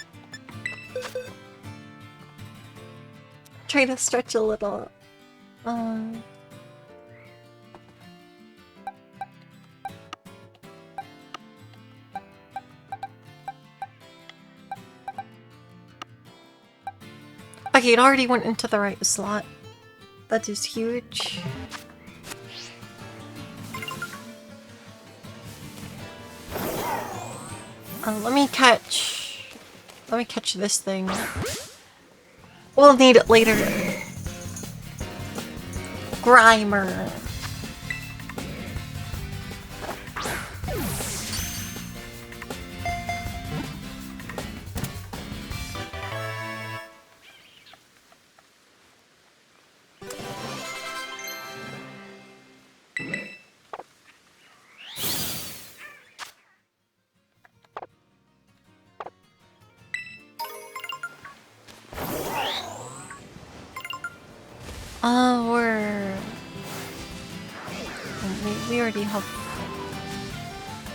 Try to stretch a little. Okay, it already went into the right slot. That is huge. Let me catch this thing. We'll need it later. Grimer.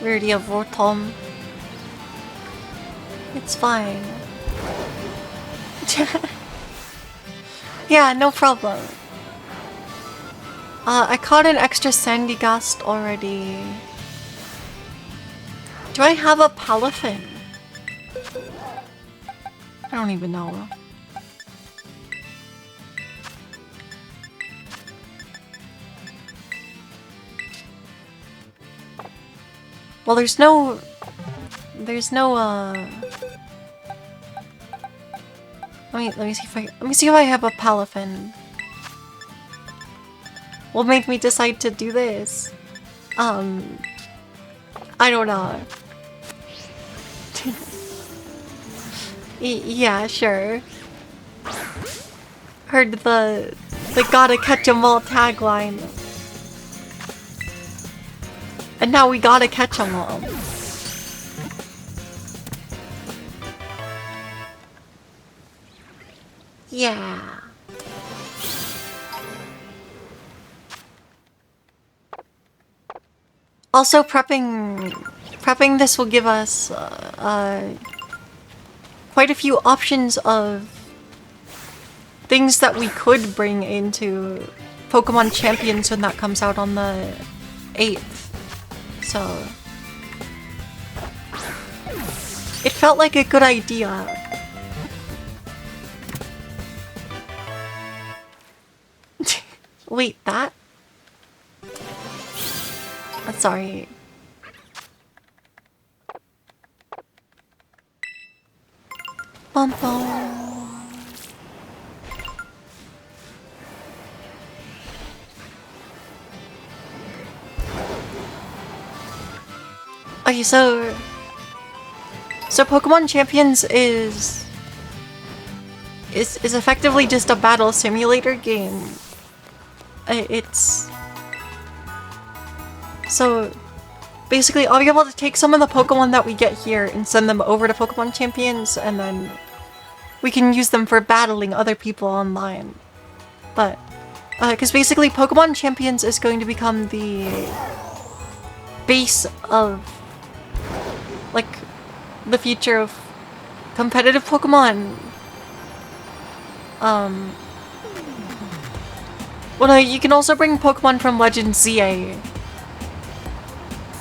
We already have Rotom. It's fine. Yeah, no problem. I caught an extra Sandygast already. Do I have a Palafin? I don't even know. Well, there's no, let me see if I have a Palafin. What made me decide to do this? I don't know. Yeah, sure. Heard the gotta catch 'em all tagline. And now we gotta catch 'em all. Yeah. Also, prepping this will give us quite a few options of things that we could bring into Pokemon Champions when that comes out on the 8th. So it felt like a good idea. Wait, that? Sorry. Bum bum. Okay, so Pokemon Champions is effectively just a battle simulator game. It's so basically I'll be able to take some of the Pokemon that we get here and send them over to Pokemon Champions, and then we can use them for battling other people online. But because basically Pokemon Champions is going to become the base of like the future of competitive Pokemon. Well, no, you can also bring Pokemon from Legend ZA.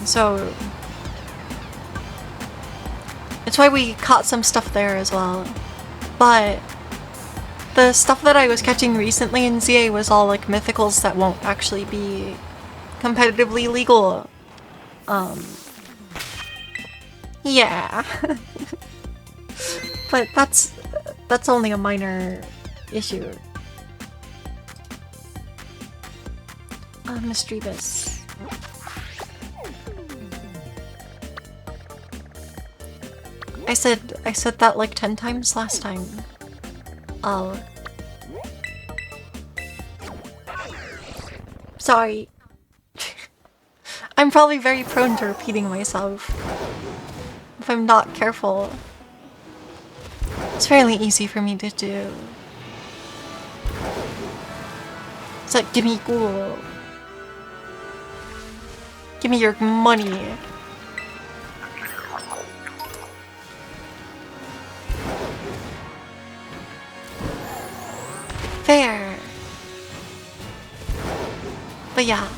So that's why we caught some stuff there as well. But the stuff that I was catching recently in ZA was all like mythicals that won't actually be competitively legal. Yeah. But that's only a minor issue. Misdreavus. I said that like 10 times last time. Oh. Sorry. I'm probably very prone to repeating myself if I'm not careful. It's fairly easy for me to do. It's like, gimme ghoul. Give me your money. Fair. But yeah.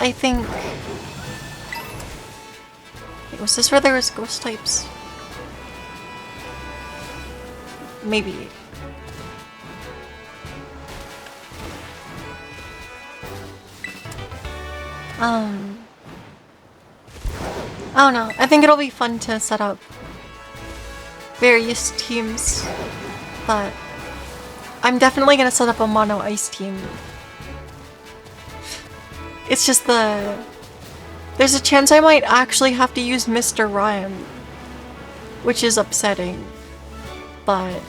I think... Wait, was this where there was ghost types? Maybe. I don't know. I think it'll be fun to set up various teams, but I'm definitely gonna set up a mono ice team. It's just there's a chance I might actually have to use Mr. Ryan, which is upsetting, but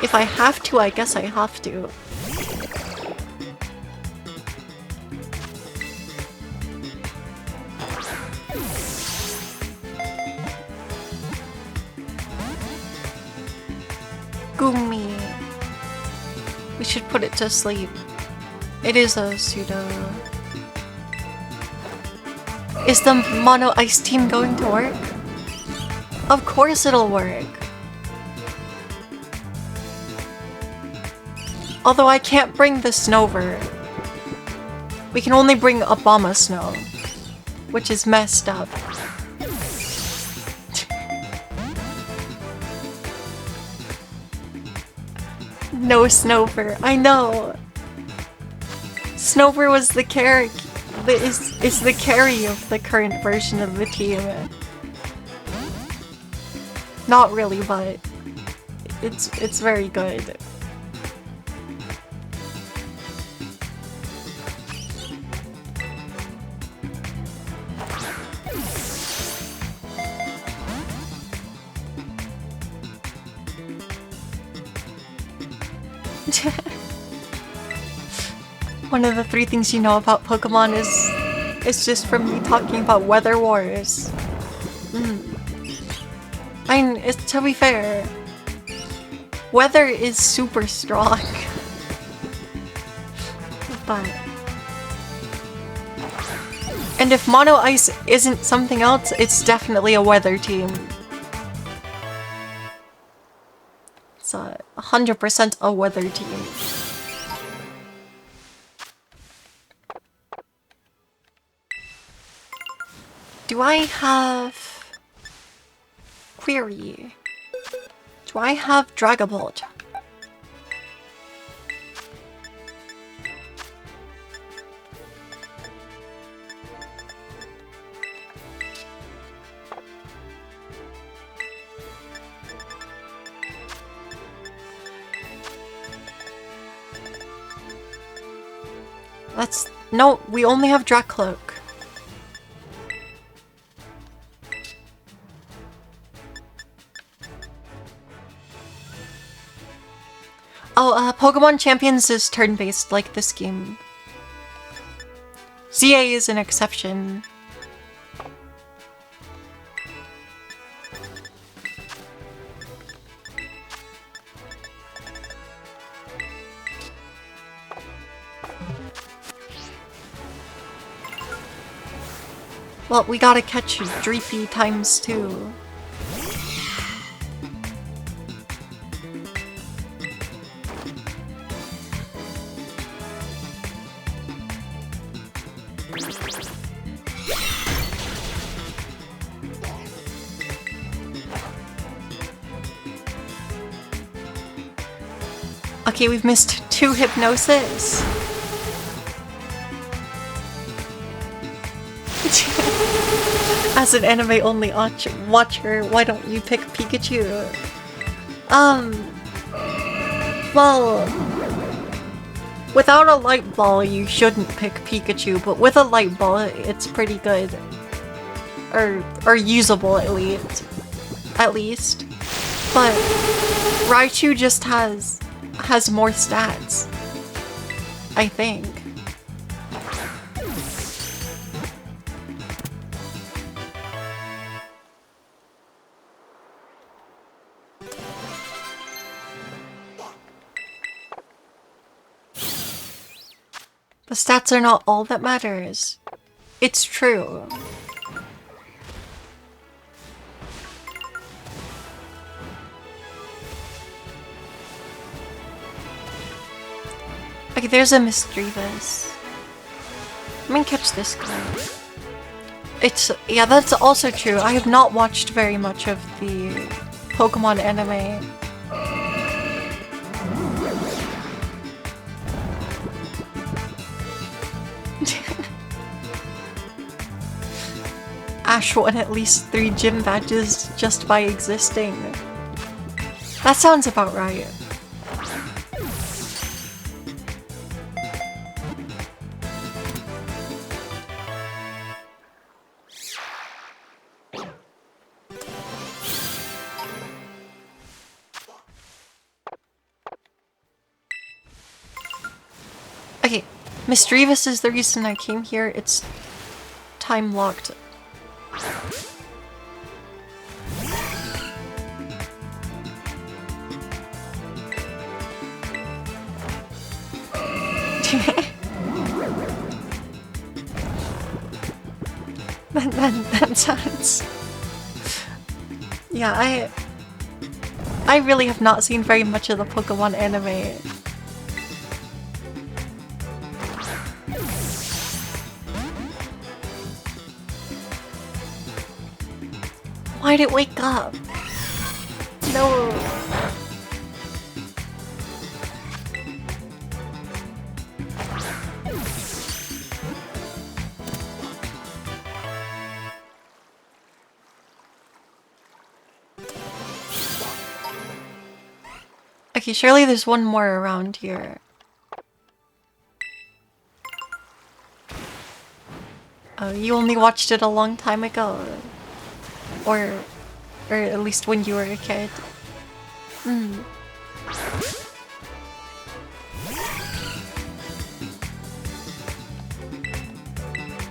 if I have to, I guess I have to. Gumi. We should put it to sleep. It is a pseudo. Is the mono ice team going to work? Of course it'll work. Although I can't bring the Snover. We can only bring Abomasnow, which is messed up. No Snover. I know. Snover was the carry. Is the carry of the current version of the team. Not really, but it's very good. One of the 3 things you know about Pokemon is just from me talking about Weather Wars. I mean, to be fair, weather is super strong. But... And if Mono Ice isn't something else, it's definitely a weather team. It's 100% a weather team. Do I have... Query? Do I have Dragapult? That's... No, we only have Dracloak. Oh, Pokemon Champions is turn-based like this game. ZA is an exception. Well, we gotta catch Dreepy ×2. Okay, we've missed 2 Hypnosis. As an anime-only watcher, why don't you pick Pikachu? Well... Without a light ball, you shouldn't pick Pikachu, but with a light ball, it's pretty good. Or usable, at least. But Raichu just has more stats, I think. The stats are not all that matters. It's true. Okay, there's a Misdreavus. Let me catch this guy. Yeah, that's also true. I have not watched very much of the Pokemon anime. Ash won at least 3 gym badges just by existing. That sounds about right. Okay, Misdreavus is the reason I came here. It's time locked. that sounds... Yeah, I really have not seen very much of the Pokemon anime. Why'd it wake up? No. Okay, surely there's one more around here. Oh, you only watched it a long time ago. Or at least when you were a kid. Hmm.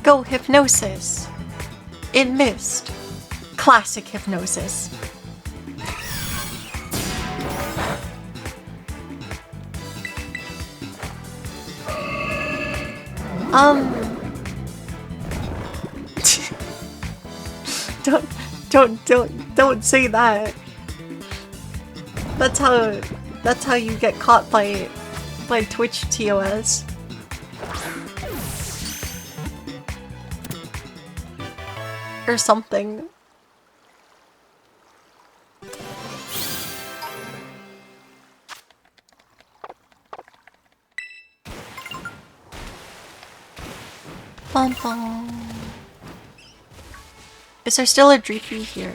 Go Hypnosis. It missed. Classic Hypnosis. Don't say that. That's how you get caught by Twitch TOS. Or something. Bum bum. Is there still a Dreepy here?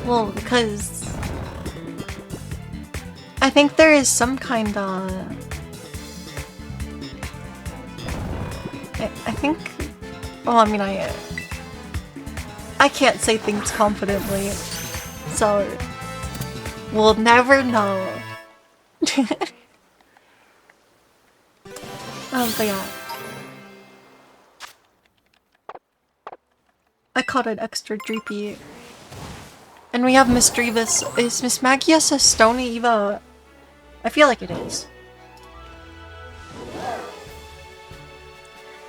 Well, because I think there is some kind of... I think... Well, I mean, I can't say things confidently, so we'll never know. But yeah. I caught an extra Dreepy. And we have Miss Drevis. Is Miss Magius a Stony Eva? I feel like it is.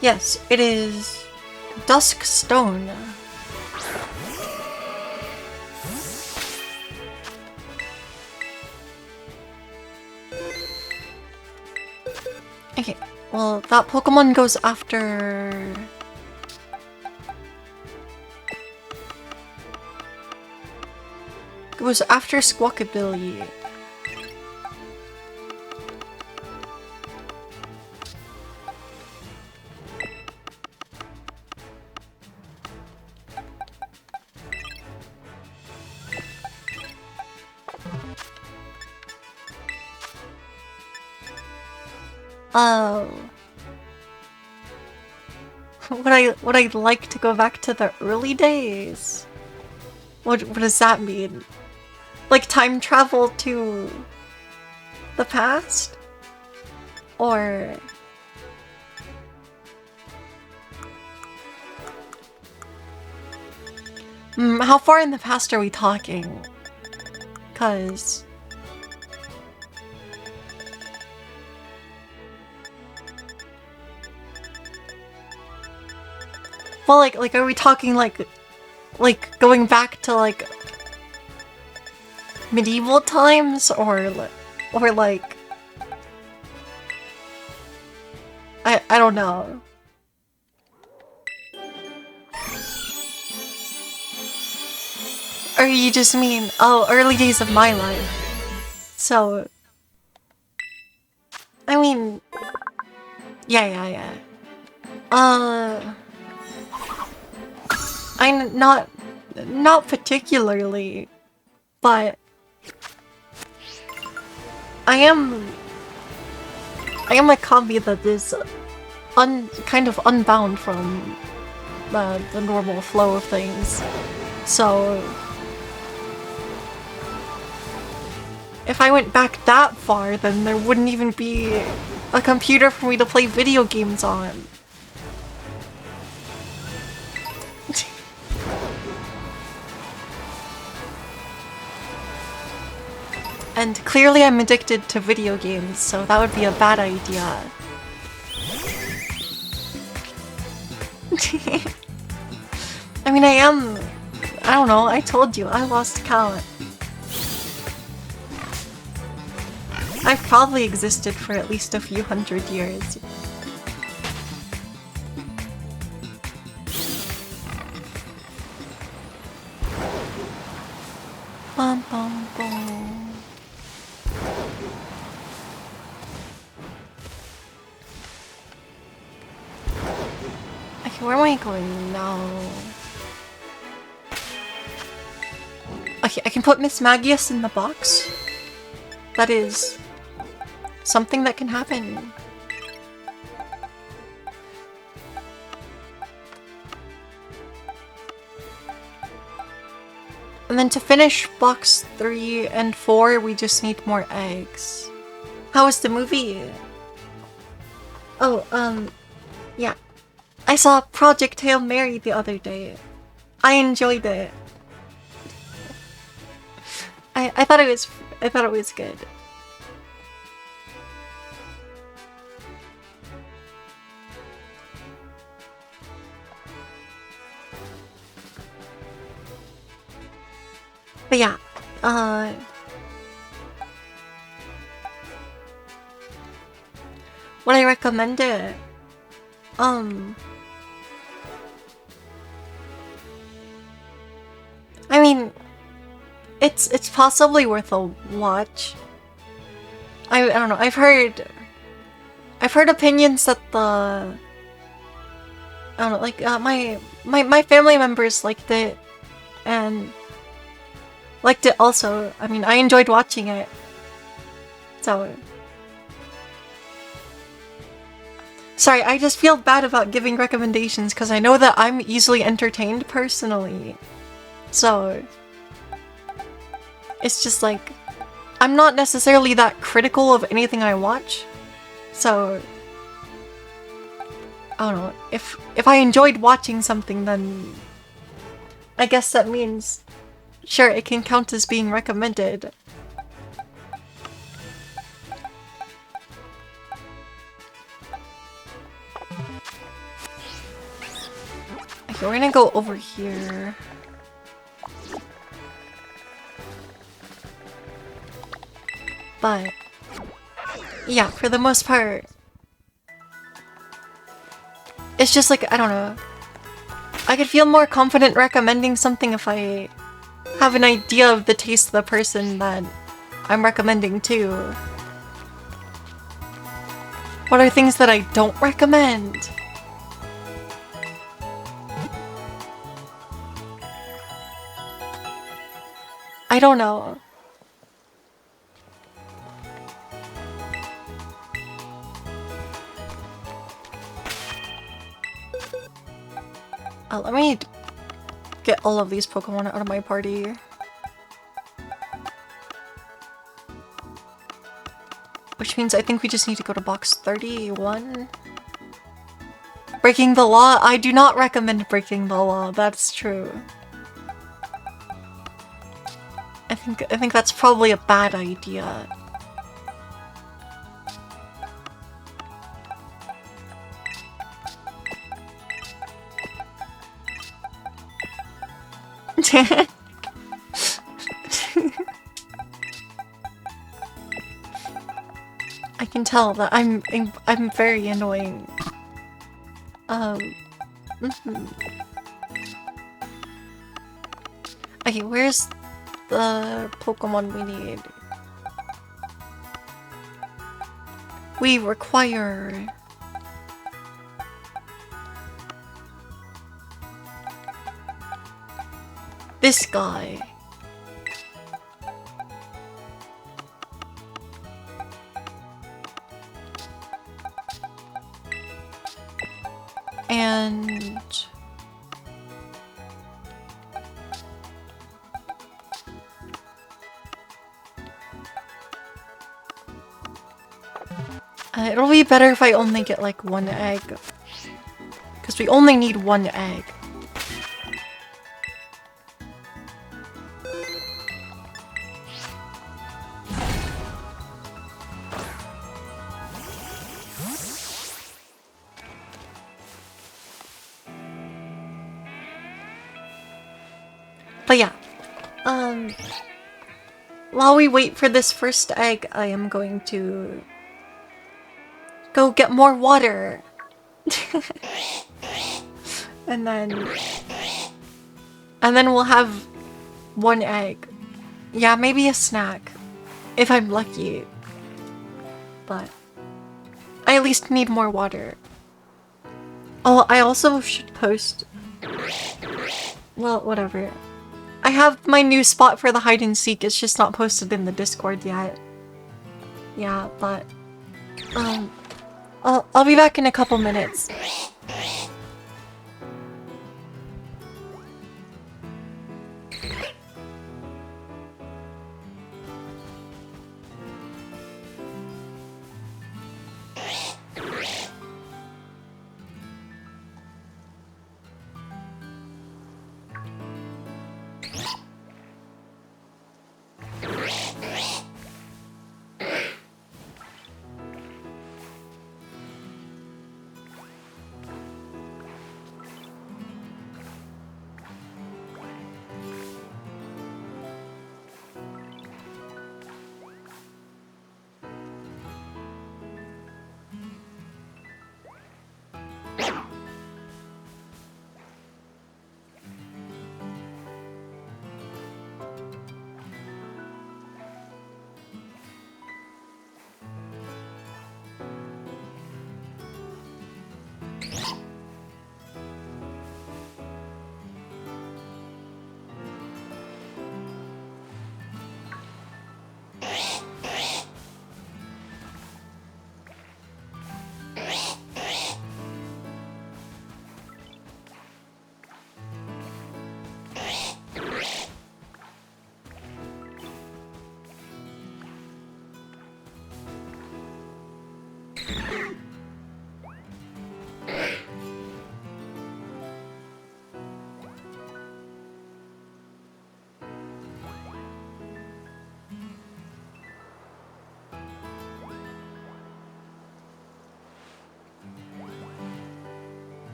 Yes, it is Dusk Stone. Okay, well, that Pokemon goes after... It was after Squawkabilly. Oh. Would I like to go back to the early days? What does that mean? Like time travel to the past? Or... how far in the past are we talking? 'Cause... well, like, are we talking like going back to like medieval times, or like I don't know. Or you just mean, oh, early days of my life. So I mean, yeah. I'm not particularly, but I am a copy that is kind of unbound from the normal flow of things. So if I went back that far, then there wouldn't even be a computer for me to play video games on. And clearly I'm addicted to video games, so that would be a bad idea. I mean, I don't know, I told you, I lost count. I've probably existed for at least a few hundred years. Bum, bum, bum. Okay, where am I going now? Okay, I can put Miss Magius in the box. That is something that can happen. And then to finish box 3 and 4, we just need more eggs. How was the movie? Oh, yeah. I saw Project Hail Mary the other day. I enjoyed it. I thought it was good. But yeah, would I recommend it? I mean, it's possibly worth a watch. I don't know. I've heard opinions that the I don't know, like my family members liked it and liked it also. I mean, I enjoyed watching it. So sorry, I just feel bad about giving recommendations because I know that I'm easily entertained personally. So it's just like I'm not necessarily that critical of anything I watch. So I don't know, if I enjoyed watching something, then I guess that means sure, it can count as being recommended. Okay, we're gonna go over here. But yeah, for the most part, it's just like, I don't know. I could feel more confident recommending something if I have an idea of the taste of the person that I'm recommending to. What are things that I don't recommend? I don't know. Let me get all of these Pokemon out of my party. Which means I think we just need to go to box 31. Breaking the law? I do not recommend breaking the law, that's true. I think that's probably a bad idea. I can tell that I'm very annoying. Okay, where's the Pokemon we need? We require this guy. And it'll be better if I only get like one egg. Because we only need one egg. But yeah, while we wait for this first egg, I am going to go get more water. and then we'll have one egg. Yeah, maybe a snack. If I'm lucky. But I at least need more water. Oh, I also should post... Well, whatever. I have my new spot for the hide and seek, it's just not posted in the Discord yet. Yeah, but... I'll be back in a couple minutes.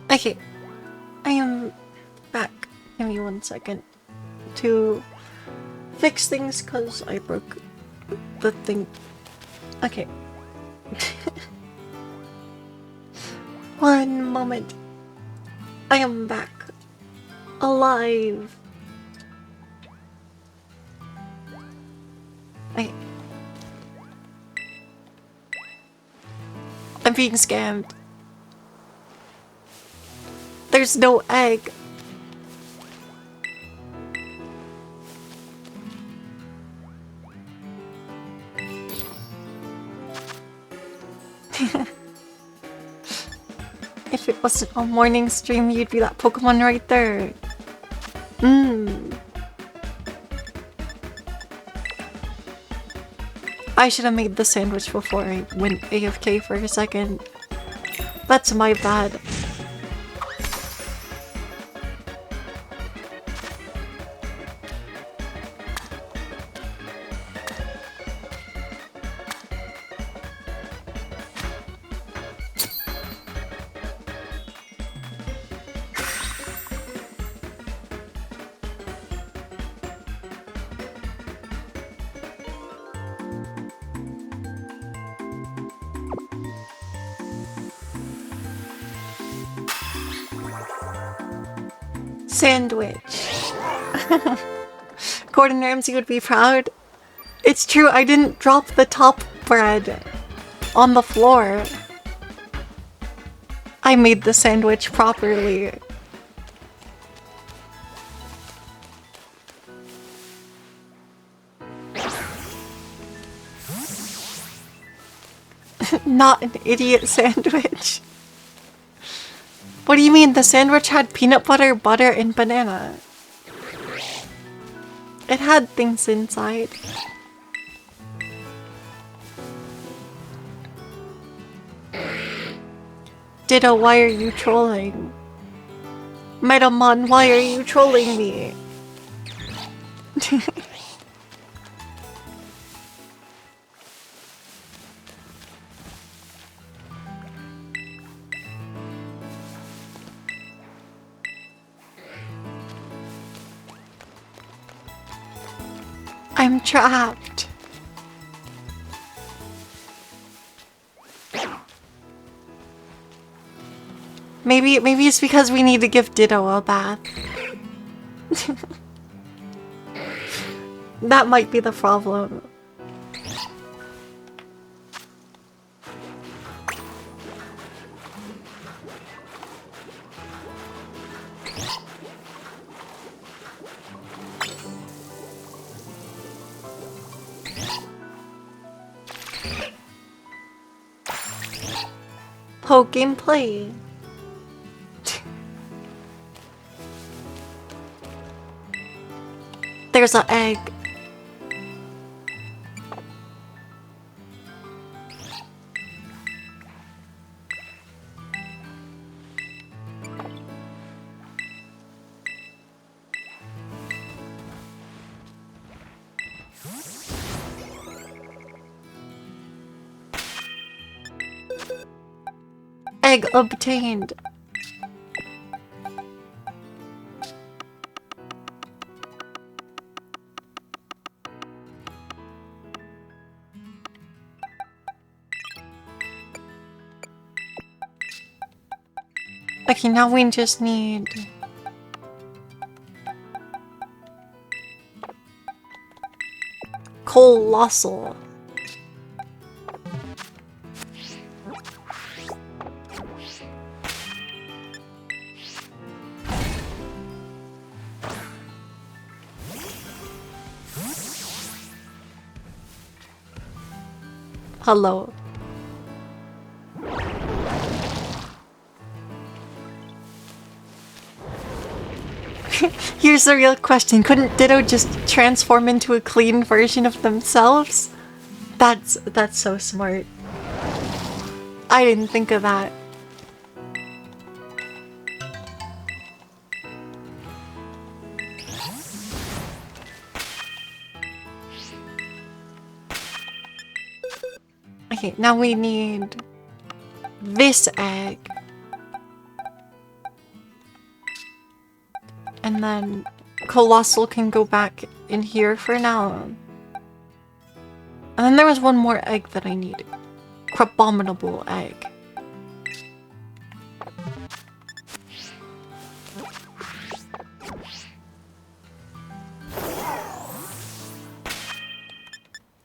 Okay, I am back. Give me 1 second. to fix things because I broke the thing. Okay. One moment. I am back. Alive. I'm being scammed. There's no egg. If it wasn't a morning stream, you'd be that Pokemon right there. I should have made the sandwich before I went AFK for a second. That's my bad. Sandwich. Gordon Ramsay would be proud. It's true, I didn't drop the top bread on the floor. I made the sandwich properly. Not an idiot sandwich. What do you mean? The sandwich had peanut butter, butter, and banana. It had things inside. Ditto, why are you trolling? Metamon, why are you trolling me? I'm trapped. Maybe it's because we need to give Ditto a bath. That might be the problem. Poke gameplay. There's an egg. Egg obtained. Okay, now we just need... Colossal. Hello. Here's the real question. Couldn't Ditto just transform into a clean version of themselves? That's so smart. I didn't think of that. Okay, now we need this egg. And then Colossal can go back in here for now. And then there was one more egg that I needed. Crabominable egg.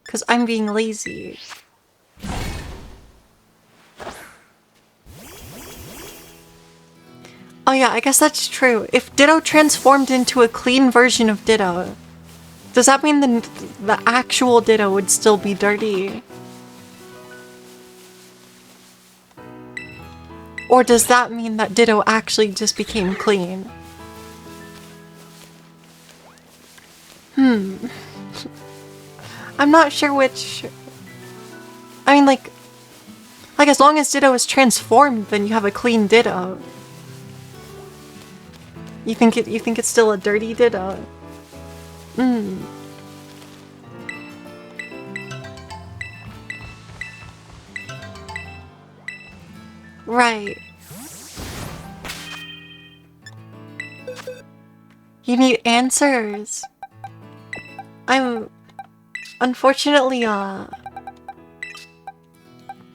Because I'm being lazy. Oh yeah, I guess that's true. If Ditto transformed into a clean version of Ditto, does that mean the actual Ditto would still be dirty? Or does that mean that Ditto actually just became clean? I'm not sure which... I mean, like as long as Ditto is transformed, then you have a clean Ditto. You think it's still a dirty Ditto? Right. You need answers. Unfortunately,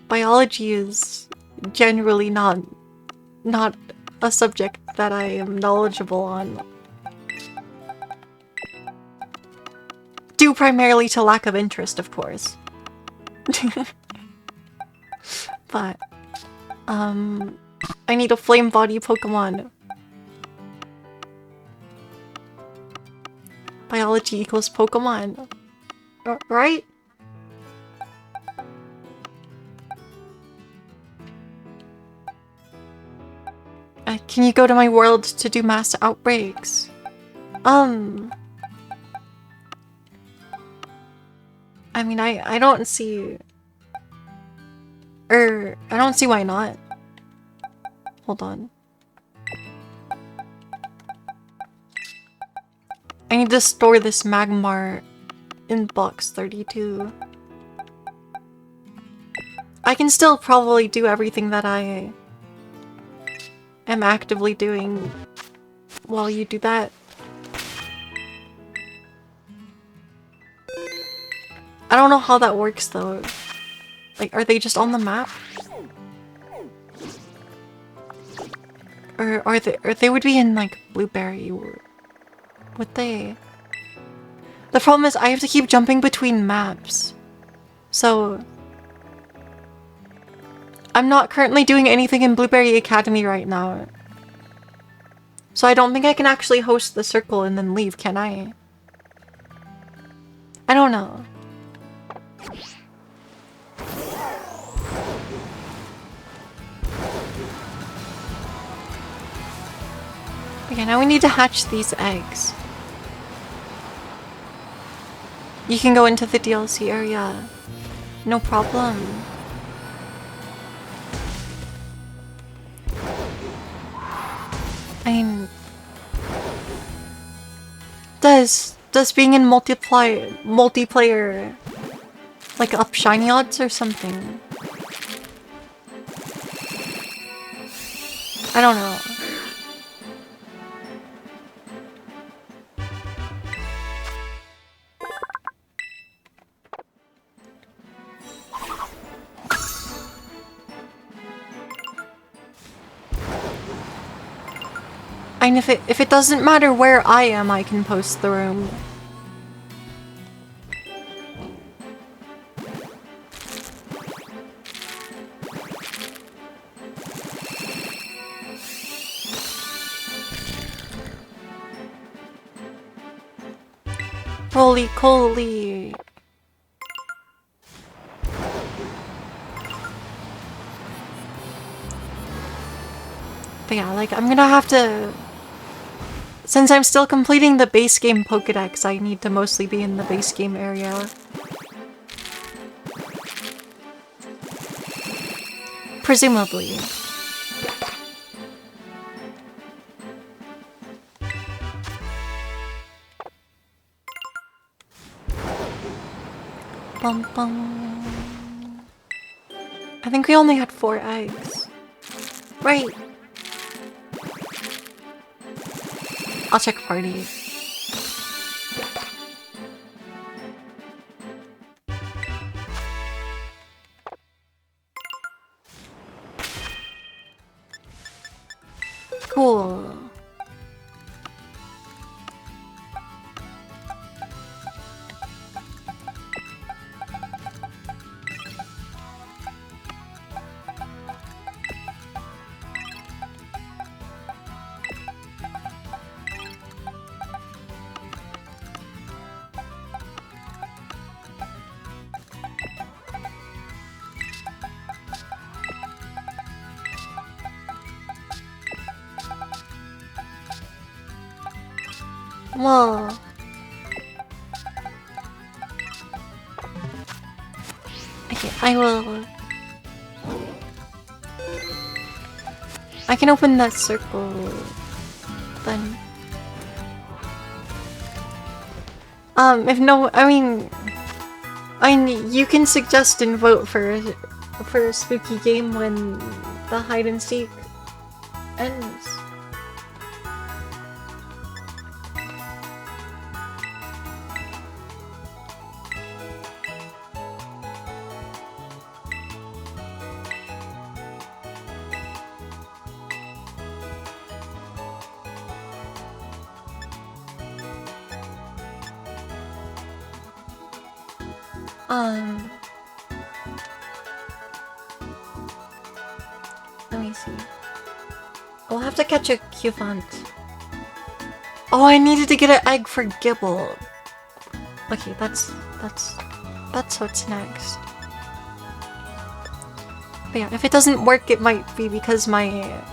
biology is generally not a subject that I am knowledgeable on. Due primarily to lack of interest, of course. But, I need a flame body Pokemon. Biology equals Pokemon. Right? Can you go to my world to do mass outbreaks? I mean, I don't see... I don't see why not. Hold on. I need to store this Magmar in box 32. I can still probably do everything that I am actively doing while you do that. I don't know how that works though. Like, are they just on the map? Or they would be in like Blueberry, or would they? The problem is I have to keep jumping between maps. So I'm not currently doing anything in Blueberry Academy right now. So I don't think I can actually host the circle and then leave, can I? I don't know. Okay, now we need to hatch these eggs. You can go into the DLC area. No problem. I mean... Does being in multiplayer like up shiny odds or something? I don't know. And if it doesn't matter where I am, I can post the room. Holy coly. But yeah, like, I'm gonna have to... Since I'm still completing the base game Pokédex, I need to mostly be in the base game area. Presumably. Bum bum. I think we only had 4 eggs. Right. I'll check party. Cool. Whoa. Okay, I will. I can open that circle then. If no, I mean, you can suggest and vote for a spooky game when the hide and seek ends. Let me see. I'll have to catch a Cufant. Oh, I needed to get an egg for Gibble. Okay, that's what's next. But yeah, if it doesn't work, it might be because my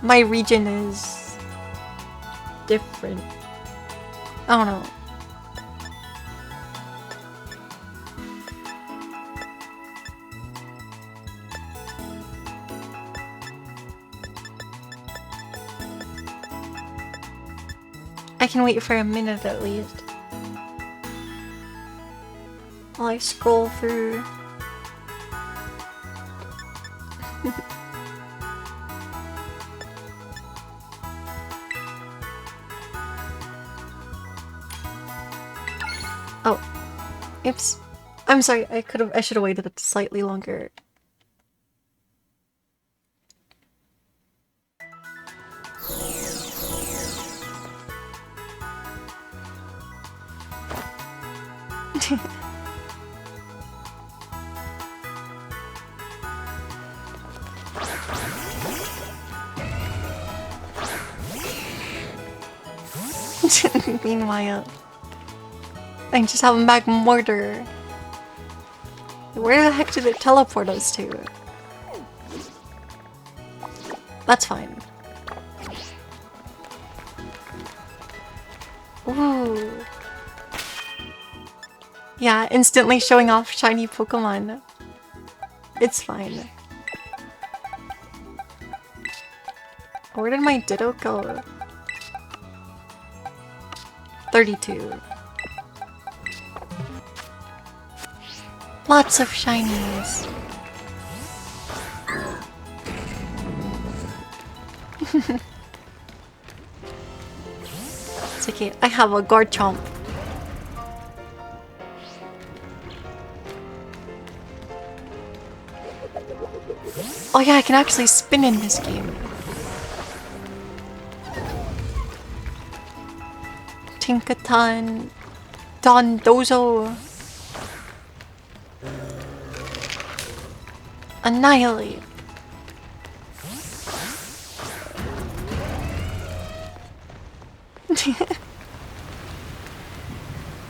region is different. I don't know. I can wait for a minute at least. While I scroll through. Oh. Oops. I'm sorry, I should have waited slightly longer. Meanwhile, I just have Magmortar. Where the heck did it teleport us to? That's fine. Ooh. Yeah, instantly showing off shiny Pokemon. It's fine. Where did my Ditto go? 32. Lots of shinies. It's okay, I have a Garchomp. Oh yeah, I can actually spin in this game. Tinkaton, Dondozo, Annihilate.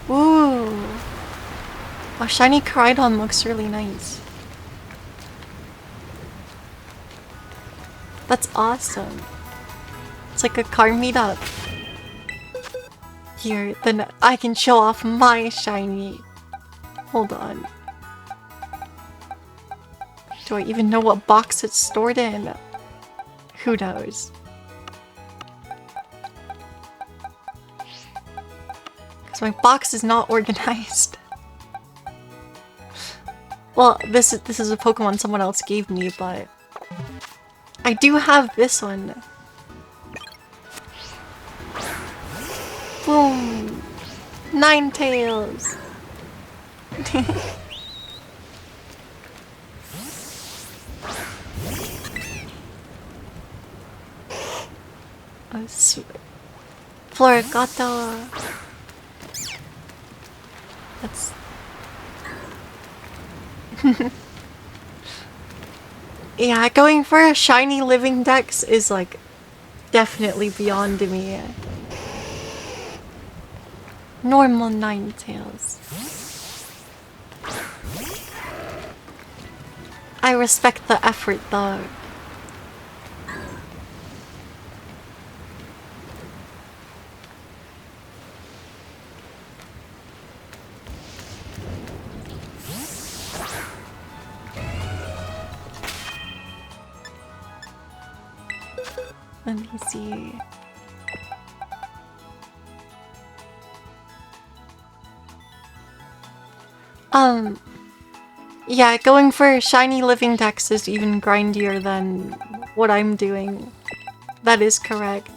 Ooh. Oh, shiny Caridon looks really nice. That's awesome. It's like a car meetup. Here, then I can show off my shiny. Hold on. Do I even know what box it's stored in? Who knows? Because my box is not organized. Well, this is a Pokemon someone else gave me, but I do have this one. Boom! Ninetales! Floricato. That's... Yeah, going for a shiny living dex is like definitely beyond me. Normal Ninetales. I respect the effort though. Let me see. Yeah, going for shiny living dex is even grindier than what I'm doing. That is correct.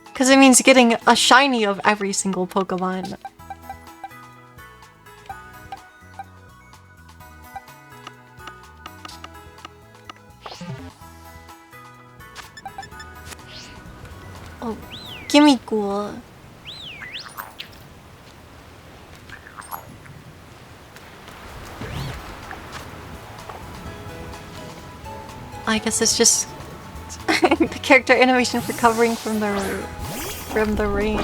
Because it means getting a shiny of every single Pokemon. Oh, gimme cool. I guess it's just the character animation for covering from the rain.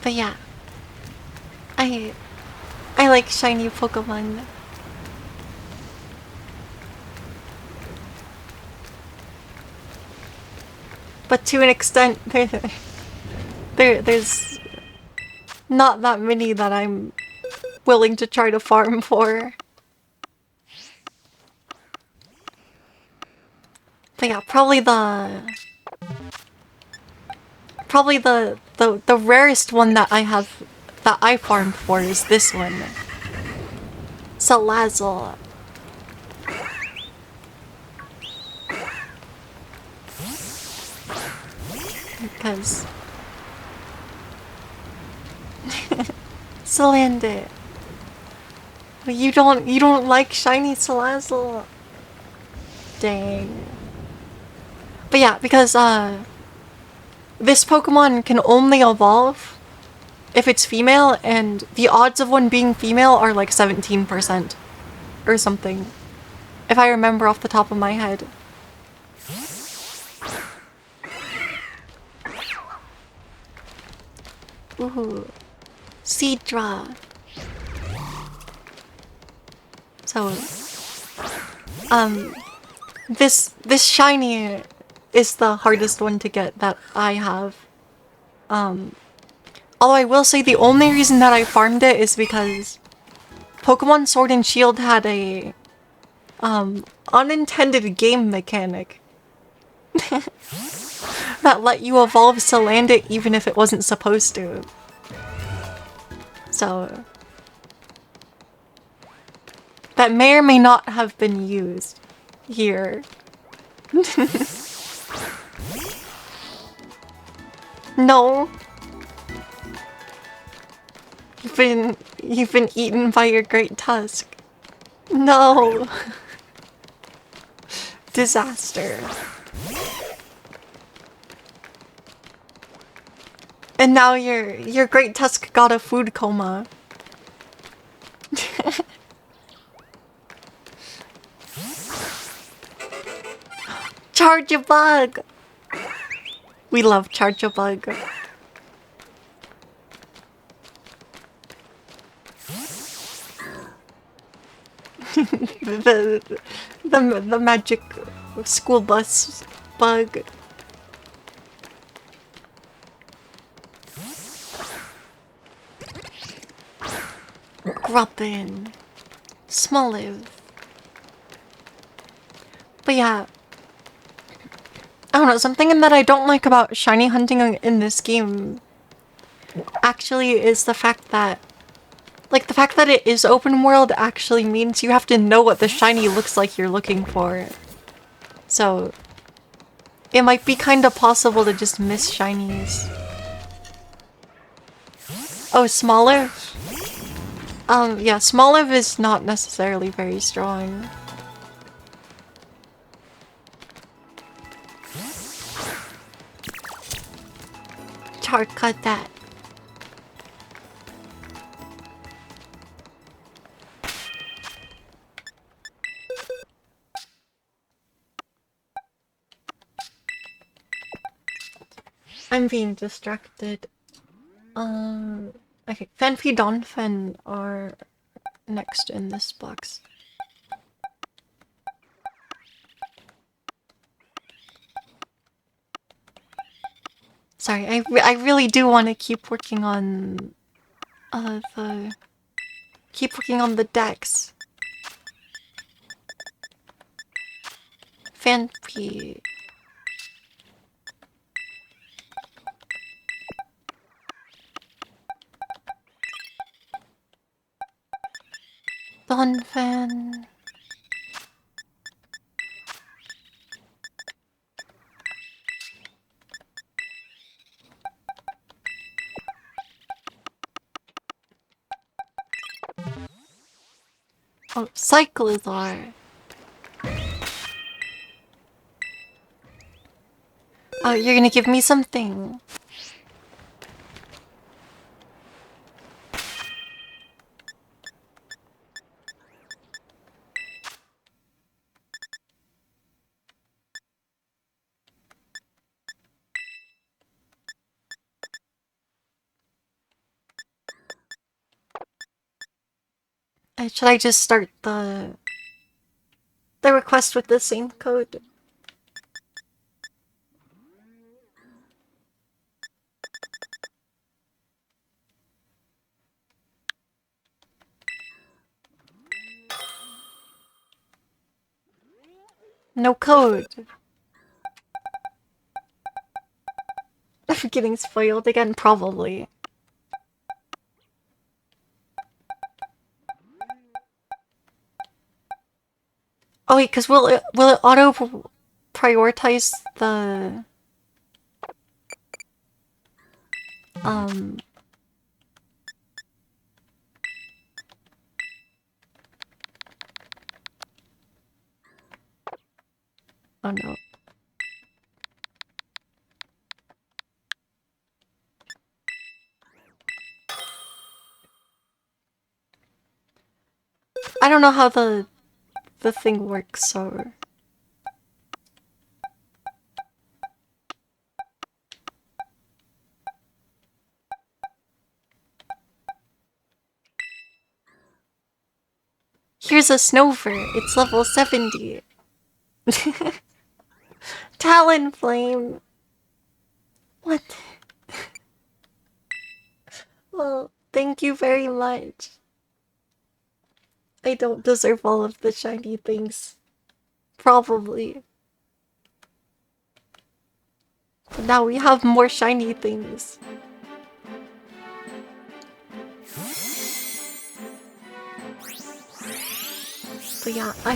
But yeah, I like shiny Pokemon. But to an extent, there's not that many that I'm willing to try to farm for. But yeah, probably the rarest one that I farmed for is this one. Salazzle. Because Salandit. You don't like shiny Salazzle. Dang. But yeah, because this Pokemon can only evolve if it's female, and the odds of one being female are like 17% or something, if I remember off the top of my head. Ooh, Seadra. So, this shiny is the hardest one to get that I have. Although I will say the only reason that I farmed it is because Pokemon Sword and Shield had a unintended game mechanic that let you evolve Salandit even if it wasn't supposed to. So that may or may not have been used here. No. You've been eaten by your great tusk. No. Disaster. And now your great tusk got a food coma. Charge-a-bug! We love Charge-a-bug. the magic school bus bug. Grubbin. Smoliv. But yeah, I don't know, something that I don't like about shiny hunting in this game actually is the fact that it is open world actually means you have to know what the shiny looks like you're looking for. So it might be kinda possible to just miss shinies. Oh, smaller? Yeah, Smoliv is not necessarily very strong. Hard cut that. I'm being distracted. Okay, Fenfi Donphen are next in this box. Sorry, I really do want to keep working on the decks. Fenfi. Donphen. Oh, Cyclizar. Oh, you're gonna give me something. Should I just start the request with the same code? No code. I'm getting spoiled again, probably. Oh wait, because will it auto prioritize the oh no. I don't know how the thing works, so here's a Snover. It's level 70. Talonflame. What? Well, thank you very much. I don't deserve all of the shiny things. Probably. But now we have more shiny things. But yeah, I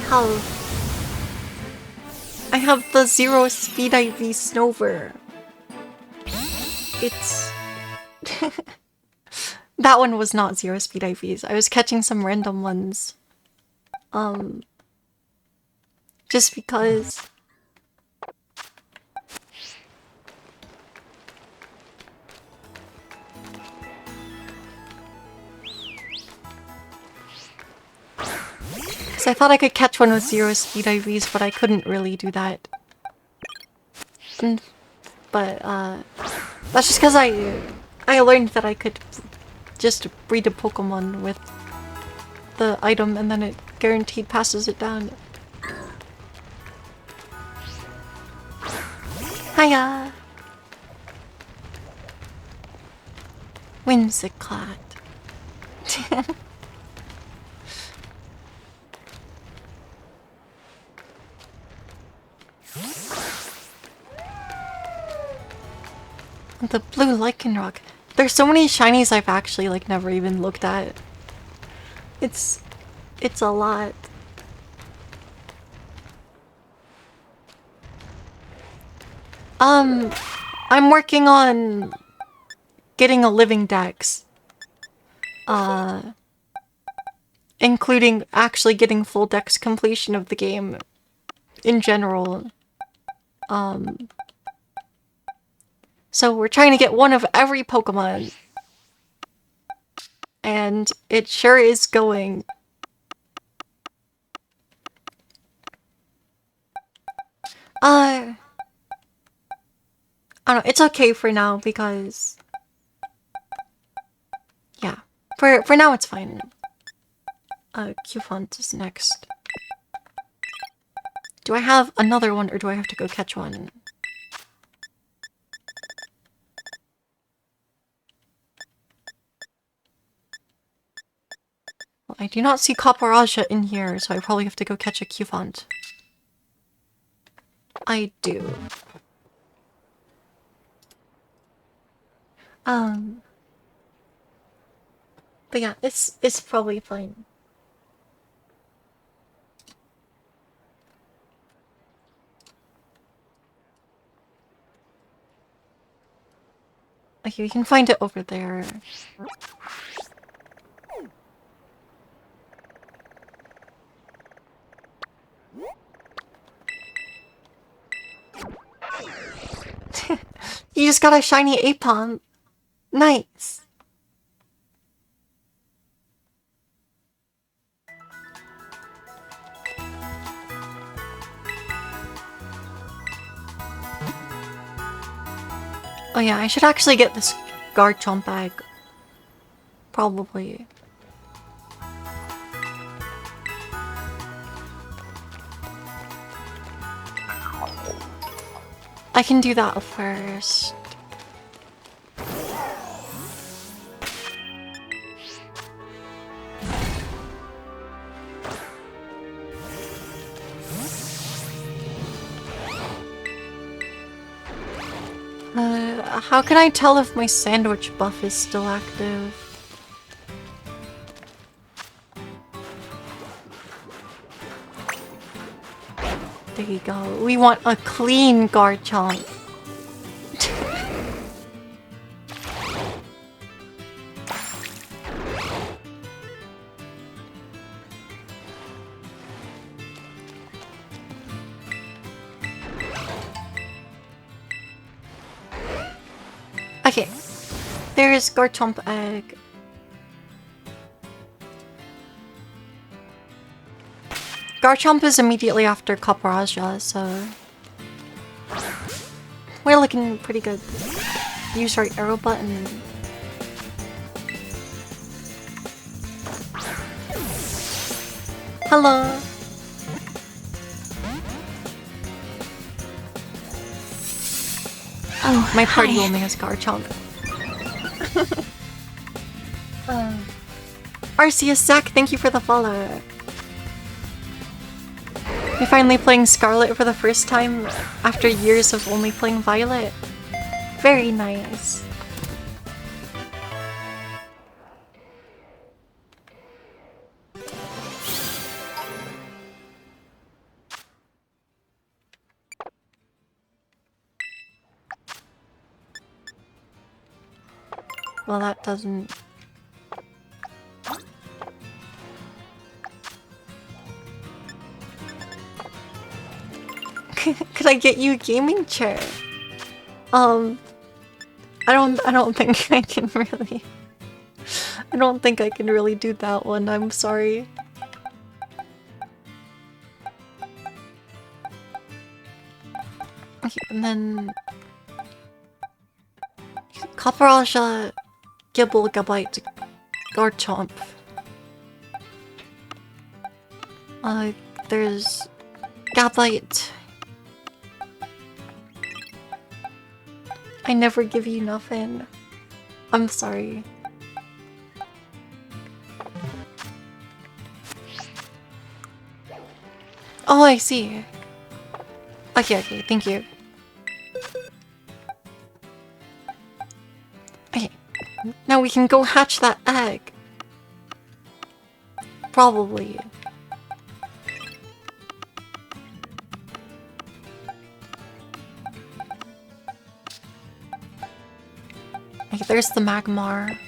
have the Zero Speed IV Snover. It's that one was not Zero Speed IVs. I was catching some random ones. Just because I thought I could catch one with Zero Speed IVs, but I couldn't really do that. But that's just because I learned that I could just breed a Pokemon with the item and then it guaranteed passes it down. Hiya! Whimsicott. The blue Lycanroc. There's so many shinies I've actually like never even looked at. It's a lot. I'm working on getting a living dex. including actually getting full dex completion of the game in general. So we're trying to get one of every Pokemon. And it sure is going. I don't know, it's okay for now because yeah. For now it's fine. Qfont is next. Do I have another one or do I have to go catch one? Well, I do not see Copperajah in here, so I probably have to go catch a Qfont. I do. But yeah, it's probably fine. Okay, we can find it over there. You just got a shiny Aipom. Nice. Oh yeah, I should actually get this Garchomp bag. Probably. I can do that first. How can I tell if my sandwich buff is still active? There you go. We want a clean Garchomp. Okay, there's Garchomp egg. Garchomp is immediately after Copperajah, so we're looking pretty good. Use our arrow button. Hello. Oh, my party hi. only has Garchomp. Arceus Zach, thank you for the follow. You're finally playing Scarlet for the first time after years of only playing Violet. Very nice. Well, that doesn't... Could I get you a gaming chair? I don't think I can really... I don't think I can really do that one, I'm sorry. Okay, and then... Copperajah, Gibble, Gabite, Garchomp. There's... Gabite. I never give you nothing. I'm sorry. Oh, I see. Okay, okay, thank you. Okay, now we can go hatch that egg. Probably. Okay, there's the Magmar.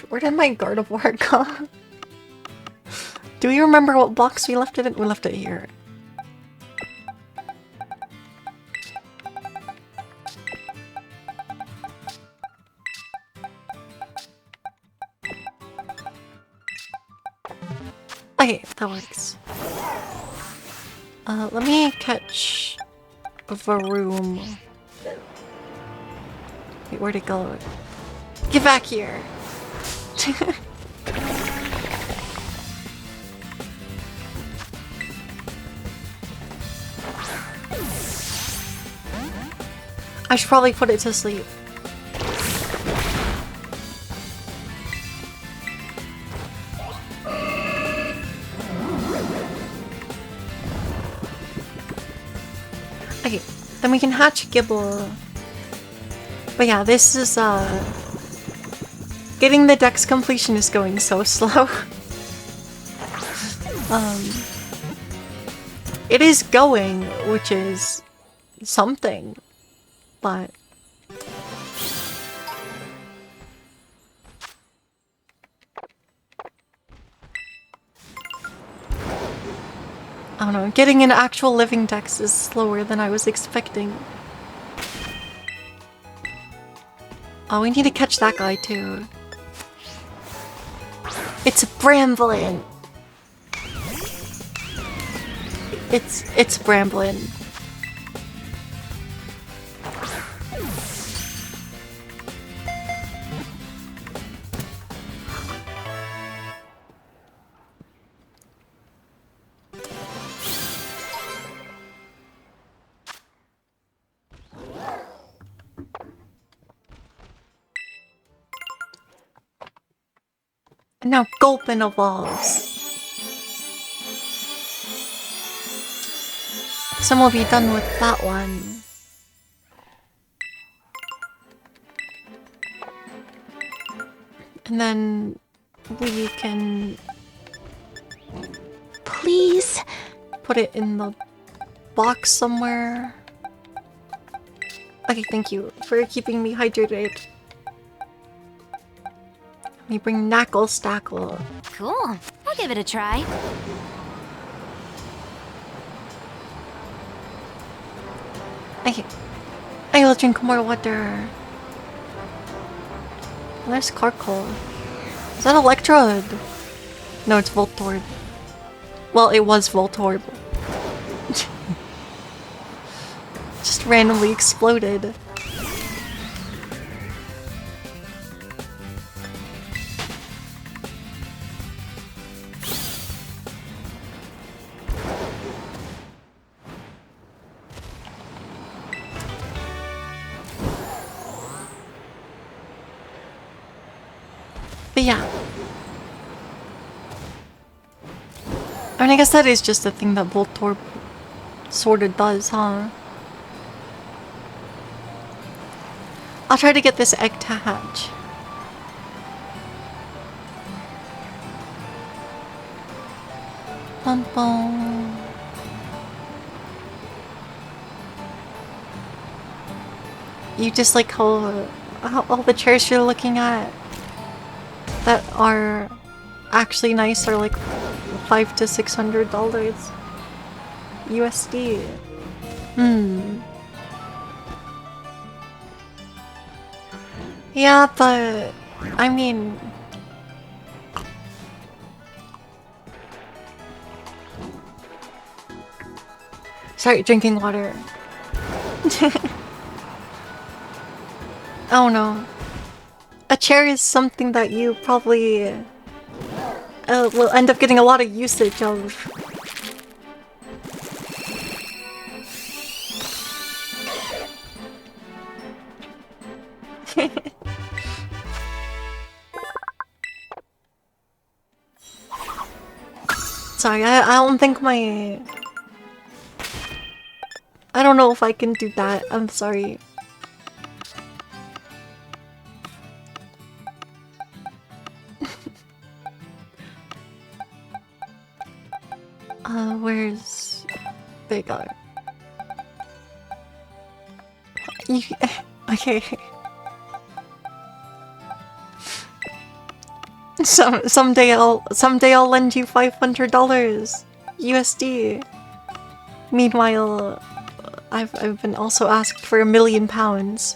where did my Gardevoir go? Do we remember what box we left it in? We left it here. Okay, that works. Let me catch Varoom. Wait, where'd it go? Get back here! I should probably put it to sleep. Okay, then we can hatch Gibble. But yeah, this is getting the dex completion is going so slow. It is going, which is something, but I don't know, getting an actual living dex is slower than I was expecting. Oh, we need to catch that guy too. It's Bramblin. It's Bramblin. And now Gulpin evolves. So we'll be done with that one. And then we can Please. put it in the box somewhere. Okay, thank you for keeping me hydrated. Let me bring Knackle Stackle. Cool. I'll give it a try. Okay. I will drink more water. There's Carkol. Is that Electrode? No, it's Voltorb. Well, it was Voltorb. Just randomly exploded. But yeah. I mean, I guess that is just a thing that Voltorb sorta does, huh? I'll try to get this egg to hatch. Bum bum. You just like how all the chairs you're looking at that are actually nice are like $500 to $600 USD. Yeah, but I mean, sorry, drinking water. Oh no. A chair is something that you probably will end up getting a lot of usage of. Sorry, I don't think my... I don't know if I can do that. I'm sorry. Where's Big R? Okay. Someday I'll lend you $500 USD. Meanwhile, I've been also asked for £1,000,000.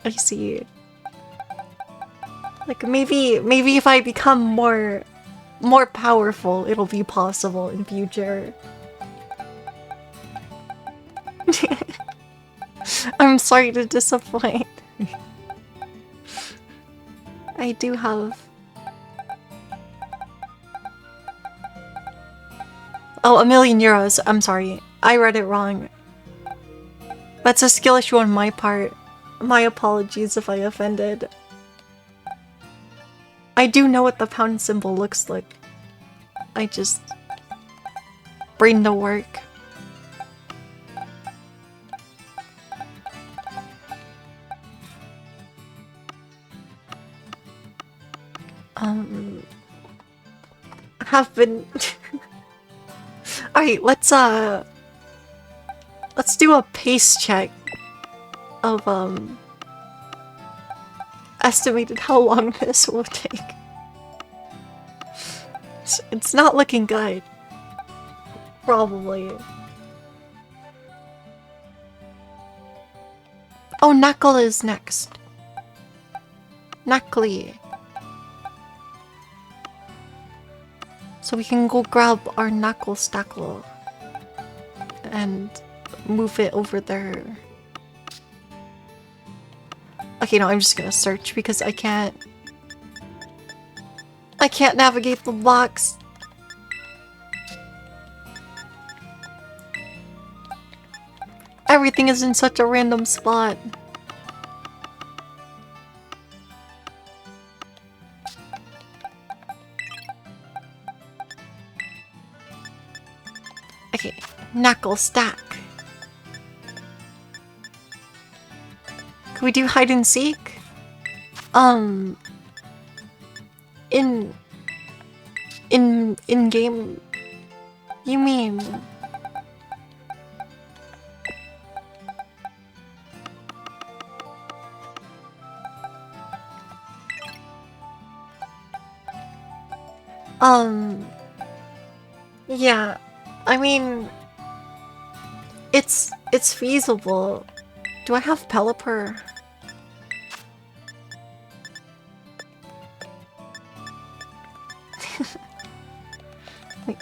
I see. Like maybe if I become more powerful, it'll be possible in future. I'm sorry to disappoint. I do have... Oh, €1,000,000. I'm sorry. I read it wrong. That's a skill issue on my part. My apologies if I offended. I do know what the pound symbol looks like. I just... brain to work. Have been... Alright, let's do a pace check of, estimated how long this will take. It's not looking good. Probably. Oh, Knuckle is next. Knuckly. So we can go grab our Knuckle Stackle and move it over there. Okay, no, I'm just gonna search because I can't navigate the blocks. Everything is in such a random spot. Okay, Knuckle Stack. Can we do hide and seek? In game, you mean? Yeah, I mean, it's feasible. Do I have Pelipper?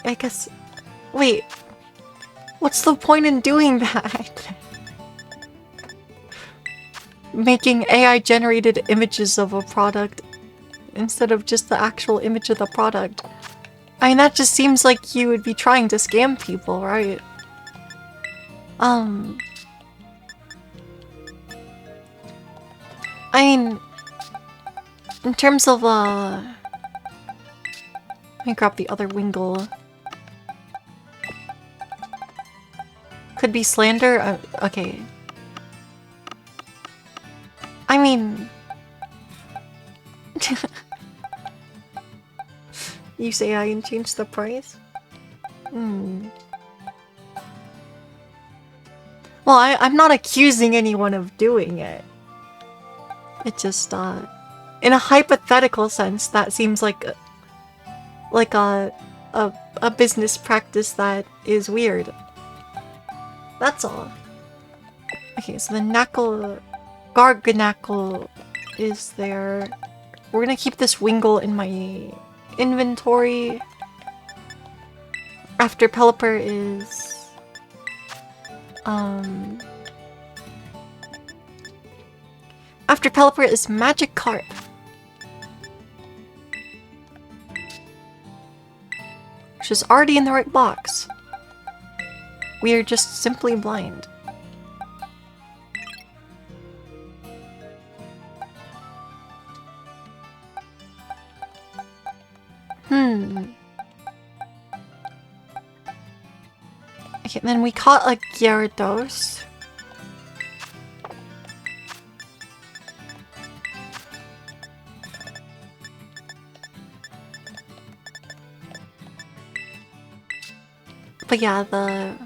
I guess... Wait. What's the point in doing that? Making AI-generated images of a product instead of just the actual image of the product. I mean, that just seems like you would be trying to scam people, right? I mean... In terms of, let me grab the other Wingle. Could be slander? Okay. I mean... You say I can change the price? Well, I'm not accusing anyone of doing it. It just, in a hypothetical sense, that seems like a business practice that is weird. That's all. Okay, so the Knuckle... Garganackle is there. We're gonna keep this Wingle in my inventory. After Pelipper is... After Pelipper is Magikarp. Which is already in the right box. We are just simply blind. Okay, then we caught a Gyarados. But yeah, the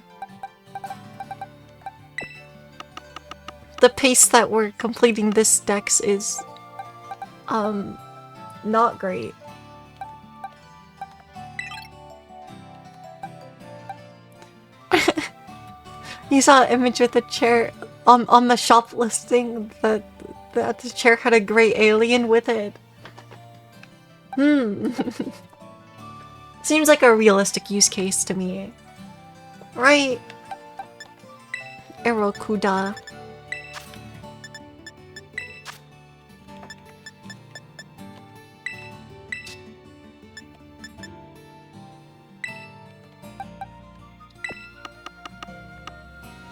pace that we're completing this dex is not great. You saw an image with the chair on the shop listing that the chair had a gray alien with it. Seems like a realistic use case to me. Right? Aerokuda.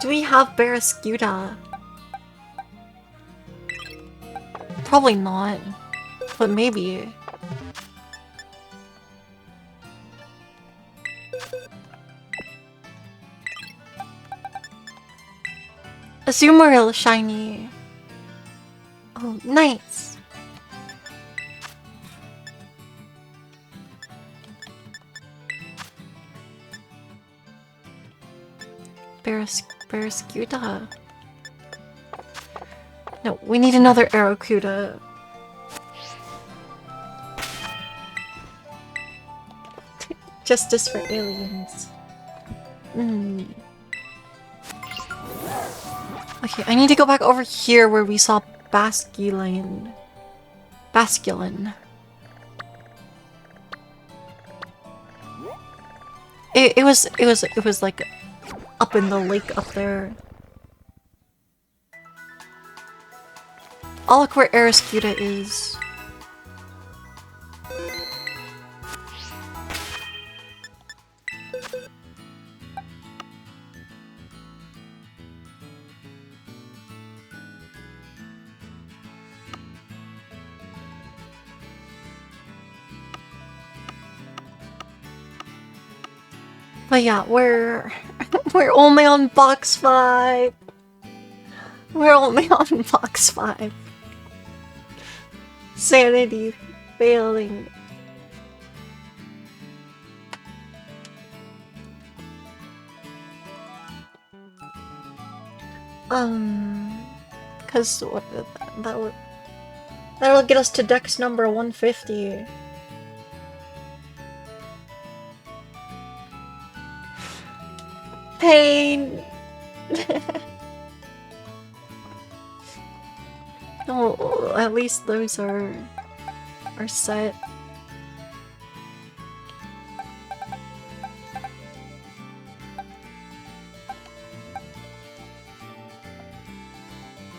Do we have Barraskewda? Probably not, but maybe. Azumarill shiny. Oh, nice. Barraskewda. No, we need another Aerokuda. Justice for aliens. Okay, I need to go back over here where we saw Basculin. Basculin. It was like up in the lake up there. I'll look where Aeroskewda is. But yeah, we're only on box 5. We're only on box 5. Sanity failing. Cause what that'll get us to Dex number 150. Pain. Oh, at least those are set.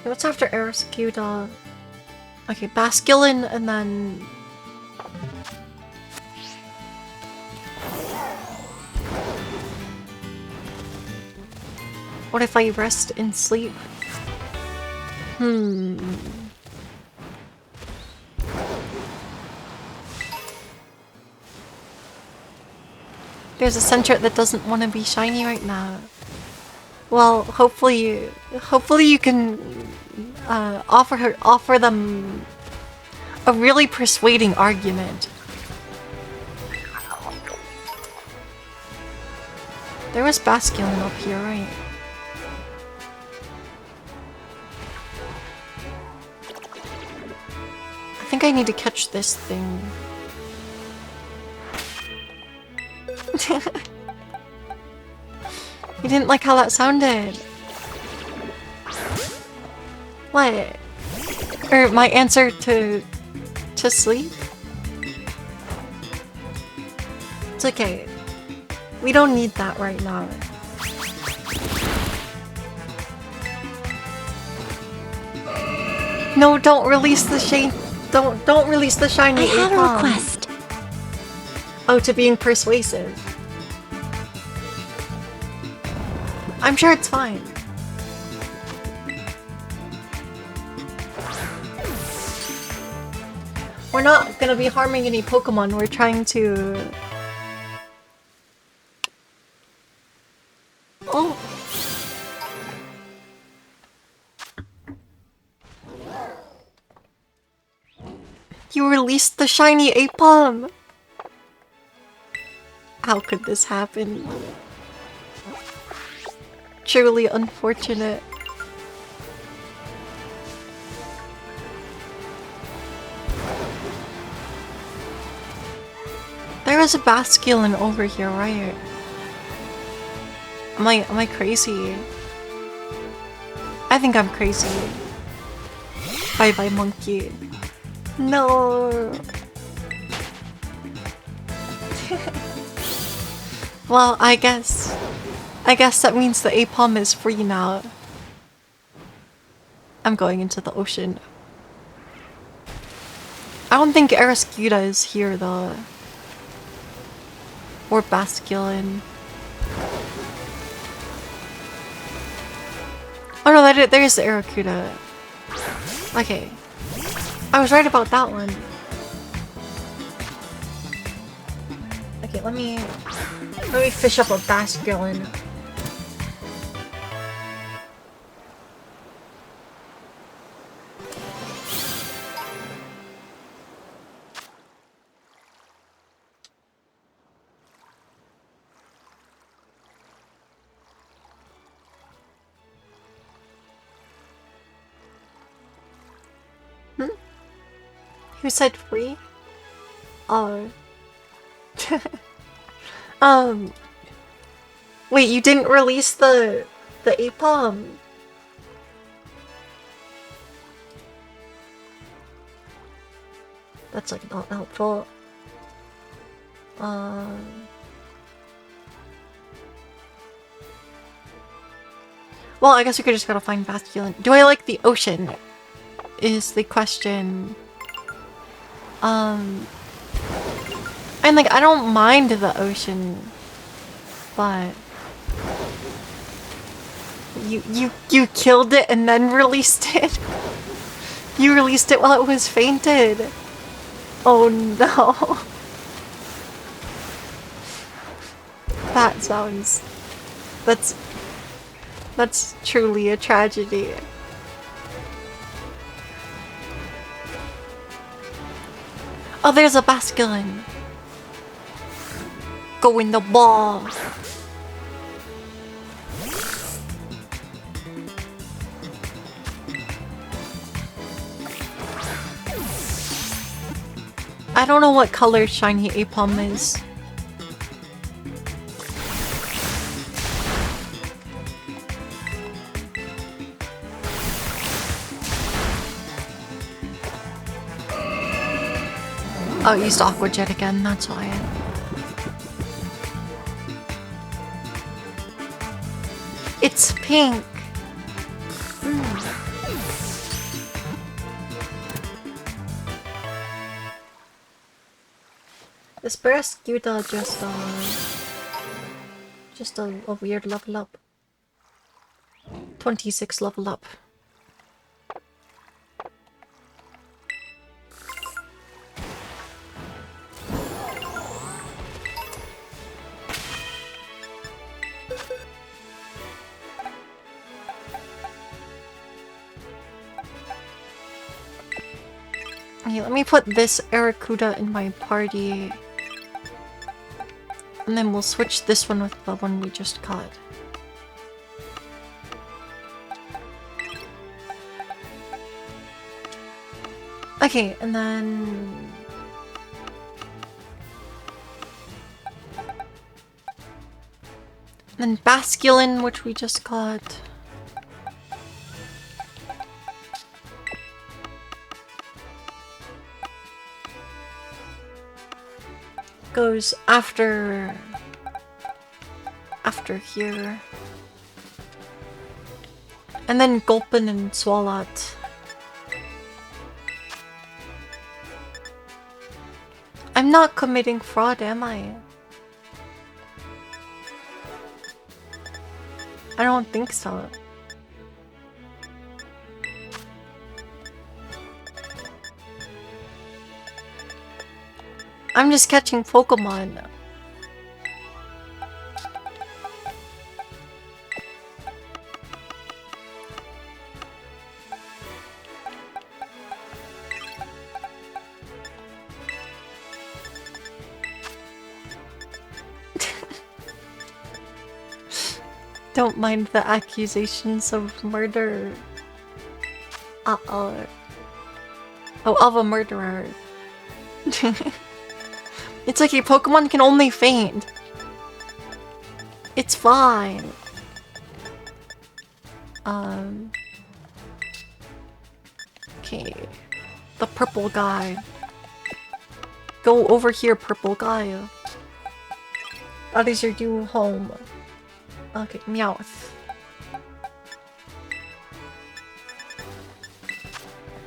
What's after Aeroskewda? Okay, Basculin and then what if I rest and sleep? There's a Sentret that doesn't want to be shiny right now. Well, hopefully you can offer them a really persuading argument. There was Basculin up here, right? I think I need to catch this thing. You didn't like how that sounded. What? Or my answer to sleep? It's okay. We don't need that right now. No, don't release the shade. Don't release the shiny. I have a request. Oh, to being persuasive. I'm sure it's fine. We're not gonna be harming any Pokemon. We're trying to... Oh! You released the shiny Apom! How could this happen? Truly unfortunate. is a Basculin over here, right? Am I crazy? I think I'm crazy. Bye bye, monkey. No. Well, I guess that means the Apom is free now. I'm going into the ocean. I don't think Erascuda is here though. Or Basculin. Oh no, there's the Aracuda. Okay. I was right about that one. Okay, let me fish up a Basculin. Who said free? Oh. Wait, you didn't release the APOM? That's like not helpful. Well, I guess we could just gotta find Basculin. Do I like the ocean? Is the question. And like I don't mind the ocean, but you killed it and then released it. You released it while it was fainted. Oh no. That sounds. That's truly a tragedy. Oh, there's a Basculin. Go in the ball. I don't know what color shiny Apom is. Oh, I used Aqua Jet again, that's why. It's pink. This Barraskewda just a weird level up. 26 level up. Okay, let me put this Aracuda in my party. And then we'll switch this one with the one we just caught. Okay, and then... then Basculin, which we just got. Goes after here. And then Gulpin and Swalot. I'm not committing fraud, am I? I don't think so. I'm just catching Pokemon. Don't mind the accusations of murder. Uh-oh. Oh, of a murderer. It's like your Pokemon can only faint. It's fine. Okay. The purple guy. Go over here, purple guy. That is your new home. Okay, Meowth.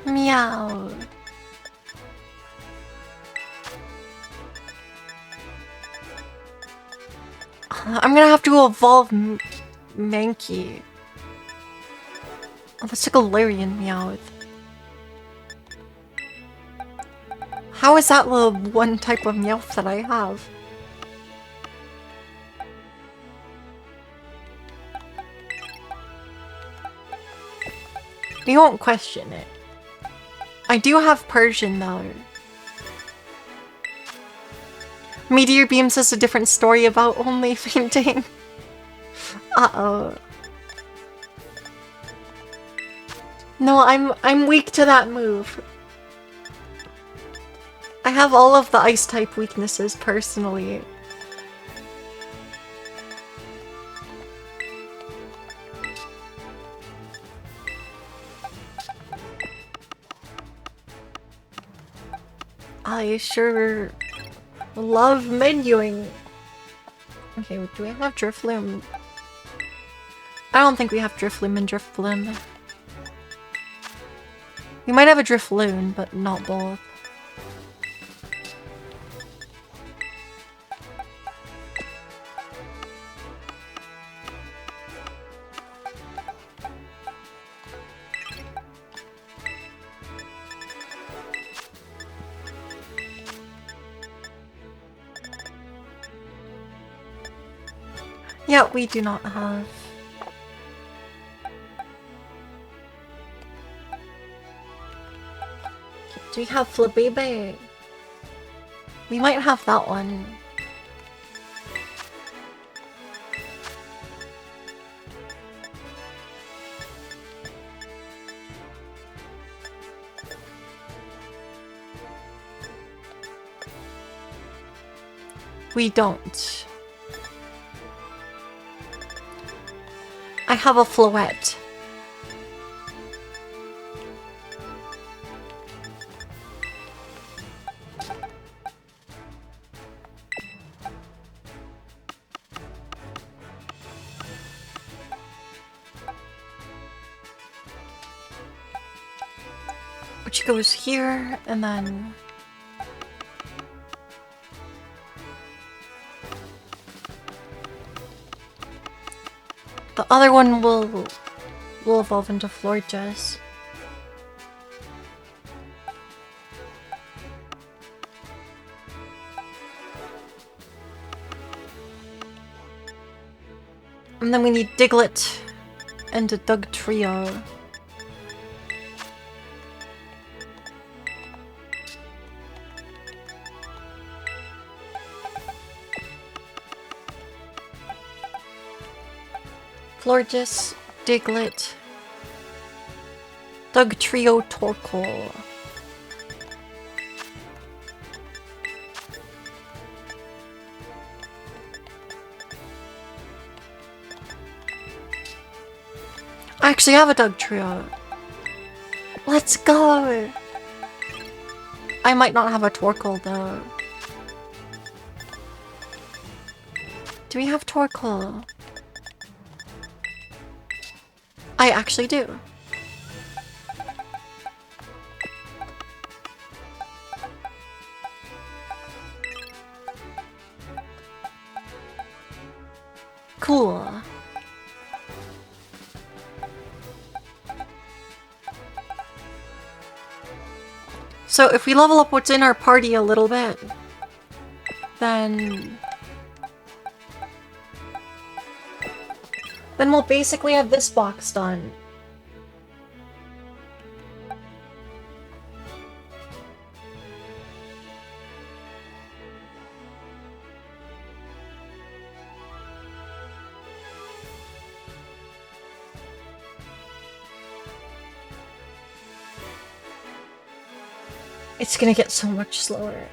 Meow. I'm gonna have to evolve Mankey. Oh, that's like a Larian Meowth. How is that the one type of Meowth that I have? You won't question it. I do have Persian though. Meteor Beam says a different story about only fainting. Uh-oh. No, I'm weak to that move. I have all of the ice type weaknesses personally. I sure love menuing. Okay, do we have Drifloon? I don't think we have Drifloon and Drifblim. We might have a Drifloon, but not both. Yeah, we do not have. Do we have Flabébé? We might have that one. We don't. I have a Floette. Which goes here, and then... the other one will evolve into Florges. And then we need Diglett and a Dugtrio. Florges, Diglett, Dugtrio, Torkoal. I actually have a Dugtrio. Let's go! I might not have a Torkoal though. Do we have Torkoal? I actually do. Cool. So if we level up what's in our party a little bit, then we'll basically have this box done. It's gonna get so much slower.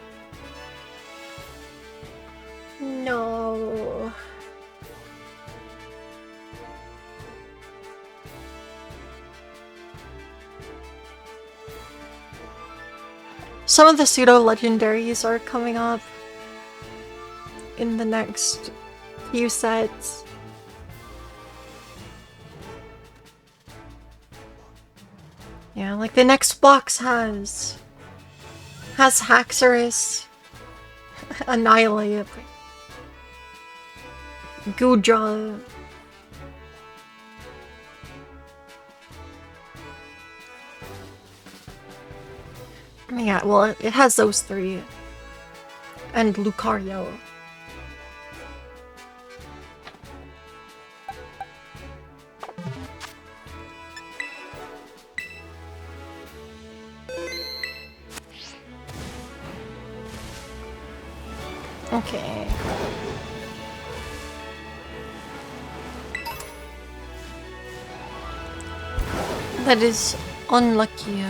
Some of the pseudo-legendaries are coming up in the next few sets. Yeah, like the next box has Haxorus, Annihilate, Gudra. Yeah, well, it has those three. And Lucario. Okay. That is unlucky.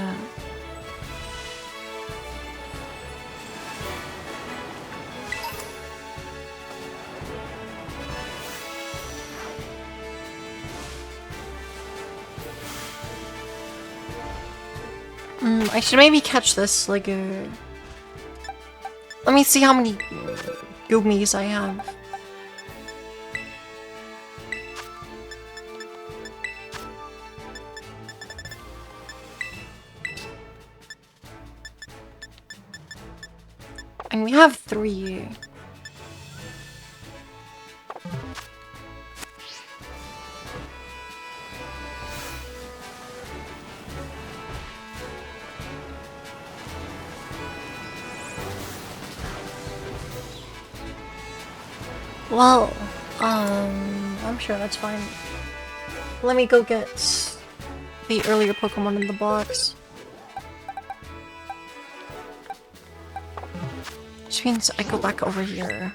I should maybe catch this, like, let me see how many Goomies I have. And we have 3. Well, I'm sure that's fine. Let me go get the earlier Pokemon in the box. Which means I go back over here.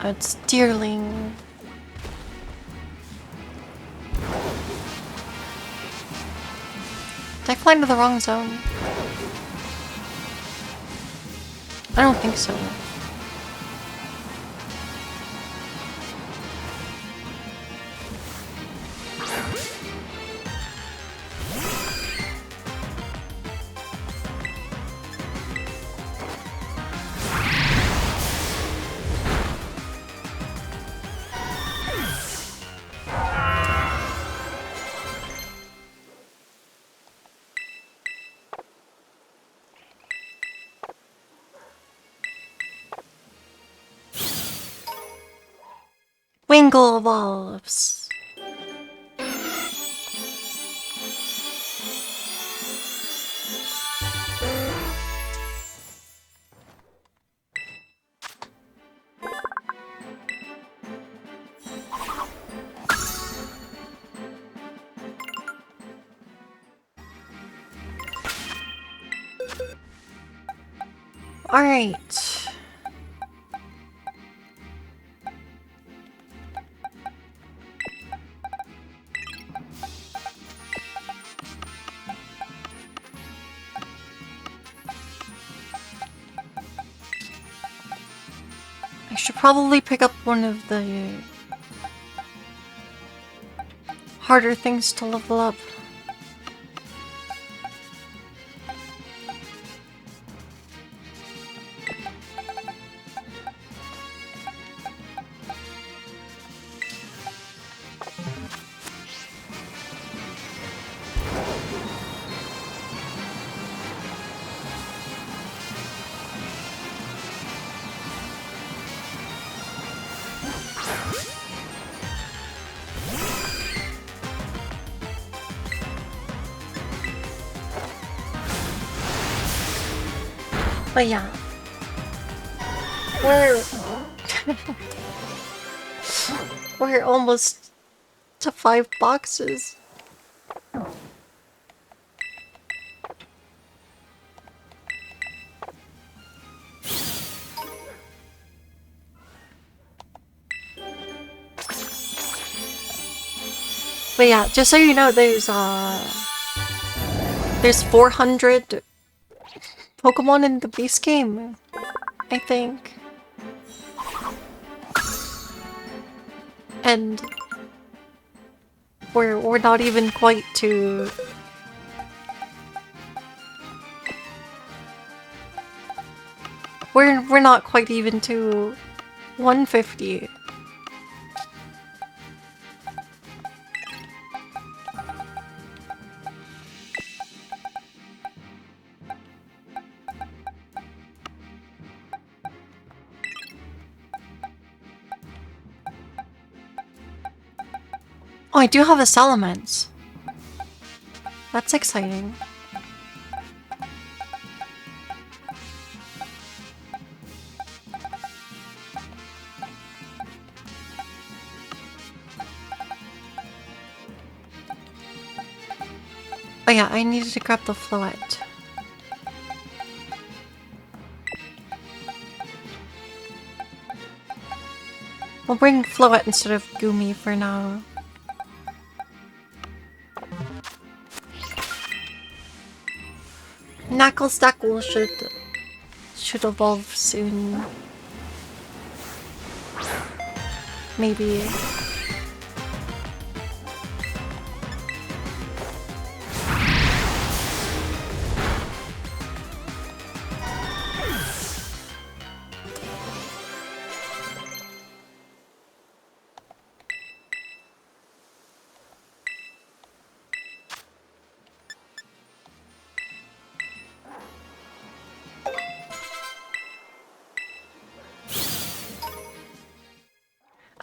It's Deerling. Did I fly into the wrong zone? I don't think so. Wingull evolves. All right. I should probably pick up one of the harder things to level up. But yeah, we're almost to 5 boxes. But yeah, just so you know, there's 400 Pokemon in the base game, I think. And we're not even quite to we're not quite even to 150. Oh, I do have a Salamence. That's exciting. Oh yeah, I needed to grab the Floette. We'll bring Floette instead of Gumi for now. Knuckle should evolve soon. Maybe.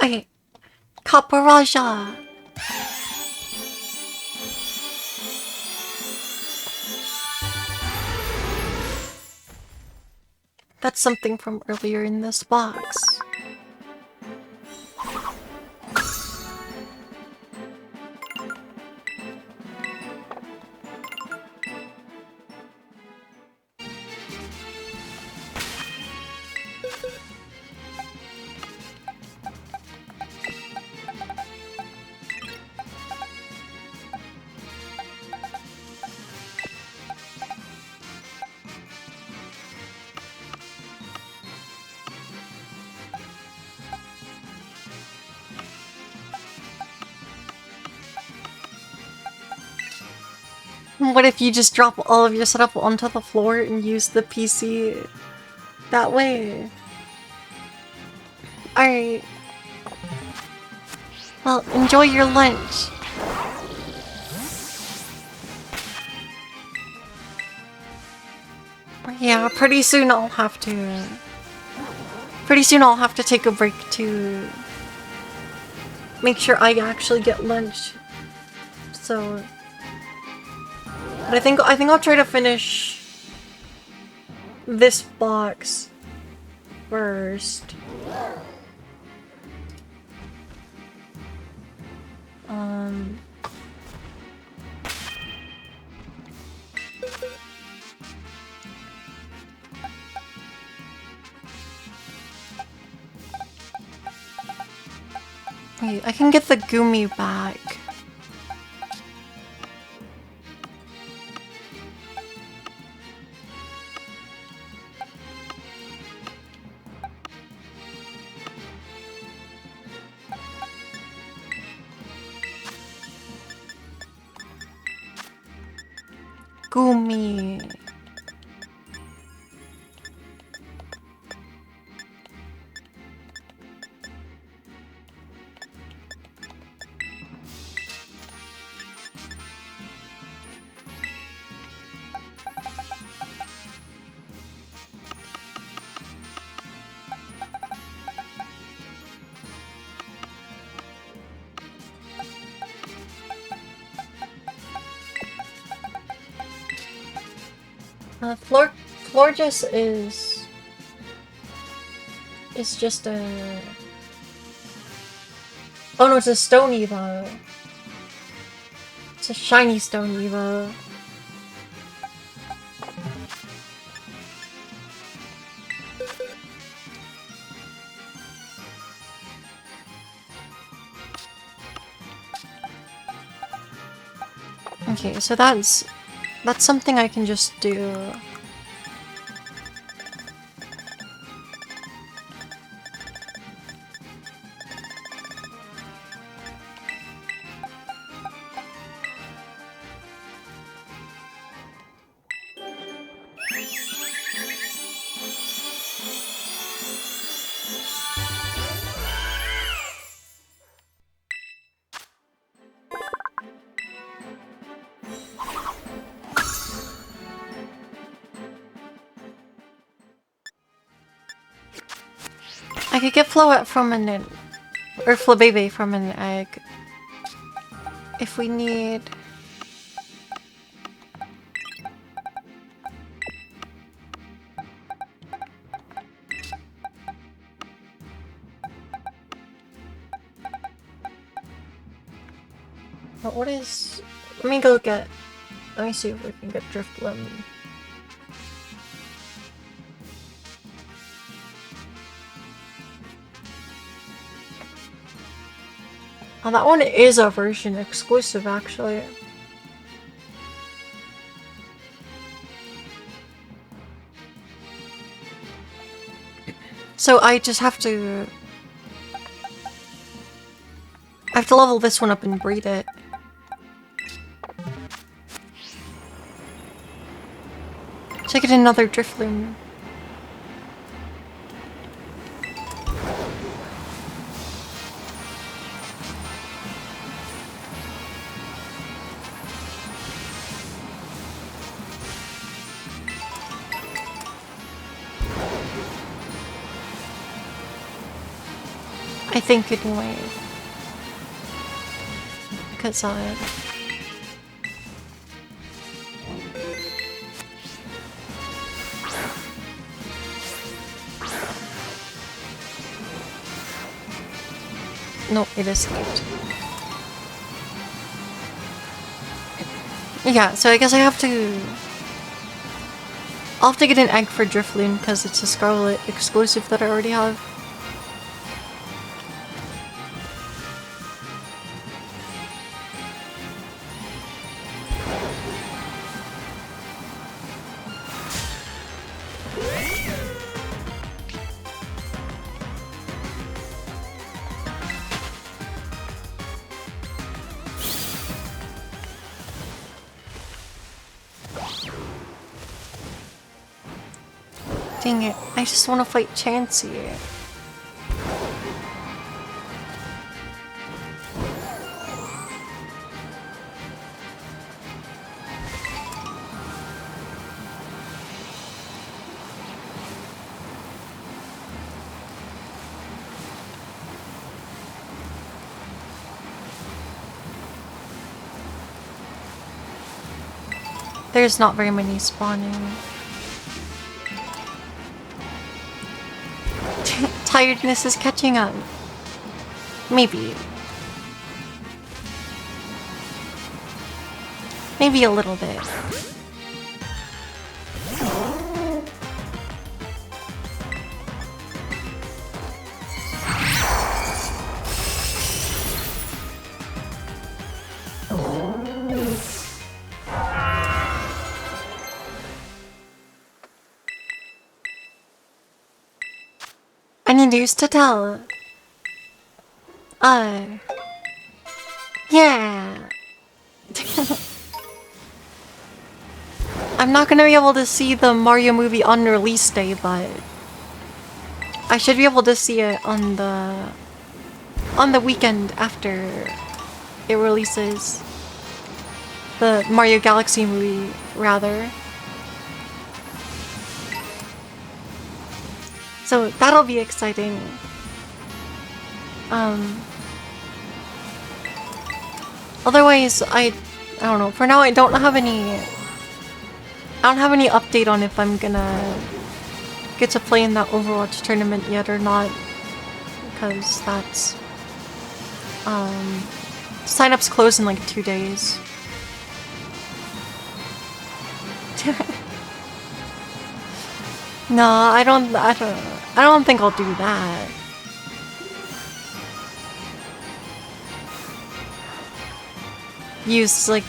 Okay, Caparaja. That's something from earlier in this box. What if you just drop all of your setup onto the floor and use the PC that way? Alright. Well, enjoy your lunch. Yeah, pretty soon I'll have to take a break to make sure I actually get lunch. So but I think I'll try to finish this box first. Wait, I can get the Gumi back. Gumi. Florges is just a... Oh no, it's a Stone Evo. It's a shiny Stone Evo. Okay, so that's something I can just do. I could get Floette from an egg, or Flabebe from an egg. If we need... But what is... Let me go get... Let me see if we can get Drifloon. Oh, that one is a version exclusive, actually. So I just have to... I have to level this one up and breed it. So I get another Drifloon. I think anyway. Because no, it escaped. Yeah, so I guess I have to... I'll have to get an egg for Drifloon because it's a Scarlet exclusive that I already have. Dang it, I just want to fight Chansey. There's not very many spawning. Tiredness is catching up. Maybe. Maybe a little bit. Any news to tell? Yeah. I'm not gonna be able to see the Mario movie on release day, but I should be able to see it on the weekend after it releases. The Mario Galaxy movie, rather. So that'll be exciting. Otherwise, I don't know. For now, I don't have any update on if I'm gonna get to play in that Overwatch tournament yet or not, because that's sign-ups close in like 2 days. No, I don't think I'll do that. Use like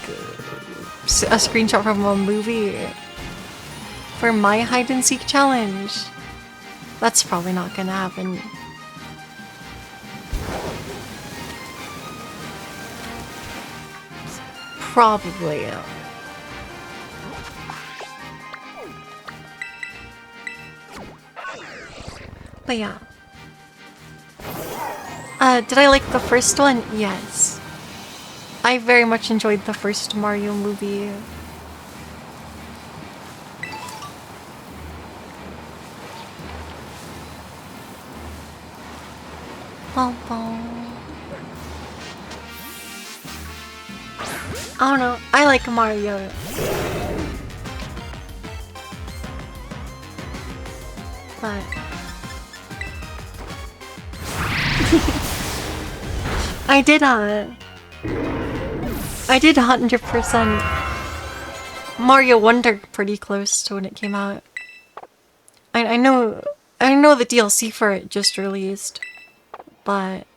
a screenshot from a movie for my hide and seek challenge. That's probably not gonna happen. Probably. But yeah. Did I like the first one? Yes. I very much enjoyed the first Mario movie. Bum, bum. I don't know. I like Mario. But I did 100% Mario Wonder pretty close to when it came out. I know the DLC for it just released, but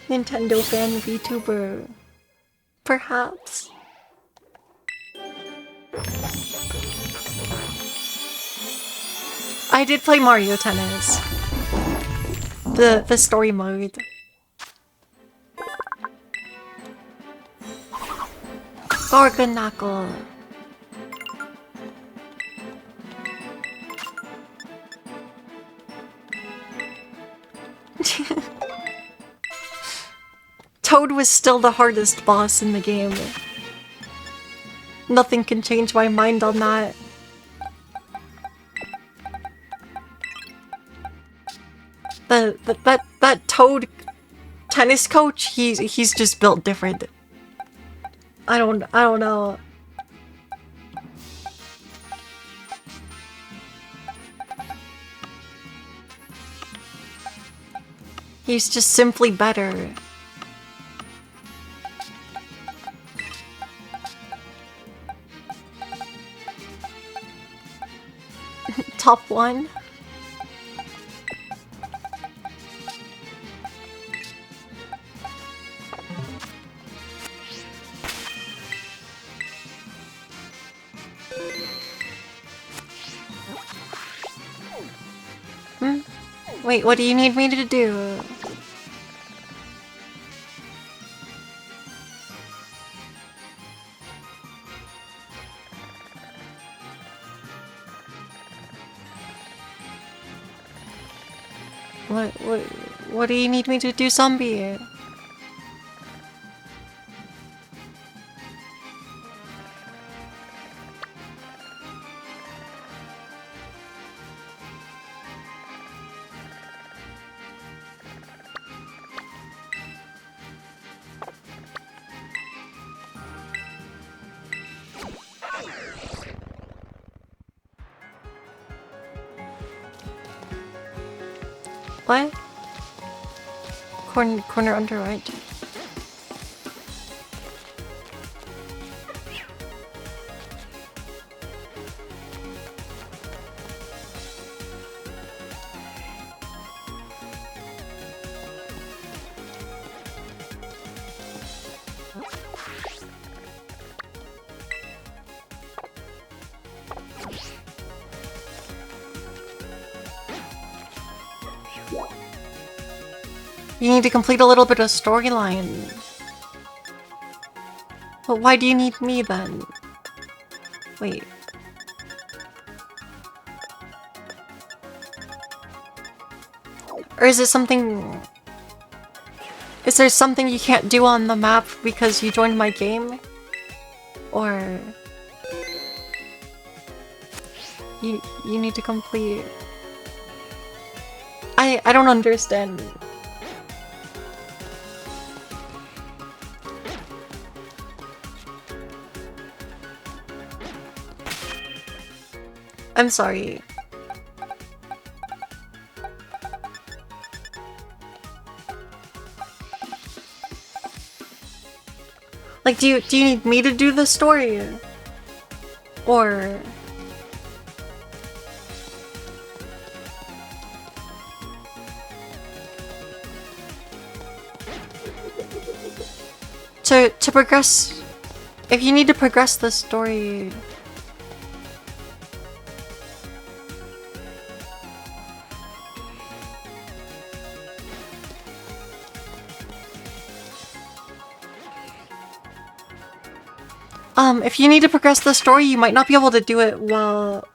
Nintendo fan VTuber, perhaps. I did play Mario Tennis. The story mode. Gorgonacle. Toad was still the hardest boss in the game. Nothing can change my mind on that. That Toad tennis coach, he's just built different. I don't know. He's just simply better. Top 1. Wait, what do you need me to do? What do you need me to do, zombie? What? Corner under right. You need to complete a little bit of storyline. But why do you need me then? Wait. Or is it something... Is there something you can't do on the map because you joined my game? Or... You need to complete... I don't understand. I'm sorry. Like, do you need me to do the story? Or... to progress, if you need to progress the story, if you need to progress the story, you might not be able to do it while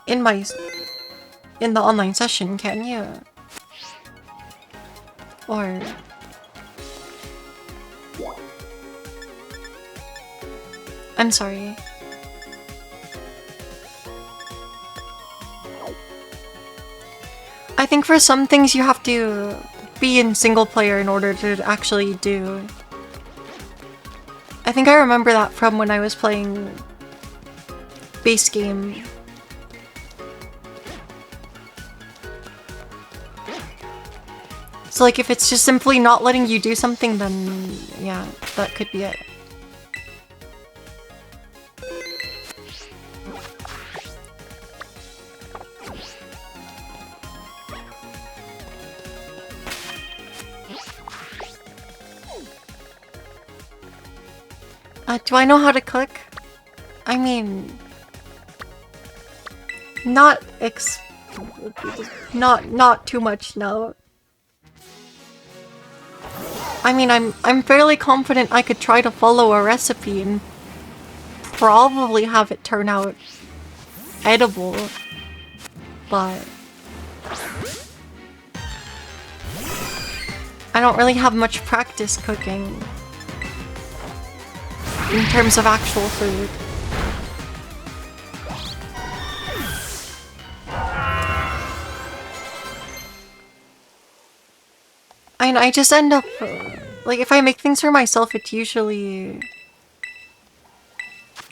in the online session, can you? Or I'm sorry. I think for some things you have to be in single player in order to actually do. I think I remember that from when I was playing base game. So like if it's just simply not letting you do something, then yeah, that could be it. Do I know how to cook? I mean, not too much, no. I mean, I'm fairly confident I could try to follow a recipe and probably have it turn out edible, but I don't really have much practice cooking in terms of actual food. And I just end up, like, if I make things for myself, it's usually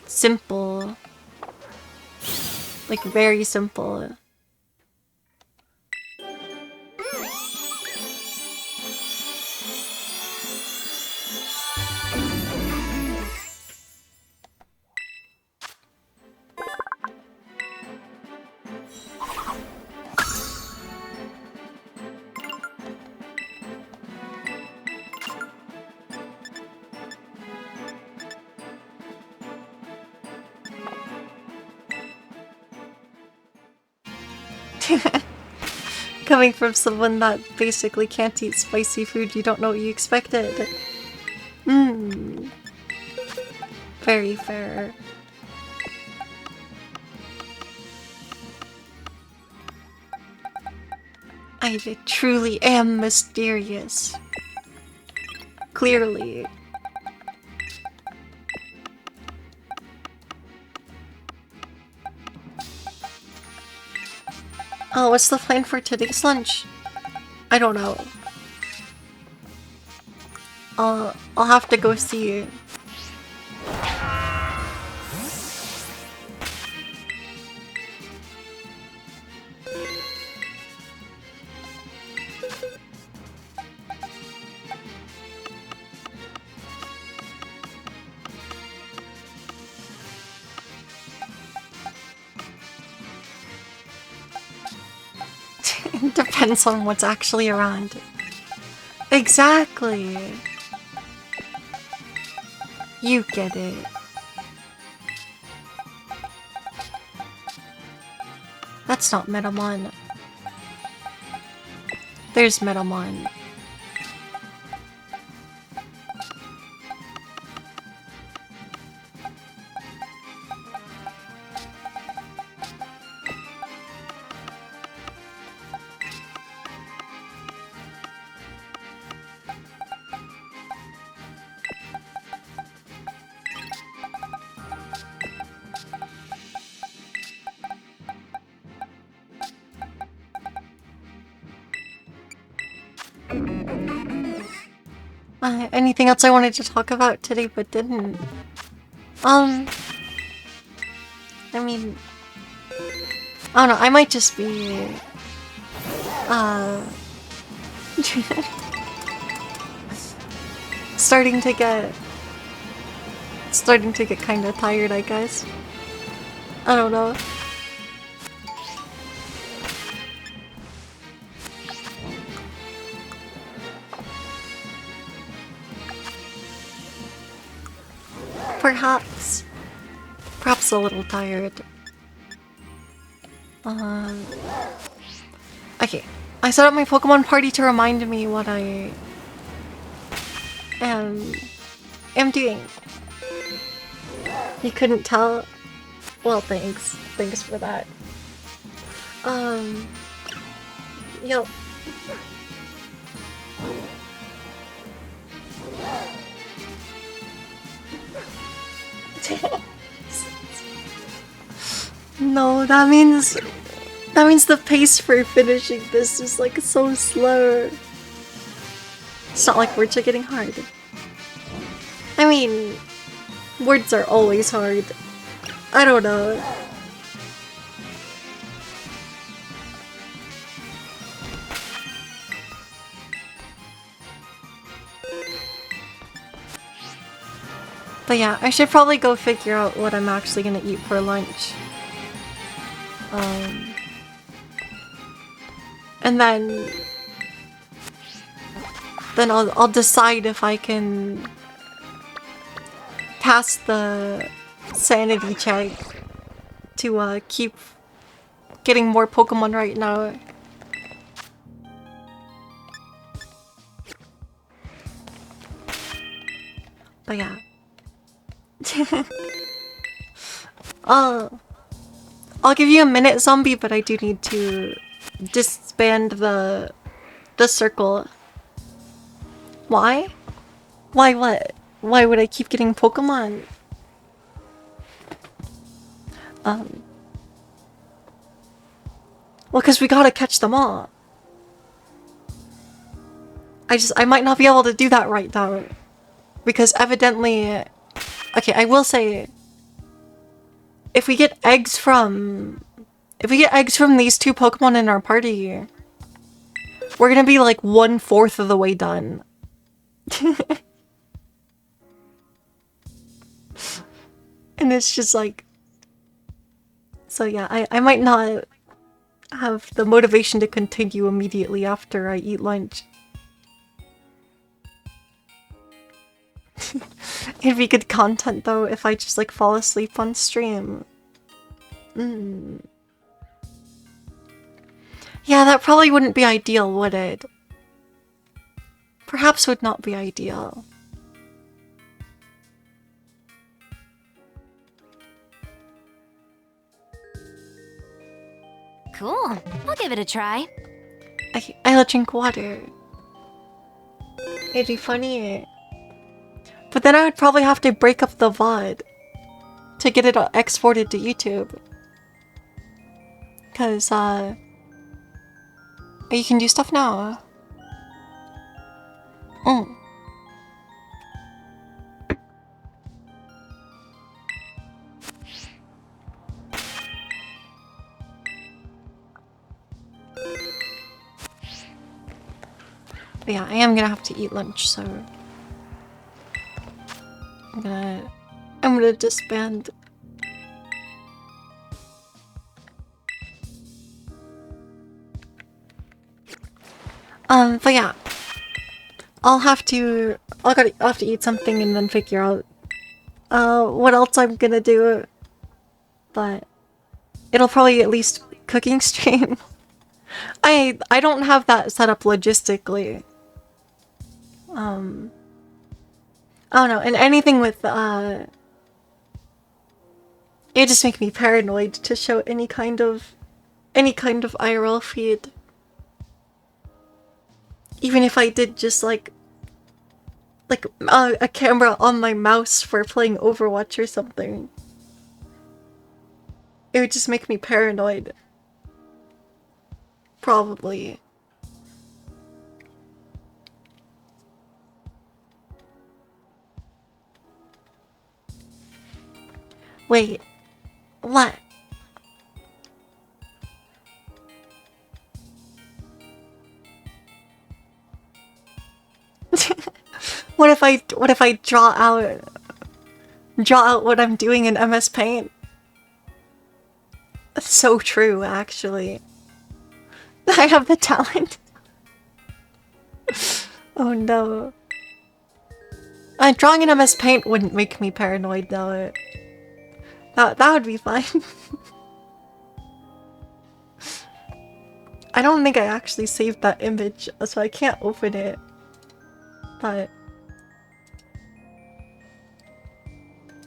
simple. Like, very simple. Coming from someone that basically can't eat spicy food, you don't know what you expected. Very fair. I truly am mysterious. Clearly. Oh, what's the plan for today's lunch? I don't know. I'll have to go see. It depends on what's actually around. Exactly. You get it. That's not Metamon. There's Metamon. Anything else I wanted to talk about today but didn't? I mean, I don't know, I might just be starting to get kind of tired, I guess. I don't know. perhaps. Perhaps a little tired. Okay. I set up my Pokemon party to remind me what I am doing. You couldn't tell? Well, thanks. Thanks for that. Yo. No, that means the pace for finishing this is like so slow. It's not like words are getting hard. I mean, words are always hard. I don't know. But yeah, I should probably go figure out what I'm actually gonna eat for lunch. And then I'll decide if I can pass the sanity check to keep getting more Pokemon right now. But yeah. I'll give you a minute, zombie, but I do need to disband the circle. Why? Why what? Why would I keep getting Pokemon? Well, because we gotta catch them all. I might not be able to do that right now. Because evidently... Okay, I will say... If we get eggs from these two Pokemon in our party, we're gonna be like 1/4 of the way done. And it's just like... So yeah, I might not have the motivation to continue immediately after I eat lunch. It'd be good content though if I just like fall asleep on stream. Yeah, that probably wouldn't be ideal, would it? Perhaps would not be ideal. Cool. I'll give it a try. I'll drink water. It'd be funny. But then I would probably have to break up the VOD to get it exported to YouTube. Cause, you can do stuff now. But yeah, I am gonna have to eat lunch, so... I'm gonna disband. But yeah. I'll have to eat something and then figure out what else I'm gonna do. But it'll probably at least cooking stream. I don't have that set up logistically. I don't know, and anything with it just make me paranoid to show any kind of IRL feed. Even if I did just like a camera on my mouse for playing Overwatch or something. It would just make me paranoid. Probably. Wait. What? What if I draw out what I'm doing in MS Paint? That's so true, actually. I have the talent. Oh no. Drawing in MS Paint wouldn't make me paranoid though. That would be fine. I don't think I actually saved that image, so I can't open it. But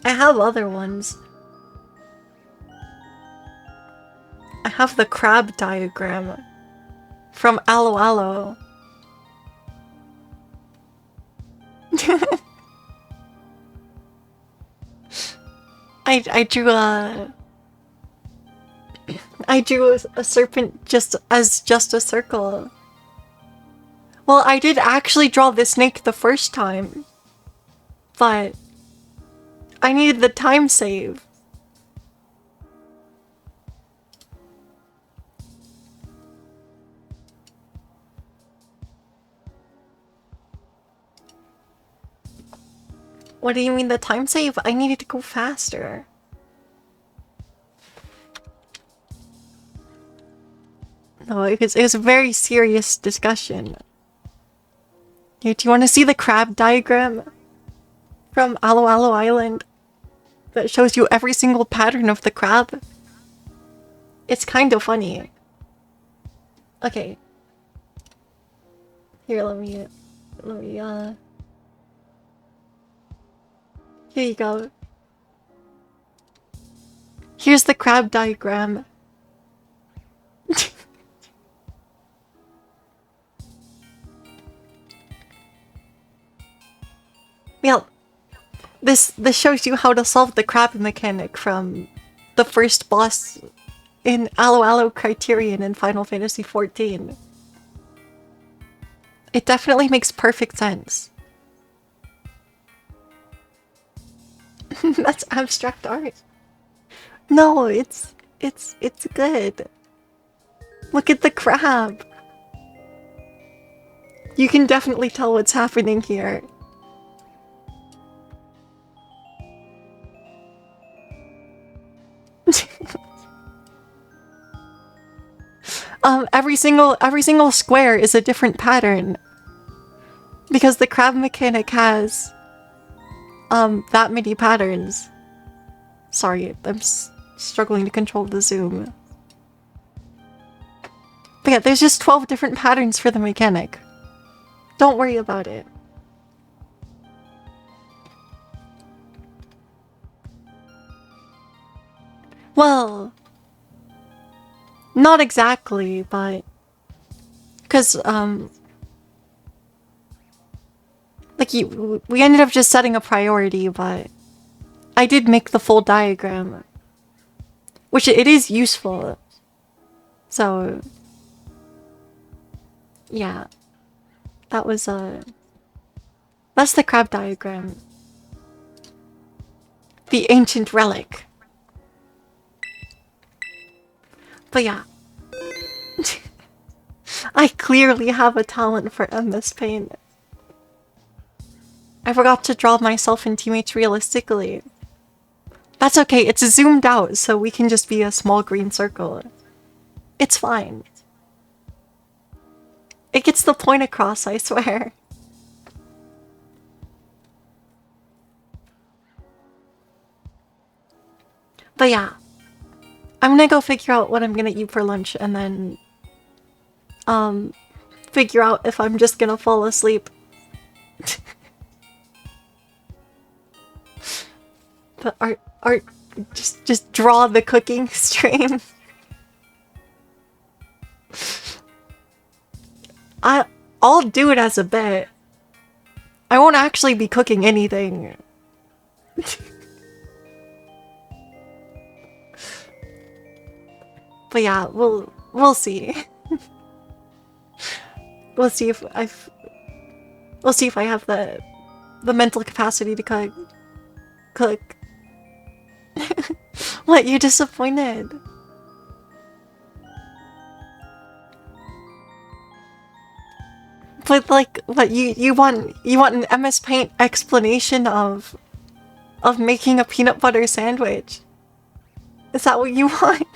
I have other ones. I have the crab diagram from Alo Alo. I drew a serpent just a circle. Well, I did actually draw the snake the first time, but I needed the time save. What do you mean the time save? I needed to go faster. No, it was a very serious discussion. Do you want to see the crab diagram from Alo Alo Island that shows you every single pattern of the crab? It's kind of funny. Okay. Here, let me here you go. Here's the crab diagram. Well, this shows you how to solve the crab mechanic from the first boss in Alo Alo Criterion in Final Fantasy XIV. It definitely makes perfect sense. That's abstract art. No, it's good. Look at the crab. You can definitely tell what's happening here. Every single square is a different pattern. Because the crab mechanic has that many patterns. Sorry, I'm struggling to control the zoom. But yeah, there's just 12 different patterns for the mechanic. Don't worry about it. Well, not exactly, but because like we ended up just setting a priority, but I did make the full diagram, which it is useful. So yeah, that was that's the crab diagram. The ancient relic. But yeah. I clearly have a talent for MS Paint. I forgot to draw myself and teammates realistically. That's okay, it's zoomed out, so we can just be a small green circle. It's fine. It gets the point across, I swear. But yeah. I'm gonna go figure out what I'm gonna eat for lunch and then figure out if I'm just gonna fall asleep. But art just draw the cooking stream. I'll do it as a bit. I won't actually be cooking anything. But yeah, we'll see. We'll see if I have the mental capacity to cook. What, you're disappointed? But like, what, you want an MS Paint explanation of making a peanut butter sandwich? Is that what you want?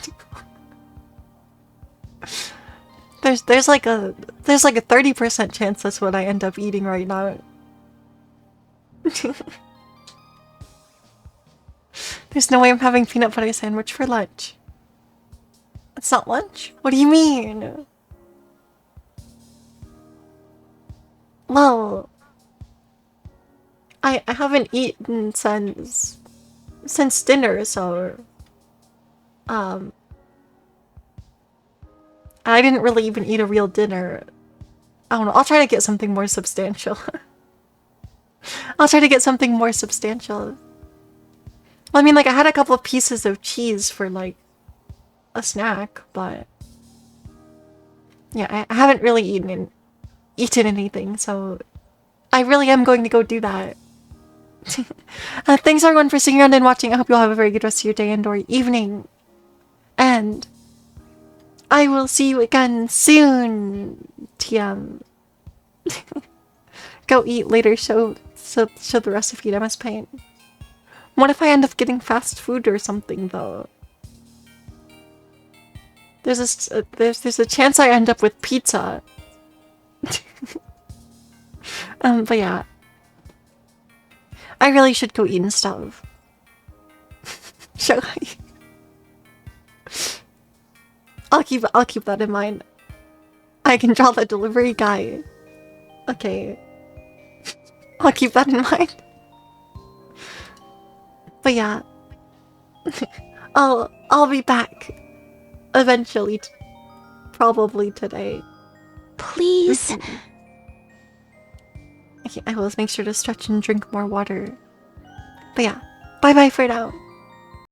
There's like a 30% chance that's what I end up eating right now. There's no way I'm having peanut butter sandwich for lunch. It's not lunch? What do you mean? Well, I haven't eaten since dinner, so I didn't really even eat a real dinner. I don't know, I'll try to get something more substantial. I'll try to get something more substantial. Well, I mean, like, I had a couple of pieces of cheese for, like, a snack, but yeah, I haven't really eaten anything, so I really am going to go do that. Thanks everyone for sticking around and watching. I hope you all have a very good rest of your day and or evening. And I will see you again soon, TM. Go eat later, show the recipe to MS Paint. What if I end up getting fast food or something, though? There's a chance I end up with pizza. But yeah. I really should go eat and stuff. Shall I? I'll keep that in mind. I can draw the delivery guy. Okay. I'll keep that in mind. But yeah. I'll be back eventually. Probably today. Please. Okay, I will make sure to stretch and drink more water. But yeah, bye bye for now.